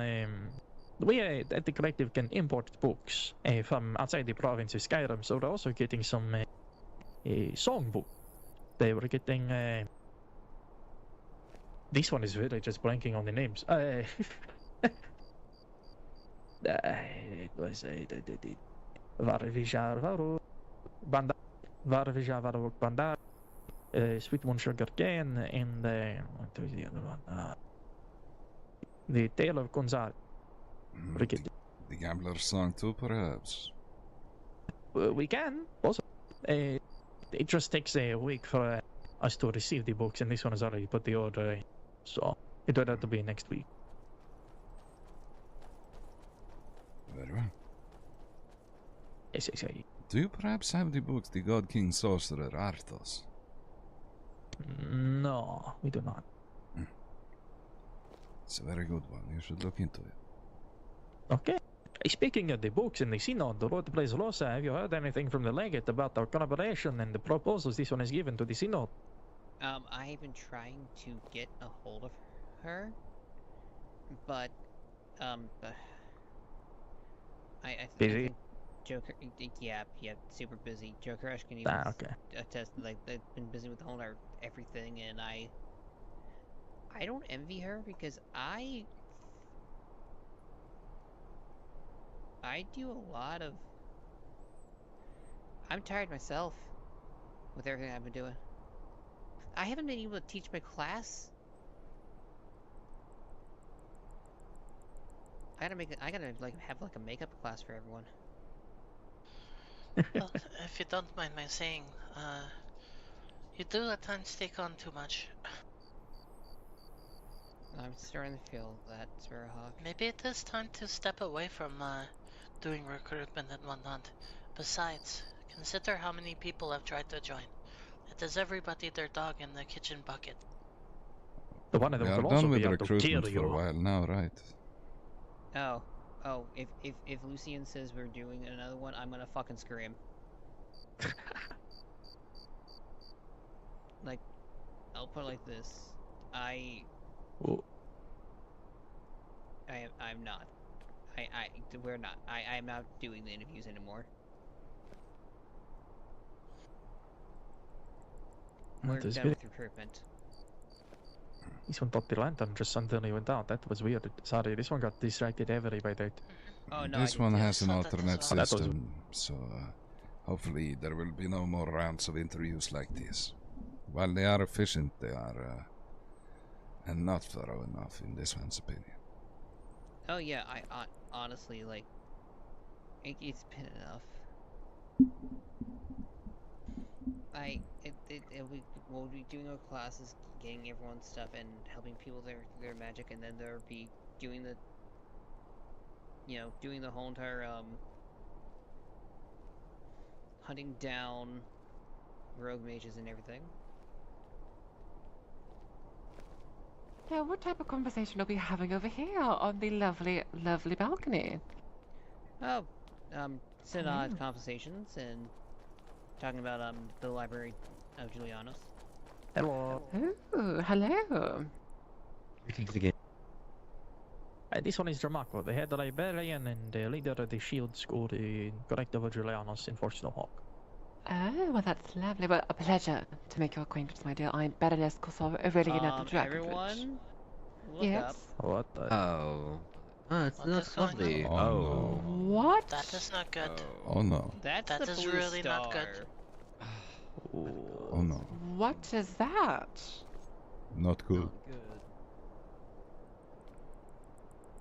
We at the collective can import books from outside the province of Skyrim, so we're also getting some songbook. They were getting. This one is really just blanking on the names. It was Varvijar Varu Bandar, Varvijar Varu Bandar, Sweet Moon Sugar Cane, and what was the other one? The Tale of Gonzal. The Gambler's Song too, perhaps? We can, also. It just takes a week for us to receive the books, and this one has already put the order, so it would have to be next week. Very well. Yes, yes, yes. Do you perhaps have the books The God King Sorcerer Arthos? No, we do not. It's a very good one. You should look into it. Okay. Speaking of the books in the Synod, the Lord plays Rosa, have you heard anything from the legate about our collaboration and the proposals this one has given to the Synod? I have been trying to get a hold of her, but I Busy? think Joker, yeah, super busy. Joker Ash can even okay. attest, like, they've been busy with all our everything, and I don't envy her because I do a lot of. I'm tired myself with everything I've been doing. I haven't been able to teach my class. I gotta like have like a makeup class for everyone. Well, if you don't mind my saying, you do at times take on too much. I'm starting to feel that, Sparrowhawk. Maybe it is time to step away from doing recruitment and whatnot. Besides, consider how many people have tried to join. It is everybody their dog in the kitchen bucket. The one of them We are could also done with be out to recruitment kill for a you. while now, right? Oh, if Lucian says we're doing another one, I'm gonna fucking scream. Like, I'll put it like this. I'm not. We're not. I'm not doing the interviews anymore. We're done with recruitment. This one popped the lantern just suddenly went out. That was weird. Sorry, this one got distracted heavily by that. Oh no, This one has an saw that as alternate well. That was- system, so hopefully there will be no more rounds of interviews like this. While they are efficient, they are and not thorough enough, in this one's opinion. Oh yeah, I honestly like. It's been enough. We'll be doing our classes, getting everyone's stuff, and helping people their magic, and then there'll be doing the, doing the whole entire hunting down rogue mages and everything. Now, what type of conversation are we having over here on the lovely, lovely balcony? Oh, synod conversations and talking about the library of Julianos. Hello. Oh, hello. Greetings again. This one is Dramaco, the head librarian and the leader of the Shield School, the Corrector of Julianos in Fort Snowhawk. Oh, well, that's lovely. Well, a pleasure to make your acquaintance, my dear. I'm Baroness Kosov, Aurelian at the Dragonbridge. Everyone, look Yes? up. What the? Oh. That's What is going lovely. on? Oh, What? That is not good. Oh no. That's That the is blue really star. not good. Oh no. What is that? Not good.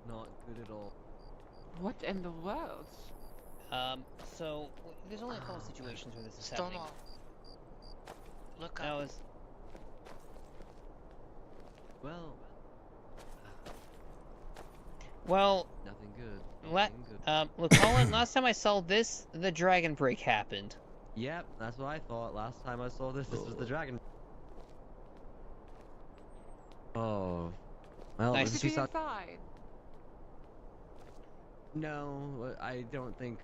Not good at all. What in the world? So there's only a couple situations where this is happening. Stonewall. Look That up. was well. Nothing good. Look, Colin. Last time I saw this, the dragon break happened. Yep, that's what I thought. Last time I saw this was the dragon. Oh. Well, Nice. this Did is you not... inside? No, I don't think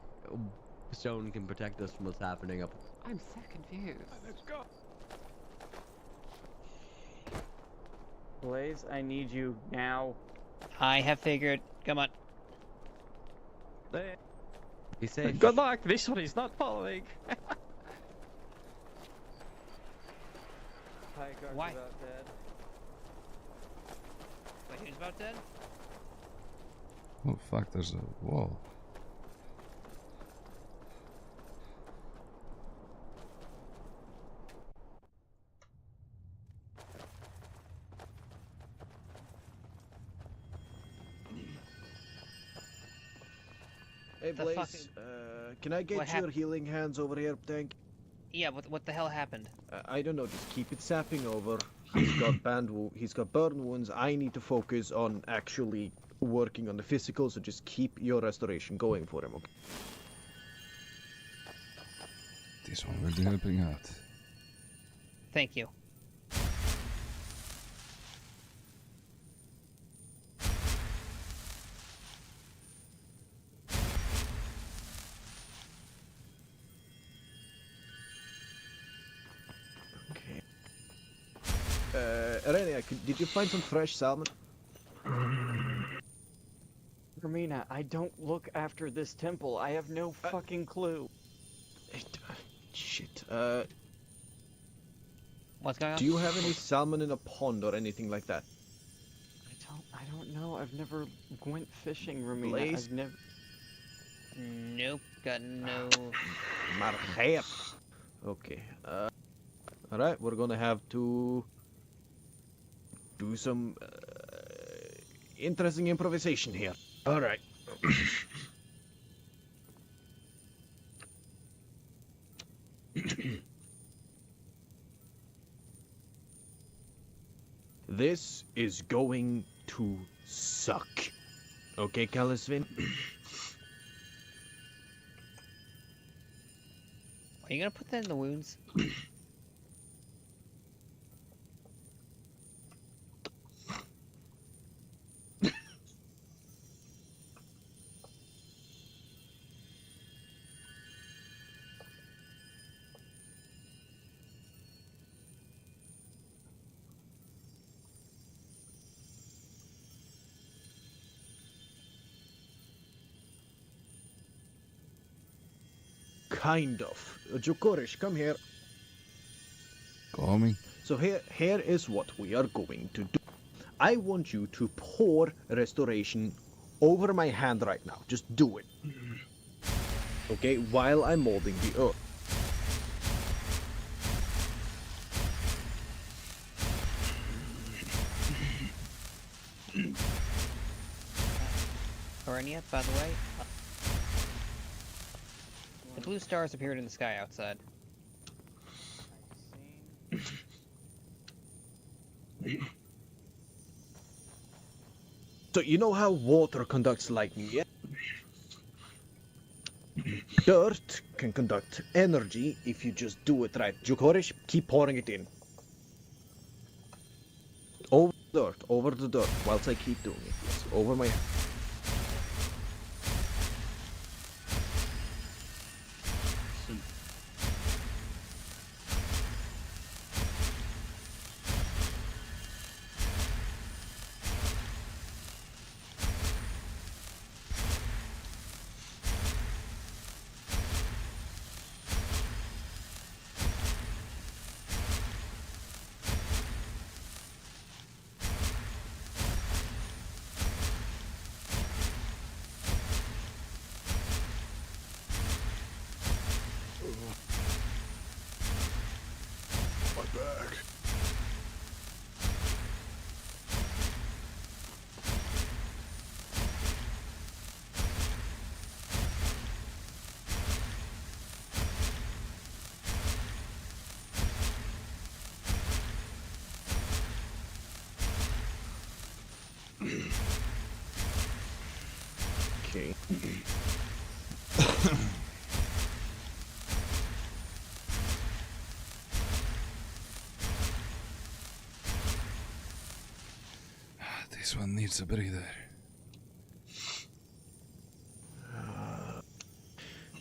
stone can protect us from what's happening up. I'm so confused. Let's go. Blaze, I need you now. I have figured. Come on. There. Be safe. Good luck. This one is not following. Why? About dead. Wait, who's about dead? Oh fuck, there's a wall. Hey The Blaze, fucking- can I get What your happened? healing hands over here, Tank? Yeah. What the hell happened? I don't know, just keep it sapping over. He's got he's got burn wounds. I need to focus on actually working on the physical, so just keep your restoration going for him, okay? This one will be helping out. Thank you. Okay. Renia, did you find some fresh salmon? Romina, I don't look after this temple. I have no fucking clue. Shit. What's going on? Do you have any salmon in a pond or anything like that? I don't know. I've never went fishing, Romina. Blaze? I've never. Nope. Got no. Margeer. Okay. Alright, we're gonna have to do some interesting improvisation here. Alright. This is going to suck. Okay, Calisvin? Are you gonna put that in the wounds? Kind of. Jokorish, come here. Call me. So here is what we are going to do. I want you to pour restoration over my hand right now. Just do it. Okay, while I'm molding the earth. Orenia, by the way, the blue stars appeared in the sky outside. So you know how water conducts lightning, yeah? Dirt can conduct energy if you just do it right. Jokorish, keep pouring it in. Over the dirt, whilst I keep doing it. Yes, over my hand. Okay. This one needs a breather.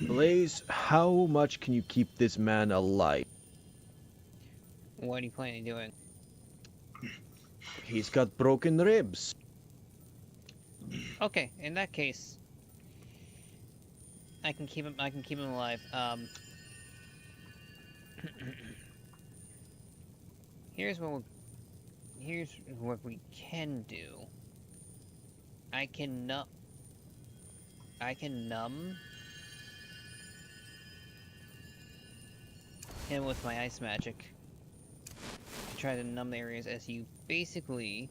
Blaze, how much can you keep this man alive? What are you planning on doing? He's got broken ribs. Okay, in that case, I can keep him. I can keep him alive. Here's what we can do. I can numb him with my ice magic to try to numb the areas as you basically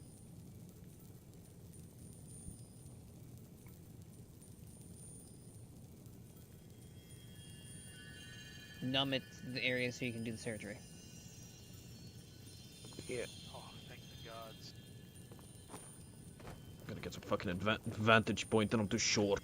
numb it the areas so you can do the surgery. Yeah. Oh, thank the gods. Gotta get some fucking vantage point and I'm too short.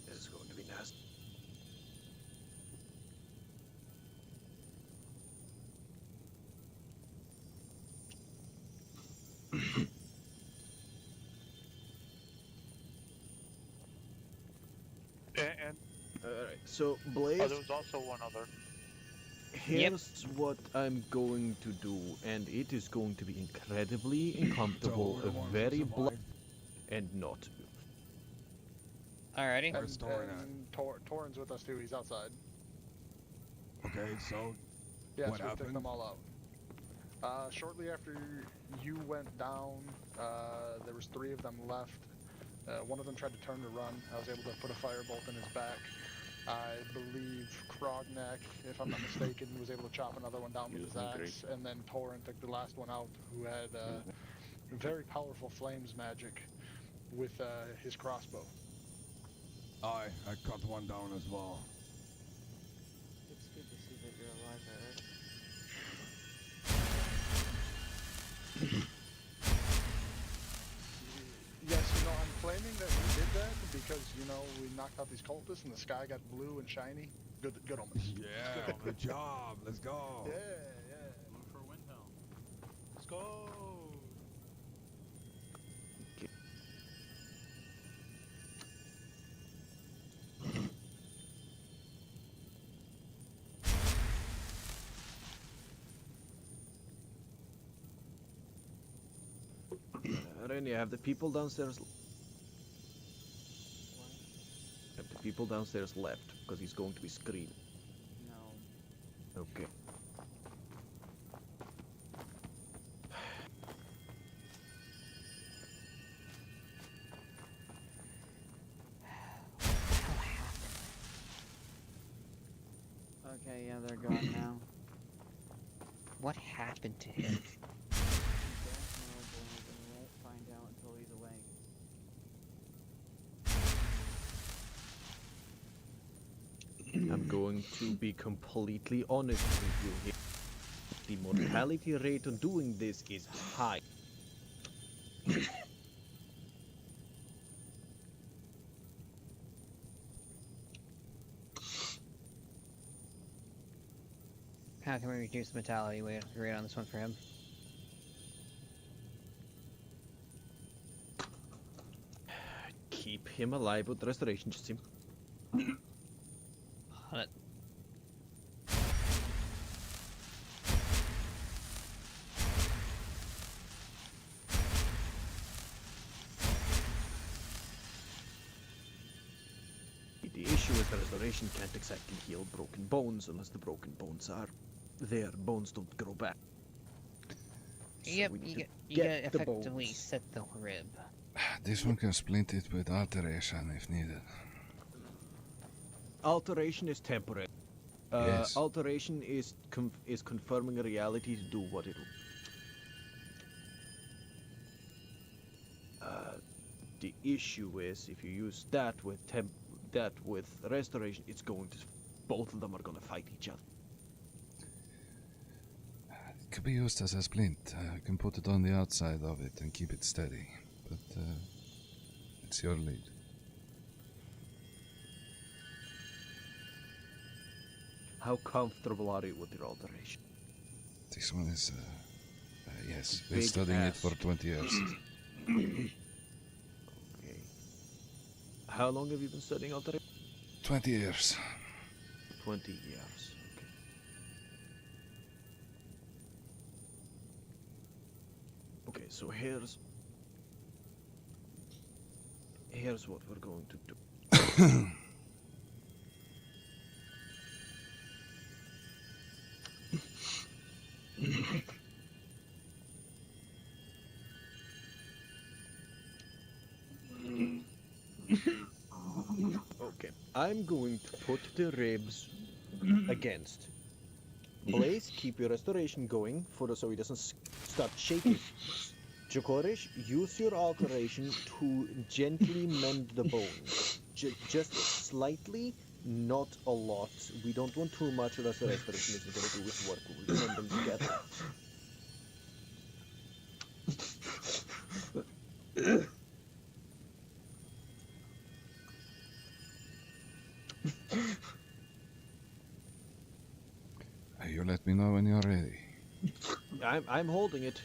This is going to be nasty. And Alright, so Blaze, there was also one other. here's what I'm going to do, and it is going to be incredibly uncomfortable, very blunt, and not. Alrighty. And Torin's with us too. He's outside. Okay, so Yes, what we took happened? them all out. Shortly after you went down, there was 3 of them left. One of them tried to turn to run. I was able to put a firebolt in his back. I believe Krognek, if I'm not mistaken, was able to chop another one down with his axe. And then Torin took the last one out, who had very powerful flames magic. with his crossbow. I cut one down as well. It's good to see that you're alive, Eric. Yes, I'm claiming that we did that because, we knocked out these cultists and the sky got blue and shiny. Good omens. Yeah, good job. Let's go. Yeah. Look for Windhelm. Let's go. Rennie, have the people downstairs. Have the people downstairs left because he's going to be screaming. No. Okay. Okay, yeah, they're gone now. What happened to him? I don't know, boys, and we won't find out until he's awake. I'm going to be completely honest with you here. The mortality rate on doing this is high. How can we reduce the mortality rate on this one for him? Keep him alive with restoration, just him. On it. The issue is the restoration can't exactly heal broken bones unless the broken bones are there. Bones don't grow back. So Yep, we need you to gotta the effectively bones. set the rib. This one can splint it with alteration if needed. Alteration is temporary. Yes. Alteration is confirming a reality to do what it will. The issue is if you use that with restoration, it's going to both of them are going to fight each other. It could be used as a splint. You can put it on the outside of it and keep it steady. But it's your lead. How comfortable are you with your alteration? This one is, yes, Big been studying it ass. for 20 years. Okay. How long have you been studying alteration? 20 years. 20 years. Okay, so here's what we're going to do. Okay, I'm going to put the ribs against. Blaze, keep your restoration going so he doesn't start shaking. Jokorish, use your alteration to gently mend the bones. Just slightly, not a lot. We don't want too much, or else the restoration isn't going to do its work. We'll mend them together. You let me know when you're ready. I'm holding it.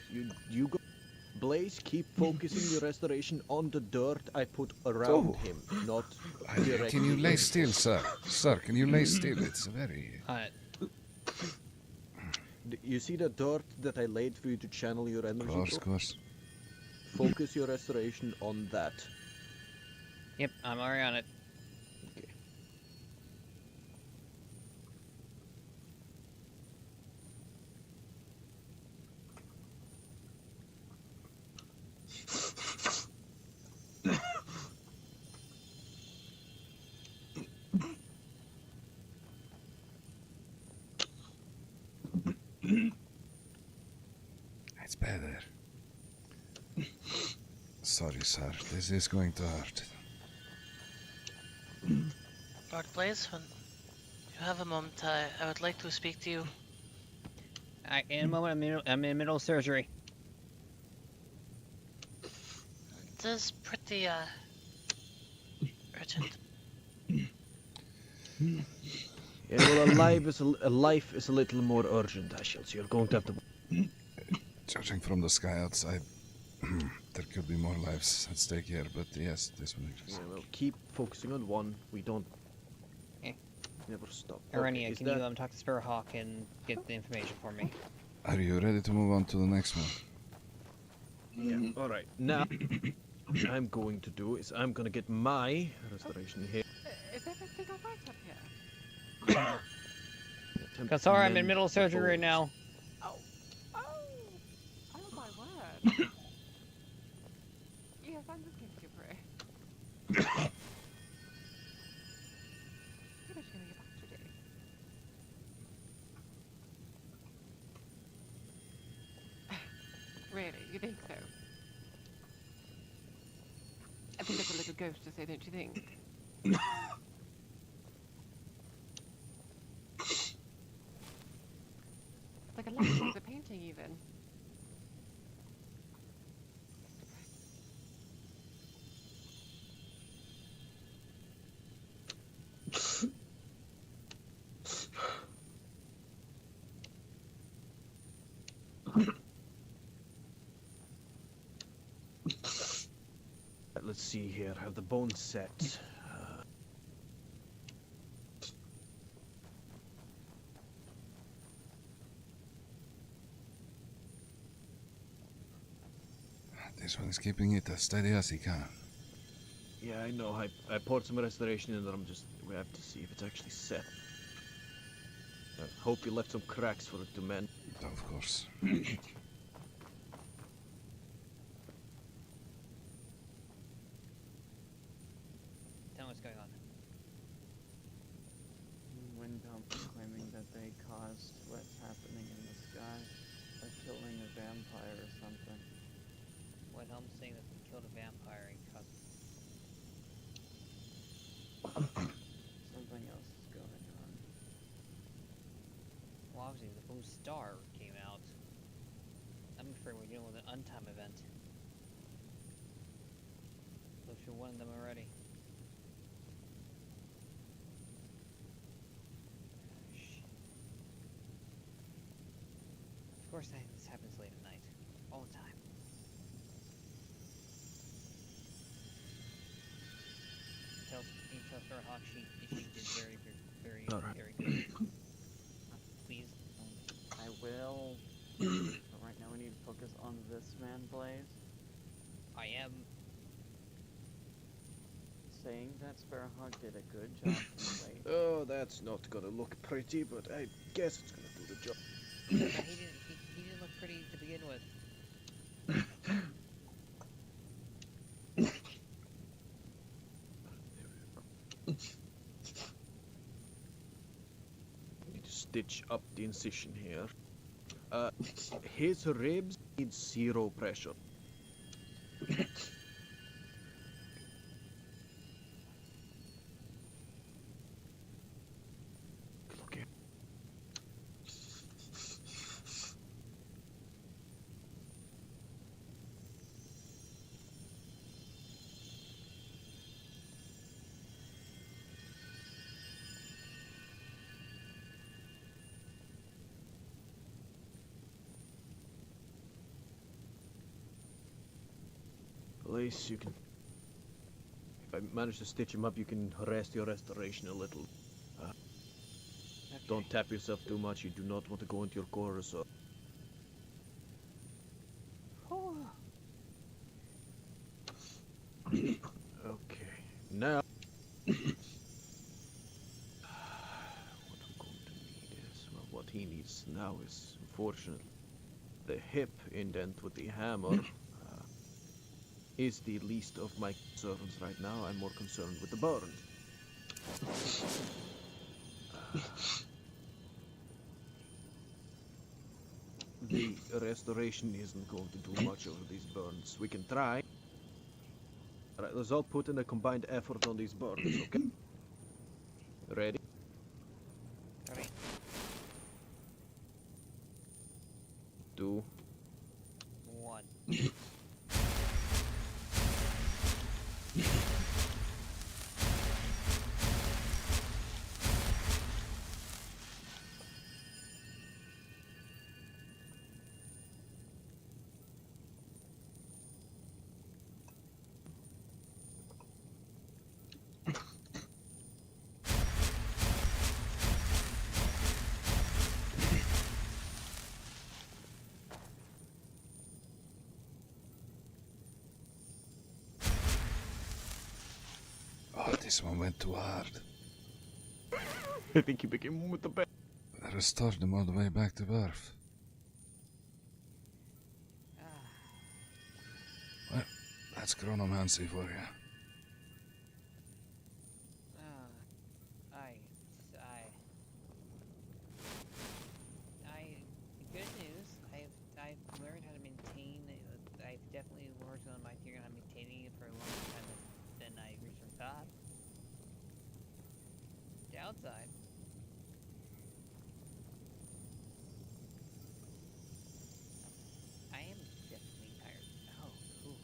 You go. Blaze, keep focusing your restoration on the dirt I put around him, not directly. Can you lay still, sir? Sir, can you lay still? It's very... You see the dirt that I laid for you to channel your energy? Of course. Focus your restoration on that. Yep, I'm already on it. Okay. It's better. Sorry, sir. This is going to hurt. Lord Blaze, when you have a moment, I would like to speak to you. In a moment, I'm in middle of surgery. This is pretty, urgent. Yeah, well, a life is a little more urgent, Ashel, so you're going to have to... Judging from the sky outside, there could be more lives at stake here, but yes, this one is... Yeah, well, keep focusing on one. We don't... Never stop. Arenia, Okay, can you talk to Sparrowhawk and get the information for me? Are you ready to move on to the next one? Yeah, alright. Now, what I'm going to do is I'm going to get my restoration here. Is everything alright up here? Sorry, I'm in middle of surgery right now. Oh my word. Yes, I'm looking to pray. What are you going to get back today? Really? You think so? I think that's a little ghost to say, don't you think? Like a light, a painting even. Let's see here. Have the bones set. This one is keeping it as steady as he can. Yeah, I know. I poured some restoration in there. We have to see if it's actually set. I hope you left some cracks for it to mend. Of course. Tell me what's going on. Windhelm claiming that they caused what's happening in the sky by killing a vampire or something. Windhelm saying that they killed a vampire and caused... Something else is going on. Well, obviously the blue star came out. I'm afraid we're dealing with an untime event. Looks you're one of them already. Of course, this happens late at night, all the time. He tells Sparrowhawk she did very good. Please. I will. But right now we need to focus on this man, Blaze. I am. Saying that Sparrowhawk did a good job tonight. Oh, that's not gonna look pretty, but I guess it's gonna do the job. He didn't look pretty to begin with. Need to stitch up the incision here. His ribs need 0 pressure. Look here. Place you can. If I manage to stitch him up, you can rest your restoration a little. Don't tap yourself too much. You do not want to go into your core or so. Okay, now what I'm going to need is, well, what he needs now is, unfortunately, the hip indent with the hammer. Is the least of my concerns right now. I'm more concerned with the burn. The restoration isn't going to do much over these burns. We can try. Alright, let's all put in a combined effort on these birds, okay? Ready? Ready. 2, 1. Oh, this one went too hard. I think he became one with the bed. I restored them all the way back to birth. Well, that's chronomancy for you. Good news. I've learned how to maintain. I've definitely worked on my theory on maintaining it for a longer time than I originally thought. Downside. I am definitely tired. Oh, cool.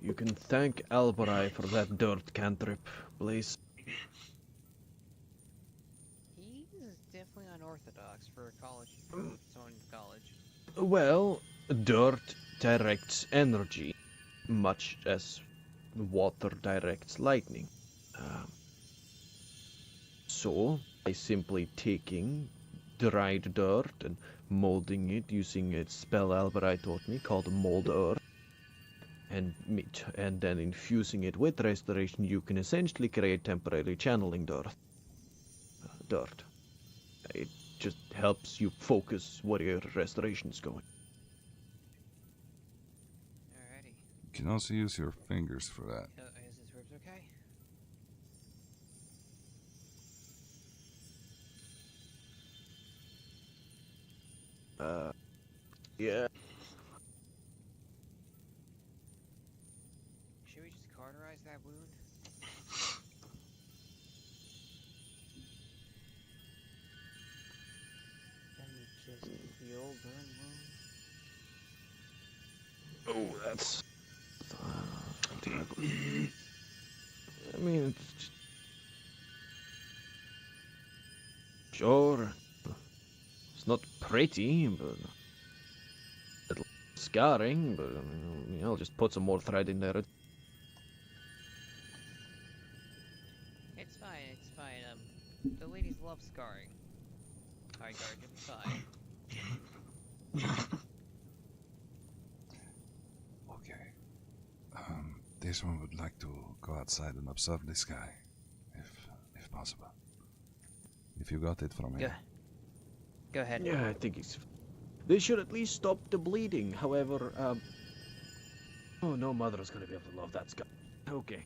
You can thank Alvarai for that dirt cantrip, please. He's definitely unorthodox for a college, for someone in college. Well, dirt directs energy, much as water directs lightning. So, by simply taking dried dirt and molding it using a spell Alvarai taught me called Mold Earth, and then infusing it with restoration, you can essentially create temporary channeling dirt. It just helps you focus where your restoration is going. Alrighty. You can also use your fingers for that. Is this works okay? Yeah. Should we just cauterize that wound? Then just heal burn wound. Oh, that's. I mean, sure. It's not pretty, but little scarring. But I mean, I'll just put some more thread in there. It's fine, it's fine. The ladies love scarring. Hi, Guardian, it's fine. Okay. This one would like to go outside and observe the sky, if possible. If you got it from here. Go ahead. Yeah, I think it's. They should at least stop the bleeding. However, oh, no mother is gonna be able to love that sky. Okay.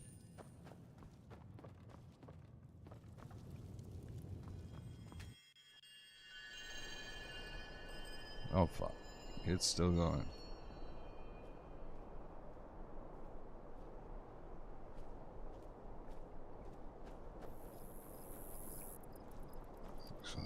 Oh fuck. It's still going. Actually.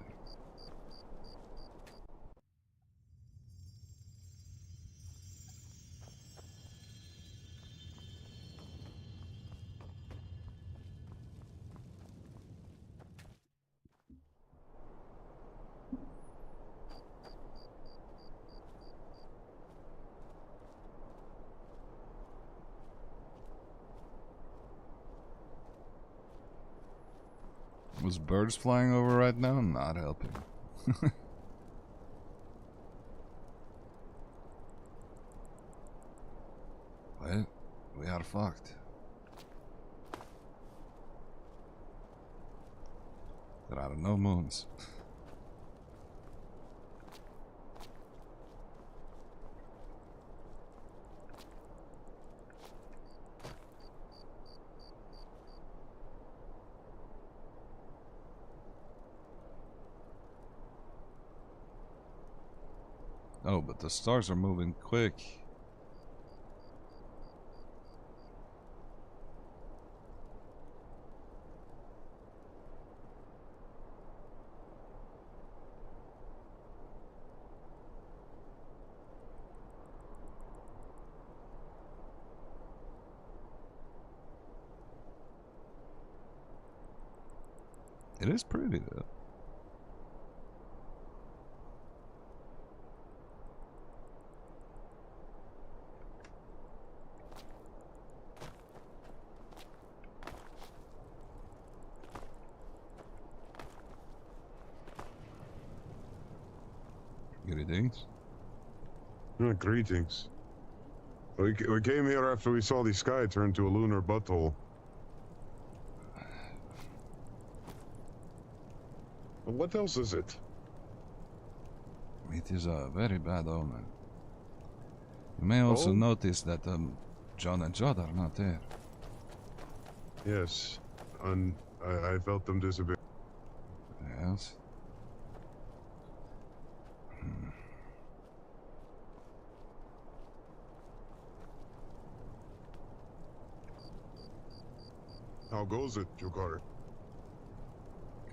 Was birds flying over right now? Not helping. Well, we are fucked. There are no moons. Oh, but the stars are moving quick. It is pretty though. Greetings. Greetings. We came here after we saw the sky turn to a lunar butthole. What else is it? It is a very bad omen. You may also notice that John and Jod are not there. Yes, and I felt them disappear. Yes. How goes it, Jukar?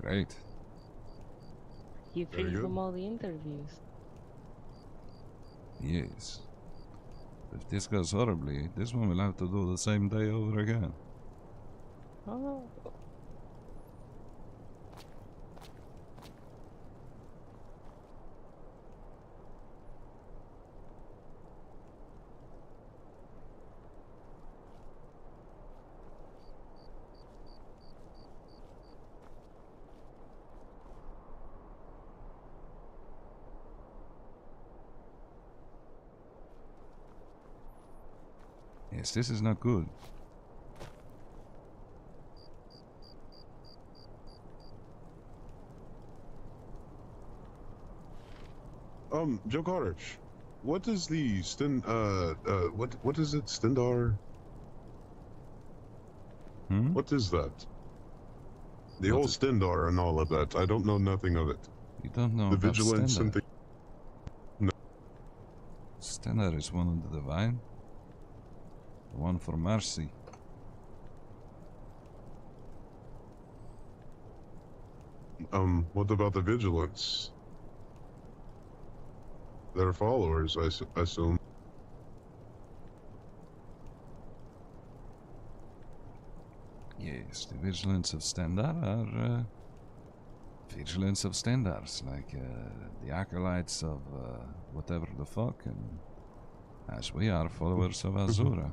Great. You Very free good. from all the interviews. Yes. If this goes horribly, this one will have to do the same day over again. Oh. Yes, this is not good. Jokaric, what is the what is it, Stendar? What is that? The whole Stendar and all of that. I don't know nothing of it. You don't know the about vigilance Stendar? and the... Stennar is one of the divine. The one for mercy. What about the vigilance? Their followers, I assume. Yes, the vigilance of Stennar are vigilance of Stendars, like the acolytes of whatever the fuck, and as we are followers of Azura.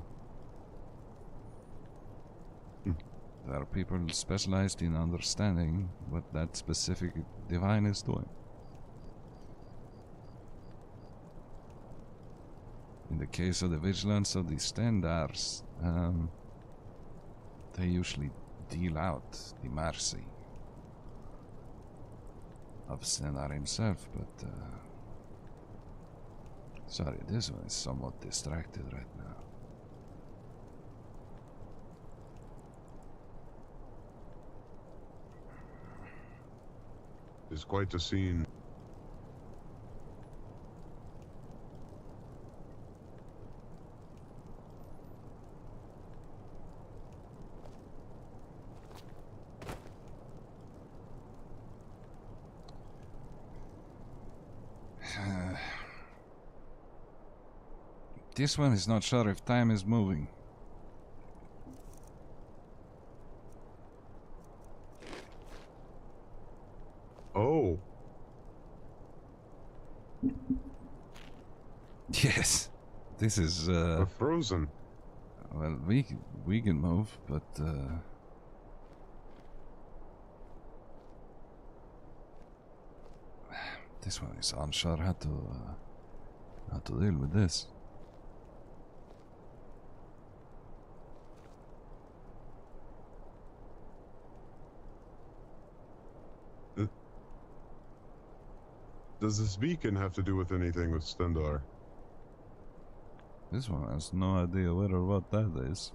There are people specialized in understanding what that specific divine is doing. In the case of the vigilance of the Stendars, they usually deal out the mercy of Stennar himself, but sorry, this one is somewhat distracted right now. It's quite the scene. This one is not sure if time is moving. Oh. Yes, this is frozen. Well, we can move, but this one is unsure how to deal with this. Does this beacon have to do with anything with Stendar? This one has no idea where or what that is.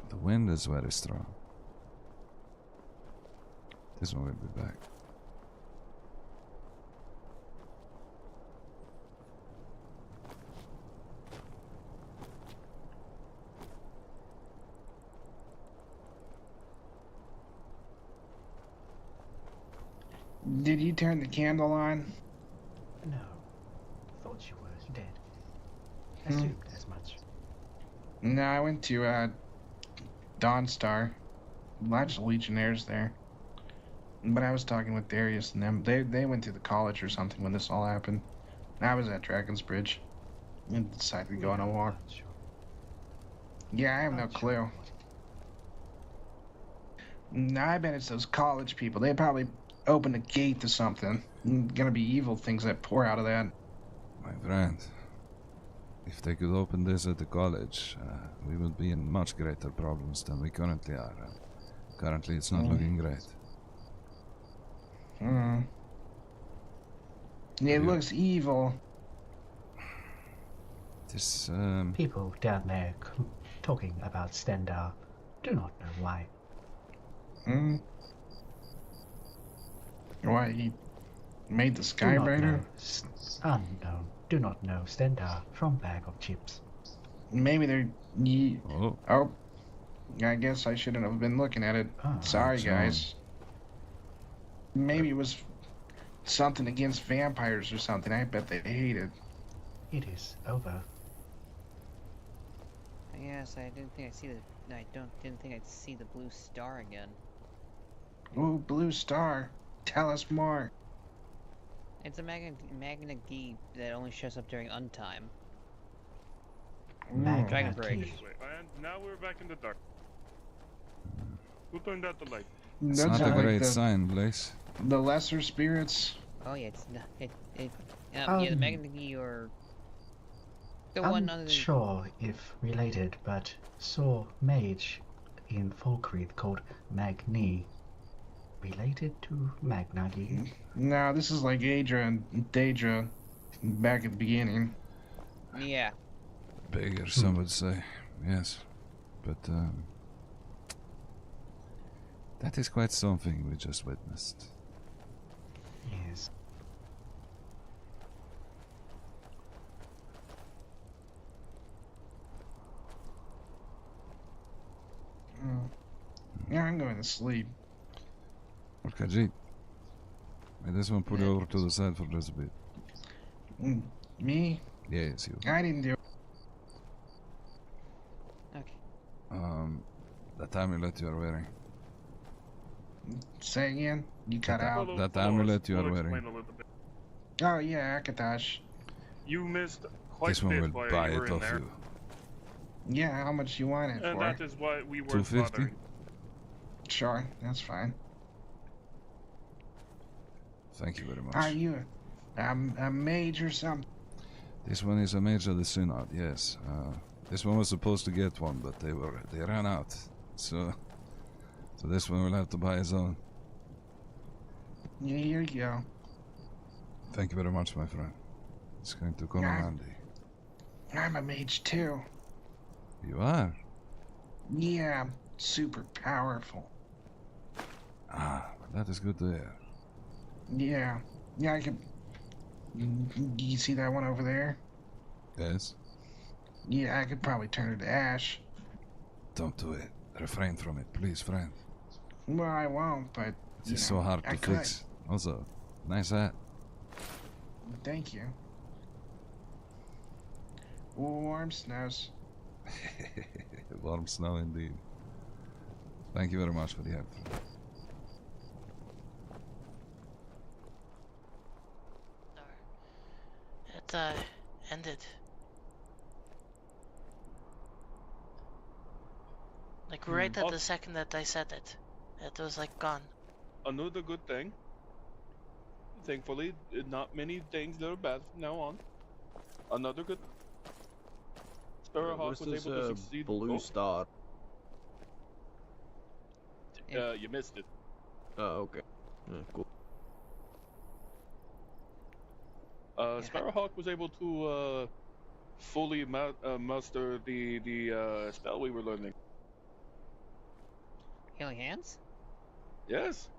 The wind is very strong. This one will be back. Did you turn the candle on? No. Thought you were dead. Assumed as much. No, I went to Dawnstar. Lots of Legionnaires there. But I was talking with Darius and them. They went to the college or something when this all happened. I was at Dragon's Bridge. And decided to go on a walk. Yeah, I have no clue. No, I bet it's those college people. They probably opened a gate to something. Gonna be evil things that pour out of that. My friend, if they could open this at the college, we would be in much greater problems than we currently are. Currently, it's not looking great. It looks evil. This, People down there talking about Stendar. Do not know why. Why, he made the sky brighter? Unknown. Do not know Stendar from Bag of Chips. Maybe they're... Oh. I guess I shouldn't have been looking at it. Sorry, guys. Maybe it was something against vampires or something. I bet they hate it. It is over. Yes, I didn't think I'd see the... didn't think I'd see the blue star again. Ooh, blue star. Tell us more. It's a Magna Gee that only shows up during untime. Dragon Break. And now we're back in the dark. Who turned out the light? It's That's not a like great the- sign, Blaze. The lesser spirits. Oh yeah, it's not. Yeah, the Magna Gee or the one other I'm than. sure if related, but saw mage in Falkreath called Magni. related to Magna, do you? No, this is like Adra and Daedra back at the beginning. Yeah. Bigger, some would say. Yes. But, that is quite something we just witnessed. Yes. Yeah, I'm going to sleep. Okay, G. I just want to put you over to the side for just a bit. Me? Yes, you. I didn't do it. Okay. That amulet you are wearing. Say again? You cut out. That amulet you are wearing. Oh, yeah, Akatosh. You missed quite This a one bit will while buy you were it in off there. you. Yeah, how much you want it And for? that is why we were 250? bothering. Sure, that's fine. Thank you very much. Are you a mage or something? This one is a mage of the synod, yes. This one was supposed to get one, but they ran out. So this one will have to buy his own. Yeah, here you go. Thank you very much, my friend. It's going to come in handy. I'm a mage too. You are? Yeah, I'm super powerful. Ah, that is good to hear. Yeah, I can. You see that one over there? Yes? Yeah, I could probably turn it to ash. Don't do it. Refrain from it, please, friend. Well, I won't, but This is so hard to fix. Also, nice hat. Thank you. Warm snows. Warm snow indeed. Thank you very much for the help. It ended. Like right at the second that I said it. It was like gone. Another good thing. Thankfully, not many things that are bad from now on. Another good. Sparrowhawk was able to succeed. Blue star? You missed it. Oh, okay. Cool. Sparrowhawk was able to fully master the spell we were learning. Healing hands? Yes.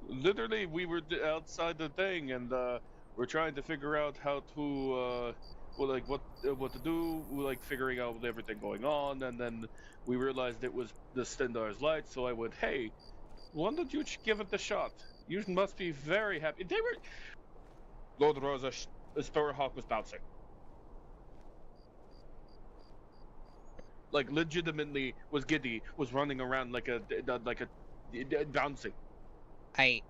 Literally, we were outside the thing, and we're trying to figure out how to, what to do. We're like figuring out everything going on, and then we realized it was the Stendar's light. So I went, "Hey, why don't you give it a shot? You must be very happy." They were. Lord Rosa, Sparrowhawk was bouncing. Like legitimately was giddy, was running around like a bouncing. I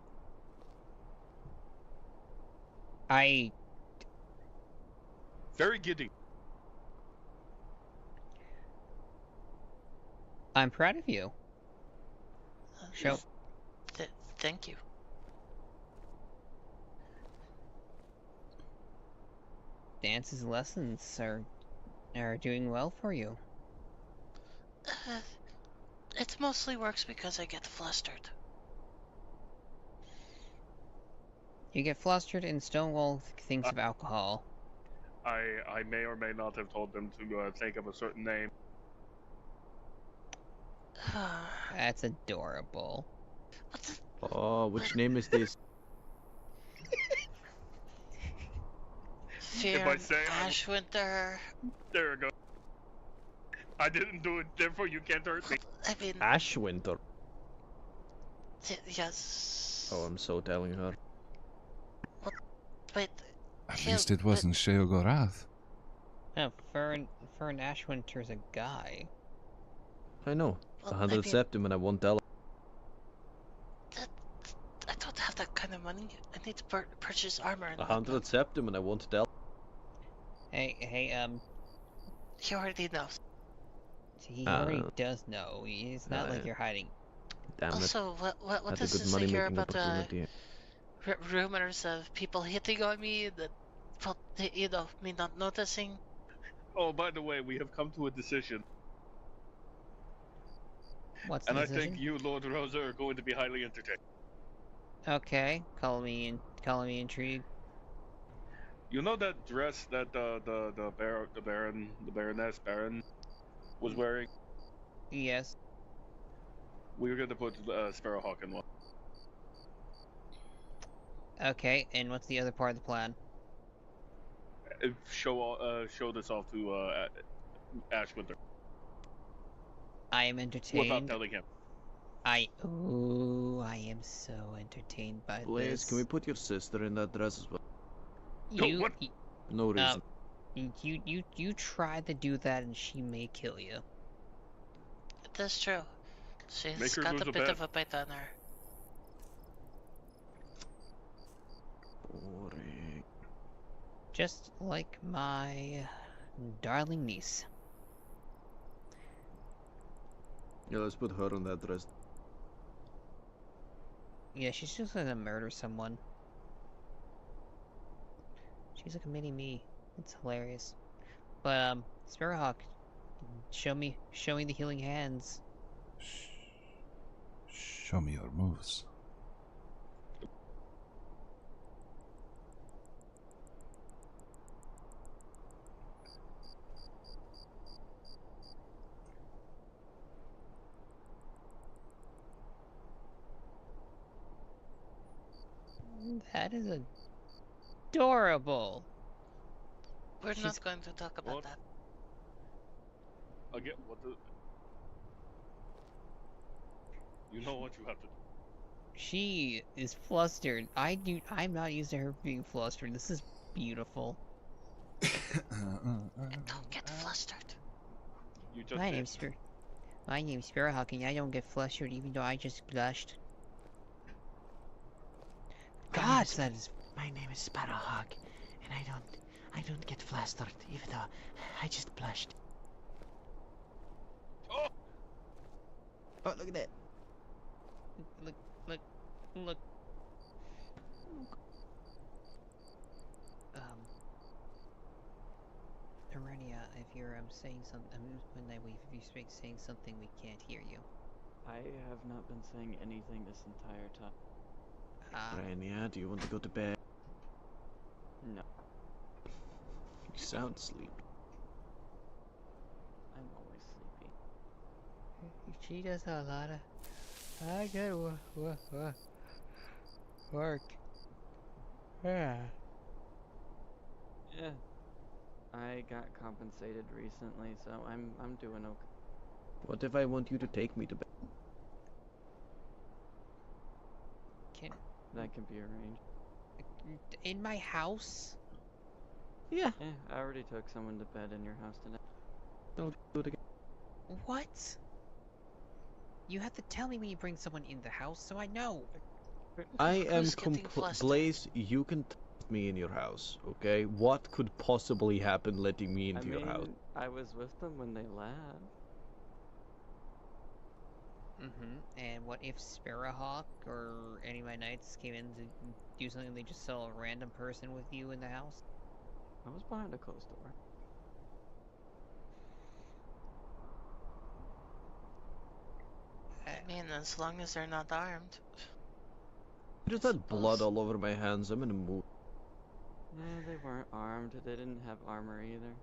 very giddy. I'm proud of you. Show. Thank you. Dance's lessons are doing well for you. It mostly works because I get flustered. You get flustered and Stonewall thinks of alcohol. I may or may not have told them to think of a certain name. That's adorable. Oh, which name is this? Fear Ashwinter. There we go. I didn't do it, therefore you can't hurt me. I mean... Ashwinter. Yes. Oh, I'm so telling her. Wait. At least it wasn't Sheogorath. No, Fern Ashwinter's a guy. I know. It's 100 septum and I won't tell her. I don't have that kind of money. I need to purchase armor. 100 septum and I won't tell. Hey, he already knows. He already does know. It's not like you're hiding. Damn it. Also, what does this say here about rumors of people hitting on me that, well, you know, me not noticing? Oh, by the way, we have come to a decision. What's and the I decision? think you, Lord Rosa, are going to be highly entertained. Okay, call me intrigued. You know that dress that the Baroness Baron was wearing? Yes. We were gonna put Sparrowhawk in one. Okay, and what's the other part of the plan? Show this off to Ash Winter. I am entertained. Without telling him. I am so entertained by Blaze, this. can we put your sister in that dress as well? You, No reason. you try to do that and she may kill you. That's true. She's Make her got lose a a bit bet. of a bite on her. Boring. Just like my darling niece. Yeah, let's put her on that dress. Yeah, she's just gonna murder someone. She's like a mini me. It's hilarious. But Sparrowhawk, show me the healing hands. Show me your moves. That is adorable. We're She's- not going to talk about that. Again, what the? You know what you have to do. She is flustered. I'm not used to her being flustered. This is beautiful. Don't get flustered. You just My did. name's Sparrowhawk, and I don't get flustered even though I just blushed. God, that is. My name is Sparrowhawk, and I don't get flustered, even though I just blushed. Oh! Oh, look at that. Look. Arenia, if you're saying something, if you're saying something, we can't hear you. I have not been saying anything this entire time. Rania, do you want to go to bed? No, You sound sleepy. I'm always sleepy. She does a lot of. I got work. Yeah. Yeah. I got compensated recently, so I'm doing okay. What if I want you to take me to bed? That can be arranged. In my house? Yeah. Yeah, I already took someone to bed in your house today. Don't do it again. What? You have to tell me when you bring someone in the house so I know. I am Who's getting flustered? Blaze, you can trust me in your house, okay? What could possibly happen letting me into your house? I was with them when they left. And what if Sparrowhawk or any of my knights came in to do something? They just saw a random person with you in the house? I was behind a closed door. I mean, as long as they're not armed. There's that blood all over my hands. I'm in a mood. Yeah, they weren't armed. They didn't have armor either.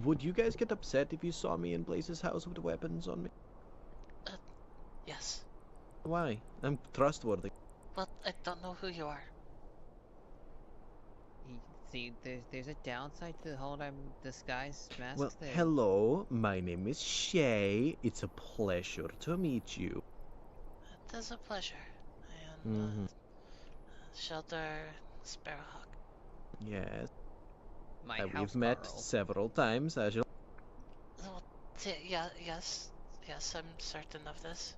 Would you guys get upset if you saw me in Blaze's house with weapons on me? Yes. Why? I'm trustworthy. But I don't know who you are. See, there's a downside to the whole disguise mask Well, thing. hello. My name is Shay. It's a pleasure to meet you. It is a pleasure. I am Mm-hmm. Shelter Sparrowhawk. Yes. My house We've met Carl. several times, as you know. Oh, yes, I'm certain of this.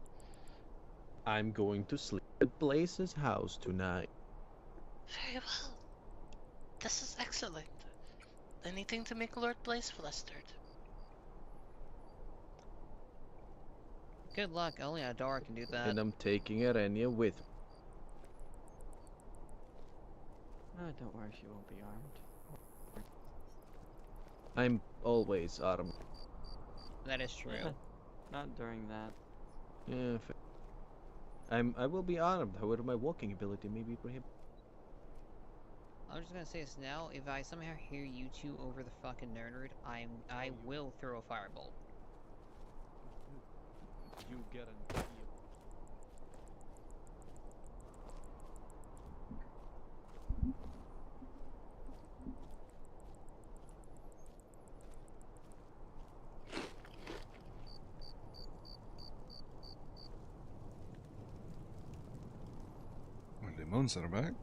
I'm going to sleep at Blaze's house tonight. Very well. This is excellent. Anything to make Lord Blaze flustered. Good luck. Only Adara can do that. And I'm taking Arenia with me. Oh, don't worry, she won't be armed. I'm always armed. That is true. Not during that. Yeah, I will be armed. However, my walking ability may be prohibited. I'm just gonna say this now. If I somehow hear you two over the fucking nerd, I will throw a firebolt. You guarantee. The moons are back.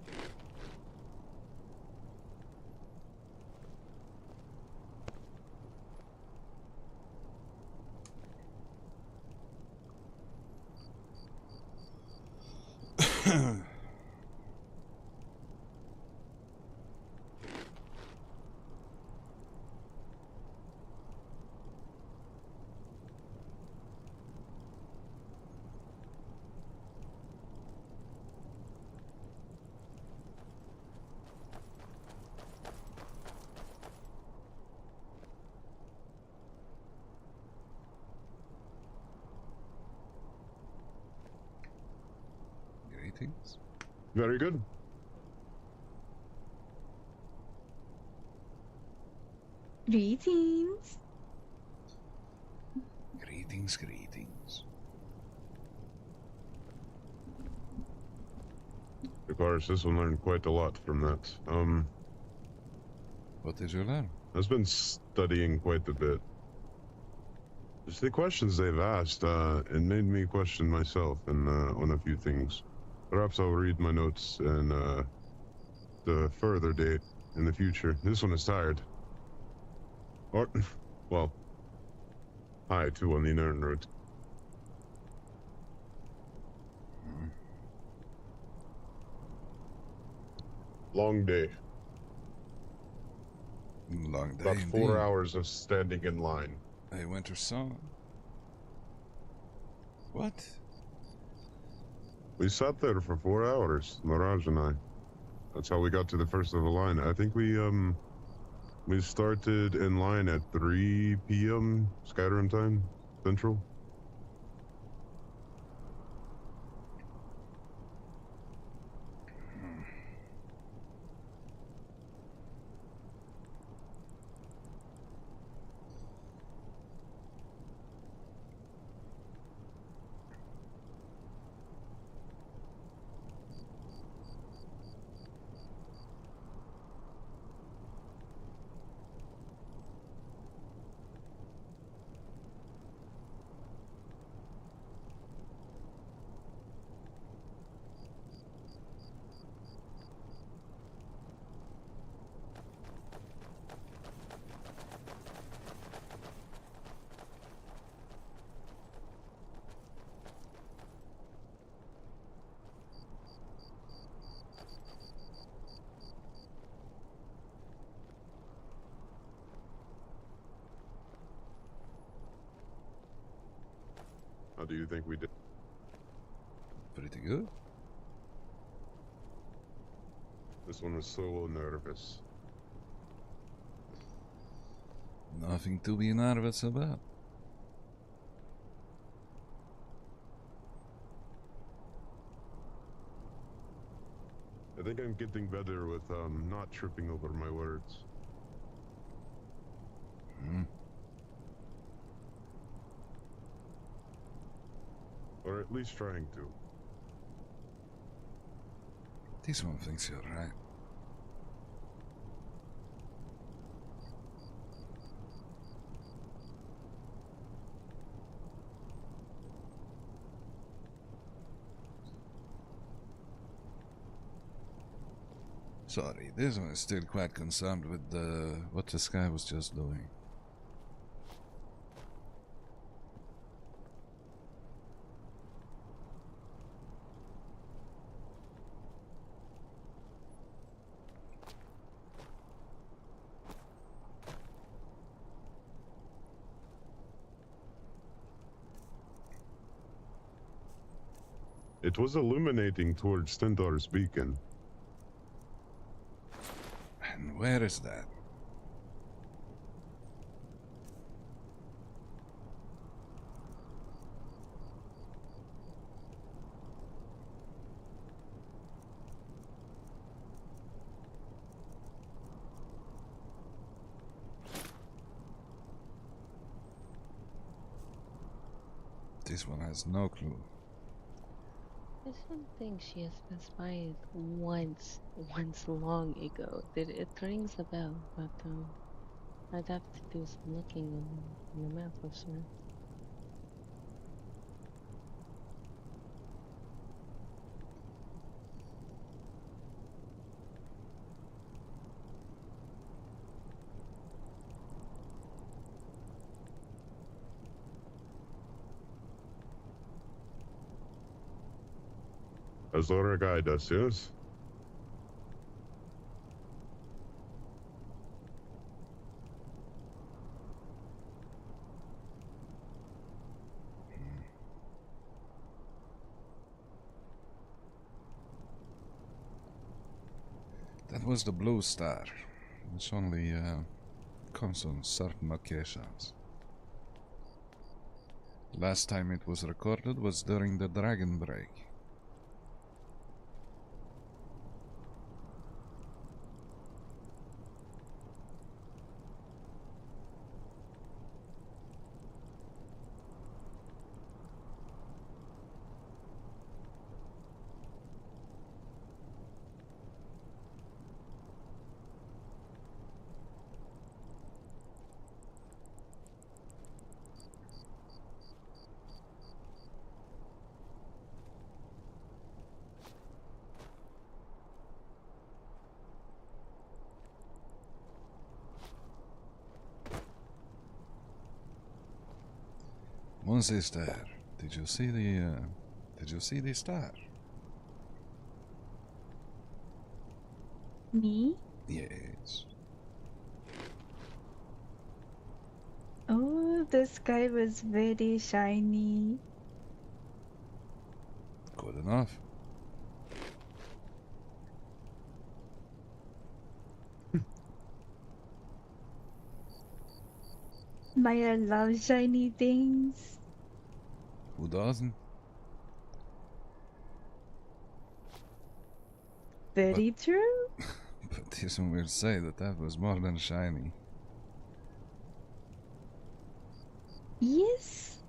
Greetings. Very good. Greetings. Greetings, greetings. Of course, this one learned quite a lot from that. What did you learn? I've been studying quite a bit. Just the questions they've asked, it made me question myself and on a few things. Perhaps I'll read my notes and the further date in the future. This one is tired. Or, well, hi, too, on the Nerd Road. Long day. Long day. About indeed. 4 hours of standing in line. A winter song. What? We sat there for 4 hours, Mirage and I. That's how we got to the first of the line. I think we started in line at 3 p.m. Skyrim time, Central. How do you think we did? Pretty good. This one was so nervous. Nothing to be nervous about. I think I'm getting better with not tripping over my words. Or at least trying to. This one thinks you're right. Sorry, this one is still quite concerned with what this guy was just doing. It was illuminating towards Stendar's beacon. And where is that? This one has no clue. I don't think she has passed by it once long ago. It rings a bell, but I'd have to do some looking on the map of sorts. As Laura guide us, yes? That was the blue star. It's only comes on certain occasions. Last time it was recorded was during the Dragon Break. Mon sister, did you see the star? Me? Yes. Oh, the sky was very shiny. Good enough. Maya loves shiny things. Who doesn't? Very true. But this one will say that was more than shiny. Yes.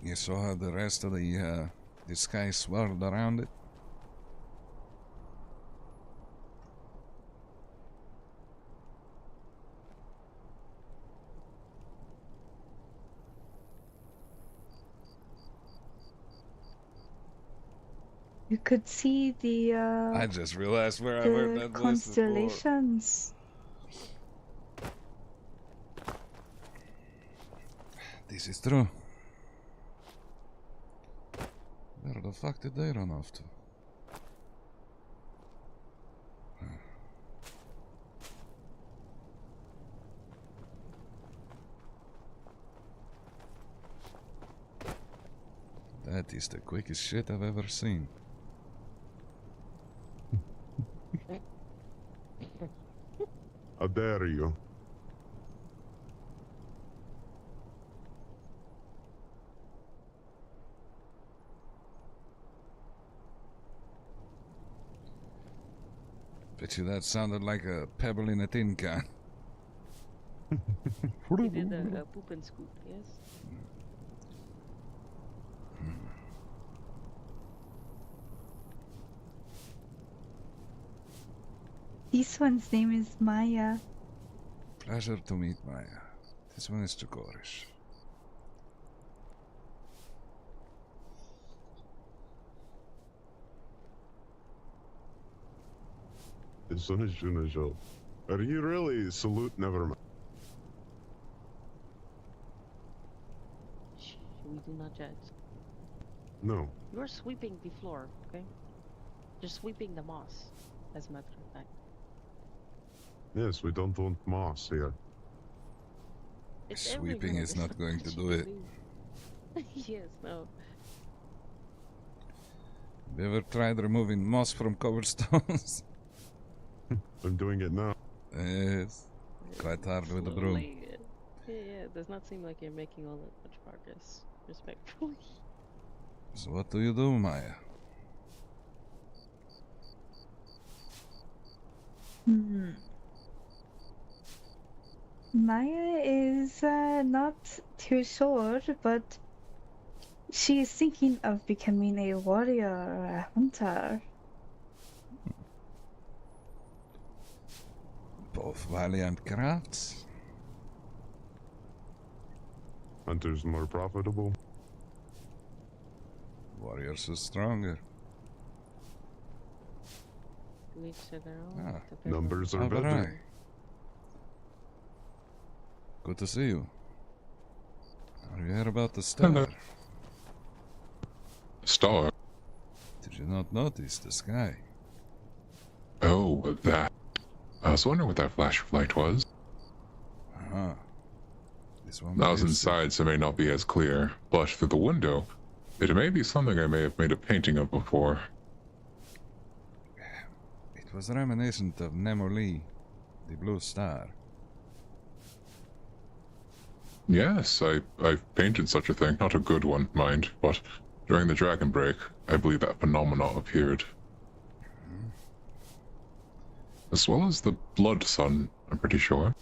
You saw how the rest of the sky swirled around it? You could see the I just realized where I heard that voice before. constellations. This is true. Where the fuck did they run off to? That is the quickest shit I've ever seen. How dare you? Bet you that sounded like a pebble in a tin can. You did a poop and scoop, yes? This one's name is Maya. Pleasure to meet Maya. This one is Chikorish. This one is Junajo. Are you really salute? Never mind. Shh, we do not judge. No. You're sweeping the floor, okay? You're sweeping the moss, as a matter of fact. Yes, we don't want moss here. It's Sweeping everywhere. is There's not going to much do you it. can do. Yes, no. Have you ever tried removing moss from cobblestones? I'm doing it now. Yes. Quite hard with the broom. Slowly, yeah, it does not seem like you're making all that much progress, respectfully. So what do you do, Maya? Maya is not too sure, but she is thinking of becoming a warrior or a hunter. Both valiant crafts. Hunter's more profitable. Warriors are stronger. To each to their own. Ah, numbers are Alright. better. Good to see you. Have you heard about the star? Hello. Star? Did you not notice the sky? Oh, that. I was wondering what that flash of light was. Uh-huh. This one I was is- inside, so it may not be as clear, but through the window, it may be something I may have made a painting of before. It was reminiscent of Nemoli, the blue star. Yes, I've painted such a thing. Not a good one, mind, but during the Dragon Break, I believe that phenomenon appeared. As well as the Blood Sun, I'm pretty sure.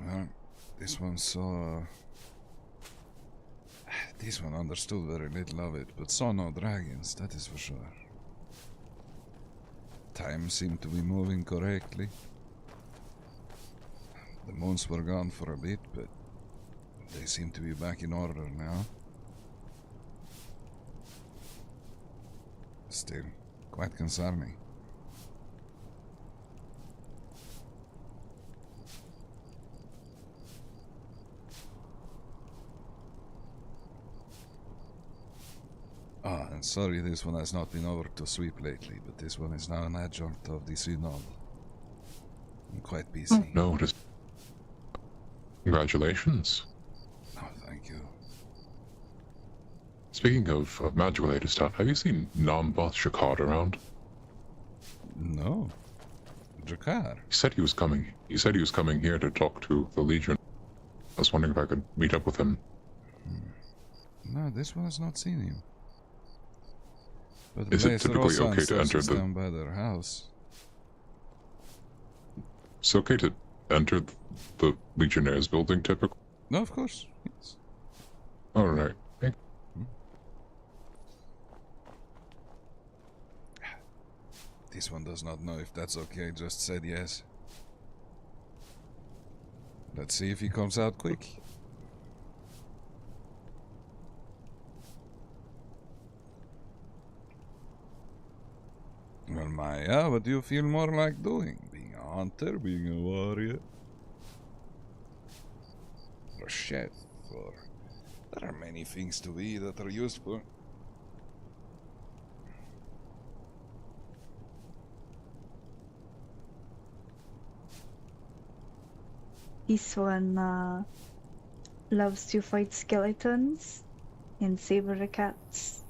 Well, this one saw... This one understood very little of it, but saw no dragons, that is for sure. Time seemed to be moving correctly. The moons were gone for a bit, but they seem to be back in order now. Still, quite concerning. Ah, and sorry this one has not been over to sweep lately, but this one is now an adjunct of the Synod. I'm quite busy. No, just... Congratulations. Oh, thank you. Speaking of magic-related stuff, have you seen Namboth Shakard around? No. Jakar? He said he was coming. He said he was coming here to talk to the Legion. I was wondering if I could meet up with him. No, this one has not seen him. But Is it Blazer typically also okay to enter is the... down by their house. It's okay to enter the Legionnaires building, typically? No, of course. Yes. Alright. This one does not know if that's okay, just said yes. Let's see if he comes out quick. Well, Maya, what do you feel more like doing? Being a hunter, being a warrior? Or a chef, or... There are many things to be that are useful. This one loves to fight skeletons and savor the cats.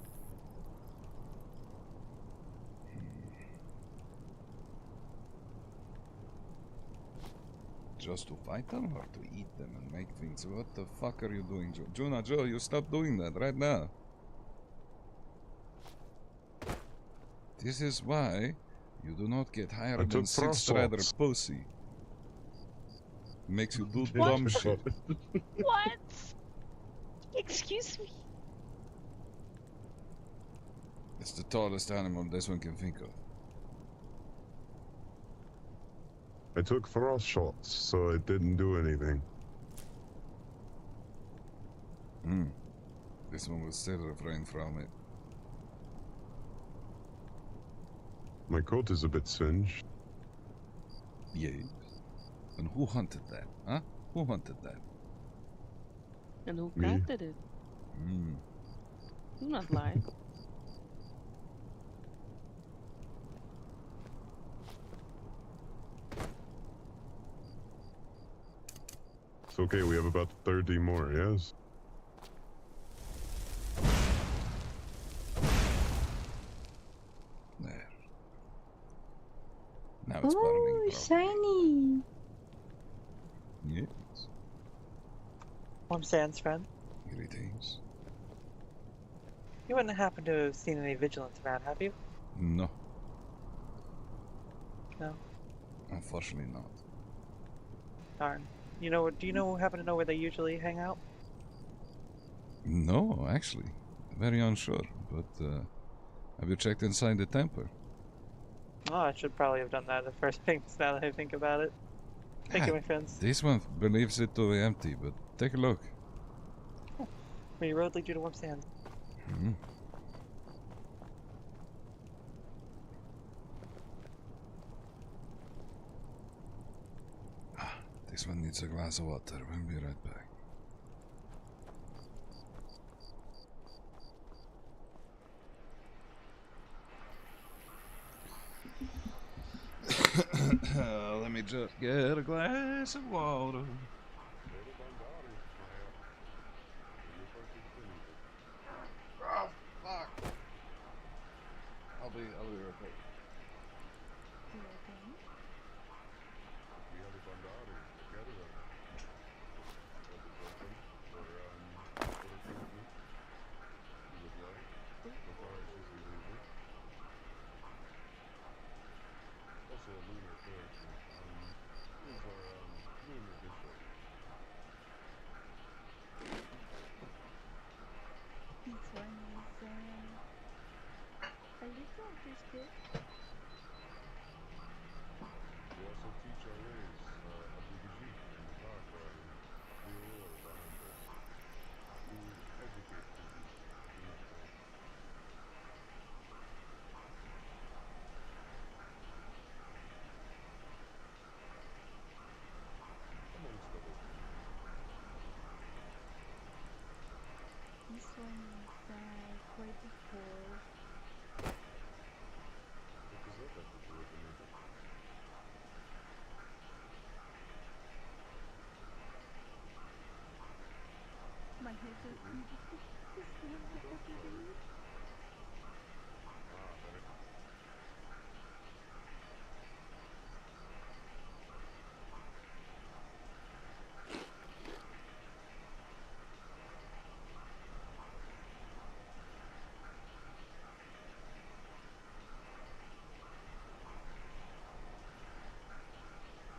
Just to fight them or to eat them and make things? What the fuck are you doing, Joe? Juna, Joe, you stop doing that right now. This is why you do not get higher than took 6th Strider Frostwalks. pussy. Makes you do What? dumb shit. What? Excuse me? It's the tallest animal this one can think of. I took frost shots, so it didn't do anything. Hmm. This one will still refrain from it. My coat is a bit singed. Yes. And who hunted that, huh? Who hunted that? And who Me. crafted it? Hmm. Do not lie. It's okay, we have about 30 more, yes? There. Now it's burning. Oh, shiny! Yes. I'm Sans friend. Greetings. You wouldn't happen to have seen any vigilance around, have you? No. No. Unfortunately not. Darn. You know? Do you happen to know where they usually hang out? No, actually. Very unsure, but have you checked inside the temple? Oh, I should probably have done that the first thing. Now that I think about it. Thank you, my friends. This one believes it to be empty, but take a look. May your road lead you to warm sands. Hmm. This one needs a glass of water. We'll be right back. Let me just get a glass of water. Oh, fuck. I'll be right back. This one is a little biscuit. We also teach our ways at BBG in the back behind us. To educate people in that way. Amongst other things. This one is quite cold. What does that have to do with anything? My head is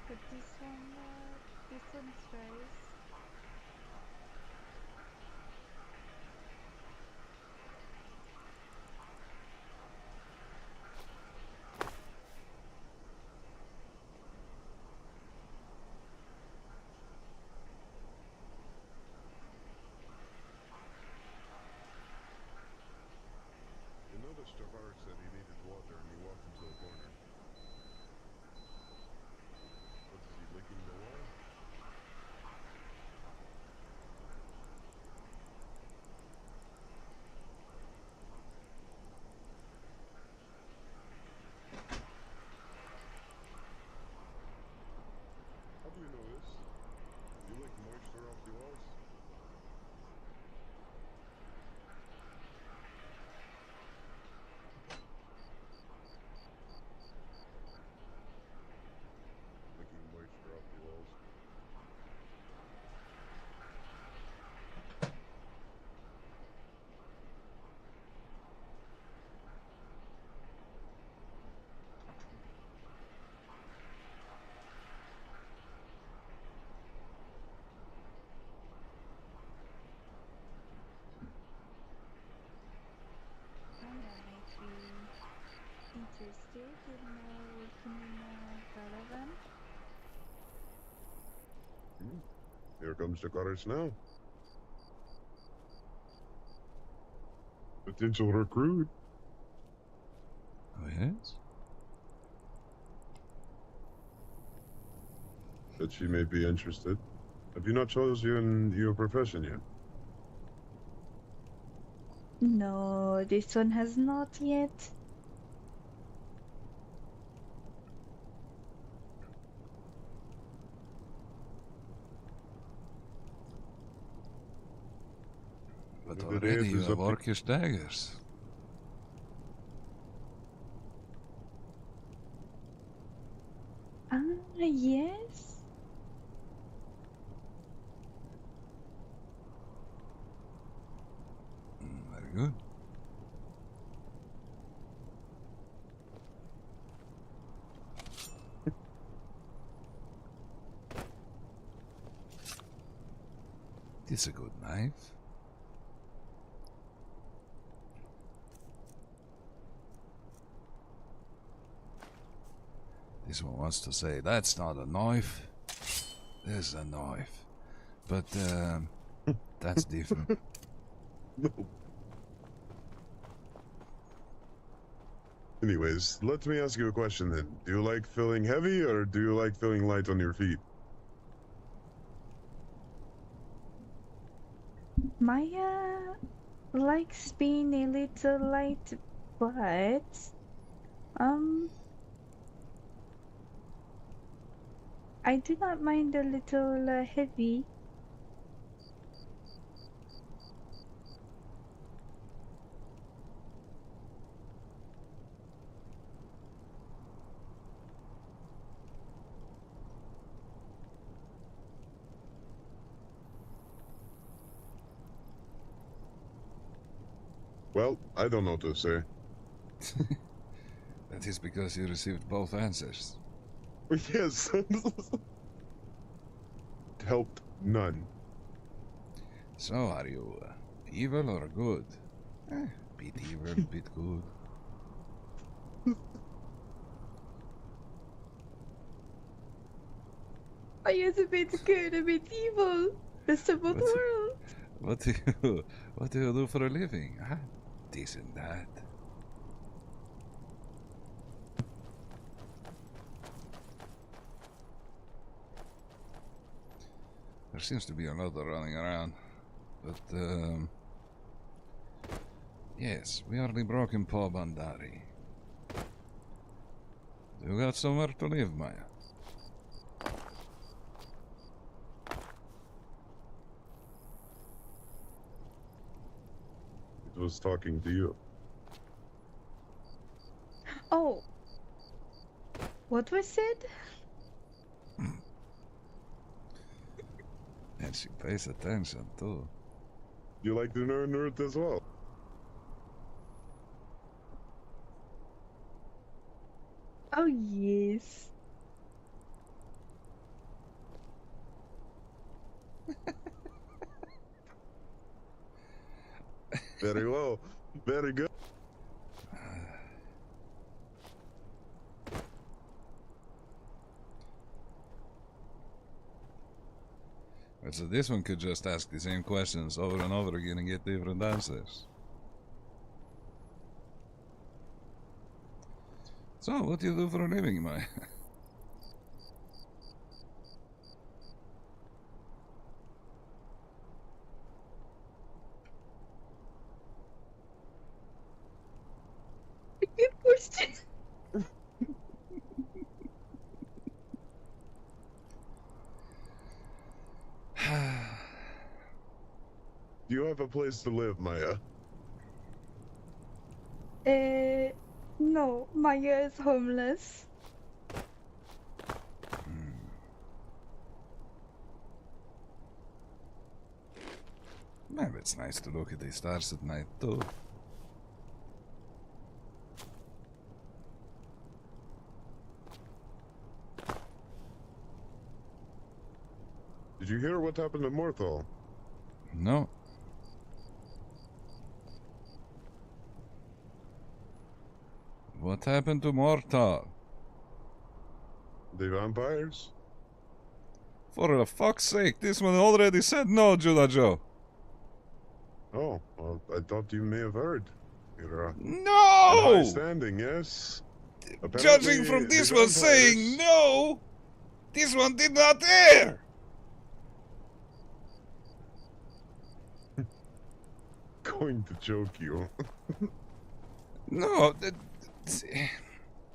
But this one's rice. You noticed Jafar said he needed water and he walked into a corner. What is he, licking the wall? How do you know this? You lick moisture off the walls? Licking moisture off the walls. Might be interested in working in Caravan. Here comes the cottage now. Potential recruit. Oh, yes? That she may be interested. Have you not chosen your profession yet? No, this one has not yet. But If it already is, you it's have up to- orcish daggers. Yes. Very good. is a good knife. This one wants to say, that's not a knife. This is a knife. But, that's different. Anyways, let me ask you a question then. Do you like feeling heavy or do you like feeling light on your feet? Maya likes being a little light, but I do not mind a little heavy. Well, I don't know what to say. That is because you received both answers. Yes. Helped none. So, are you evil or good? Bit evil, bit good. Maya's a bit good, a bit evil. Best of both worlds. What do you do for a living? Ah, decent that. There seems to be a lot of running around, but yes, we are the Broken Paw Bandari. You got somewhere to live, Maya? It was talking to you. Oh. What was said? And she pays attention too. You like to learn Earth as well? Oh, yes. Very well. Very good. So this one could just ask the same questions over and over again and get different answers. So, what do you do for a living, Maya? Good question. Do you have a place to live, Maya? No, Maya is homeless. Well, it's nice to look at the stars at night, too. Did you hear what happened to Morthal? No. What happened to Mortal? The vampires? For the fuck's sake, this one already said no, Judah Joe. Oh, well, I thought you may have heard. You're no! high standing, yes? Judging from this one saying no, this one did not dare! Going to choke you. No,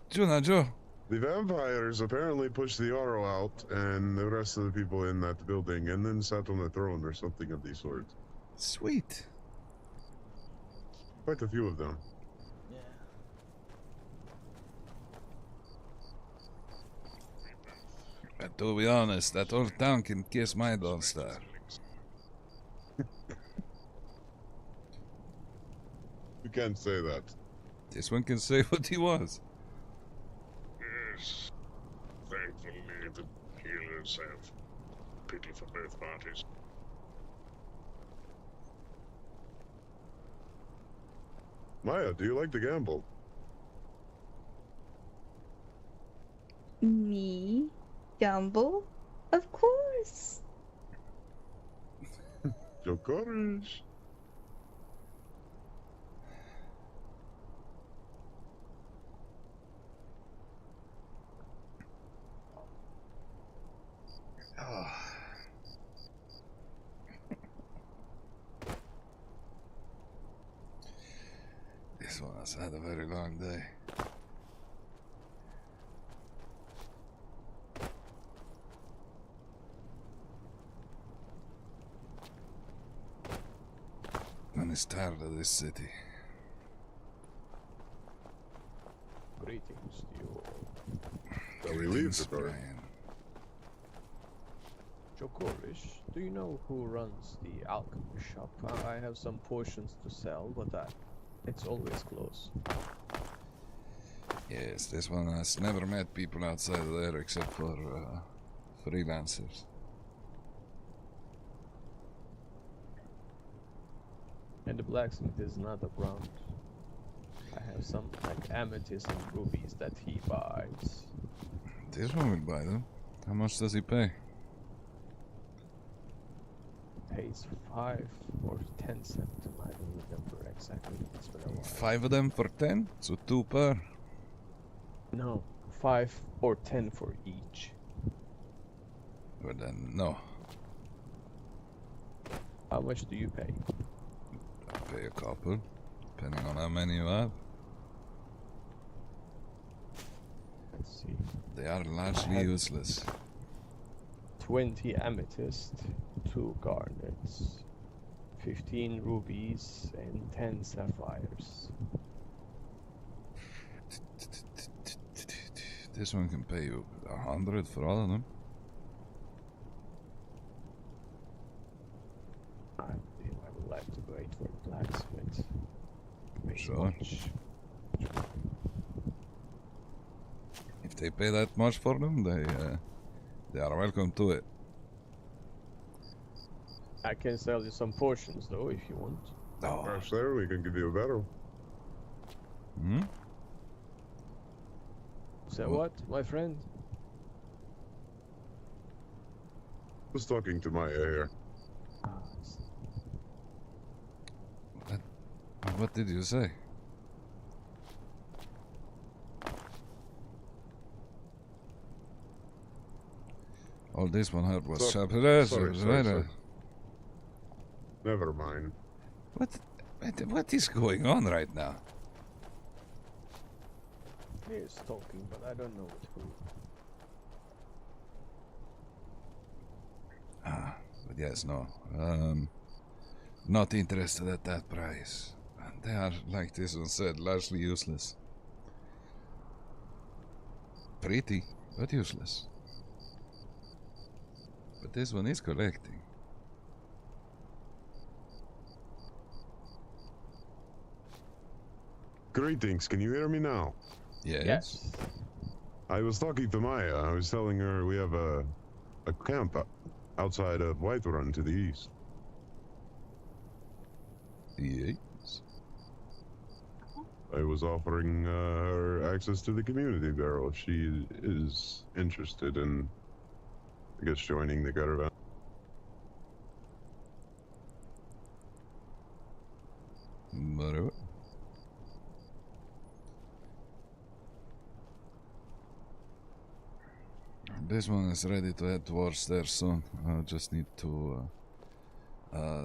Judah Joe. The vampires apparently pushed the Oro out and the rest of the people in that building and then sat on the throne or something of the sort. Sweet. Quite a few of them. But to be honest, that old town can kiss my Dawn Star. You can't say that. This one can say what he wants. Yes. Thankfully, the healers have pity for both parties. Maya, do you like to gamble? Me? Gamble? Of course. Your courage. This one has had a very long day. Man is tired of this city. Greetings to you all. Shall we leave the door? Jokorish, do you know who runs the alchemy shop? I have some potions to sell, but it's always closed. Yes, this one has never met people outside of there except for freelancers. And the blacksmith is not around. I have some like amethyst and rubies that he buys. This one will buy them. How much does he pay? Pays 5 or 10 cents. I don't remember exactly. It's been a while. 5 of them for 10? So 2 per? No, 5 or 10 for each. Well then, no. How much do you pay? I pay a couple, depending on how many you have. Let's see. They are largely useless. 20 amethyst, 2 garnets, 15 rubies, and 10 sapphires. This one can pay you 100 for all of them. I would like to wait for the blacksmith. Sure. If they pay that much for them, they are welcome to it. I can sell you some potions though if you want. Perhaps there we can give you a better. Hmm? Say what, my friend? Was talking to Maya here. What did you say? All this one heard was sorry. Never mind. What is going on right now? He is talking, but I don't know with who. But yes, no. Not interested at that price. They are, like this one said, largely useless. Pretty, but useless. But this one is collecting. Greetings, can you hear me now? Yes. I was talking to Maya. I was telling her we have a camp outside of Whiterun to the east. Yes. I was offering her access to the community bureau. She is interested in, I guess, joining the caravan. Whatever. This one is ready to head towards there soon. I just need to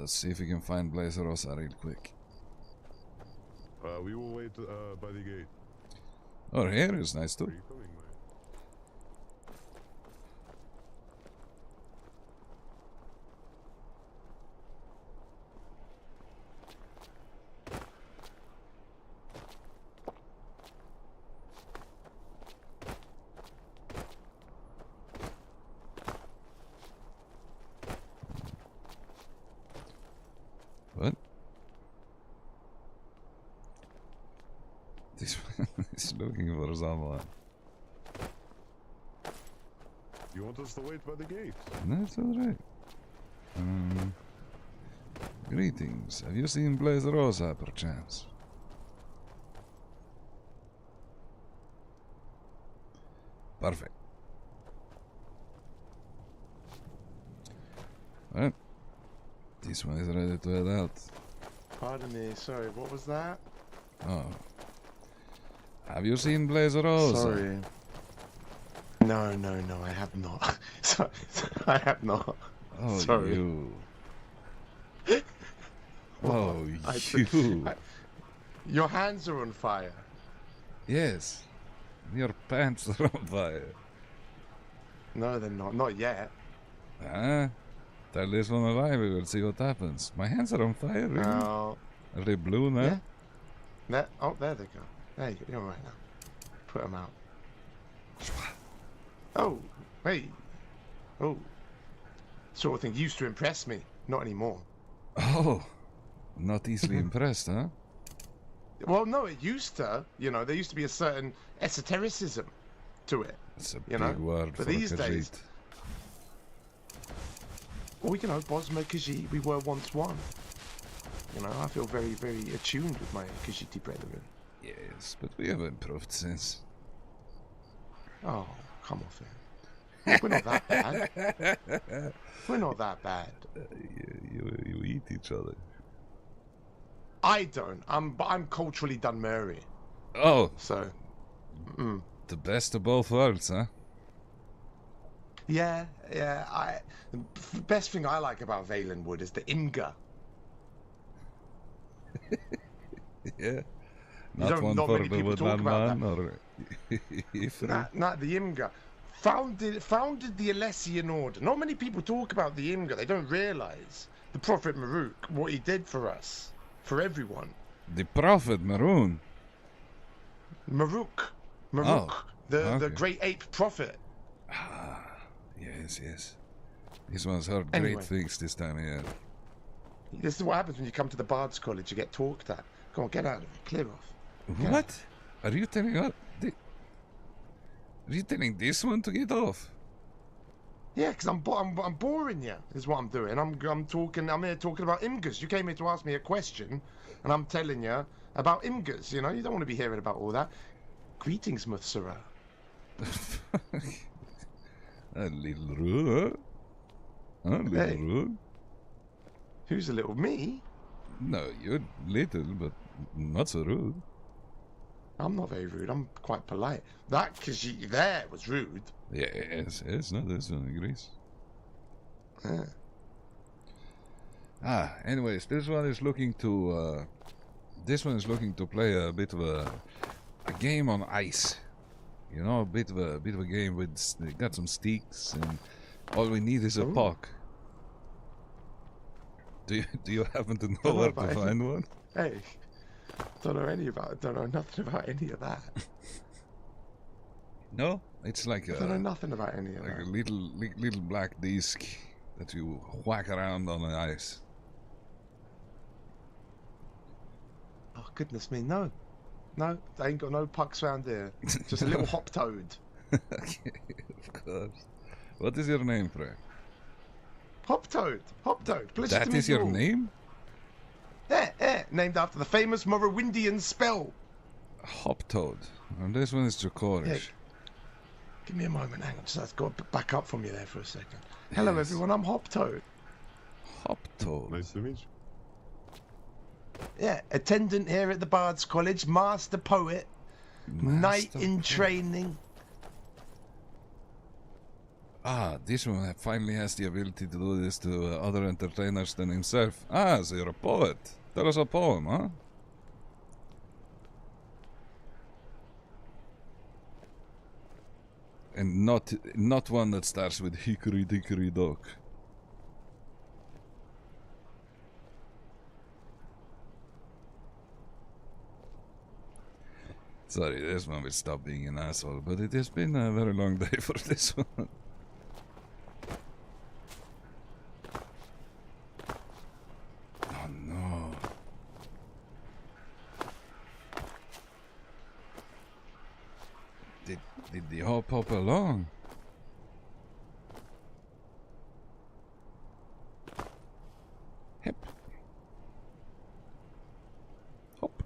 see if we can find Blazer Rosa real quick. We will wait by the gate. Oh, here is nice too. What? This one is looking for someone. You want us to wait by the gate? That's alright. Greetings. Have you seen Blaze Rosa, perchance? Perfect. Well, this one is ready to head out. Pardon me, sorry, what was that? Oh. Have you seen Blaze Rosa? Sorry. No, I have not. Sorry, I have not. Oh, Sorry. you. Well, Oh, I- you. Your hands are on fire. Yes. Your pants are on fire. No, they're not. Not yet. Huh? Tell this one alive, we will see what happens. My hands are on fire, really? No. Are they blue now? Yeah. Oh, there they go. There you go. You're right now. Put them out. Oh, hey. Oh. Sort of thing used to impress me. Not anymore. Oh. Not easily impressed, huh? Well, no, it used to. You know, there used to be a certain esotericism to it. It's a you big know? word But for these a days, Khajiit. well, you know, Bosma Khajiit, we were once one. You know, I feel very, very attuned with my Khajiiti brethren. Yes, but we have improved since. Oh, come off it. We're not that bad. We're not that bad. You eat each other. I don't. I'm culturally Dunmurray. Oh. So. The best of both worlds, huh? Yeah. The best thing I like about Valenwood is the Imga. Yeah. Not one not for many the people talk woodland about man, or Ifrit. Not the Imga. Founded the Alessian Order. Not many people talk about the Imga. They don't realize the Prophet Maruk, what he did for us, for everyone. The Prophet Maroon. Maruk, Oh, the okay. great ape prophet. Yes. This one's heard Anyway. great things this time of year. This is what happens when you come to the Bard's College. You get talked at. Come on, get out of it. Clear off. Get What? Are you telling us? Are you telling this one to get off? Yeah, because I'm boring you. Is what I'm doing. I'm here talking about Imgas. You came here to ask me a question, and I'm telling you about Imgas. You know, you don't want to be hearing about all that. Greetings, Muthsara. A little rude, huh? A little Hey. rude. Who's a little me? No, you're little, but not so rude. I'm not very rude. I'm quite polite. That Khajiit there was rude. Yes, no, this one agrees. Yeah. Anyways, this one is looking to play a bit of a game on ice. You know, a bit of a game with got some sticks, and all we need is a puck. Do you happen to know where to find one? Hey, don't know nothing about any of that. No, it's like I don't know nothing about any of like that. a little black disc that you whack around on the ice. Oh goodness me, no, they ain't got no pucks around here. Just a little hop toad. Okay, of course. What is your name, Frank? Hop toad. Pleasure That to meet is your you all. name? Named after the famous Morrowindian spell. Hop Toad. And this one is Jokorish. Yeah. Give me a moment, hang on. Just I've got to back up from you there for a second. Hello, Yes. everyone. I'm Hop Toad. Hop Toad. Nice to meet you. Yeah, attendant here at the Bard's College, master poet, knight in training. This one finally has the ability to do this to other entertainers than himself. So you're a poet. Tell us a poem, huh? And not one that starts with hickory dickory dock. Sorry, this one will stop being an asshole, but it has been a very long day for this one. Oh no. Did the hop hop along? Hip. Hop.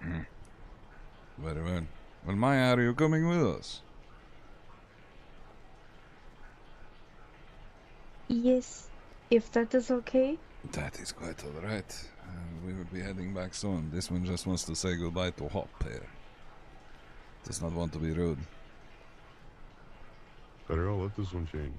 Very well. Well, Maya, are you coming with us? Yes, if that is okay. That is quite alright. We will be heading back soon. This one just wants to say goodbye to Hop here. Does not want to be rude. Better all let this one change.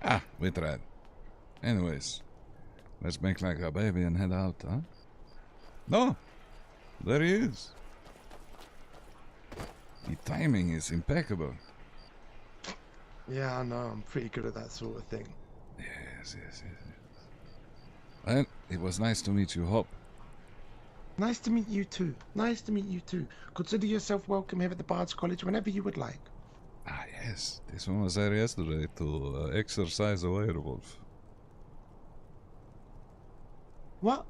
Ah, we tried. Anyways, let's make like a baby and head out, huh? No! There he is. The timing is impeccable. Yeah, I know. I'm pretty good at that sort of thing. Yes. Well, it was nice to meet you, Hop. Nice to meet you too. Nice to meet you too. Consider yourself welcome here at the Bard's College whenever you would like. Ah, yes. This one was there yesterday to exercise a werewolf. What?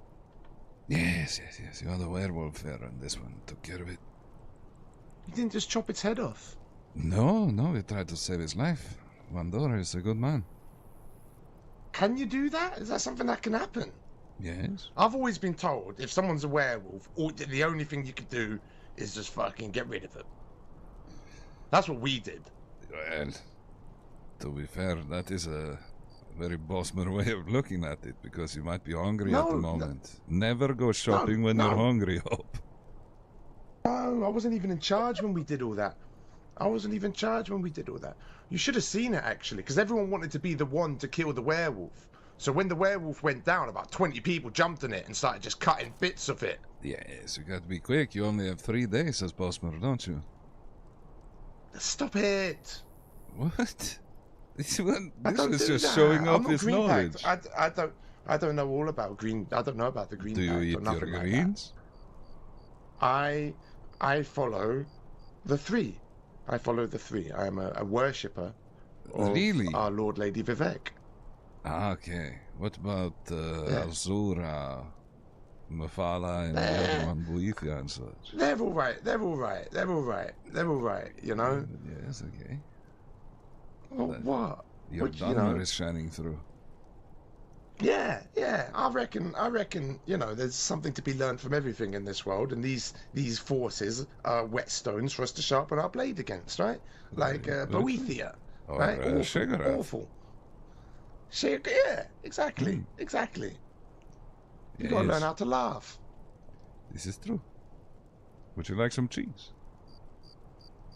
Yes. You had a werewolf there, and this one took care of it. You didn't just chop its head off? No, we tried to save his life. Vandora is a good man. Can you do that? Is that something that can happen? Yes. I've always been told if someone's a werewolf, the only thing you could do is just fucking get rid of them. That's what we did. Well, to be fair, that is a very bossman way of looking at it, because you might be hungry at the moment. Never go shopping when you're hungry, Hope. No, I wasn't even in charge when we did all that. You should have seen it, actually, because everyone wanted to be the one to kill the werewolf. So when the werewolf went down, about 20 people jumped on it and started just cutting bits of it. Yes, you got to be quick. You only have 3 days as bossman, don't you? Stop it! What? This is just that. showing off I'm not his green knowledge. packed. I don't know all about green. I don't know about the green. Do you pact or eat your nothing like that. greens? I follow the 3. I follow the 3. I am a worshipper of Really? our Lord Lady Vivek. Ah, okay. What about Azura, Mafala, and the other one, Boethia and such? They're all right. You know. Yes, okay. Well, what? Your Which, Dharma is shining through. Yeah. I reckon. You know, there's something to be learned from everything in this world, and these forces are whetstones for us to sharpen our blade against, right? Like Boethia, Or right? Shigarath. Yeah, exactly. You gotta learn how to laugh. This is true. Would you like some cheese?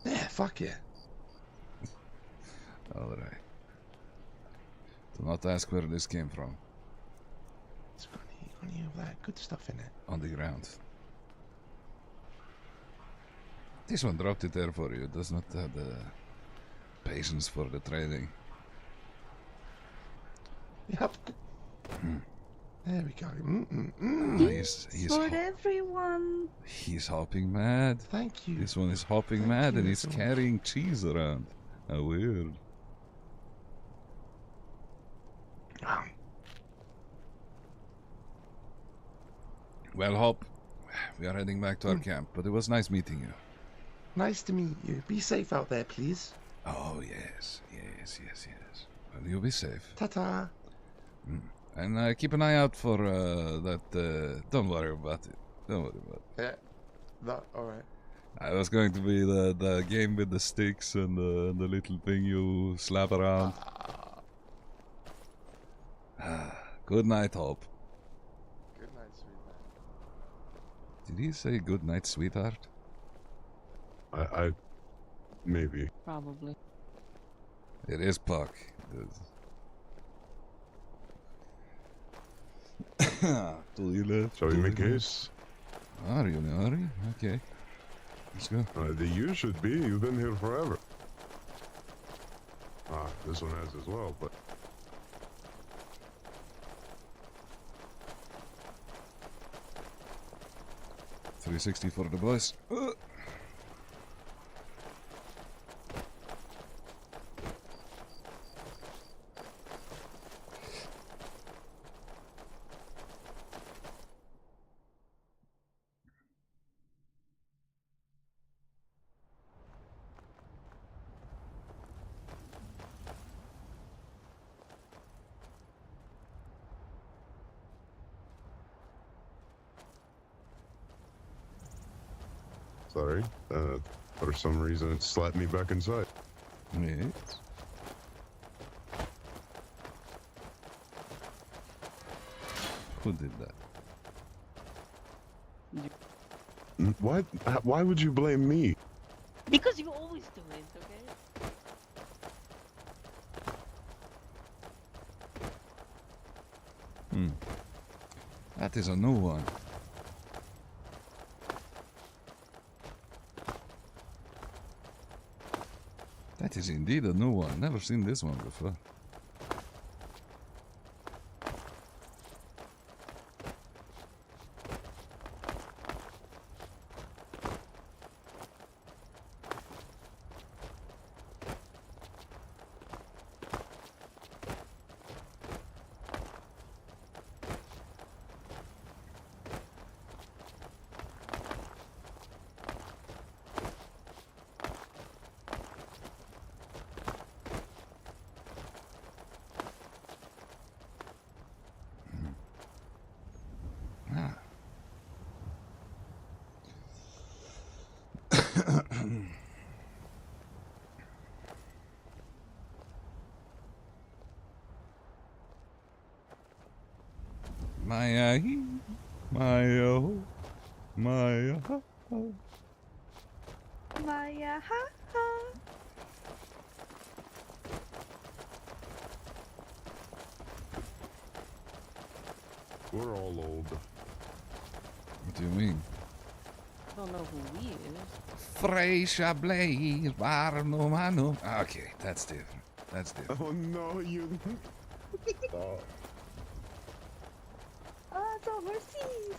Yeah, fuck yeah. Alright. Do not ask where this came from. It's got any of that good stuff in it. On the ground. This one dropped it there for you. It does not have the patience for the trading. Yep. There we go. He's for everyone. He's hopping mad. Thank you. This one is hopping mad and he's carrying cheese around. How weird. Well, Hop, we are heading back to our camp, but it was nice meeting you. Nice to meet you. Be safe out there, please. Oh, yes. Well, you be safe. Ta-ta. And keep an eye out for that. Don't worry about it. Yeah. Alright. I was going to be the game with the sticks and the little thing you slap around. Good night, Hope. Did he say good night, sweetheart? I maybe. Probably. It is Puck. Shall we make haste? Are you in a hurry? Okay. Let's go. You should be. You've been here forever. This one has as well, but... $360 for the boys. Sorry. For some reason, it slapped me back inside. Yes. Who did that? What? Why would you blame me? Because you always do it, okay? That is a new one. That is indeed a new one. Never seen this one before. Maya, ha ha. We're all old. What do you mean? I don't know who we is. Freisha Blaze, Barno Mano. Okay, that's different. That's different. Oh no, you. Stop. Oh, it's overseas.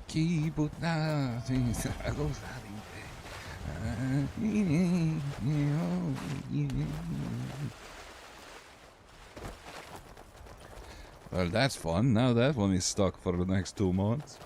Keep nothing. Well, that's fun. Now that one is stuck for the next 2 months.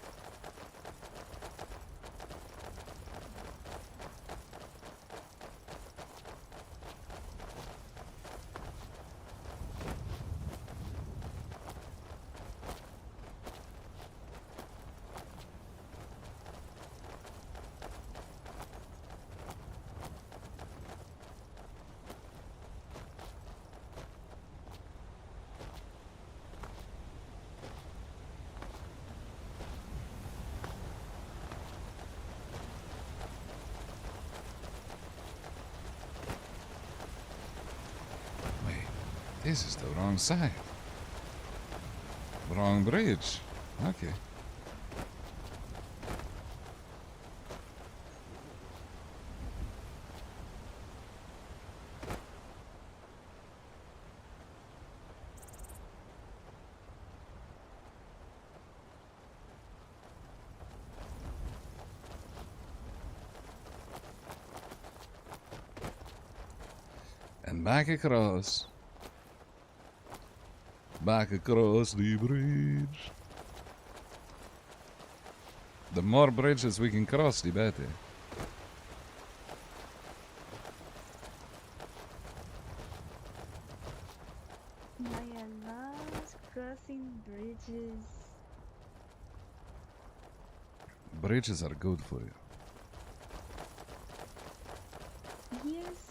This is the wrong side. Wrong bridge. Okay. And Back across. Back across the bridge. The more bridges we can cross, the better. My last crossing bridges. Bridges are good for you. Yes.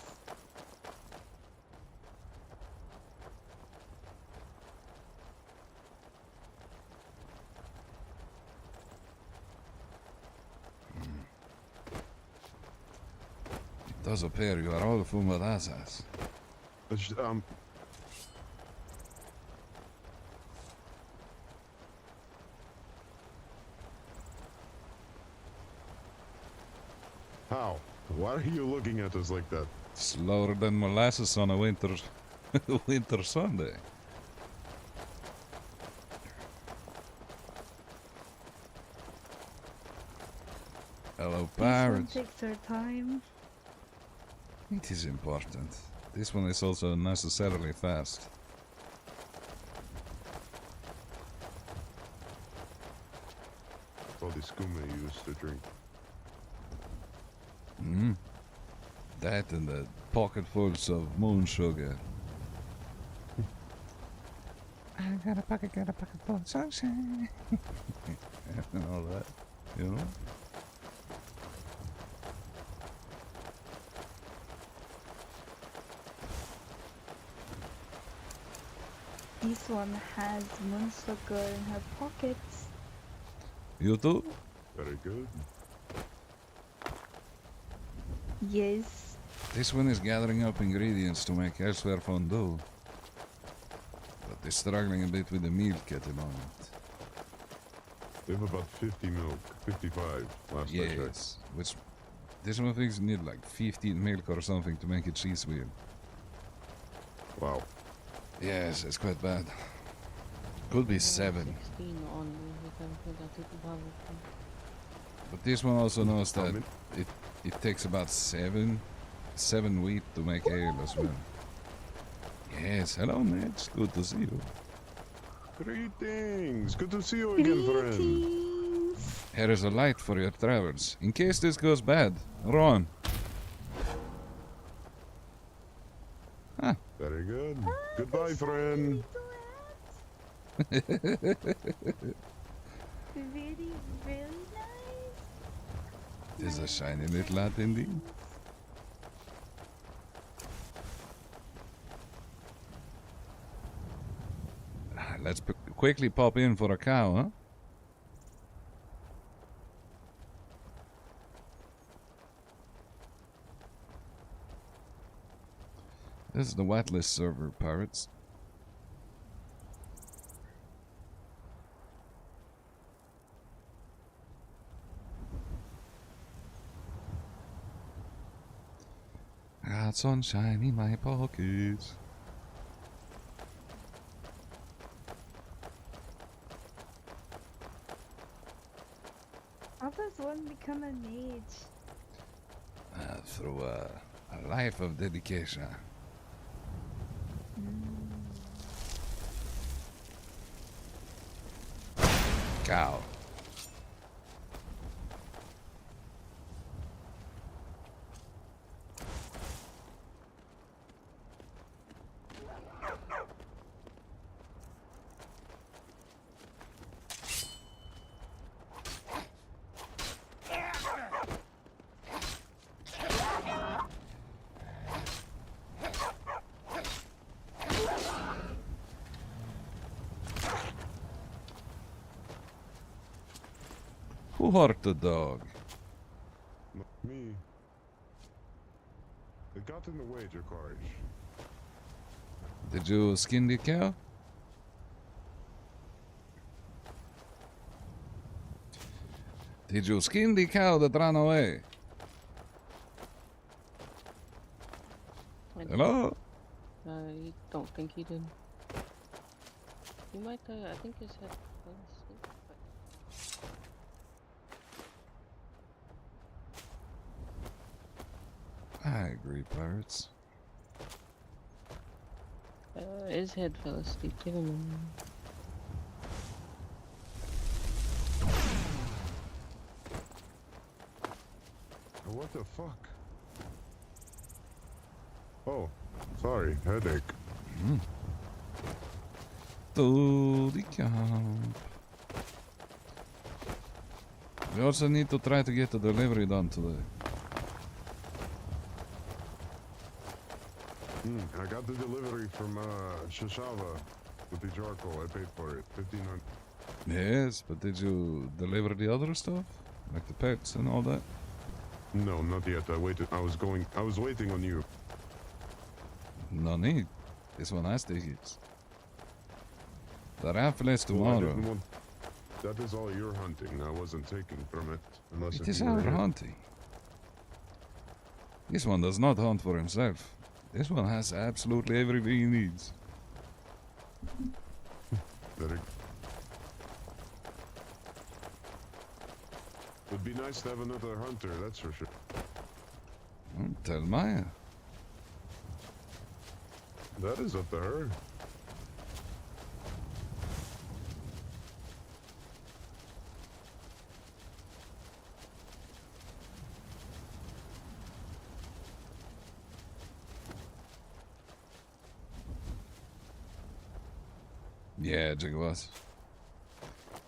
It does appear you are all fumadasas. How? Why are you looking at us like that? Slower than molasses on a winter Sunday. Hello, This one pirates. takes our time. It is important. This one is also necessarily fast. All the skooma you used to drink. Hmm. That and the pocketfuls of moon sugar. I got a pocket full of sunshine. And all that, you know? This one has moon sugar in her pockets. You too? Very good. Yes. This one is gathering up ingredients to make elsewhere fondue. But they're struggling a bit with the milk at the moment. We have about 50 milk. 55 last I checked. Yes, which this one thinks you need like 15 milk or something to make a cheese wheel. Wow. Yes, it's quite bad. Could be 7. 16 on we can put that in bubble. But this one also knows that it takes about 7 wheat to make ale as well. Yes, hello Mitch, good to see you. Greetings! Good to see you again, friend. Here is a light for your travels, in case this goes bad. Run. Huh. Very good. Goodbye, friend. Very, very nice. It is a shiny little lad indeed. Let's quickly pop in for a cow, huh? This is the whitelist server, pirates. Got sunshine in my pockets. How does one become a mage? Through a life of dedication. Cow. Who hurt the dog? Not me. It got in the way, Jakarish. Did you skin the cow? Did you skin the cow that ran away? Hello? I don't think he did. He might, I think his head fell asleep. I agree, pirates. His head fell asleep. Give him a moment. What the fuck? Oh, sorry, headache. To the camp. We also need to try to get the delivery done today. I got the delivery from Shashava with the charcoal. I paid for it, 1,500. Yes, but did you deliver the other stuff? Like the pets and all that? No, not yet. I waited. I was waiting on you. No need. This one has tickets. The raffle is Well, I tomorrow. didn't want- that is all your hunting. I wasn't taking from it. Unless It if is you were our here. hunting. This one does not hunt for himself. This one has absolutely everything he needs. Better. Would be nice to have another hunter, that's for sure. Tell Maya. That is up to her. Yeah, Jigwas.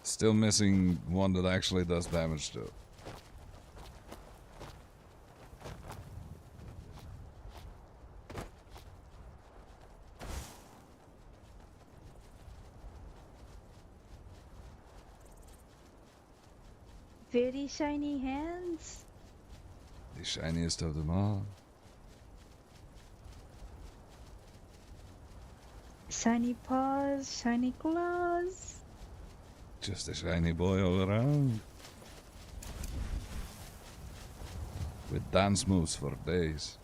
Still missing one that actually does damage though. Very shiny hands. The shiniest of them all. Shiny paws, shiny claws. Just a shiny boy all around. With dance moves for days.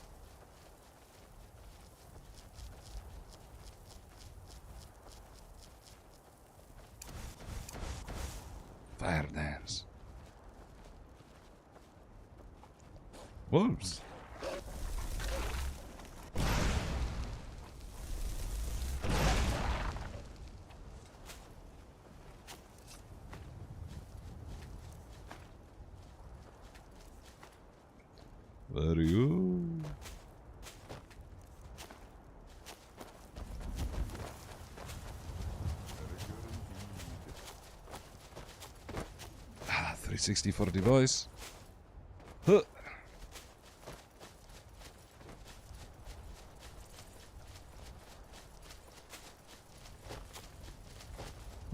Fire dance. Wolves. Where are you? Ah, 360 for the voice. Huh.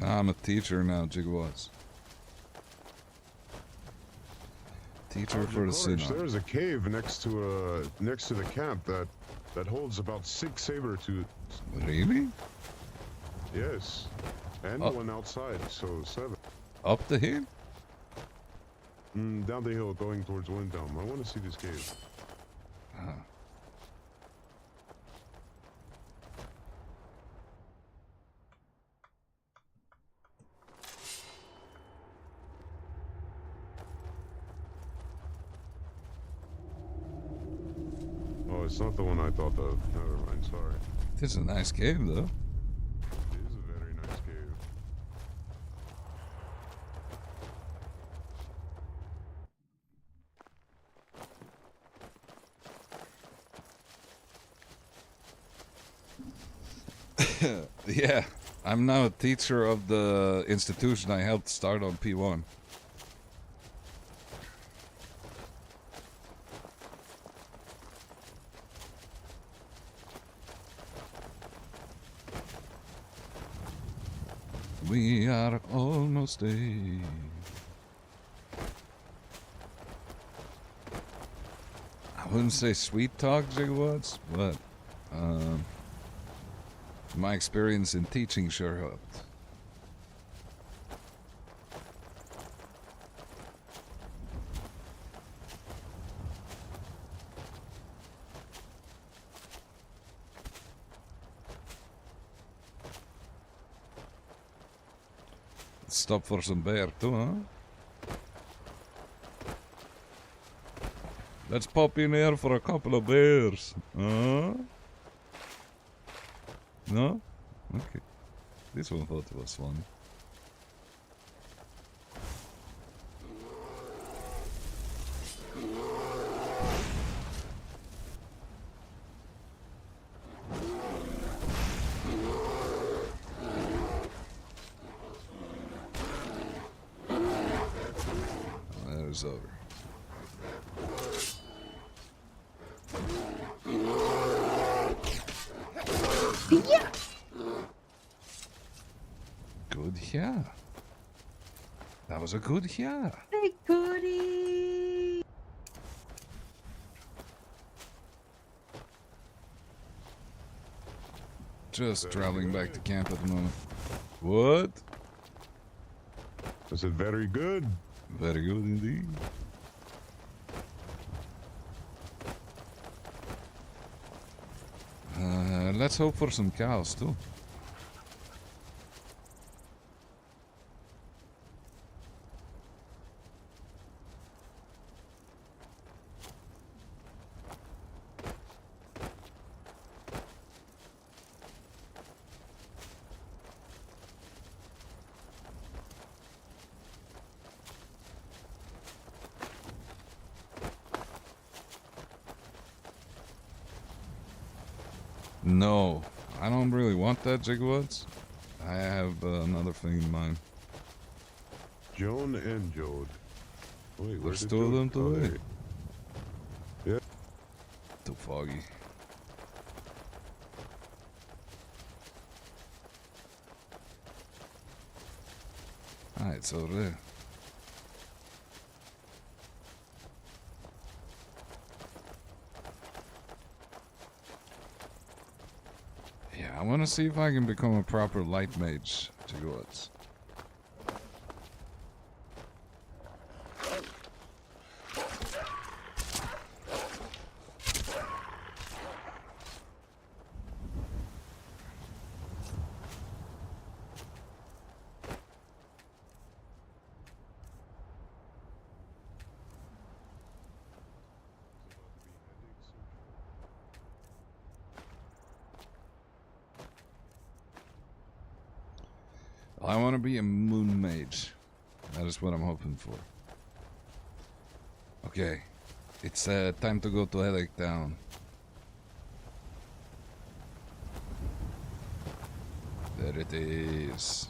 I'm a teacher now, Jigwas. Teacher for the synod. There's a cave next to the camp that holds about 6 saber-tooths. Really? Yes. And Oh. one outside, so 7. Up the hill? Down the hill going towards Windhelm. I want to see this cave. Ah. Oh, it's not the one I thought of. Never mind, sorry. It is a nice cave, though. It is a very nice cave. Yeah, I'm now a teacher of the institution I helped start on P1. We are almost there. I wouldn't say sweet talk, Gigawatts, but my experience in teaching sure helped. Let's stop for some bear too, huh? Let's pop in here for a couple of beers, huh? No? Okay. This one thought it was fun. There's over. Yeah. Good yeah. That was a good yeah. Hey, goody. Just traveling back to camp at the moment. What? I said very good. Very good indeed. Let's hope for some cows too. No, I don't really want that, Jigwoods. I have another thing in mind. Joan and Jode. Wait, where There's did two of them Jode- oh, today. there- Yeah. Too foggy. Ah, it's over there. Yeah, I want to see if I can become a proper light mage, Jigwoods. I want to be a moon mage. That is what I'm hoping for. Okay, it's time to go to Headache Town. There it is.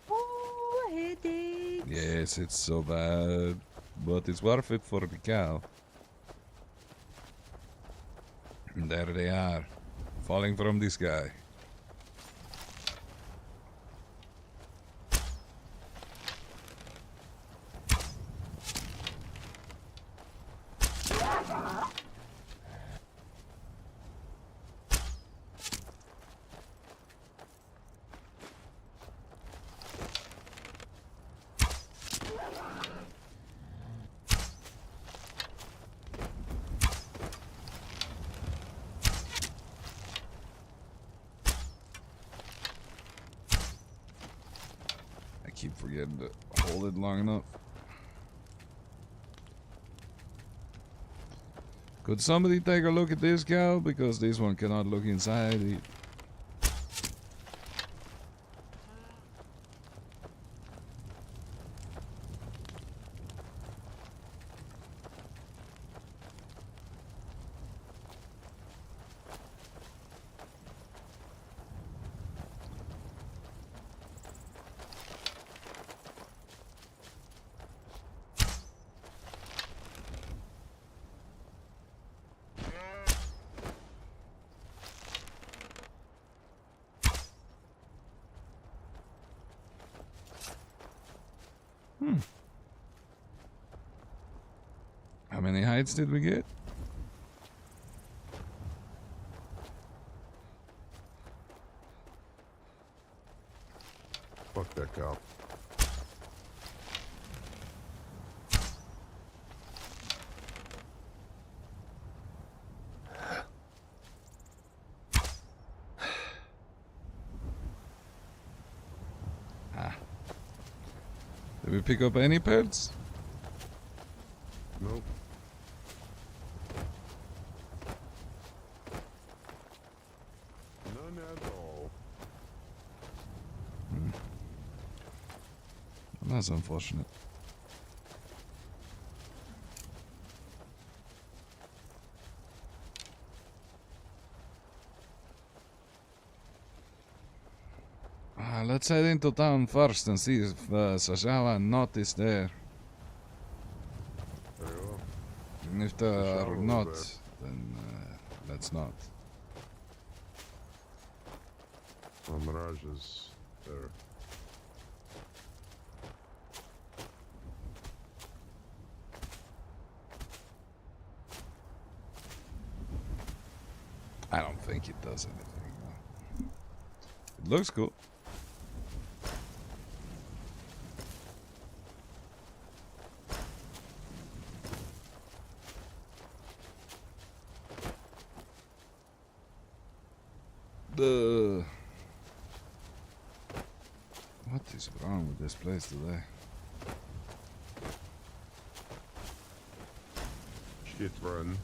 Oh, headache. Yes, it's so bad, but it's worth it for the cow. And there they are, falling from the sky. I keep forgetting to hold it long enough. Could somebody take a look at this cow? Because this one cannot look inside it. How many hides did we get? Fuck that cow. Did we pick up any pets? Nope. That's unfortunate. Let's head into town first and see if Sajala and Not is there. And if there are not, then let's not. Mirage is there. I don't think it does anything. It looks cool. What is wrong with this place today? Shit run.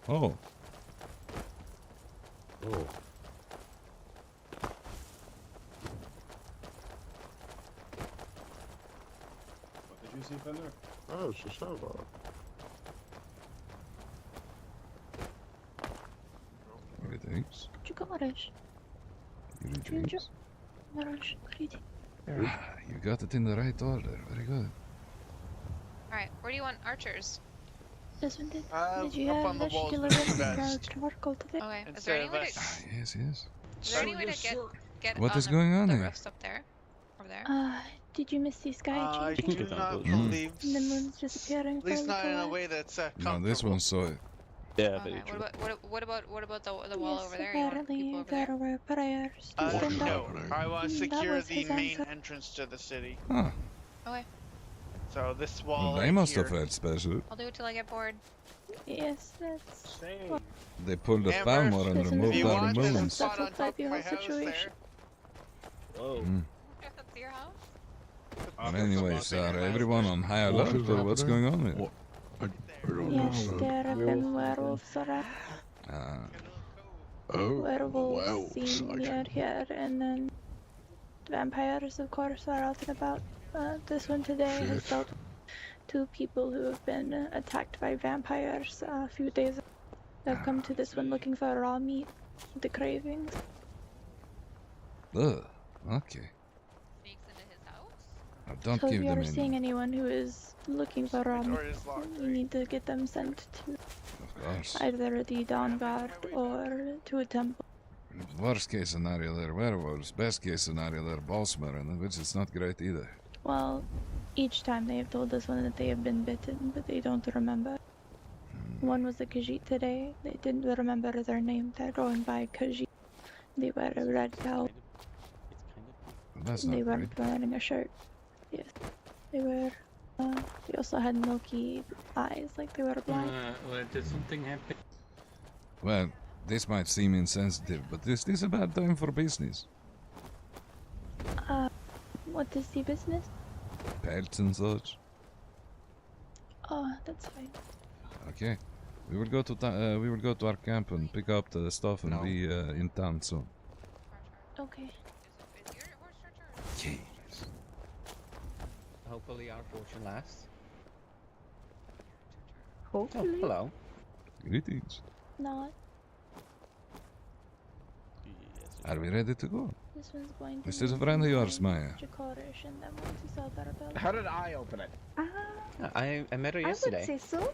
Oh. Oh. What did you see, Fender? Oh, Shashava. Greetings. Чукамараш. Greetings. Marash. Greeting. You got it in the right order. Very good. Alright, where do you want archers? This one did. Up Did you on have the a walls killer would be weapon best. cultivate? Okay, is Instead there any of way us- to, Yes, yes. is there any way to get What on is the, going on the here? roofs up there? Over there? Did you miss the sky I changing? do not Mm. believe. And the moon's disappearing At for a least not in little a while? way that's No, this one saw it. Yeah, Okay, what about the wall Yes, over there? You want apparently people you over there? gotta wear prayers to stand no, up. I want to That secure was the his main answer. entrance to the city. Huh. Okay, So this wall. Well, they right must here. have felt special. I'll do it till I get bored. Yes, that's. Same. They pulled the Amber, Palmor and Listen, removed if you our want, there's some moons. stuff Spot on will fight top the of my whole house situation. Whoa. That's your house? But anyways, are everyone on high alert or what's going on here? Yes, there have been werewolves around. Werewolves seen near here, and then vampires, of course, are out and about. This one today has dealt with 2 people who have been attacked by vampires a few days ago. They've come to this one looking for raw meat, the cravings. Ugh. Okay. Don't So if give you them are any. seeing anyone who is looking for raw meat, you need to get them sent to Of course. either the Dawn Guard or to a temple. Worst case scenario, they're werewolves. Best case scenario, they're Bolsmer, which is not great either. Well, each time they have told this one that they have been bitten, but they don't remember. One was a Khajiit today. They didn't remember their name. They're going by Khajiit. They wear a red cowl. That's They not weren't great. wearing a shirt. Yes. They were. They also had milky eyes, like they were blind. Well, did something happen? Well, this might seem insensitive, but is this a bad time for business? What is the business? Pelts and such. Oh, that's fine. Okay. We will go to our camp and pick up the stuff and be in town soon. Okay. Jeez. Hopefully our fortune lasts. Hopefully. Oh, hello. Greetings. Not. Are we ready to go? This one's going to. This is a friend of yours, Maya. Jakorish, and then once you saw Barabella. How did I open it? I met her I yesterday. would say so.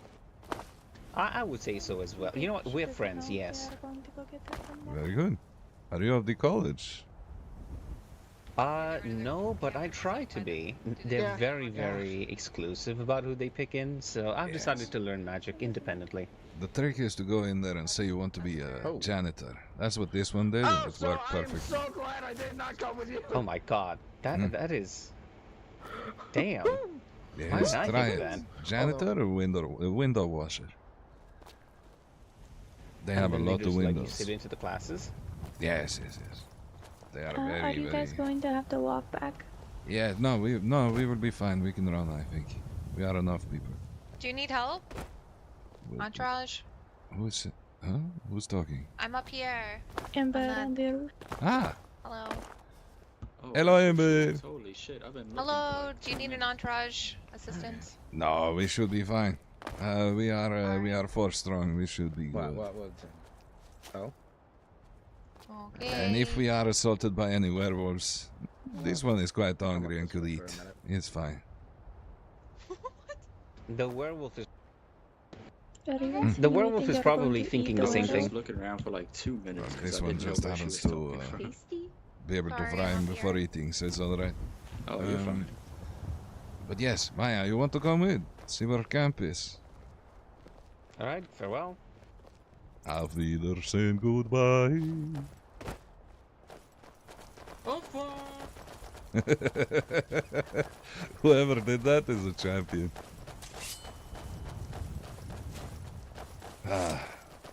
I would say so as well. You know what? We're friends, We yes. are going to go get that from there. Very good. Are you of the college? No, but I try to be. They're Yeah. very exclusive about who they pick in, so I've Yes. decided to learn magic independently. The trick is to go in there and say you want to be a janitor. That's what this one did, and it worked perfectly. So glad I did not come with you. Oh my god, that is... Damn. Yes, Why did I try think it. of that? Janitor or window washer? They And have a then they lot of just, like, you windows. sit into the classes? Yes. They are very, Are you guys very. going to have to walk back? Yeah, no, we will be fine. We can run, I think. We are enough people. Do you need help? We'll- Entourage? Who's it? Huh? Who's talking? I'm up here. Amber on the roof. Ah! Hello. Hello, Amber. Holy shit, I've been looking Hello. Do you need an entourage assistance? No, we should be fine. We are 4 strong. We should be good. What? Oh? Okay. And if we are assaulted by any werewolves, this one is quite hungry and could eat. It's fine. The werewolf is. The werewolf is probably thinking the same I was thing. looking around for like 2 minutes. 'cause This I one didn't know just where she happens was to talking from. be able to Sorry, fry I'm him up before here. eating, so it's alright. Oh, you're fine. But yes, Maya, you want to come with? See where camp is. Alright, farewell. Auf Wiedersehen, goodbye. Au revoir. Whoever did that is a champion.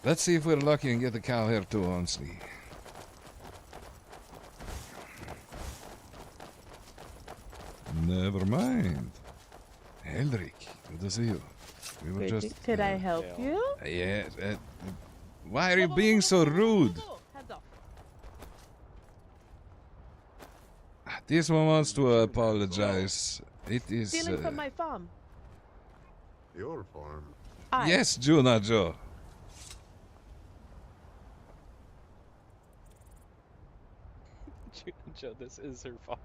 Let's see if we're lucky and get the cow here too, honestly. Never mind. Eldrick, good to see you. We were just. Could I help you? Yeah. Why are you being so rude? Heads off. This one wants to apologize. It is. Stealing from my farm. Your farm? Yes, Juna Joe. Joe, this is her farm.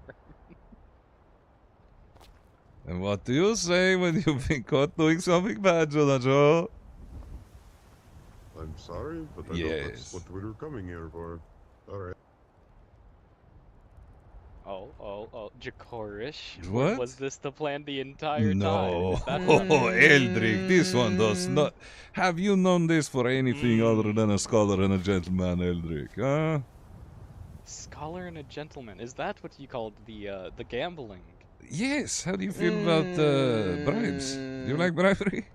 And what do you say when you've been caught doing something bad, Juna Joe? I'm sorry, but I thought that's what we were coming here for. Alright. Oh, Jakorish. What? Was this the plan the entire No. time? Oh, Eldrick, this one does not. Have you known this for anything other than a scholar and a gentleman, Eldrick, huh? Scholar and a gentleman. Is that what you called the gambling? Yes, how do you feel about bribes? Do you like bribery?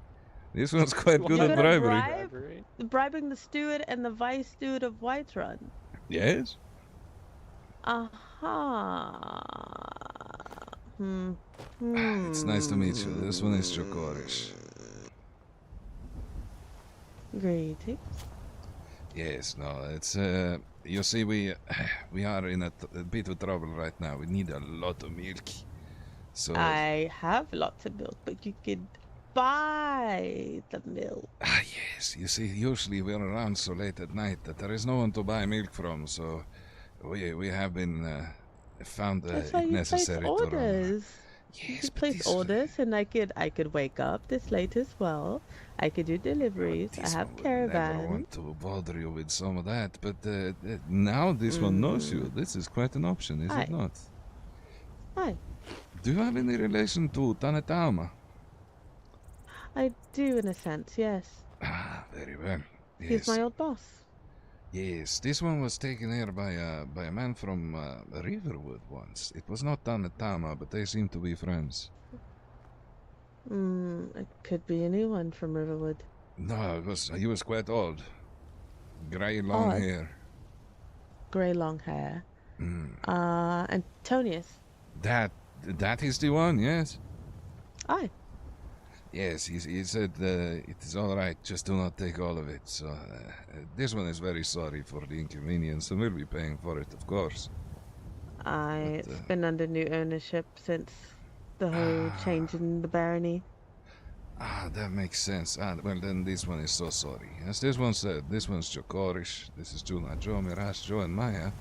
This one's quite good at bribery. Bribing the steward and the vice steward of Whiterun. Yes? It's nice to meet you. This one is Jokorish. Greetings. Yes, no, it's you see, we are in a bit of trouble right now. We need a lot of milk. So I have lots of milk, but you can buy the milk. yes, you see, usually we're around so late at night that there is no one to buy milk from. So we have been found That's why it you necessary place to run. orders. You could place orders, and I could wake up this late as well. I could do deliveries. I have Never caravans. want to bother you with some of that, but now this one knows you. This is quite an option, is Aye. it not? Aye. Do you have any relation to Tanetama? I do, in a sense, yes. Very well. He's my old boss. Yes, this one was taken here by a man from Riverwood once. It was not Tanetama, but they seem to be friends. It could be anyone from Riverwood. No, he was quite old. Grey long Odd. hair. Grey long hair. Antonius. That is the one, yes. Aye. Yes, he said it is all right, just do not take all of it. So this one is very sorry for the inconvenience and will be paying for it, of course. It's been under new ownership since the whole change in the barony. That makes sense. Well, then this one is so sorry. As this one said, this one's Jokorish, this is Juna Joe, Mirage Joe, and Maya.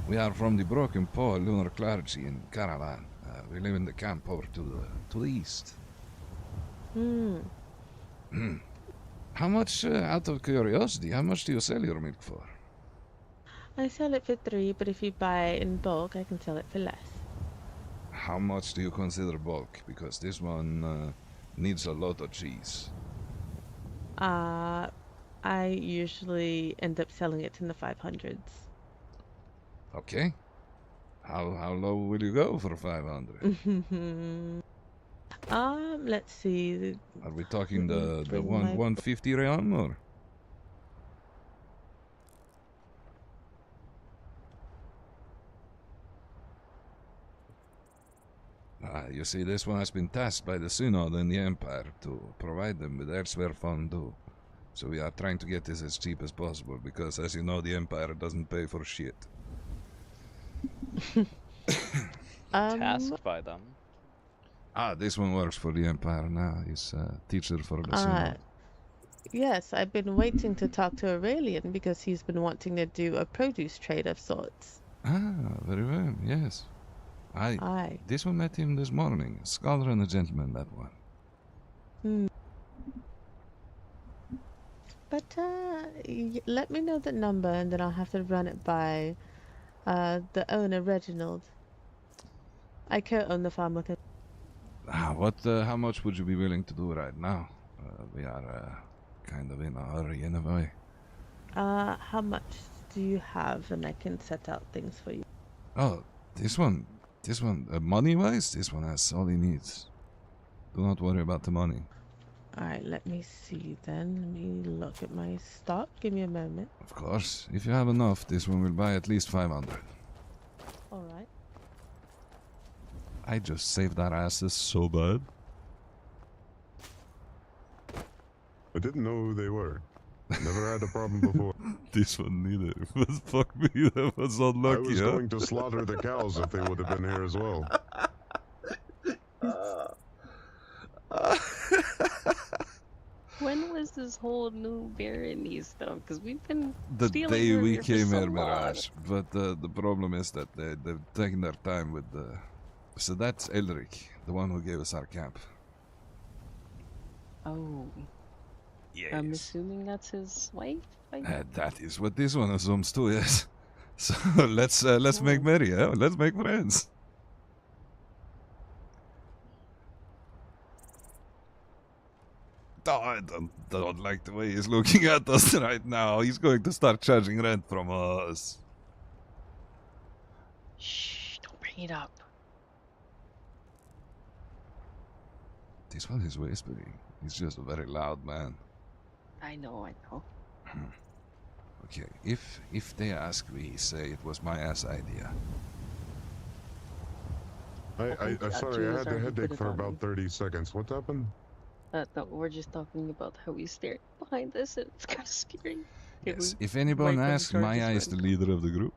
We are from the Broken Paw Lunar Clergy in Caravan. We live in the camp over to the east. How much, out of curiosity, how much do you sell your milk for? I sell it for 3, but if you buy it in bulk, I can sell it for less. How much do you consider bulk? Because this one needs a lot of cheese. I usually end up selling it in the 500s. Okay. How low will you go for 500? Let's see. Are we talking the Bring my 150 realm or? You see, this one has been tasked by the Synod and the Empire to provide them with elsewhere fondue. So we are trying to get this as cheap as possible because, as you know, the Empire doesn't pay for shit. Tasked by them. Ah, this one works for the Empire now. He's a teacher for the Synod. Yes, I've been waiting to talk to Aurelian because he's been wanting to do a produce trade of sorts. Ah, very well, yes. Aye. This one met him this morning. A scholar and a gentleman, that one. But let me know the number and then I'll have to run it by the owner, Reginald. I co-own the farm with him. How much would you be willing to do right now? We are kind of in a hurry in a way. How much do you have and I can set out things for you? Oh, this one, money-wise, this one has all he needs. Do not worry about the money. Alright, let me see then. Let me look at my stock. Give me a moment. Of course, if you have enough, this one will buy at least 500. Alright. I just saved our asses so bad. I didn't know who they were. Never had a problem before. This one neither. But fuck me, that was unlucky. I was going to slaughter the cows if they would have been here as well. When was this whole new barony stuff? Because we've been The stealing day from we here for came so here, long. Mirage. But the problem is that they've taken their time with the... So that's Elric, the one who gave us our camp. Oh. Yes. I'm assuming that's his wife? That is what this one assumes too, yes. So let's make merry, huh? Let's make friends. Oh, I don't like the way he's looking at us right now. He's going to start charging rent from us. Shh, don't bring it up. This one is whispering. He's just a very loud man. I know. Okay, if they ask me, say it was my ass idea. I sorry, I had a headache for about 30 seconds. What happened? No, we're just talking about how he's staring behind us and it's kind of scary. Yes, if anyone asks, Maya is the leader of the group.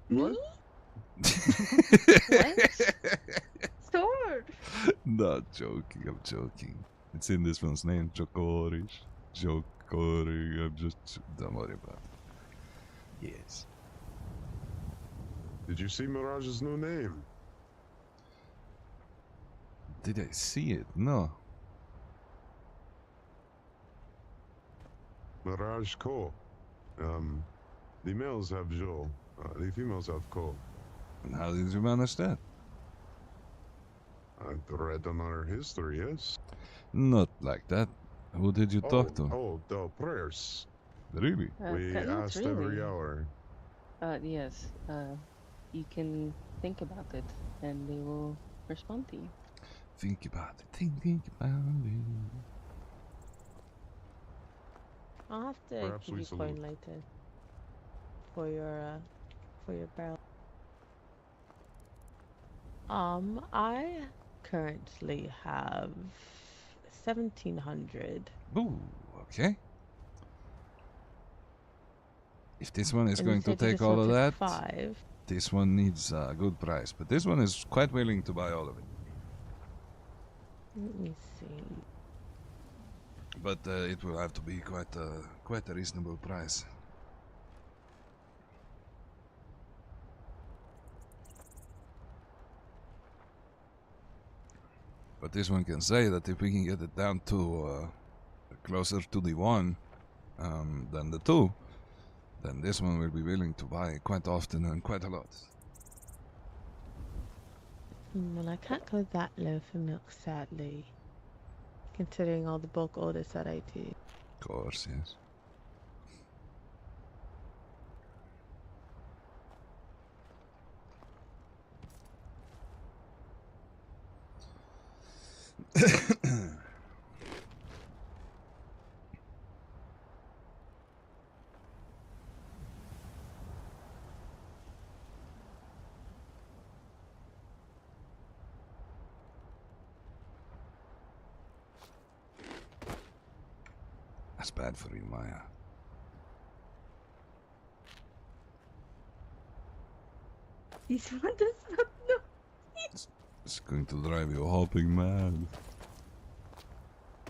What? Sword! Not joking, I'm joking. It's in this one's name, Jokorish. Jokori, I'm just... Don't worry about it. Yes. Did you see Mirage's new name? Did I see it? No. Mirage Ko. The males have Jo. The females have Ko. And how did you manage that? I read on our history, yes. Not like that. Who did you talk to? Oh, the prayers. Really? We asked every hour. Yes. You can think about it and they will respond to you. Think about it. Think about it. I'll have to Perhaps give we you salute. coin later for your barrel. I currently have 1,700. Ooh, okay. If this one is And going you to said you take just all of wanted that, 5. this one needs a good price. But this one is quite willing to buy all of it. Let me see. But it will have to be quite a reasonable price. But this one can say that if we can get it down to closer to the 1 than the 2, then this one will be willing to buy quite often and quite a lot. Well, I can't go that low for milk, sadly. Considering all the bulk orders that I do. Of course, yes. That's bad for you, Maya. This one does not know. It's going to drive you hopping mad.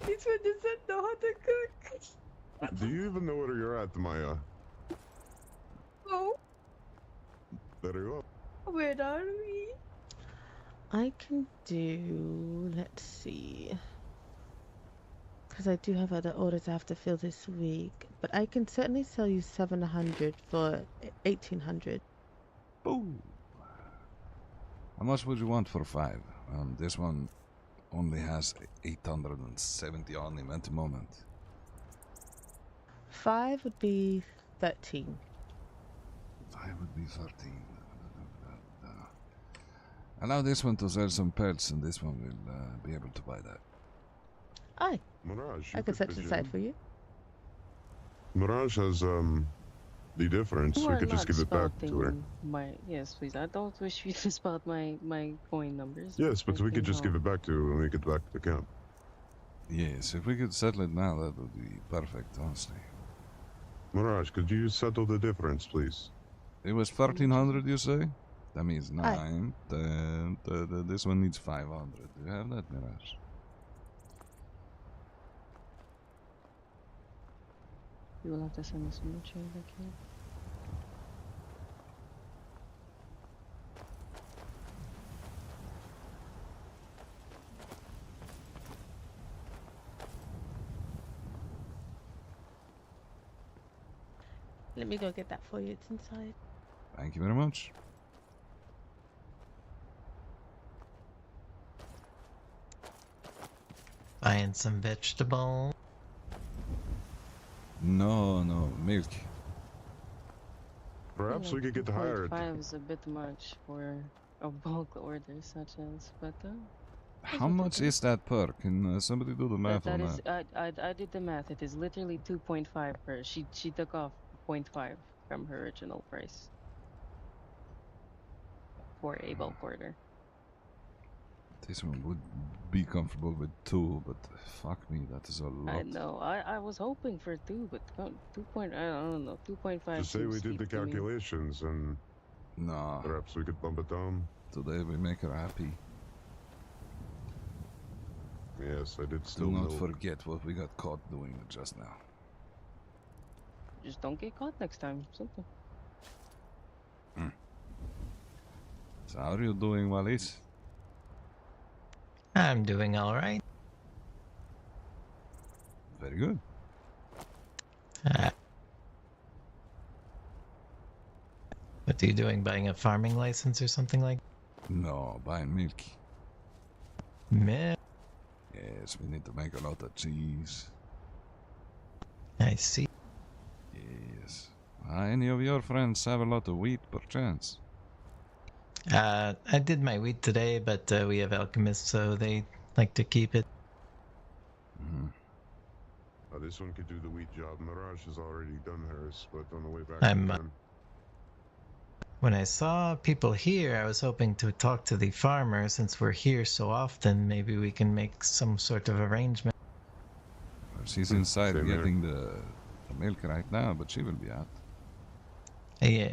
This one does not know how to cook. Do you even know where you're at, Maya? Oh, There you go. where are we? I can do. Let's see. Because I do have other orders I have to fill this week. But I can certainly sell you 700 for 1800. Boom. How much would you want for 5? This one only has 870 on him at the moment. 5 would be 13. 5 would be 13. Allow this one to sell some pelts, and this one will be able to buy that. Aye. Mirage, I can set it aside for you. Mirage has the difference. You We are could just not give it back to her. spouting yes, please. I don't wish you to spout my coin numbers. Yes, but we could just give it back to her when we get back to the camp. Yes, if we could settle it now, that would be perfect, honestly. Mirage, could you settle the difference, please? It was 1300, you say? That means 9, 10, this one needs 500. Do you have that, Mirage? You will have to send us a new chain back here. Let me go get that for you. It's inside. Thank you very much. Buying some vegetable. No, milk. Perhaps we could get hired. 5 is a bit much for a bulk order such as, but How much is that per? Can somebody do the math that on is, that? I did the math. It is literally 2.5 per. She took off 0.5 from her original price for a bulk order. This one would be comfortable with 2, but fuck me, that is a lot. I know. I was hoping for 2, but 2 point. I don't know. 2.5. Just say we did the calculations and no. Perhaps we could bump it down. Today we make her happy. Yes, I did still Do not know. forget what we got caught doing just now. Just don't get caught next time. Simple. So how are you doing, Wallis? I'm doing alright. Very good. What are you doing? Buying a farming license or something like? No, buying milk. Milk. Yes, we need to make a lot of cheese. I see. Yes. Any of your friends have a lot of wheat, perchance? I did my wheat today, but we have alchemists, so they like to keep it. This one could do the wheat job. Mirage has already done hers, but on the way back. When I saw people here, I was hoping to talk to the farmer. Since we're here so often, maybe we can make some sort of arrangement. Well, she's inside Same here. getting the milk right now, but she will be out. Yeah.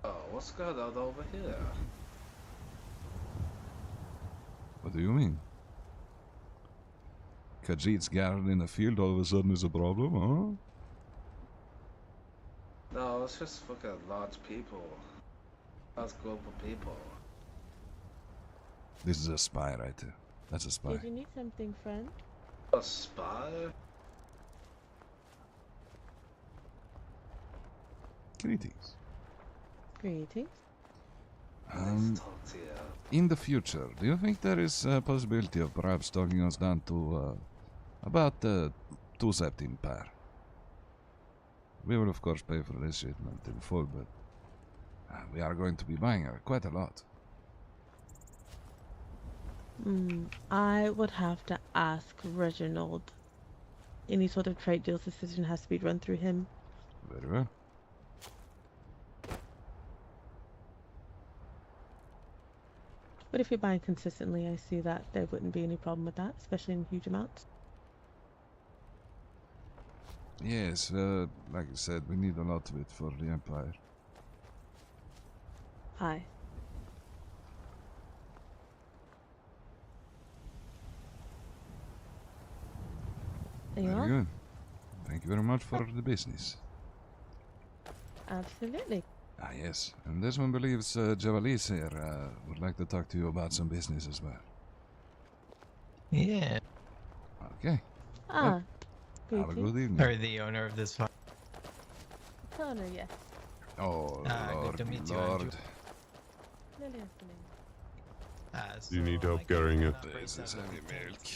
Oh, what's going on over here? What do you mean? Khajiit's gathered in the field all of a sudden is a problem, huh? No, it's just fucking large people. Large group of people. This is a spy right there. That's a spy. Did you need something, friend? A spy? Greetings. Greetings. Talk to you. In the future, do you think there is a possibility of perhaps talking us down to about 217 per? We will of course pay for this shipment in full, but we are going to be buying quite a lot. I would have to ask Reginald. Any sort of trade deals decision has to be run through him. Very well. But if you're buying consistently, I see that there wouldn't be any problem with that, especially in huge amounts. Yes, like I said, we need a lot of it for the Empire. Hi. There you Very are. good. Thank you very much for the business. Absolutely. Ah, yes. And this one believes Javalis here would like to talk to you about some business as well. Yeah. Okay. Ah, Have a good evening. Or the owner of this farm. Connor, yes. Oh, Good Lord, to meet you, Lord. Andrew. Lilia's the name. Do you need help carrying it? This is heavy milk.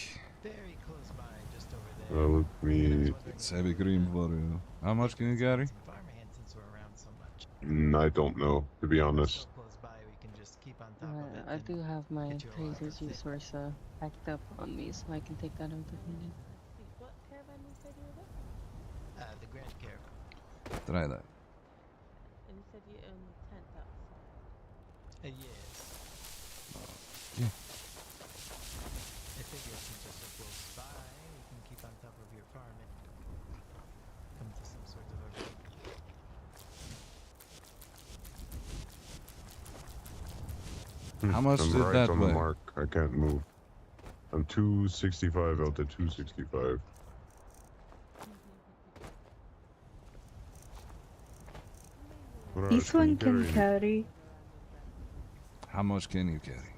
Very close by, just over there. Let me... It's heavy cream for you. How much can you carry? Farmhand since we're around so much. I don't know, to be honest. Close by, we can just keep on top of it. I do have my get you a lot of Keizaal resource packed up on me, so I can take that out if needed. What caravan you said you were with? The Grand Caravan. Try that. And you said you own the tent outside. Yes. Okay. I figure since you're so close by, we can keep on top of your farm and come to some sort of agreement. How much I'm did right that on the weigh? mark. I can't move. I'm 265 out to 265. What This else one can can carry. How much can you carry?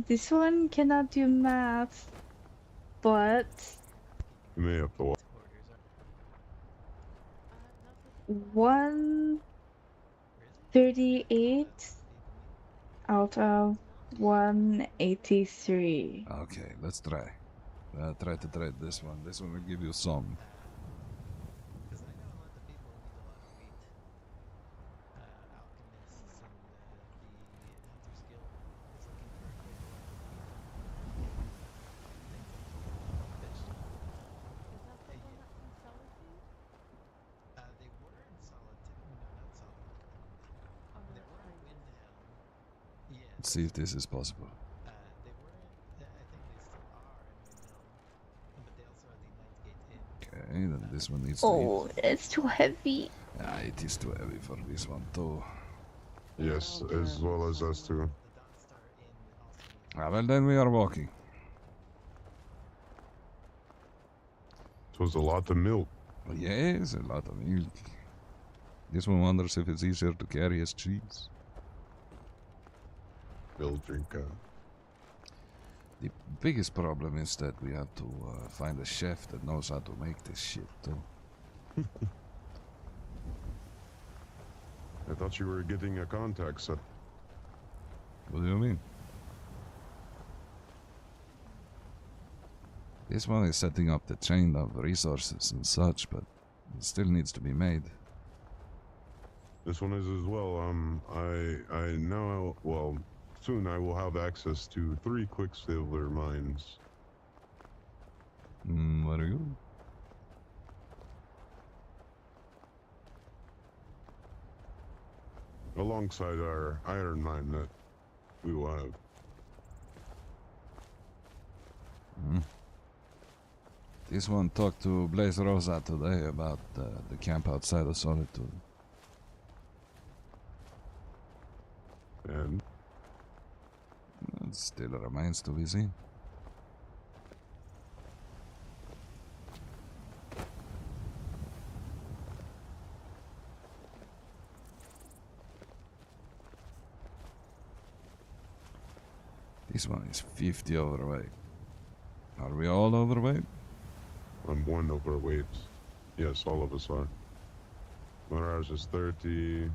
This one cannot do math, but You may have to walk. 138 out of 183. Okay, let's try. Try to trade this one. This one will give you some. Let's see if this is possible. Okay, then this one needs to Oh, it's too heavy. Yeah, it is too heavy for this one too. Yes, as well as us too. Ah, well then we are walking. It was a lot of milk. Yes, a lot of milk. This one wonders if it's easier to carry as cheese. We'll drink. The biggest problem is that we have to find a chef that knows how to make this shit too. I thought you were getting a contact set. What do you mean? This one is setting up the chain of resources and such, but it still needs to be made. This one is as well. I now, well, soon I will have access to 3 Quicksilver mines. What are you? Alongside our iron mine that we will have. This one talked to Blaze Rosa today about the camp outside of Solitude. And? It still remains to be seen. This one is 50 overweight. Are we all overweight? I'm 1 overweight. Yes, all of us are. Mirage is 30.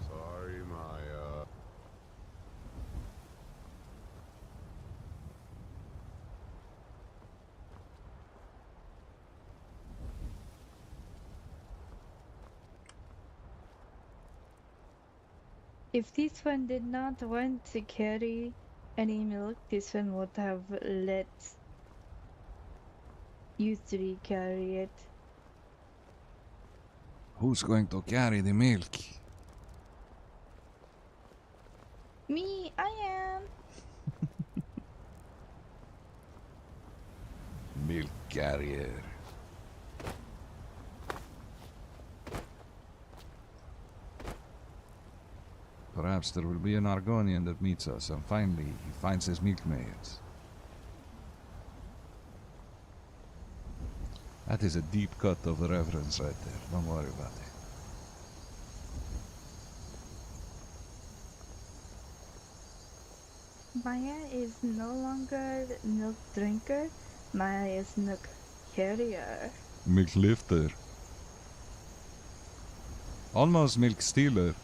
Sorry, Maya. If this one did not want to carry any milk, this one would have let you three carry it. Who's going to carry the milk? Me, I am. Milk carrier. Perhaps there will be an Argonian that meets us, and finally he finds his milkmaids. That is a deep cut of a reference right there. Don't worry about it. Maya is no longer milk drinker. Maya is milk carrier. Milk lifter. Almost milk stealer.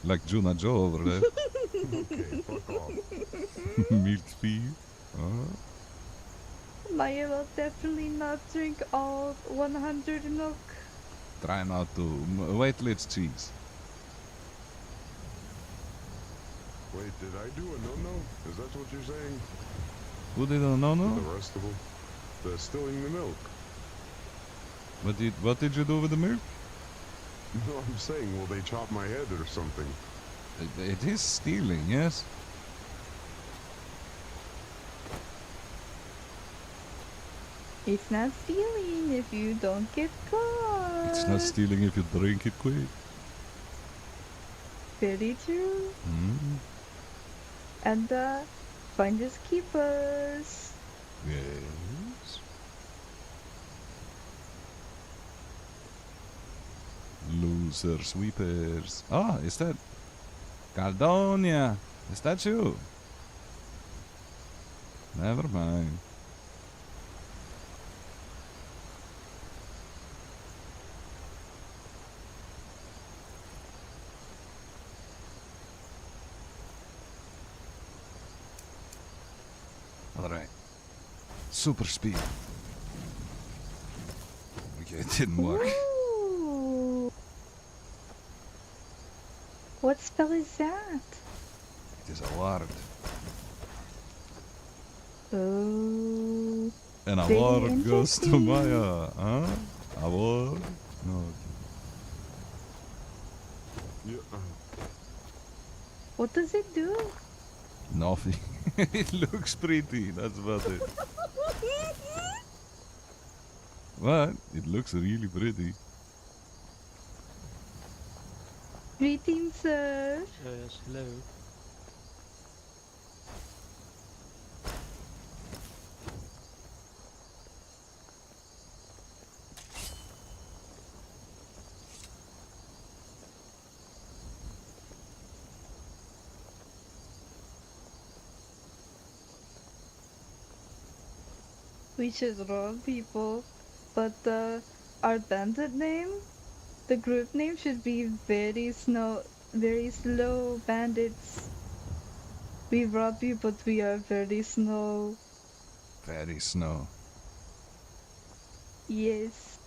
Like Juna Joe over there. Okay, fuck off. Milk thief. Maya will definitely not drink all 100 milk. Try not to. Wait till it's cheese. Wait, did I do a no-no? Is that what you're saying? Who did a no-no? The rest of them? The stealing the milk. What did you do with the milk? No, I'm saying, will they chop my head or something? It is stealing, yes? It's not stealing if you don't get caught. It's not stealing if you drink it quick. Very true. Mm. And finders keepers. Yes. Loser sweepers. Ah, is that Caldonia? Is that you? Never mind. Alright. Super speed. Okay, it didn't work. Ooh. What spell is that? It is a word. Oh. And a very word goes to interesting. Maya. Huh? A word? No. Yeah. What does it do? Nothing. It looks pretty, that's about it. What? It looks really pretty. Greetings, sir. Yes, hello. We should rob people, but our bandit name, the group name should be very slow bandits. We rob you, but we are very slow. Very snow. Yes.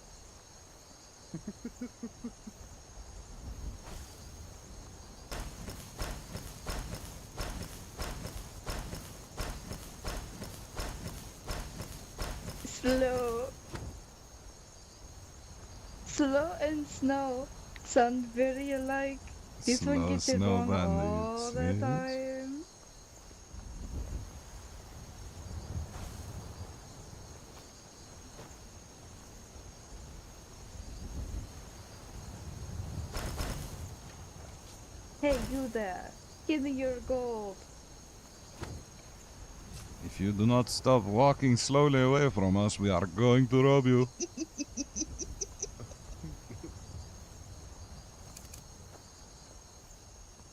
Slow. Slow and snow sound very alike. This one Slow gets it snow wrong all bandits, the yes. time. Hey, you there. Give me your gold. If you do not stop walking slowly away from us, we are going to rob you.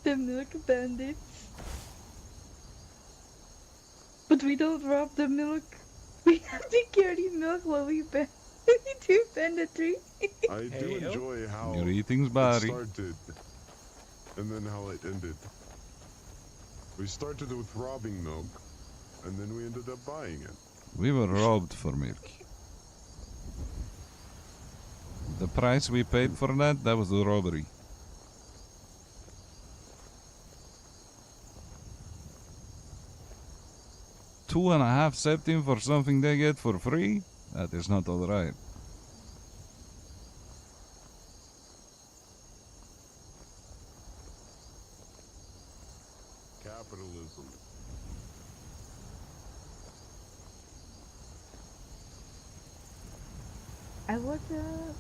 The milk bandits. But we don't rob the milk. We have to carry milk while we do banditry. I do enjoy how Greetings, it Barry. started and then how it ended. We started with robbing milk, and then we ended up buying it. We were robbed for milk. The price we paid for that was a robbery. 2.5 septim for something they get for free? That is not alright. Capitalism.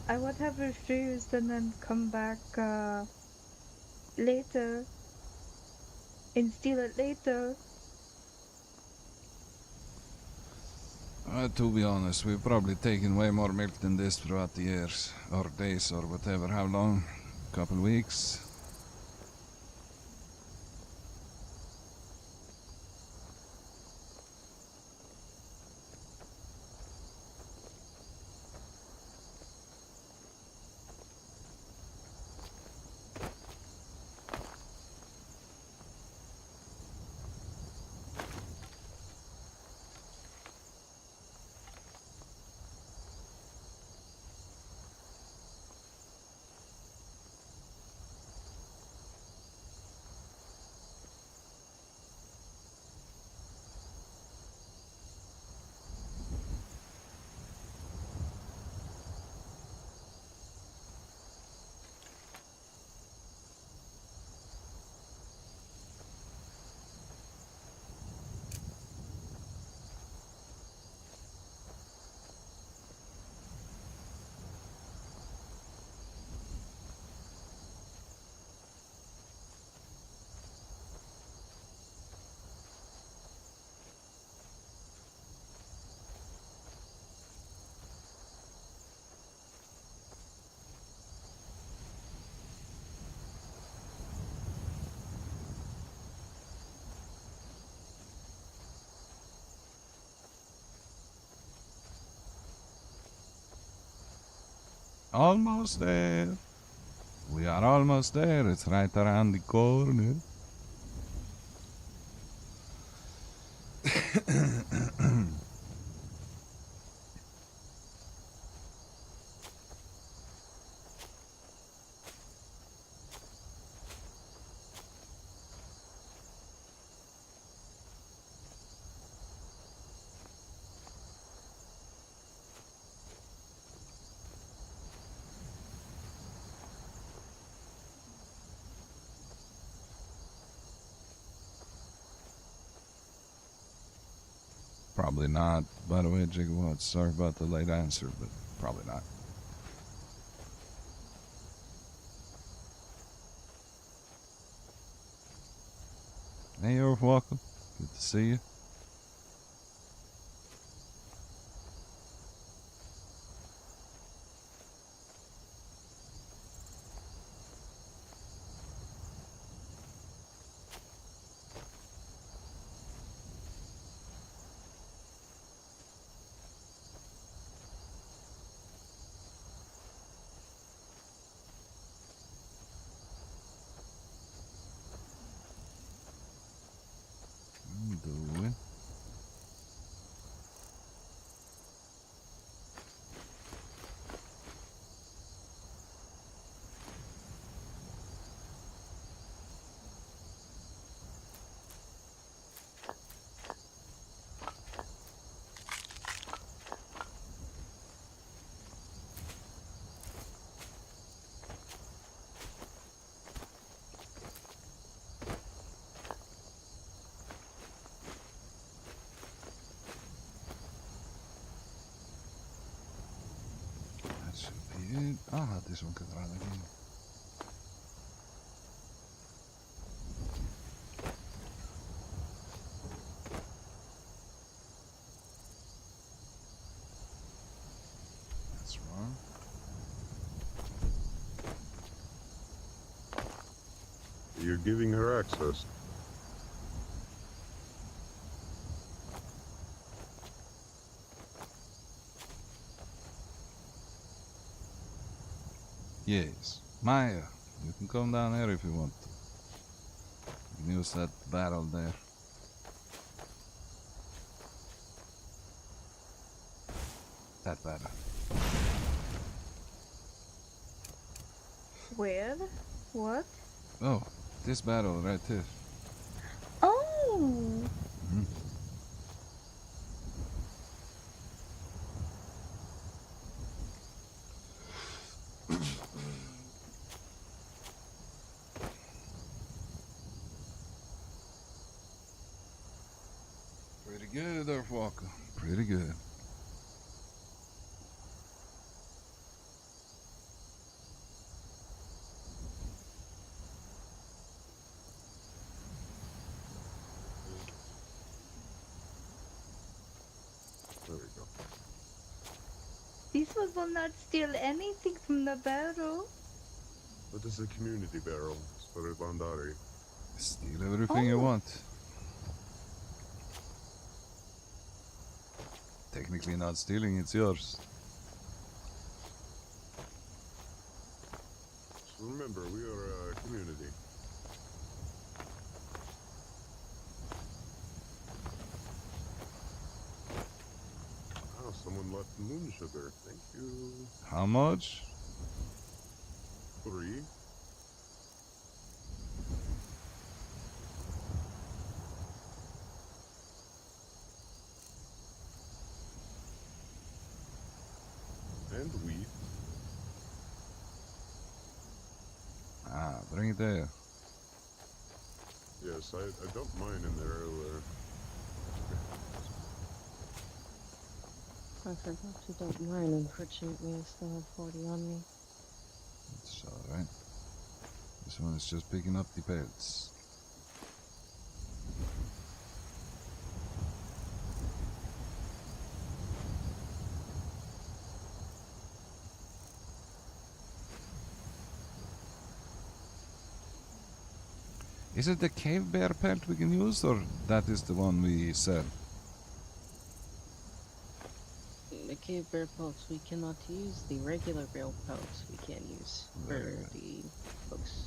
I would have refused and then come back later and steal it later. To be honest, we've probably taken way more milk than this throughout the years, or days, or whatever. How long? Couple weeks? Almost there. We are almost there. It's right around the corner. Probably not. By the way, Gigawatts, sorry about the late answer, but probably not. Hey, you're welcome. Good to see you. Doing. That should be it. Ah, this one could run again. That's wrong. You're giving her access. Yes. Maya, you can come down here if you want to. You can use that barrel there. That barrel. Where? What? Oh, this barrel right here. Oh! Pretty good, Earthwalker. Pretty good. There we go. This one will not steal anything from the barrel. But this is a community barrel. It's for the Bandari. Steal everything you want. Technically not stealing, it's yours. So remember, we are a community. Oh, someone left moon sugar. Thank you. How much? 3. And wheat. Ah, bring it there. Yes, I dumped mine in there earlier. I forgot to dump mine, unfortunately. I still have 40 on me. It's alright. This one is just picking up the pelts. Is it the cave bear pelt we can use, or that is the one we sell? The cave bear pelts we cannot use. The regular bear pelts we can use for the folks.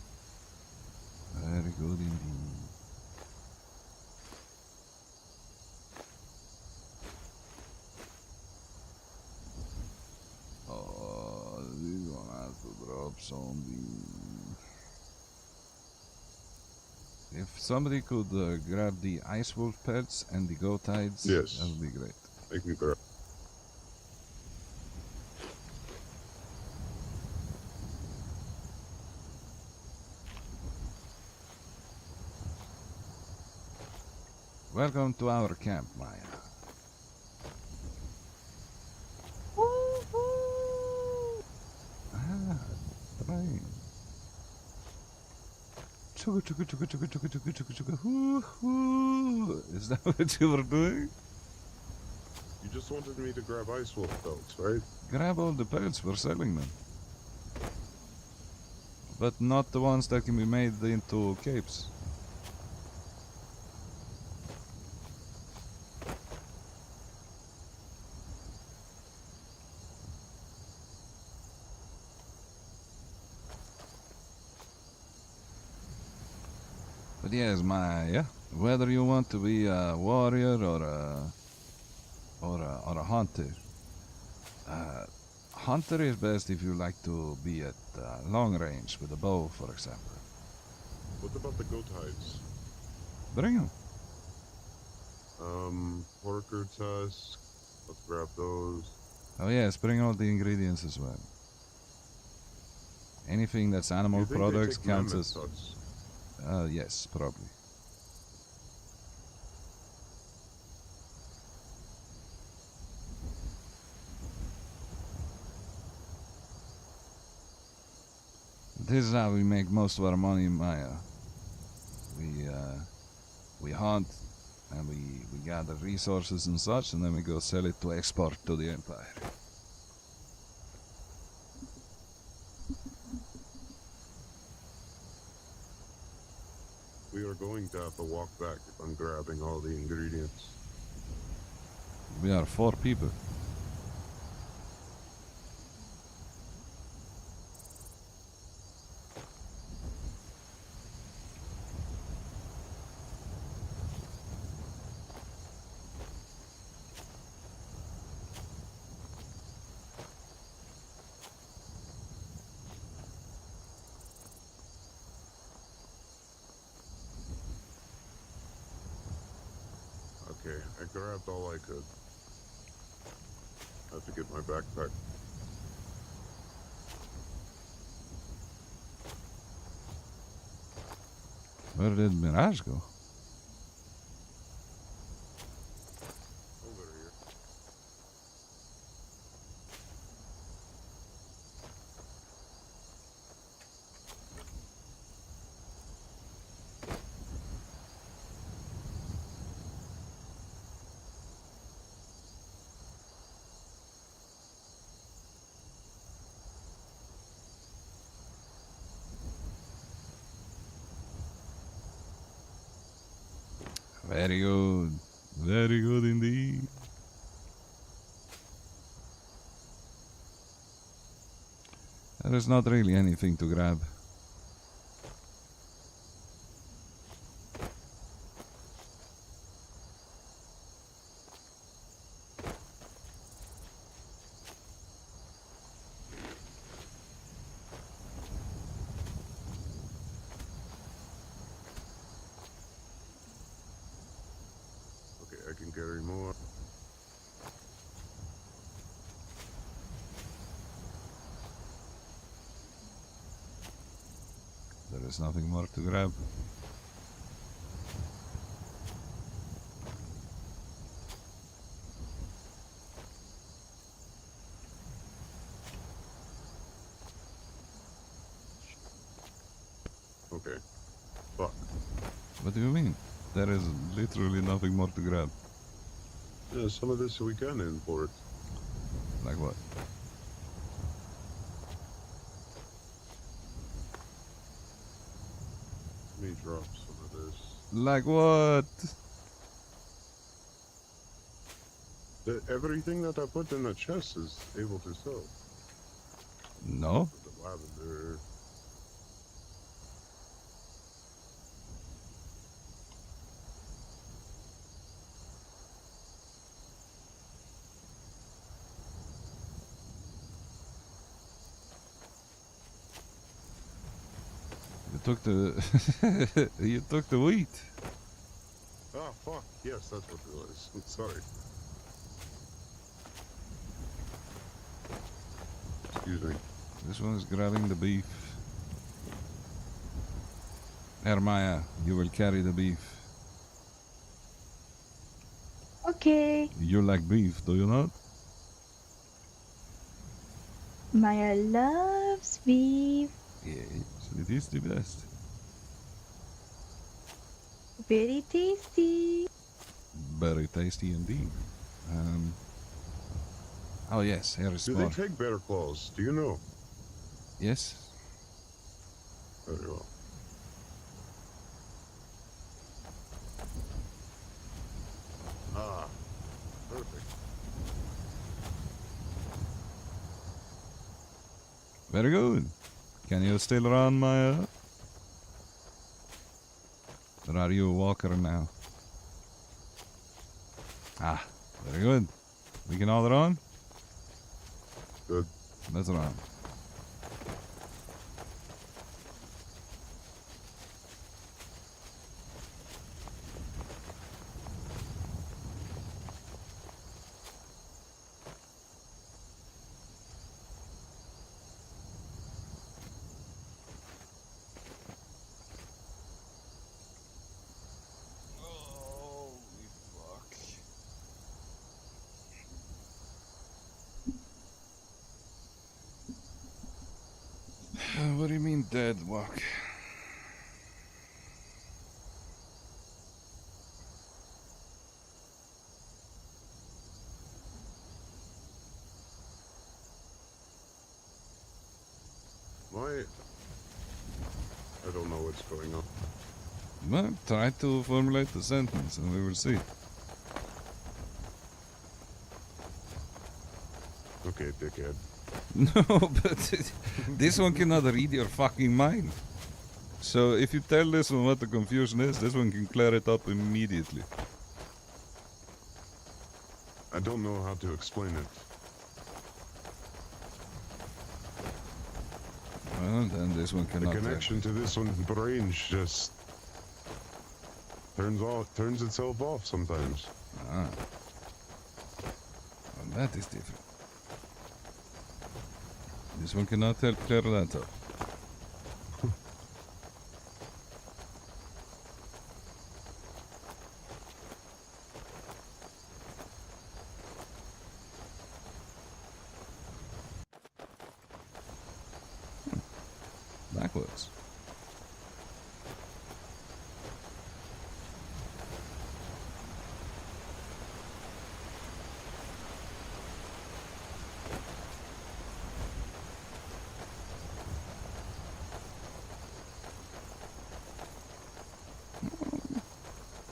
Very good indeed. Oh, this one has to drop something. If somebody could grab the ice wolf pelts and the goat hides, yes, that would be great. I can grab. Welcome to our camp, Maya. Ah, train. Chugga chugga chugga chugga chugga chugga chugga chugga. Hoo hoo. Is that what you were doing? You just wanted me to grab ice wolf pelts, right? Grab all the pelts, we're selling them. But not the ones that can be made into capes. But yes, Maya, whether you want to be a warrior or a hunter, hunter is best if you like to be at long range with a bow, for example. What about the goat hides? Bring them. Porker tusk. Let's grab those. Oh yes, bring all the ingredients as well. Anything that's animal You think they products take counts mammoth as... tusks? Yes, probably. This is how we make most of our money, Maya. We hunt and we gather resources and such, and then we go sell it to export to the Empire. We are going to have to walk back if I'm grabbing all the ingredients. We are 4 people. Okay, I grabbed all I could. I have to get my backpack. Where did Mirage go? Very good. Very good indeed. There's not really anything to grab. Okay, I can carry more. There is nothing more to grab. Okay. Fuck. What do you mean? There is literally nothing more to grab. Yeah, some of this we can import. Like what? Let me drop some of this. Like what? Everything that I put in the chest is able to sell. No. The lavender. You took the you took the wheat. Ah, fuck. Yes, that's what it was. I'm sorry. Excuse me. This one is grabbing the beef. Hermaya, you will carry the beef. Okay. You like beef, do you not? Maya loves beef. Yes, it is the best. Very tasty. Very tasty indeed. Oh yes, here is Do more. they take bear claws? Do you know? Yes. Very well. Ah, perfect. Very good. Can you still run, Maya? Or are you a walker now? Ah, very good. We can all run? Good. Let's run. What do you mean dead walk? Why? I don't know what's going on. Well, try to formulate the sentence and we will see. Okay, dickhead. No, but this one cannot read your fucking mind. So if you tell this one what the confusion is, this one can clear it up immediately. I don't know how to explain it. Well, then this one The cannot. connection to this one's brain just turns itself off sometimes. Ah. Well, that is different. This one cannot help clear that up. Backwards.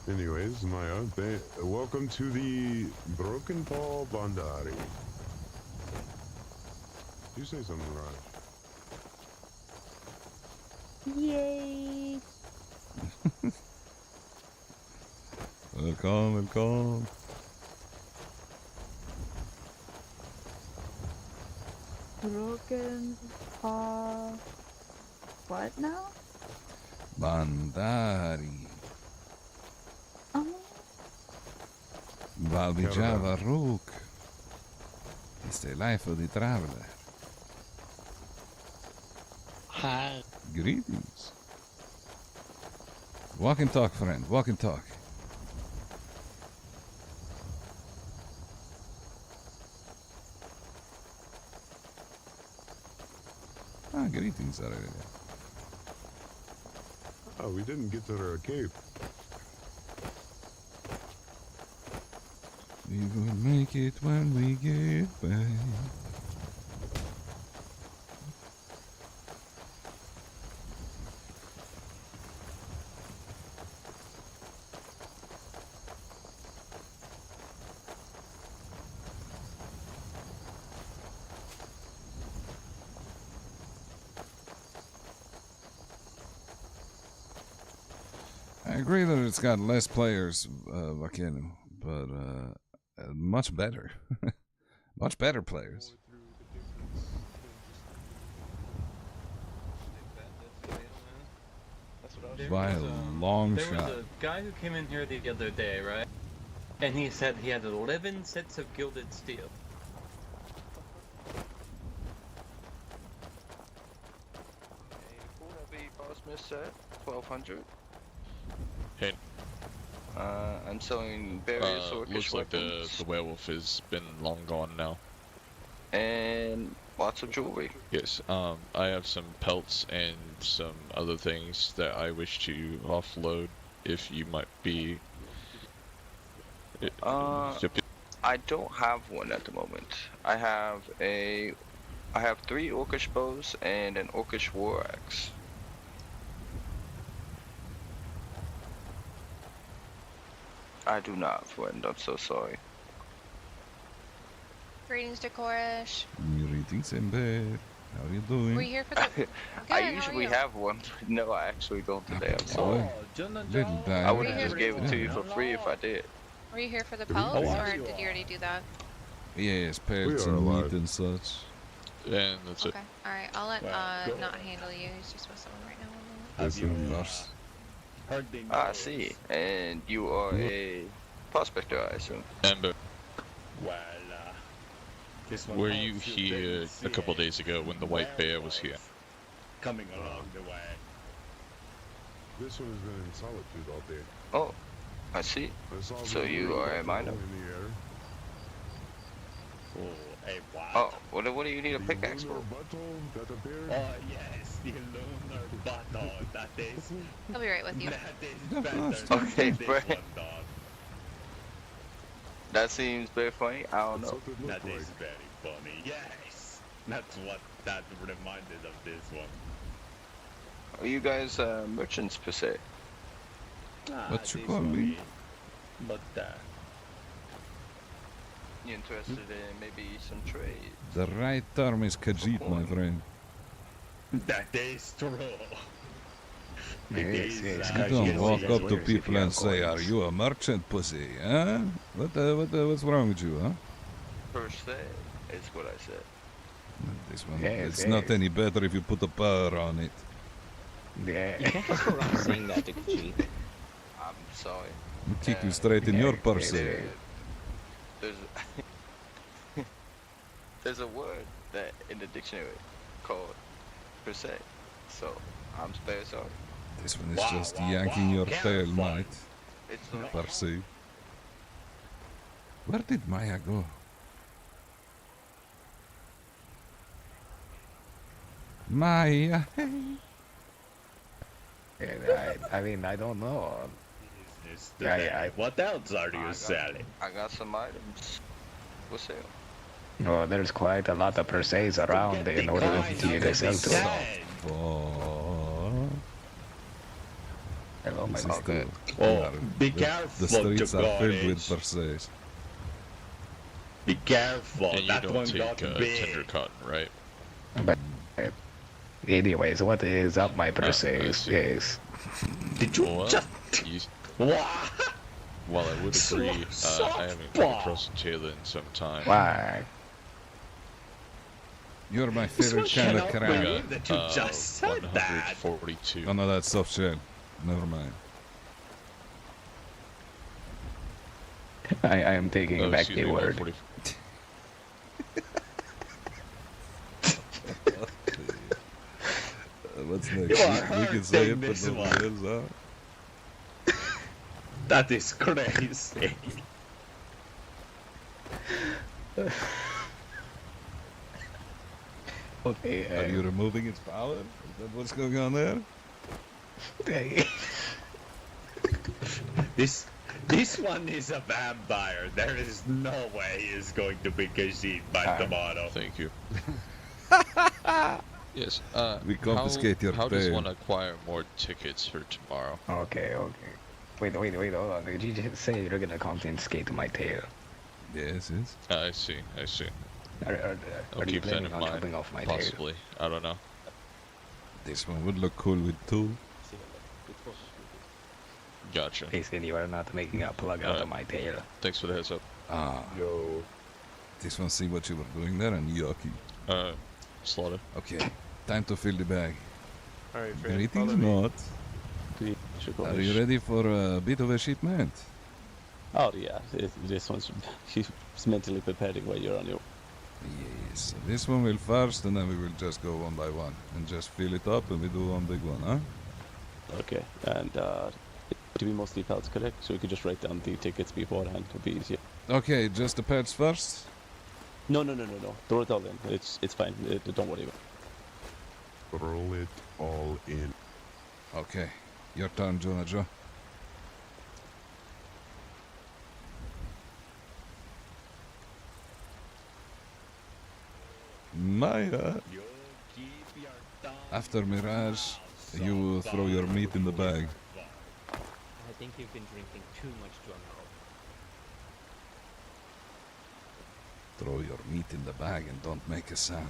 Anyways, Maya, welcome to the Broken Paw Bandari. You say something, Raj. Yay! Welcome. Broken paw. What now? Bandari. Oh. Valvijava Rook. It's the life of the traveler. Hi. Greetings. Walk and talk, friend. Walk and talk. Greetings, Aurelia. Oh, we didn't get to her cave. We will make it when we get back. I agree that it's got less players, Vakenu, but much better. Much better players. By a long there shot. was a guy who came in here the other day, right? And he said he had 11 sets of gilded steel. Boss set 1200. Hey. I'm selling various orcish looks like weapons the werewolf has been long gone now. and lots of jewelry. Yes, I have some pelts and some other things that I wish to offload if you might be... I don't have one at the moment. I have 3 orcish bows and an orcish war axe. I do not, friend. I'm so sorry. Greetings, Decorish. Greetings, Ember. How are you doing? Were you here for the... Good, I how are usually you? have one, but no, I actually don't today. I'm sorry. Little I would have diamond. just gave it to you for free if I did. Were you here for the pelts, or did you already do that? Yes, pelts are and meat alive. and such. And that's Okay, alright, I'll let not handle you. He's just with someone right now. Yes, of course. I see. And you are a prospector, I assume. Ember, Well, were you here a couple days ago when the white bear was here? coming along the way. This one has been in solitude all day. Oh, I see. I saw So the you bird are a in miner. the air. Oh, a what? Oh, what do you need a pickaxe for? Lunar bottle that appeared. Oh, yes, the lunar bottle. That is. I'll be right with you. That is better Okay, than this Brett. one, dog. That seems very funny. I don't That's know. what it looked That like. is very funny. Yes, that's what that reminded of this one. Are you guys merchants per se? What you this call me? way. But You interested in maybe some trade? The right term is Khajiit, my friend. that is true. Yes, You don't walk up to people and say, "Are you a merchant, pussy?" Huh? What's wrong with you, huh? Per se, is what I said. This one, Yes, it's not yes. any better if you put a purr on it. Yeah. You can't just go around saying that to Khajiit. I'm sorry. I'll kick you straight in your purse. There's there's a word that in the dictionary called per se. So I'm very sorry. This one is just yanking your tail, mate. It's not. Per se. Where did Maya go? Maya. I mean, I don't know. Is Yeah, the- yeah, what else are you selling? I got some items for sale. Oh, there's quite a lot of per se's around in order to you to sell to. Oh. Hello, my This is lord. the, Oh, be careful, the streets are filled with Jacoris. Perseus. Be careful. And you That don't one take got big. tender cotton, right? But anyways, what is up, my I Perseus? see. Yes. Did you Well, just... you, What? while I would agree, I haven't come across a tailor in some time. Why? You're my This favorite one kind of cannot crab. believe that you just said that. 142. Oh no, that's soft shell. Never mind. I am taking Oh, back excuse the me, word. 140. What's You next? are We can say it, hurting but this nobody one. else, huh? That is crazy. Okay. Are you removing its power? Is that what's going on there? This one is a vampire. There is no way he's going to be conceived by tomorrow. Thank you. Yes, We confiscate your how does tail. one acquire more tickets for tomorrow? Okay. Wait, hold on. Did you just say you're gonna confiscate my tail? Yes, yes. I see. Are I'll you keep that planning in on mind. chopping off my tail? Possibly. I don't know. This one would look cool with two. Gotcha. Basically, you are not making a plug out of my tail. Thanks for the heads up. Ah. Yo. This one see what you were doing there and yucky. Slaughter. Okay, time to fill the bag. Alright, friend, Greetings, follow me. Not. Are you ready for a bit of a shipment? Oh yeah, this one's he's mentally preparing while you're on your. Yes, so this one will first and then we will just go one by one and just fill it up and we do one big one, huh? Okay, and to be mostly pelts, correct? So we could just write down the tickets beforehand to be easier. Okay, just the pets first? No. Throw it all in. It's fine. Don't worry about it. Roll it all in. Okay, your turn, Jonah Joe. Maya. After Mirage, you throw your meat in the bag. I think you've been drinking too much Drumroll. Throw your meat in the bag and don't make a sound.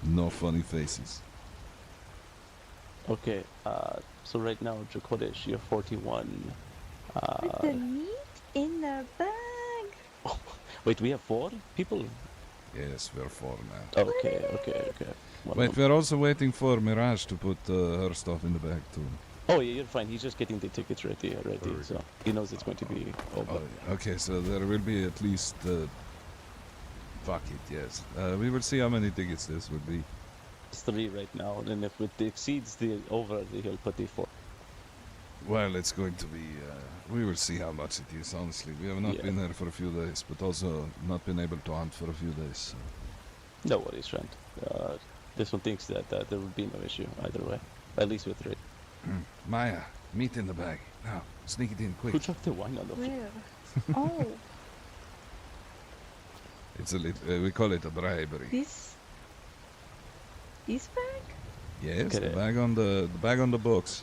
No funny faces. Okay. So right now, Draconis, you're 41. With the meat in the bag. Wait, we have 4 people. Yes, we're 4 now. Okay. Wait, we're also waiting for Mirage to put her stuff in the bag too. Oh yeah, you're fine. He's just getting the tickets ready. So he knows it's going to be over. Oh, okay, so there will be at least. Fuck it, yes. We will see how many tickets this will be. It's 3 right now, and if it exceeds the over, he'll put the 4. Well, it's going to be. We will see how much it is. Honestly, we have not been there for a few days, but also not been able to hunt for a few days. So. No worries, friend. This one thinks that there will be no issue either way. At least with 3. Maya, meat in the bag. Now, sneak it in quick. Who dropped the wine on the floor? Where? Oh, It's a little. We call it a bribery. this bag? Yes, Okay. the bag on the box.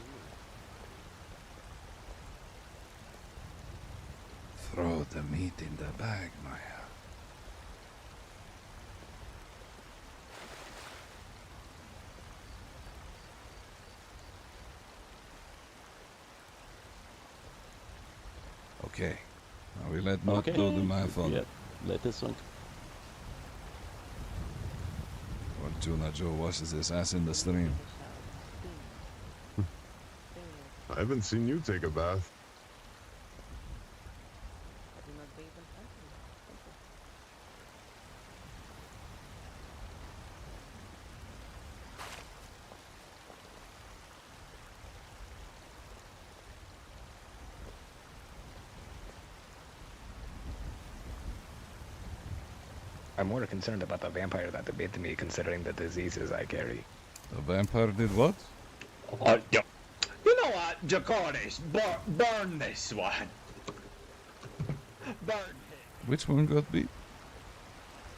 Throw the meat in the bag, Maya. Okay. Now we let Not do the math on Yeah, it. let this one. While Jonah Joe washes his ass in the stream. I haven't seen you take a bath. I'm more concerned about the vampire that bit me, considering the diseases I carry. The vampire did what? You know what, Jacoris? Burn this one. Burn him. Which one got beat?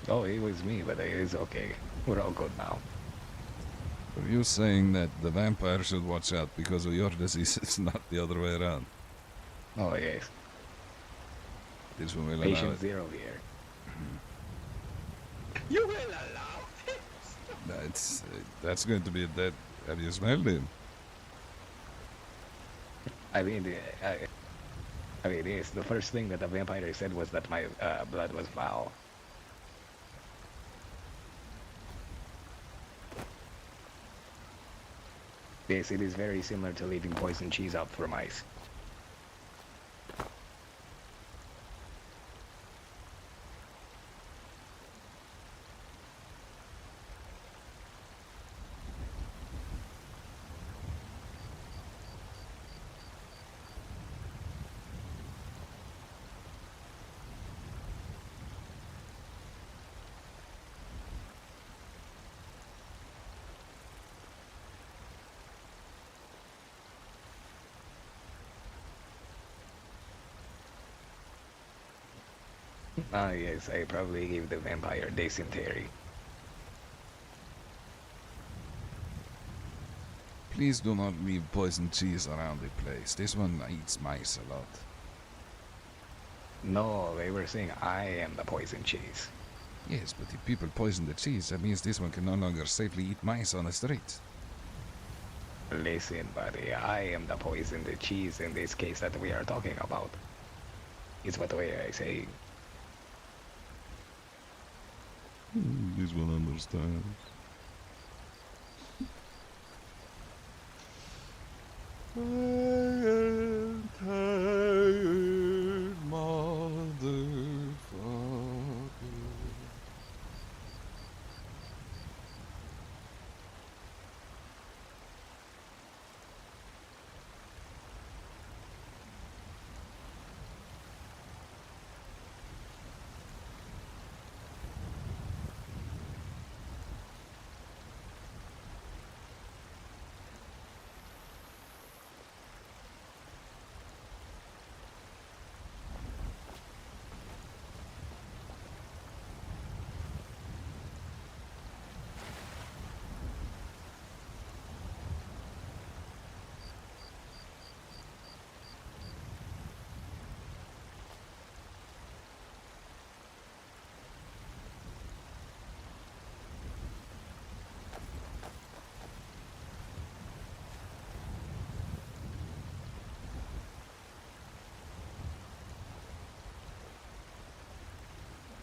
Oh, it was me, but it's okay. We're all good now. Are you saying that the vampire should watch out because of your disease? It's not the other way around. Oh, yes. This one will allow Patient it. zero here. You will allow this? That's going to be a dead. Have you smelled him? I mean, yes, the first thing that the vampire said was that my blood was foul. Yes, it is very similar to leaving poison cheese out for mice. Ah, yes, I probably gave the vampire dysentery. Please do not leave poison cheese around the place. This one eats mice a lot. No, they were saying I am the poison cheese. Yes, but if people poison the cheese, that means this one can no longer safely eat mice on the streets. Listen, buddy, I am the poison, the cheese in this case that we are talking about. It's what the way I say. This one understands. I am tired, motherfucker.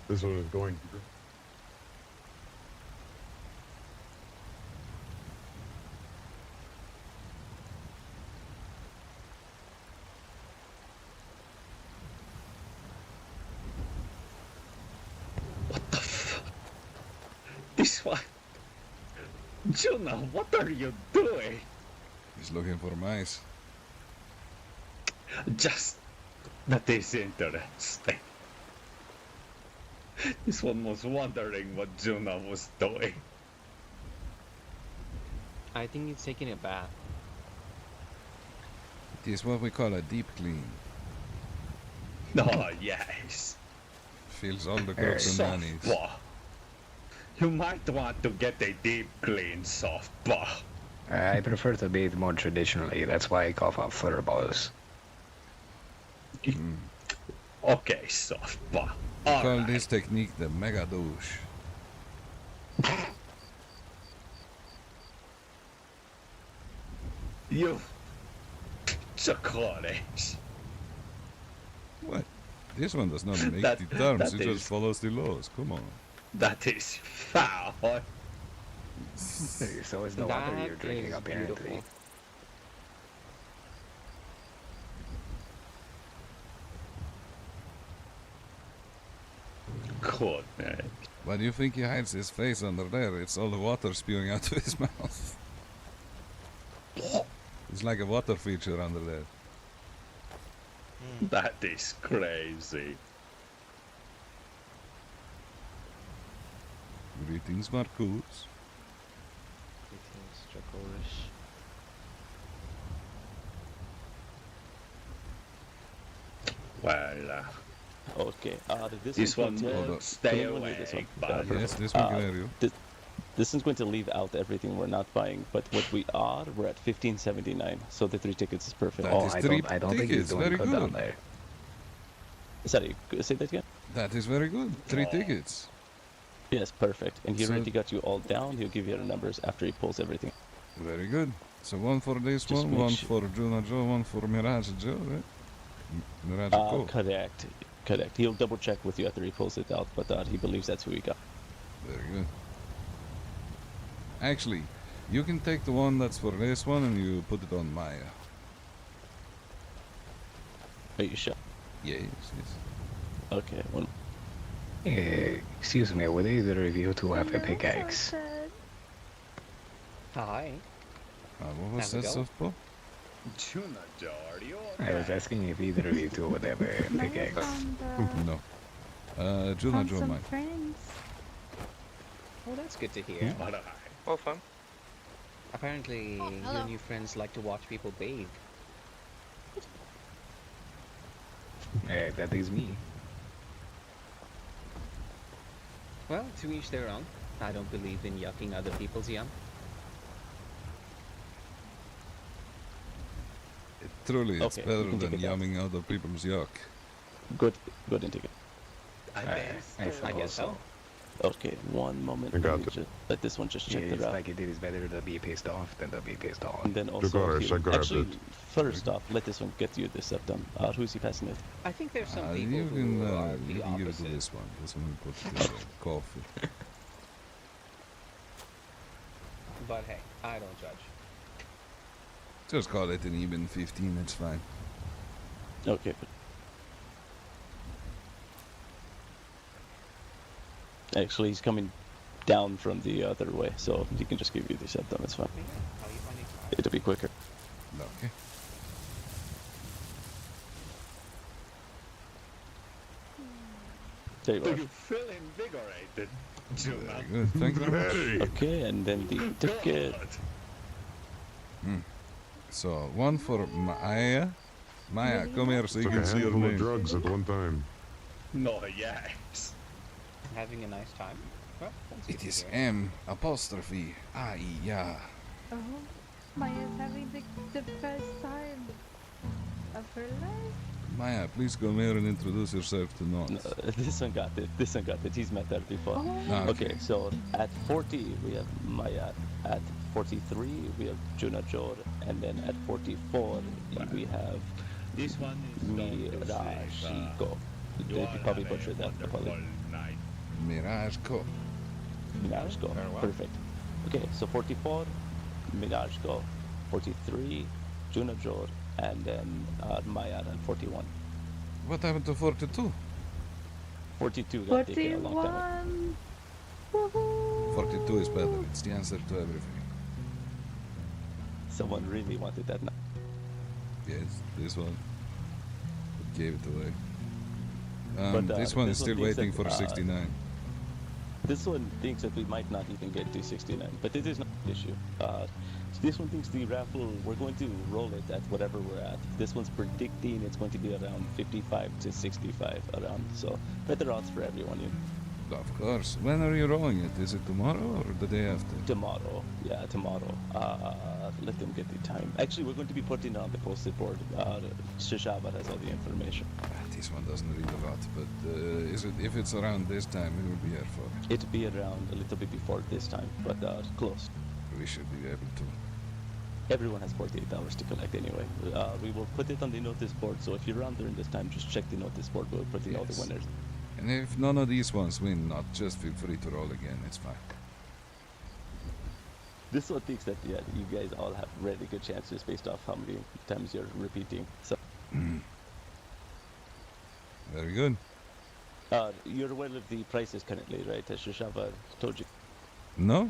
This one is going to. This one. Juno, what are you doing? He's looking for mice. Just that is interesting. This one was wondering what Juno was doing. I think he's taking a bath. It is what we call a deep clean. Oh, yes. Fills all the crooks and nannies. Softball. You might want to get a deep clean softball. I prefer to bathe more traditionally, that's why I cough up fur balls. Okay, softball. We call this technique the mega douche. You chocolate. What? This one does not make That- the terms, that it is- just follows the laws. Come on. That is foul. So is the water you're drinking, apparently. Good, man. Why do you think he hides his face under there? It's all the water spewing out of his mouth. It's like a water feature under there. That is crazy. Greetings, Marcus. Greetings, Dracolish. Well, Okay, this one contain- will stay can anyone hear away, this one? but- Yes, this one can hear you. This is going to leave out everything we're not buying, but what we are, we're at 1579. So the 3 tickets is perfect. That is three I don't think he's tickets. doing Very good good. down there. Sorry, say that again? That is very good. 3 tickets. Yes, perfect. And he So- already got you all down. He'll give you the numbers after he pulls everything. Very good. So one for this Just one, make one sure- for Juna Joe, one for Mirage Joe, right? Mirage Joe. Correct. Correct. He'll double check with you after he pulls it out, but he believes that's who he got. Very good. Actually, you can take the one that's for this one and you put it on Maya. Are you sure? Yes, yes. Okay, one. Excuse me, would either of you two have a pickaxe? Hi. What was How's that, it going? softball? Juna Joe, are you I was asking if either of you two would have a pickaxe. No. Juna Found Joe some might. friends. Well, that's good to hear. Well, fun. Apparently, hello. your new friends like to watch people bathe. That is me. Well, to each their own. I don't believe in yucking other people's yum. Truly, it's Okay, better you can than take it down. yumming other people's yuck. Good intake. I guess so. Okay, one moment. I got Let me it. just let this one just check It's the route. like it is better to be pissed off than to be pissed on. And then also, Gosh, I grabbed actually, it. first off, let this one get you the septum. Who's he passing it? I think there's some people You can, who are you the can give it to opposite. this one. This one we put to the coffee. But hey, I don't judge. Just call it an even 15, it's fine. Okay. Actually, he's coming down from the other way, so he can just give you the septum. It's fine. How you finding time? It'll be quicker. Okay. There you Do are. you feel invigorated, Juna? Very good. Thank you very much. Okay, and then the ticket. So, one for Maya. Maya, come here so you Took can a see your handful of name. drugs at one time. No, yes. Having a nice time? Well, that's good It to is hear. M apostrophe I-ya. Oh, Maya's having the best time of her life. Maya, please come here and introduce yourself to Knox. This one got it. This one got it. He's met that before. Ah, Okay, so at 40 we have Maya. At 43 we have Juna Jor, and then at 44 we have This one is going to save, Mirashiko. you They all probably have a butchered that. wonderful Probably. night. Mirage Co. Mirashiko. Very well. Perfect. Okay, so 44 Mirashiko, 43 Juna Jor, and then Maya at 41. What happened to 42? 42 got taken a long time. 41. Woohoo. 42 is better. It's the answer to everything. Someone really wanted that. Yes, this one. Gave it away. But, this one is this one still thinks waiting that, for 69. This one thinks that we might not even get to 69, but it is not an issue. This one thinks the raffle, we're going to roll it at whatever we're at. This one's predicting it's going to be around 55 to 65 around, so better odds for everyone. Of course. When are you rolling it? Is it tomorrow or the day after? Tomorrow, yeah, tomorrow. Let them get the time. Actually, we're going to be putting it on the posted board. Shishaba has all the information. This one doesn't read a lot, but if it's around this time, we will be here for it. It'll be around a little bit before this time, but close. We should be able to. Everyone has 48 hours to collect anyway. We will put it on the notice board, so if you're around during this time, just check the notice board. We'll put in all the Yes. winners. And if none of these ones win, not just feel free to roll again. It's fine. This one thinks that, yeah, you guys all have really good chances based off how many times you're repeating. So, Very good. you're aware of the prices currently, right? As Shishava told you. No?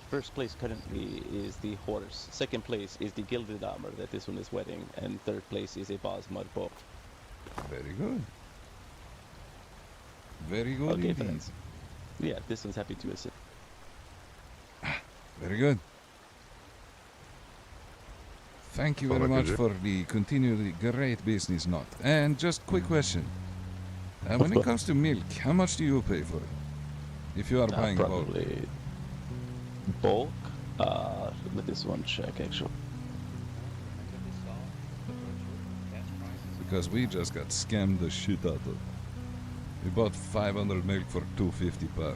First place currently is the horse. Second place is the gilded armor that this one is wearing. And third place is a Baz Marbo. Very good. Very good Okay, indeed. friends. Yeah, this one's happy to assist. Very good. Thank you very Sound like much a for the continued great business, Not. And just quick question. When it comes to milk, how much do you pay for it? If you are buying bulk. Probably bulk. Let this one check actually. Because we just got scammed the shit out of. We bought 500 milk for 250 per.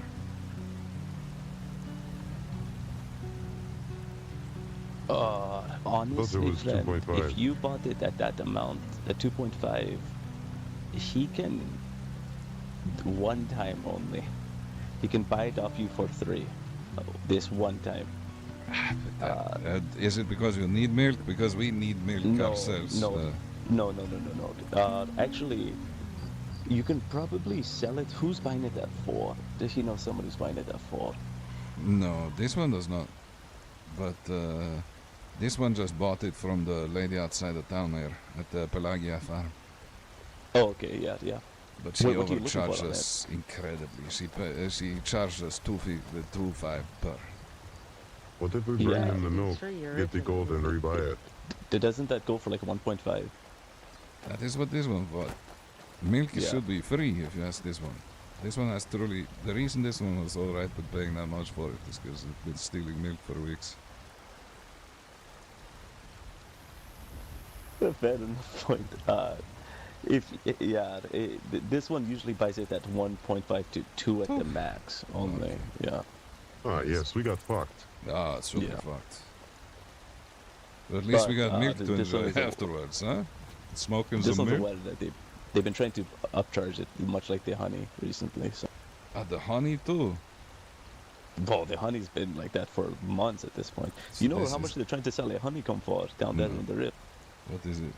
Honestly, was friend, 2.5. if you bought it at that amount, at 2.5, he can, one time only, he can buy it off you for 3. This one time. Is it because you need milk? Because we need milk ourselves. No. Actually, you can probably sell it. Who's buying it at 4? Does he know somebody's buying it at 4? No, this one does not. But this one just bought it from the lady outside the town here at the Pelagia farm. Oh, okay, yeah. But she What are you looking for overcharged on us incredibly. She charged us 2.5 per. What if we bring in the milk, for your get the gold, and rebuy it? Doesn't that go for like 1.5? That is what this one bought. Milk Yeah. should be free if you ask this one. This one has truly... The reason this one was alright with paying that much for it is because it's been stealing milk for weeks. Fair enough point. This one usually buys it at 1.5 to 2 at the max only. Okay. Yeah. Ah, yes, we got fucked. Ah, super Yeah. fucked. But at least we But, got milk to this one enjoy is a- afterwards, huh? Smoking This some one's a milk. well that they've been trying to upcharge it, much like the honey recently. So. The honey too? Well, the honey's been like that for months at this point. You know this how is- much they're trying to sell a honeycomb for down there No. in the rip? What is it?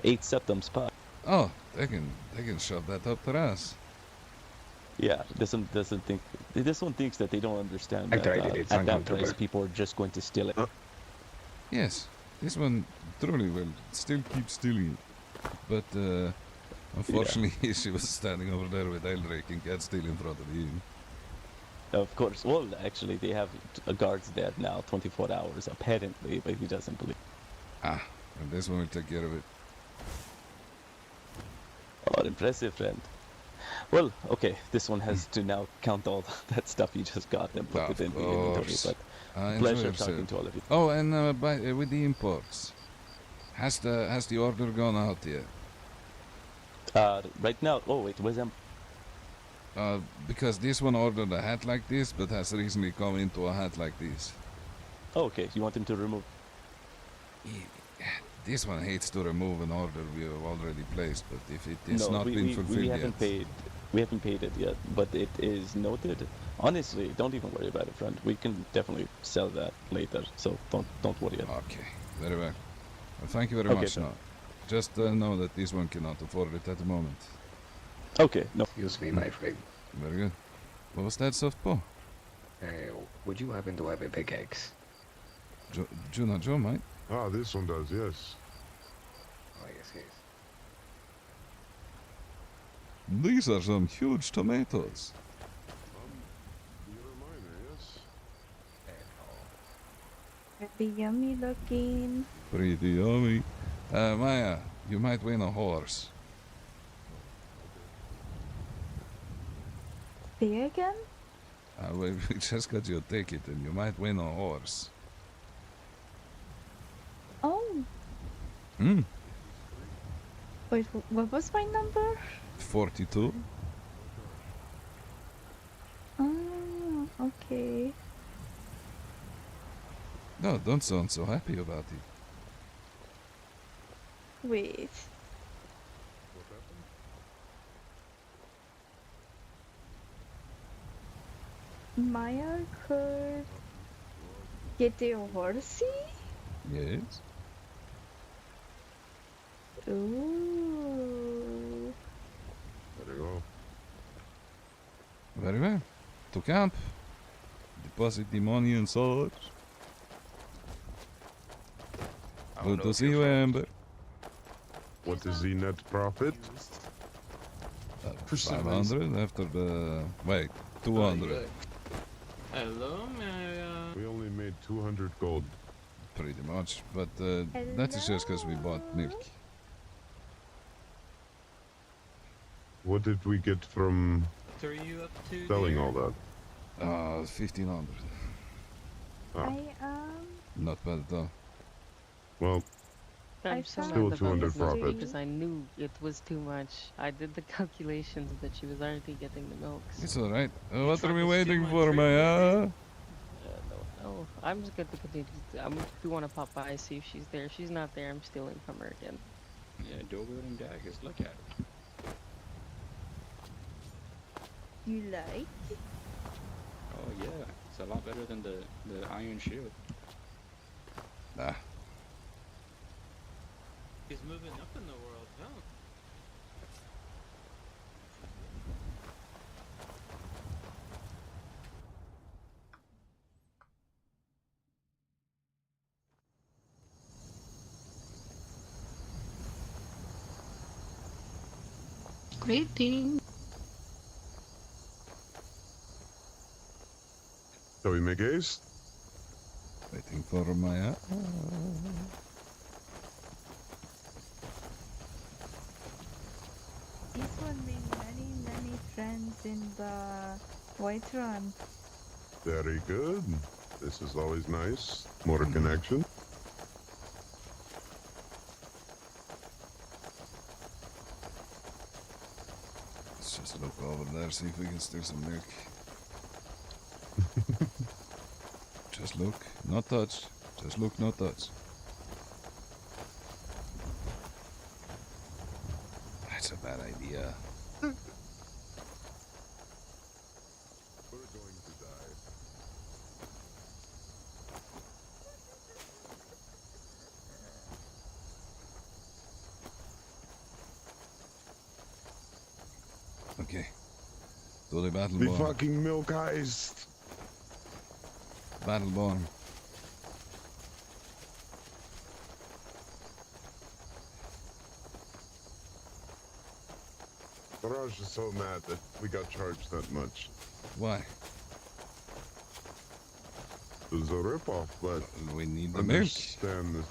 8 septums per. Oh, they can shove that up their ass. Yeah, this one doesn't think. This one thinks that they don't understand I that tried it, it's at that uncomfortable. price people are just going to steal it. Yes, this one truly will still keep stealing it. But unfortunately, she was standing over there with Eldrake and cat steal in front of him. Of course. Well, actually, they have guards there now, 24 hours apparently, but he doesn't believe. Ah, and this one will take care of it. Oh, impressive, friend. Well, okay, this one has to now count all that stuff you just got and put it in the inventory. course. But Enjoy pleasure yourself. talking to all of you. Oh, and with the imports, has the order gone out yet? Right now, oh wait, where's Because this one ordered a hat like this, but has recently come into a hat like this. Oh, okay, you want him to remove? This one hates to remove an order we have already placed, but if it is No, not been fulfilled we yet, haven't paid. We haven't paid it yet, but it is noted. Honestly, don't even worry about it, friend. We can definitely sell that later, so don't worry about it. Okay, very well. Well, thank you very Okay, much. sir. Now, just know that this one cannot afford it at the moment. Okay, no. Excuse me, my friend. Very good. What was that, soft paw? Would you happen to have a pickaxe? Joe, mate. Ah, this one does, yes. Oh, yes. These are some huge tomatoes. Pretty yummy looking. Pretty yummy. Maya, you might win a horse. Say again? We just got your ticket and you might win a horse. Oh, Hmm? wait, what was my number? 42? Oh, okay. No, don't sound so happy about it. Wait. Maya could get a horsey? Yes? Ooh. There you go. Very well. To camp. Deposit the money and such. Good to see you, Amber. What is the net profit? 500 after the... Wait, 200. Hello, Maya. We only made 200 gold. Pretty much, but that is just because we bought milk. What did we get from What are you up to? Selling dear? all that. 1500. Oh. Not bad at all. Well, I'm found still sad 200 about this profit. because I knew it was too much. I did the calculations that she was already getting the milk. It's alright. What are we waiting for, Maya? No, I'm just going to continue. I do want to pop by, see if she's there. If she's not there, I'm stealing from her again. Yeah, Dover and Daggers, look at it. You like? Oh yeah, it's a lot better than the Iron Shield. Nah. He's moving up in the world, huh? Greeting. Shall we make haste? Waiting for Maya. This one made many friends in the White Run. Very good. This is always nice. More connection. Let's just look over there, see if we can steal some milk. Just look, not touch. Just look, not touch. That's a bad idea. We're going to die. Okay. To the The Battleborn. fucking milk heist. Battleborn. Mirage is so mad that we got charged that much. Why? It was a ripoff, but we need the milk. Understand this.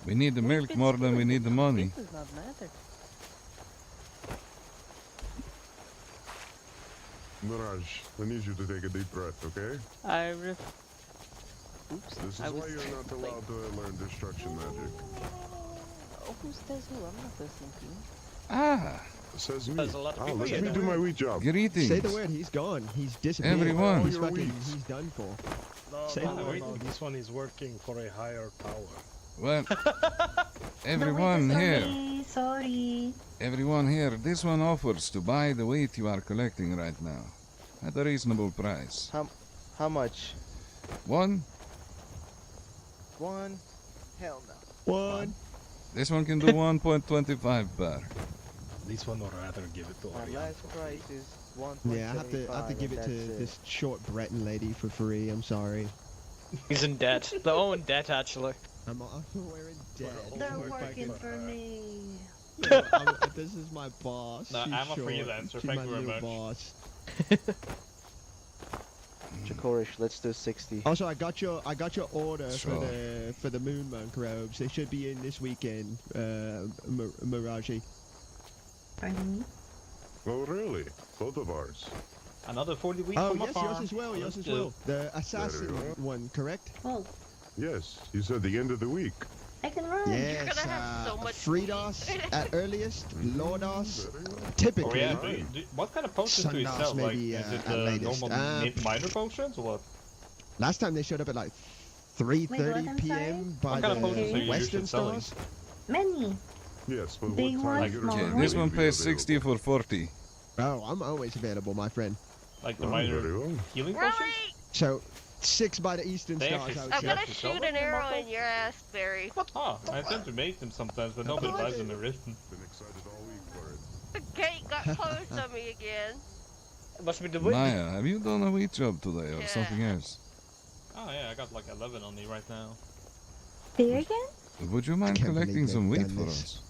We need the milk more than we need the money. This does not matter. Mirage, I need you to take a deep breath, okay? Oops. This is I why was you're not allowed to learn destruction magic. Oh, who says who? I'm not listening to you. Ah. Says me. There's a lot of people Let here me now. do my wee job. Greetings. Say the word, he's gone. He's disappeared. Everyone. He's fucking, he's done for. Say the word. This one is working for a higher power. Well, everyone here. Sorry. Everyone here, this one offers to buy the wheat you are collecting right now. At a reasonable price. How much? One? One? Hell no. One. This one can do 1.25 per. This one, or rather give it to My Orion last for price free. is 1.75. Yeah, I have to give it to this short Breton lady for free. I'm sorry. He's in debt. They're all in debt, actually. We're in debt. They're working for me. This is my boss. No, She's I'm a short. freelancer, She's thank my you very little much. boss. Chakorish, let's do 60. Also, I got your order Sure. for the moon monk robes. They should be in this weekend, Miraji. Pardon me? Oh, really? Both of ours. Another 40 weeks Oh, on my yes, farm. yours as well, yours Let's as do well. it. The assassin Very well. one, correct? Oh, Yes, you said the end of the week. I can run. Yes, gonna have so much Fridos at earliest, Lordos, Oh typically. yeah, what kind of potions do you Sundas sell? Like, maybe, is it at latest. normal minor potions or what? Last time they showed up at like Wait, what? 3:30 I'm p.m. by What kind of potions are the you Western usually selling? stores. Many. Yes, but Big what time one, you small Okay, one. this one pays 60 for 40. Oh, I'm always available, my friend. Like the Oh, minor very well. healing potions? Really? So, 6 by the Eastern They stars, actually- I would I'm say. gonna to sell shoot them an in arrow Morocco? in your ass, Barry. Ah, I tend to make them sometimes, but nobody buys them in written. Been excited all week for it. The gate got closed on me again. It must be the wind. Maya, have you done a wheat job today or Yeah. something else? Oh yeah, I got like 11 on me right now. There again? Would you mind can't collecting believe some they've wheat done for this. us?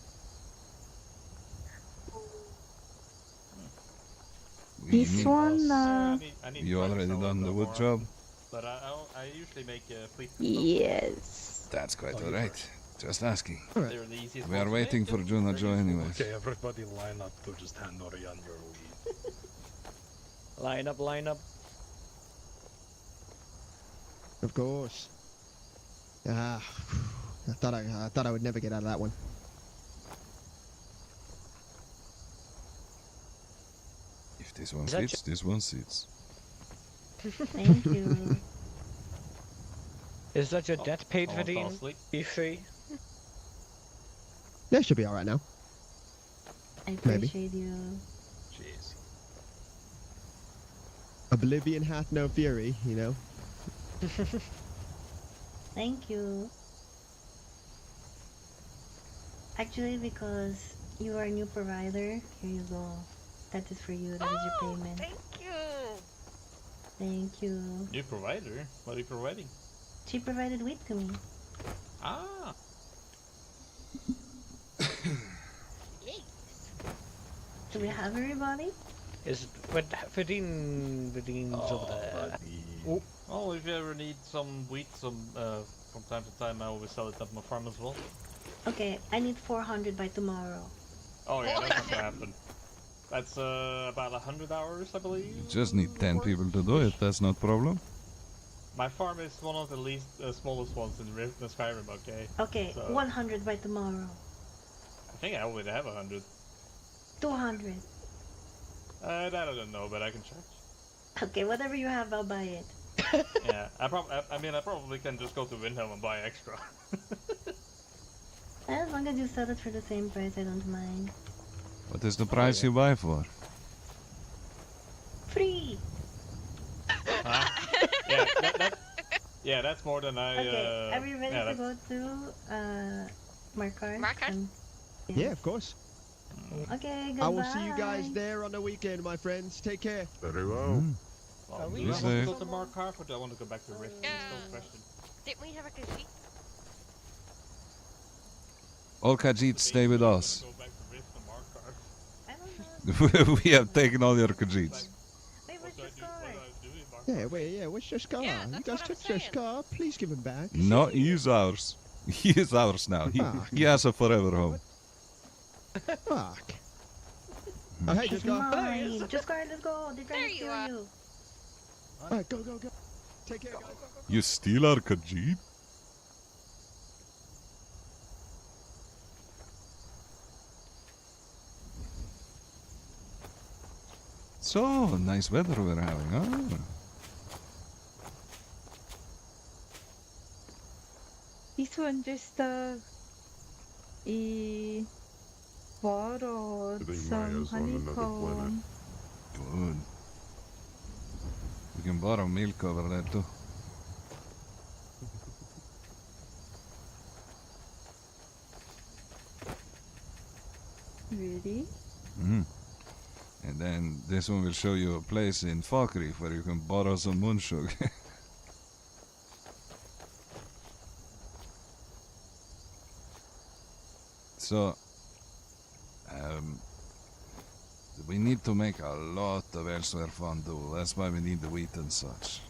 This one, I need You to try to already sell done them the wood more. job? But I usually make fleet. yes. That's quite alright. Just asking. They're the easiest We are ones to waiting make, for and Juna they're Joe easy. anyways. Okay, everybody line up to just hand Orion your weed. Line up, line up. Of course. Ah, I thought I would never get out of that one. If this one fits, this one sits. Thank you. Is that your Oh, debt paid, someone fell Vadim? asleep. You free? That should be all right now. I Maybe. appreciate you. Jeez. Oblivion hath no fury, you know. Thank you. Actually, because you are a new provider, here you go. That is for you. That is your payment. Thank you. Thank you. New provider? What are you providing? She provided wheat to me. Ah. Do we have everybody? Is Vadim's over there? Oh. Well, if you ever need some wheat, from time to time, I always sell it at my farm as well. Okay, I need 400 by tomorrow. Oh yeah, that's gonna happen. That's about 100 hours, I believe. You just need 10 people to do it, that's not problem. My farm is one of the least smallest ones in the Skyrim, okay? Okay, So, 100 by tomorrow. I think I already have 100. 200. That I don't know, but I can check. Okay, whatever you have, I'll buy it. Yeah, I probably can just go to Windhelm and buy extra. As long as you sell it for the same price, I don't mind. What is the price you buy for? Free! Yeah, that's more than I. Okay, are we ready yeah, to go to Markar? Markar? Yeah, of course. Okay, goodbye. I will see you guys there on the weekend, my friends. Take care. Very well. Well, do we you want to safe. go to Markarth or do I want to go back to Rift? That's still a question. Didn't we have a Khajiit? All Khajiits stay with us. Go back to Rift and Markarth. We have taken all your Khajiits. Yeah, where's your scar? You guys took your scar. Please give him back. No, he's ours. He is ours now. He has a forever home. Fuck. Oh, hey, just go. Mine. Just go, let's go. They're trying to steal you. Alright, go. Take care, guys. You steal our Khajiit? So, nice weather we're having, huh? This one just borrowed I think some Maya's on another honeycomb. Good. We can borrow milk over there too. Really? Mm. And then this one will show you a place in Falkreath where you can borrow some moon sugar. So, we need to make a lot of elsewhere fondue. That's why we need the wheat and such.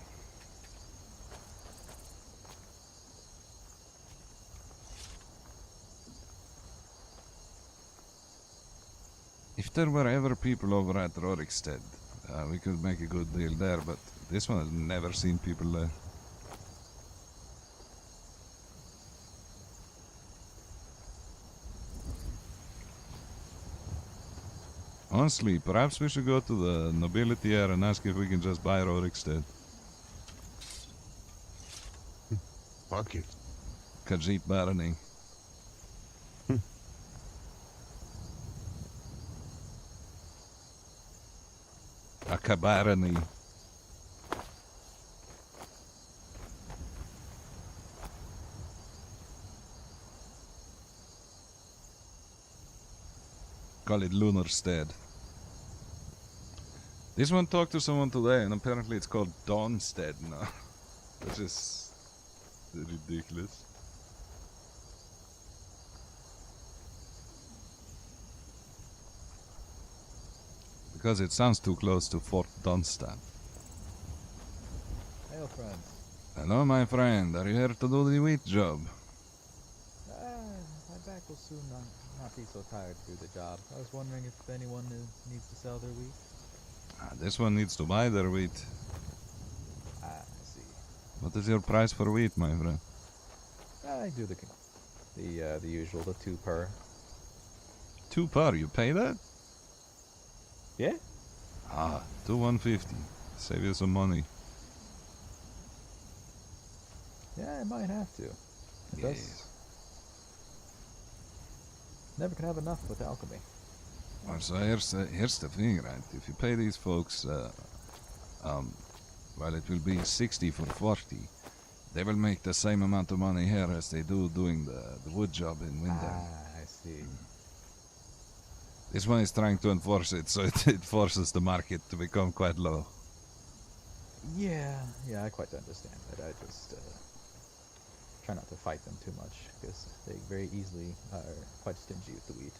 If there were ever people over at Rorikstead, we could make a good deal there, but this one has never seen people there. Honestly, perhaps we should go to the nobility here and ask if we can just buy Rorikstead. Fuck it. Khajiit barony. A cabarony. Call it Lunarstead. This one talked to someone today, and apparently it's called Dawnstead now. Which is ridiculous. Because it sounds too close to Fort Dunstad. Hail, friends. Hello, my friend. Are you here to do the wheat job? My back will soon not be so tired to do the job. I was wondering if anyone needs to sell their wheat. This one needs to buy their wheat. I see. What is your price for wheat, my friend? I do the usual, the 2 per. 2 per, you pay that? Yeah. Ah, 2,150. Save you some money. Yeah, I might have to. It Yeah. does. Never can have enough with alchemy. Well, so here's the thing, right? If you pay these folks, well, it will be 60 for 40. They will make the same amount of money here as they do doing the wood job in Windham. I see. This one is trying to enforce it, so it forces the market to become quite low. Yeah, I quite understand that. I just try not to fight them too much, because they very easily are quite stingy with the wheat.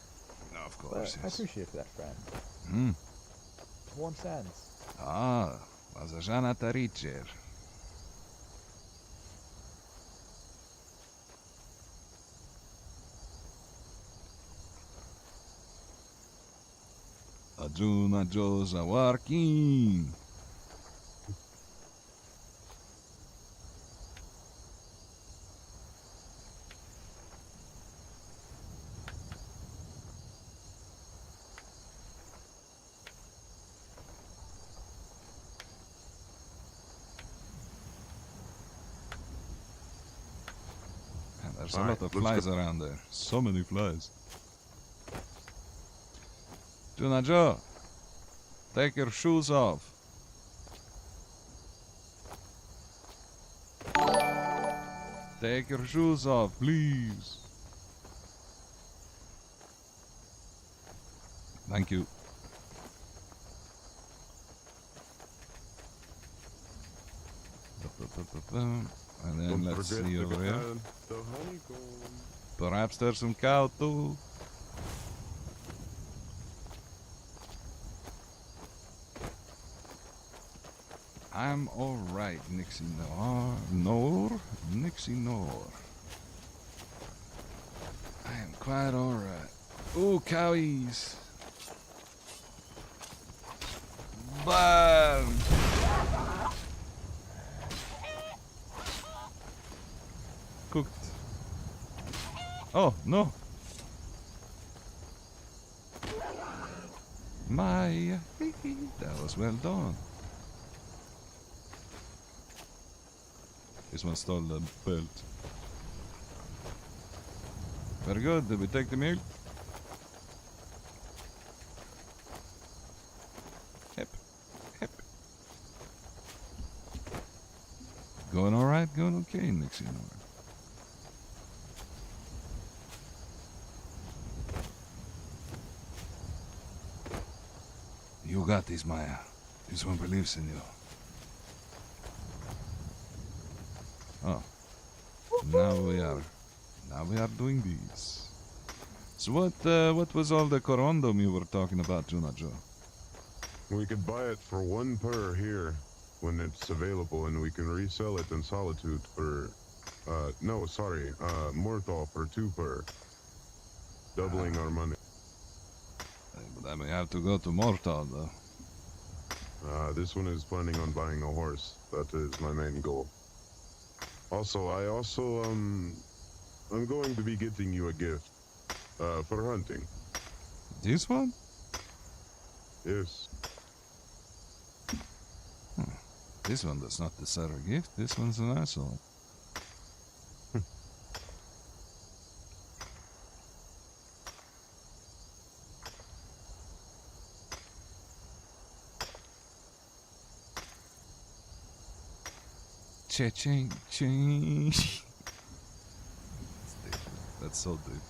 No, of But course, I yes. appreciate that, friend. Warm sands. Ah, was a Janata Richer. Ajuna Joes are working. Man, there's a All lot right, of let's flies go. around there. So many flies. Juna Joe, take your shoes off. Take your shoes off, please. Thank you. And then Don't let's forget see the over here. the honeycomb. Perhaps there's some cow too. I'm alright, Nixie Nixie Nor. I am quite alright. Ooh, cowies. Burn! Cooked. Oh, no. My, that was well done. This one stole the belt. Very good. Did we take the milk? Hip. Hip. Going alright? Going okay, Nixie. You got this, Maya. This one believes in you. Oh. Now we are doing these. So what was all the corundum you were talking about, Junajo? We could buy it for 1 per here when it's available, and we can resell it in Solitude for, Morthal for 2 per. Doubling our money. But then we have to go to Mortal, though. This one is planning on buying a horse. That is my main goal. Also, I'm going to be getting you a gift, for hunting. This one? Yes. This one does not deserve a gift. This one's an asshole. Cha-ching, ching. That's different. That's so different.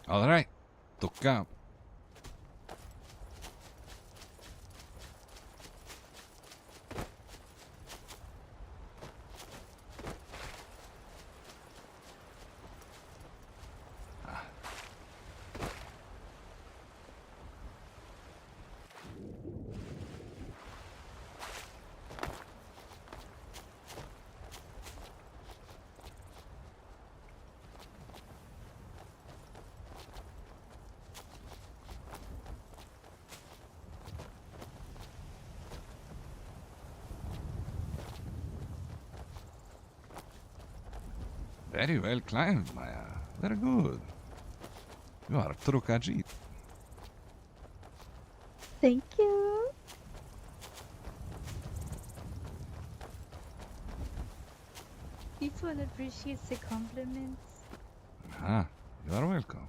All right, to camp. Very well climbed, Maya. Very good. You are a true Khajiit. Thank you. Each one appreciates the compliments. Ah, you are welcome.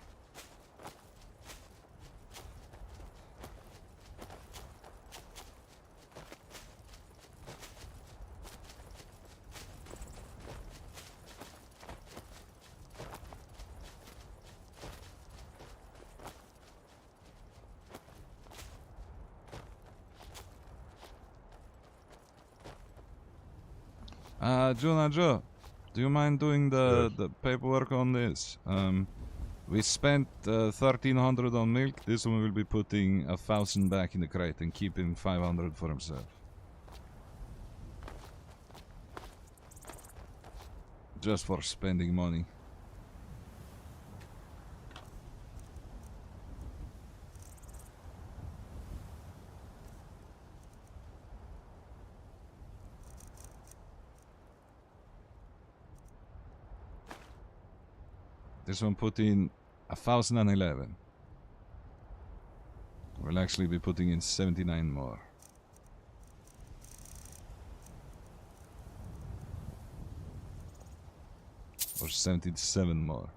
Joe, do you mind doing the paperwork on this? We spent 1,300 on milk. This one will be putting 1,000 back in the crate and keeping 500 for himself. Just for spending money. This one put in 1,011. We'll actually be putting in 79 more. Or 77 more.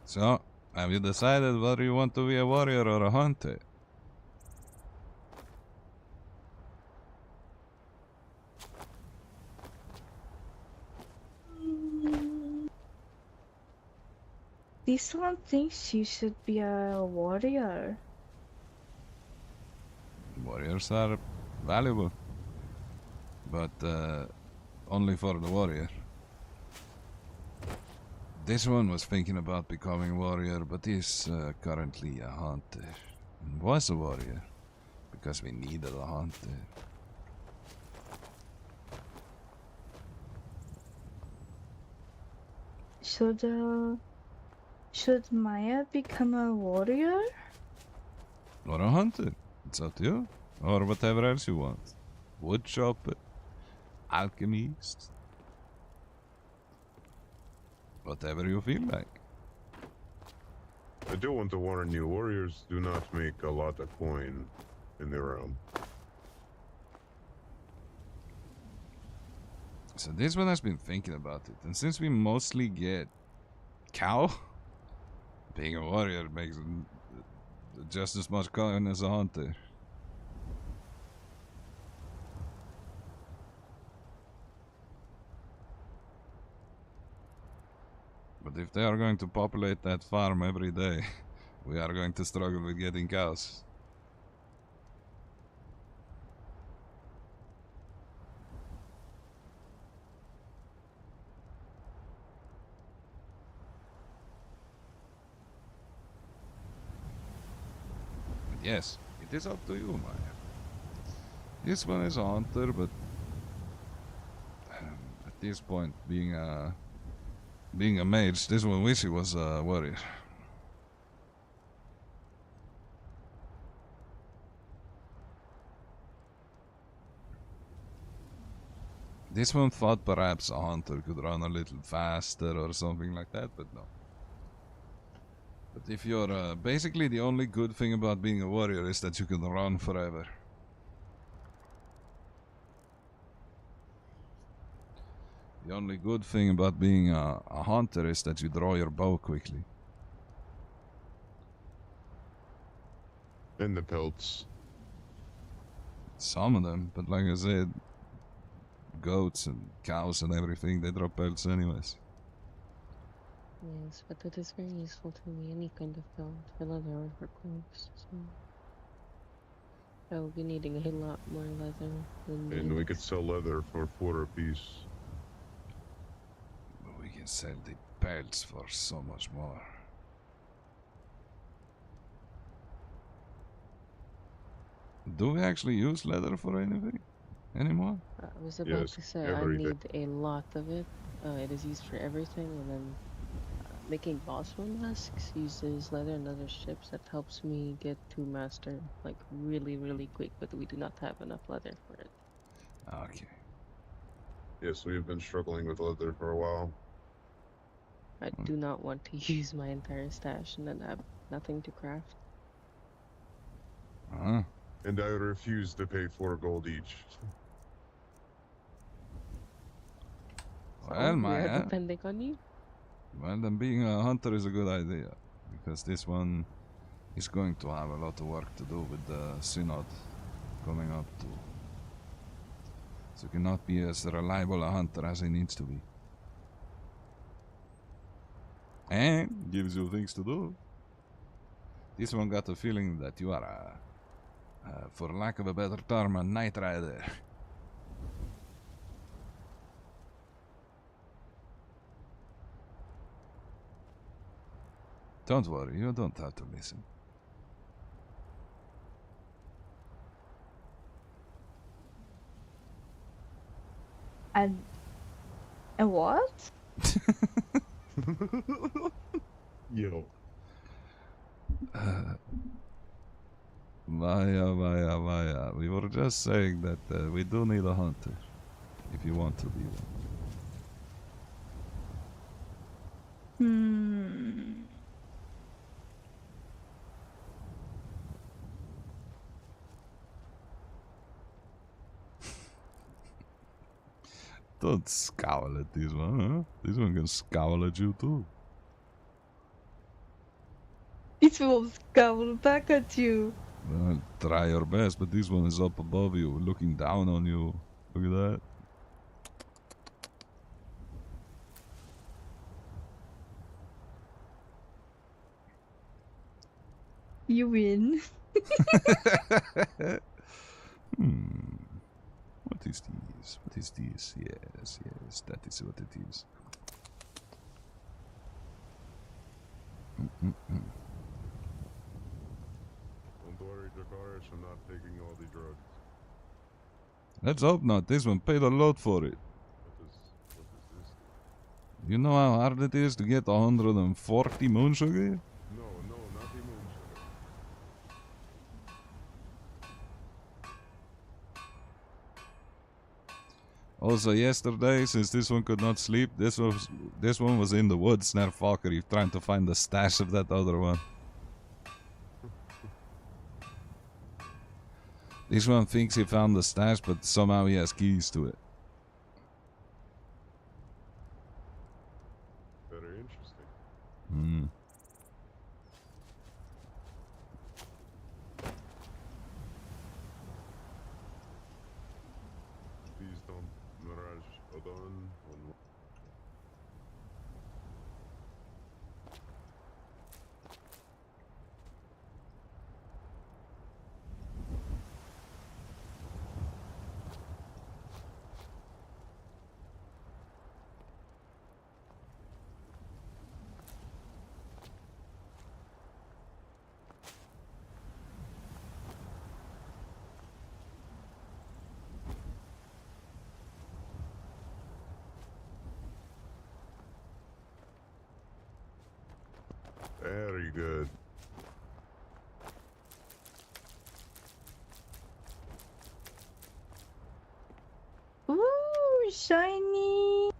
So, have you decided whether you want to be a warrior or a hunter? This one thinks you should be a warrior. Warriors are valuable. But, only for the warrior. This one was thinking about becoming a warrior, but is currently a hunter. And was a warrior, because we needed a hunter. Should Maya become a warrior? Or a hunter. It's up to you. Or whatever else you want. Wood chopper. Alchemist. Whatever you feel like. I do want to warn you, warriors do not make a lot of coin in the realm. So this one has been thinking about it, and since we mostly get cow, being a warrior makes just as much coin as a hunter. if they are going to populate that farm every day, we are going to struggle with getting cows. But yes, it is up to you, Maya. This one is a hunter, but at this point, being a mage, this one wish he was a warrior. This one thought perhaps a hunter could run a little faster or something like that, but no. But if you're basically the only good thing about being a warrior is that you can run forever. The only good thing about being a hunter is that you draw your bow quickly. And the pelts. Some of them, but like I said, goats and cows and everything, they drop pelts anyways. Yes, but it is very useful to me, any kind of belt for leather or for cloaks, so I will be needing a lot more leather than And we could sell leather for 4 apiece. But we can sell the pelts for so much more. Do we actually use leather for anything anymore? I was about to say I need a lot of it. It is used for everything, and then making bosswood masks uses leather and other ships. That helps me get to master like really quick, but we do not have enough leather for it. Okay. Yes, we've been struggling with leather for a while. I do not want to use my entire stash and then have nothing to craft. And I refuse to pay 4 gold each. Well, we Maya. are depending on you. Well, then being a hunter is a good idea, because this one is going to have a lot of work to do with the synod coming up too. So he cannot be as reliable a hunter as he needs to be. And gives you things to do. This one got a feeling that you are for lack of a better term, a night rider. Don't worry, you don't have to listen. And what? Yo. Maya. We were just saying that we do need a hunter, if you want to be one. Don't scowl at this one, huh? This one can scowl at you too. It will scowl back at you. Well, try your best, but this one is up above you, looking down on you. Look at that. You win. What is this? What is this? Yes, that is what it is. Don't worry, Jakarish, I'm not taking all the drugs. Let's hope not. This one paid a lot for it. What is this? You know how hard it is to get 140 moon sugar? No, not the moon sugar. Also, yesterday, since this one could not sleep, this one was in the woods near Falkreath trying to find the stash of that other one. This one thinks he found the stash, but somehow he has keys to it. Very interesting. Please don't Mirage Odon. Very good. Ooh, shiny.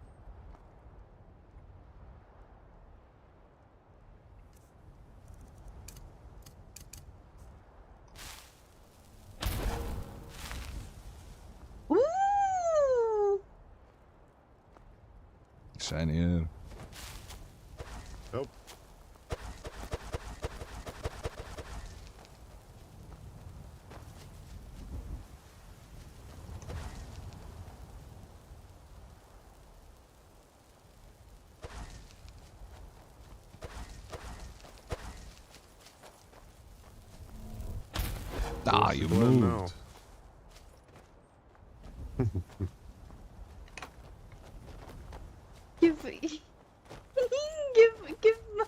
Ooh. Shiny air. Nope. Ah, you moved. Give my.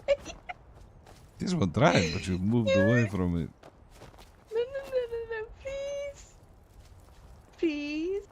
This one tried, but you moved away from it. No, please. Please.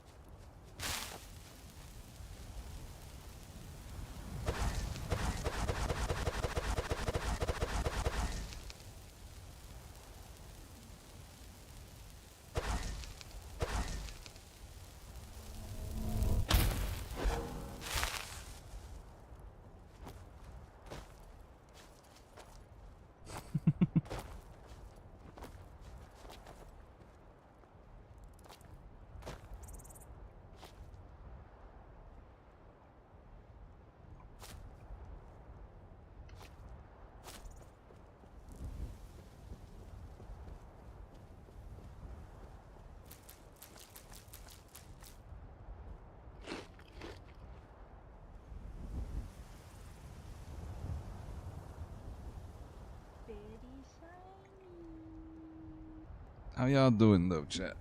How y'all doing though, chat?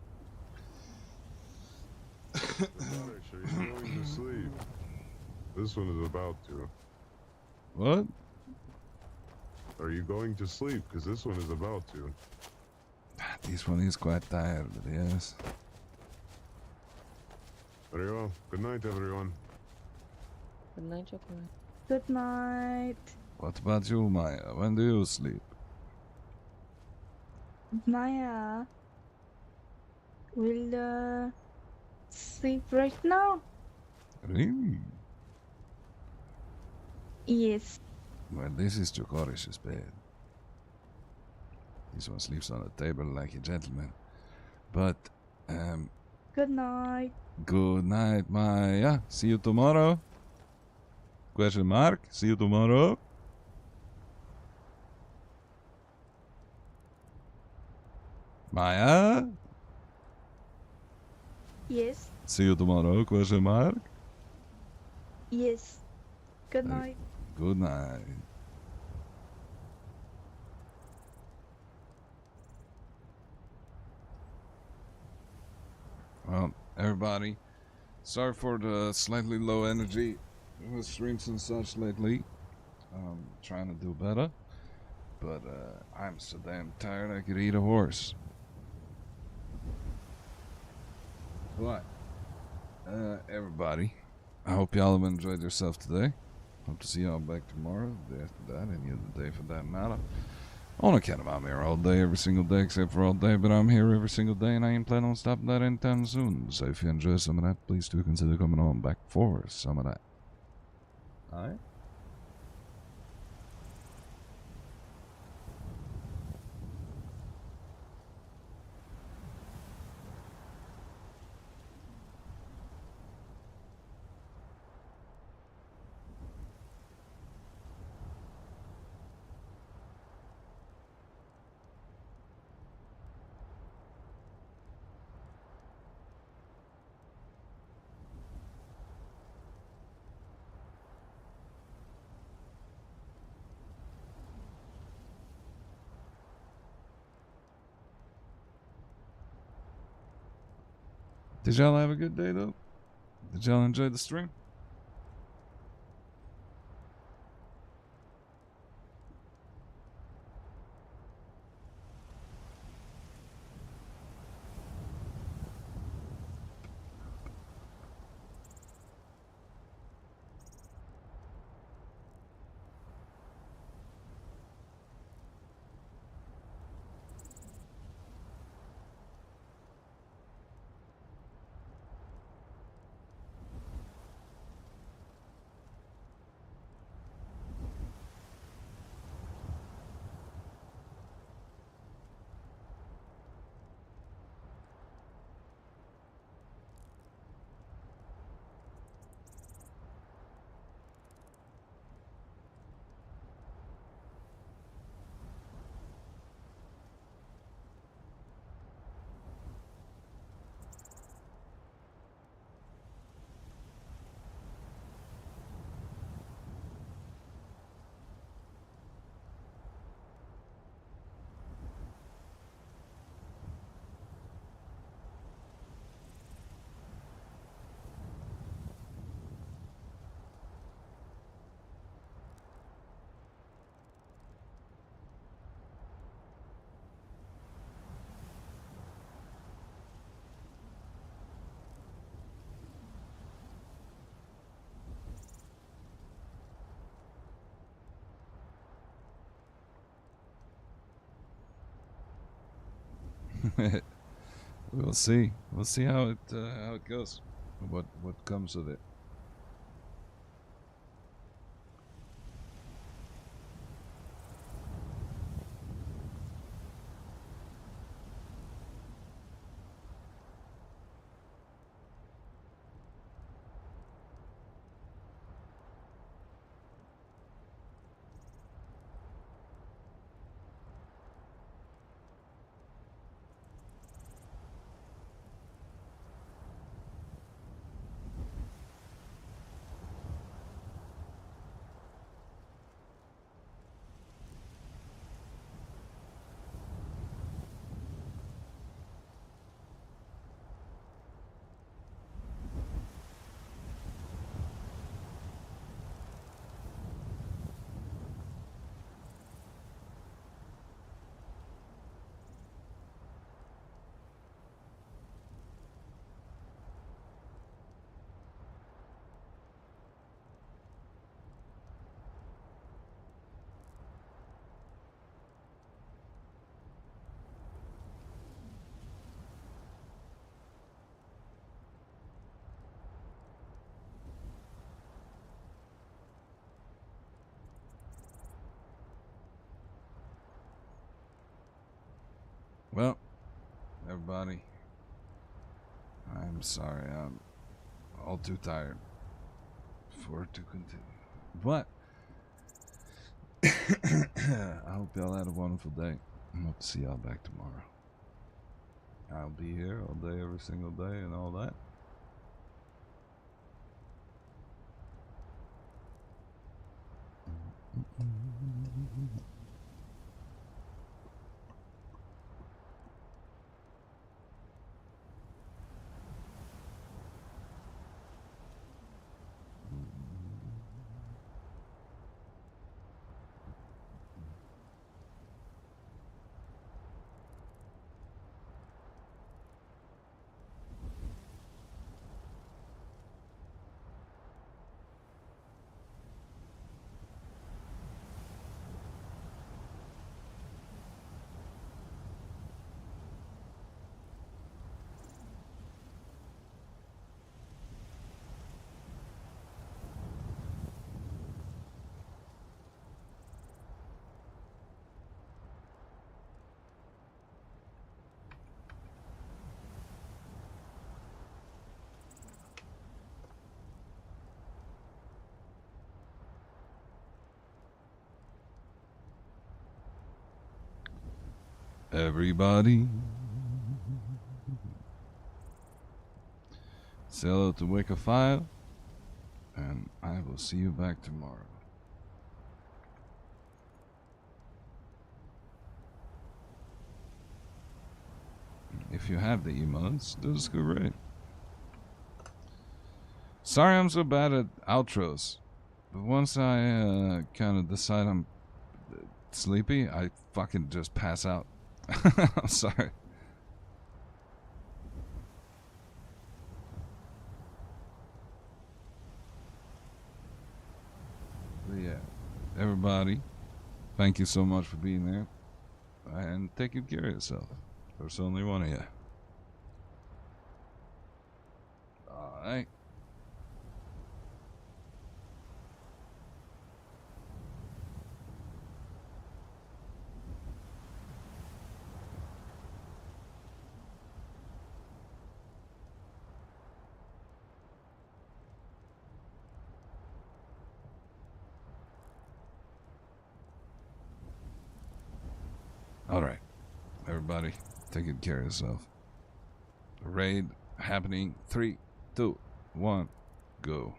Nourish, are you going to sleep? This one is about to. What? Are you going to sleep? Because this one is about to. This one is quite tired, yes. Very well. Good night, everyone. Good night, Joker. Good night. What about you, Maya? When do you sleep? Maya will sleep right now. Really? Yes. Well, this is Chokorish's bed. This one sleeps on a table like a gentleman. But, Good night. good night, Maya. See you tomorrow? Question mark? See you tomorrow? Maya? Yes. See you tomorrow? Question mark? Yes. Good night. Good night. Well, everybody, sorry for the slightly low energy with streams and such lately. I'm trying to do better, but I'm so damn tired I could eat a horse. What? Everybody, I hope y'all have enjoyed yourself today. Hope to see y'all back tomorrow, the day after that, any other day for that matter. On account of I'm here all day, every single day, except for all day, but I'm here every single day, and I ain't planning on stopping that anytime soon. So if you enjoy some of that, please do consider coming on back for some of that. Alright? Did y'all have a good day, though? Did y'all enjoy the stream? We'll see. We'll see how it goes. What comes of it. Well, everybody, I'm sorry. I'm all too tired for it to continue. But I hope y'all had a wonderful day. I hope to see y'all back tomorrow. I'll be here all day, every single day, and all that. Everybody, say hello to Wake of Fire, and I will see you back tomorrow. If you have the emotes, do the Skoog raid. Sorry I'm so bad at outros, but once I kind of decide I'm sleepy, I fucking just pass out. I'm sorry. But yeah, everybody, thank you so much for being there, and taking care of yourself. There's only one of you. Alright. Alright, everybody, take good care of yourself. The raid happening. 3, 2, 1, go.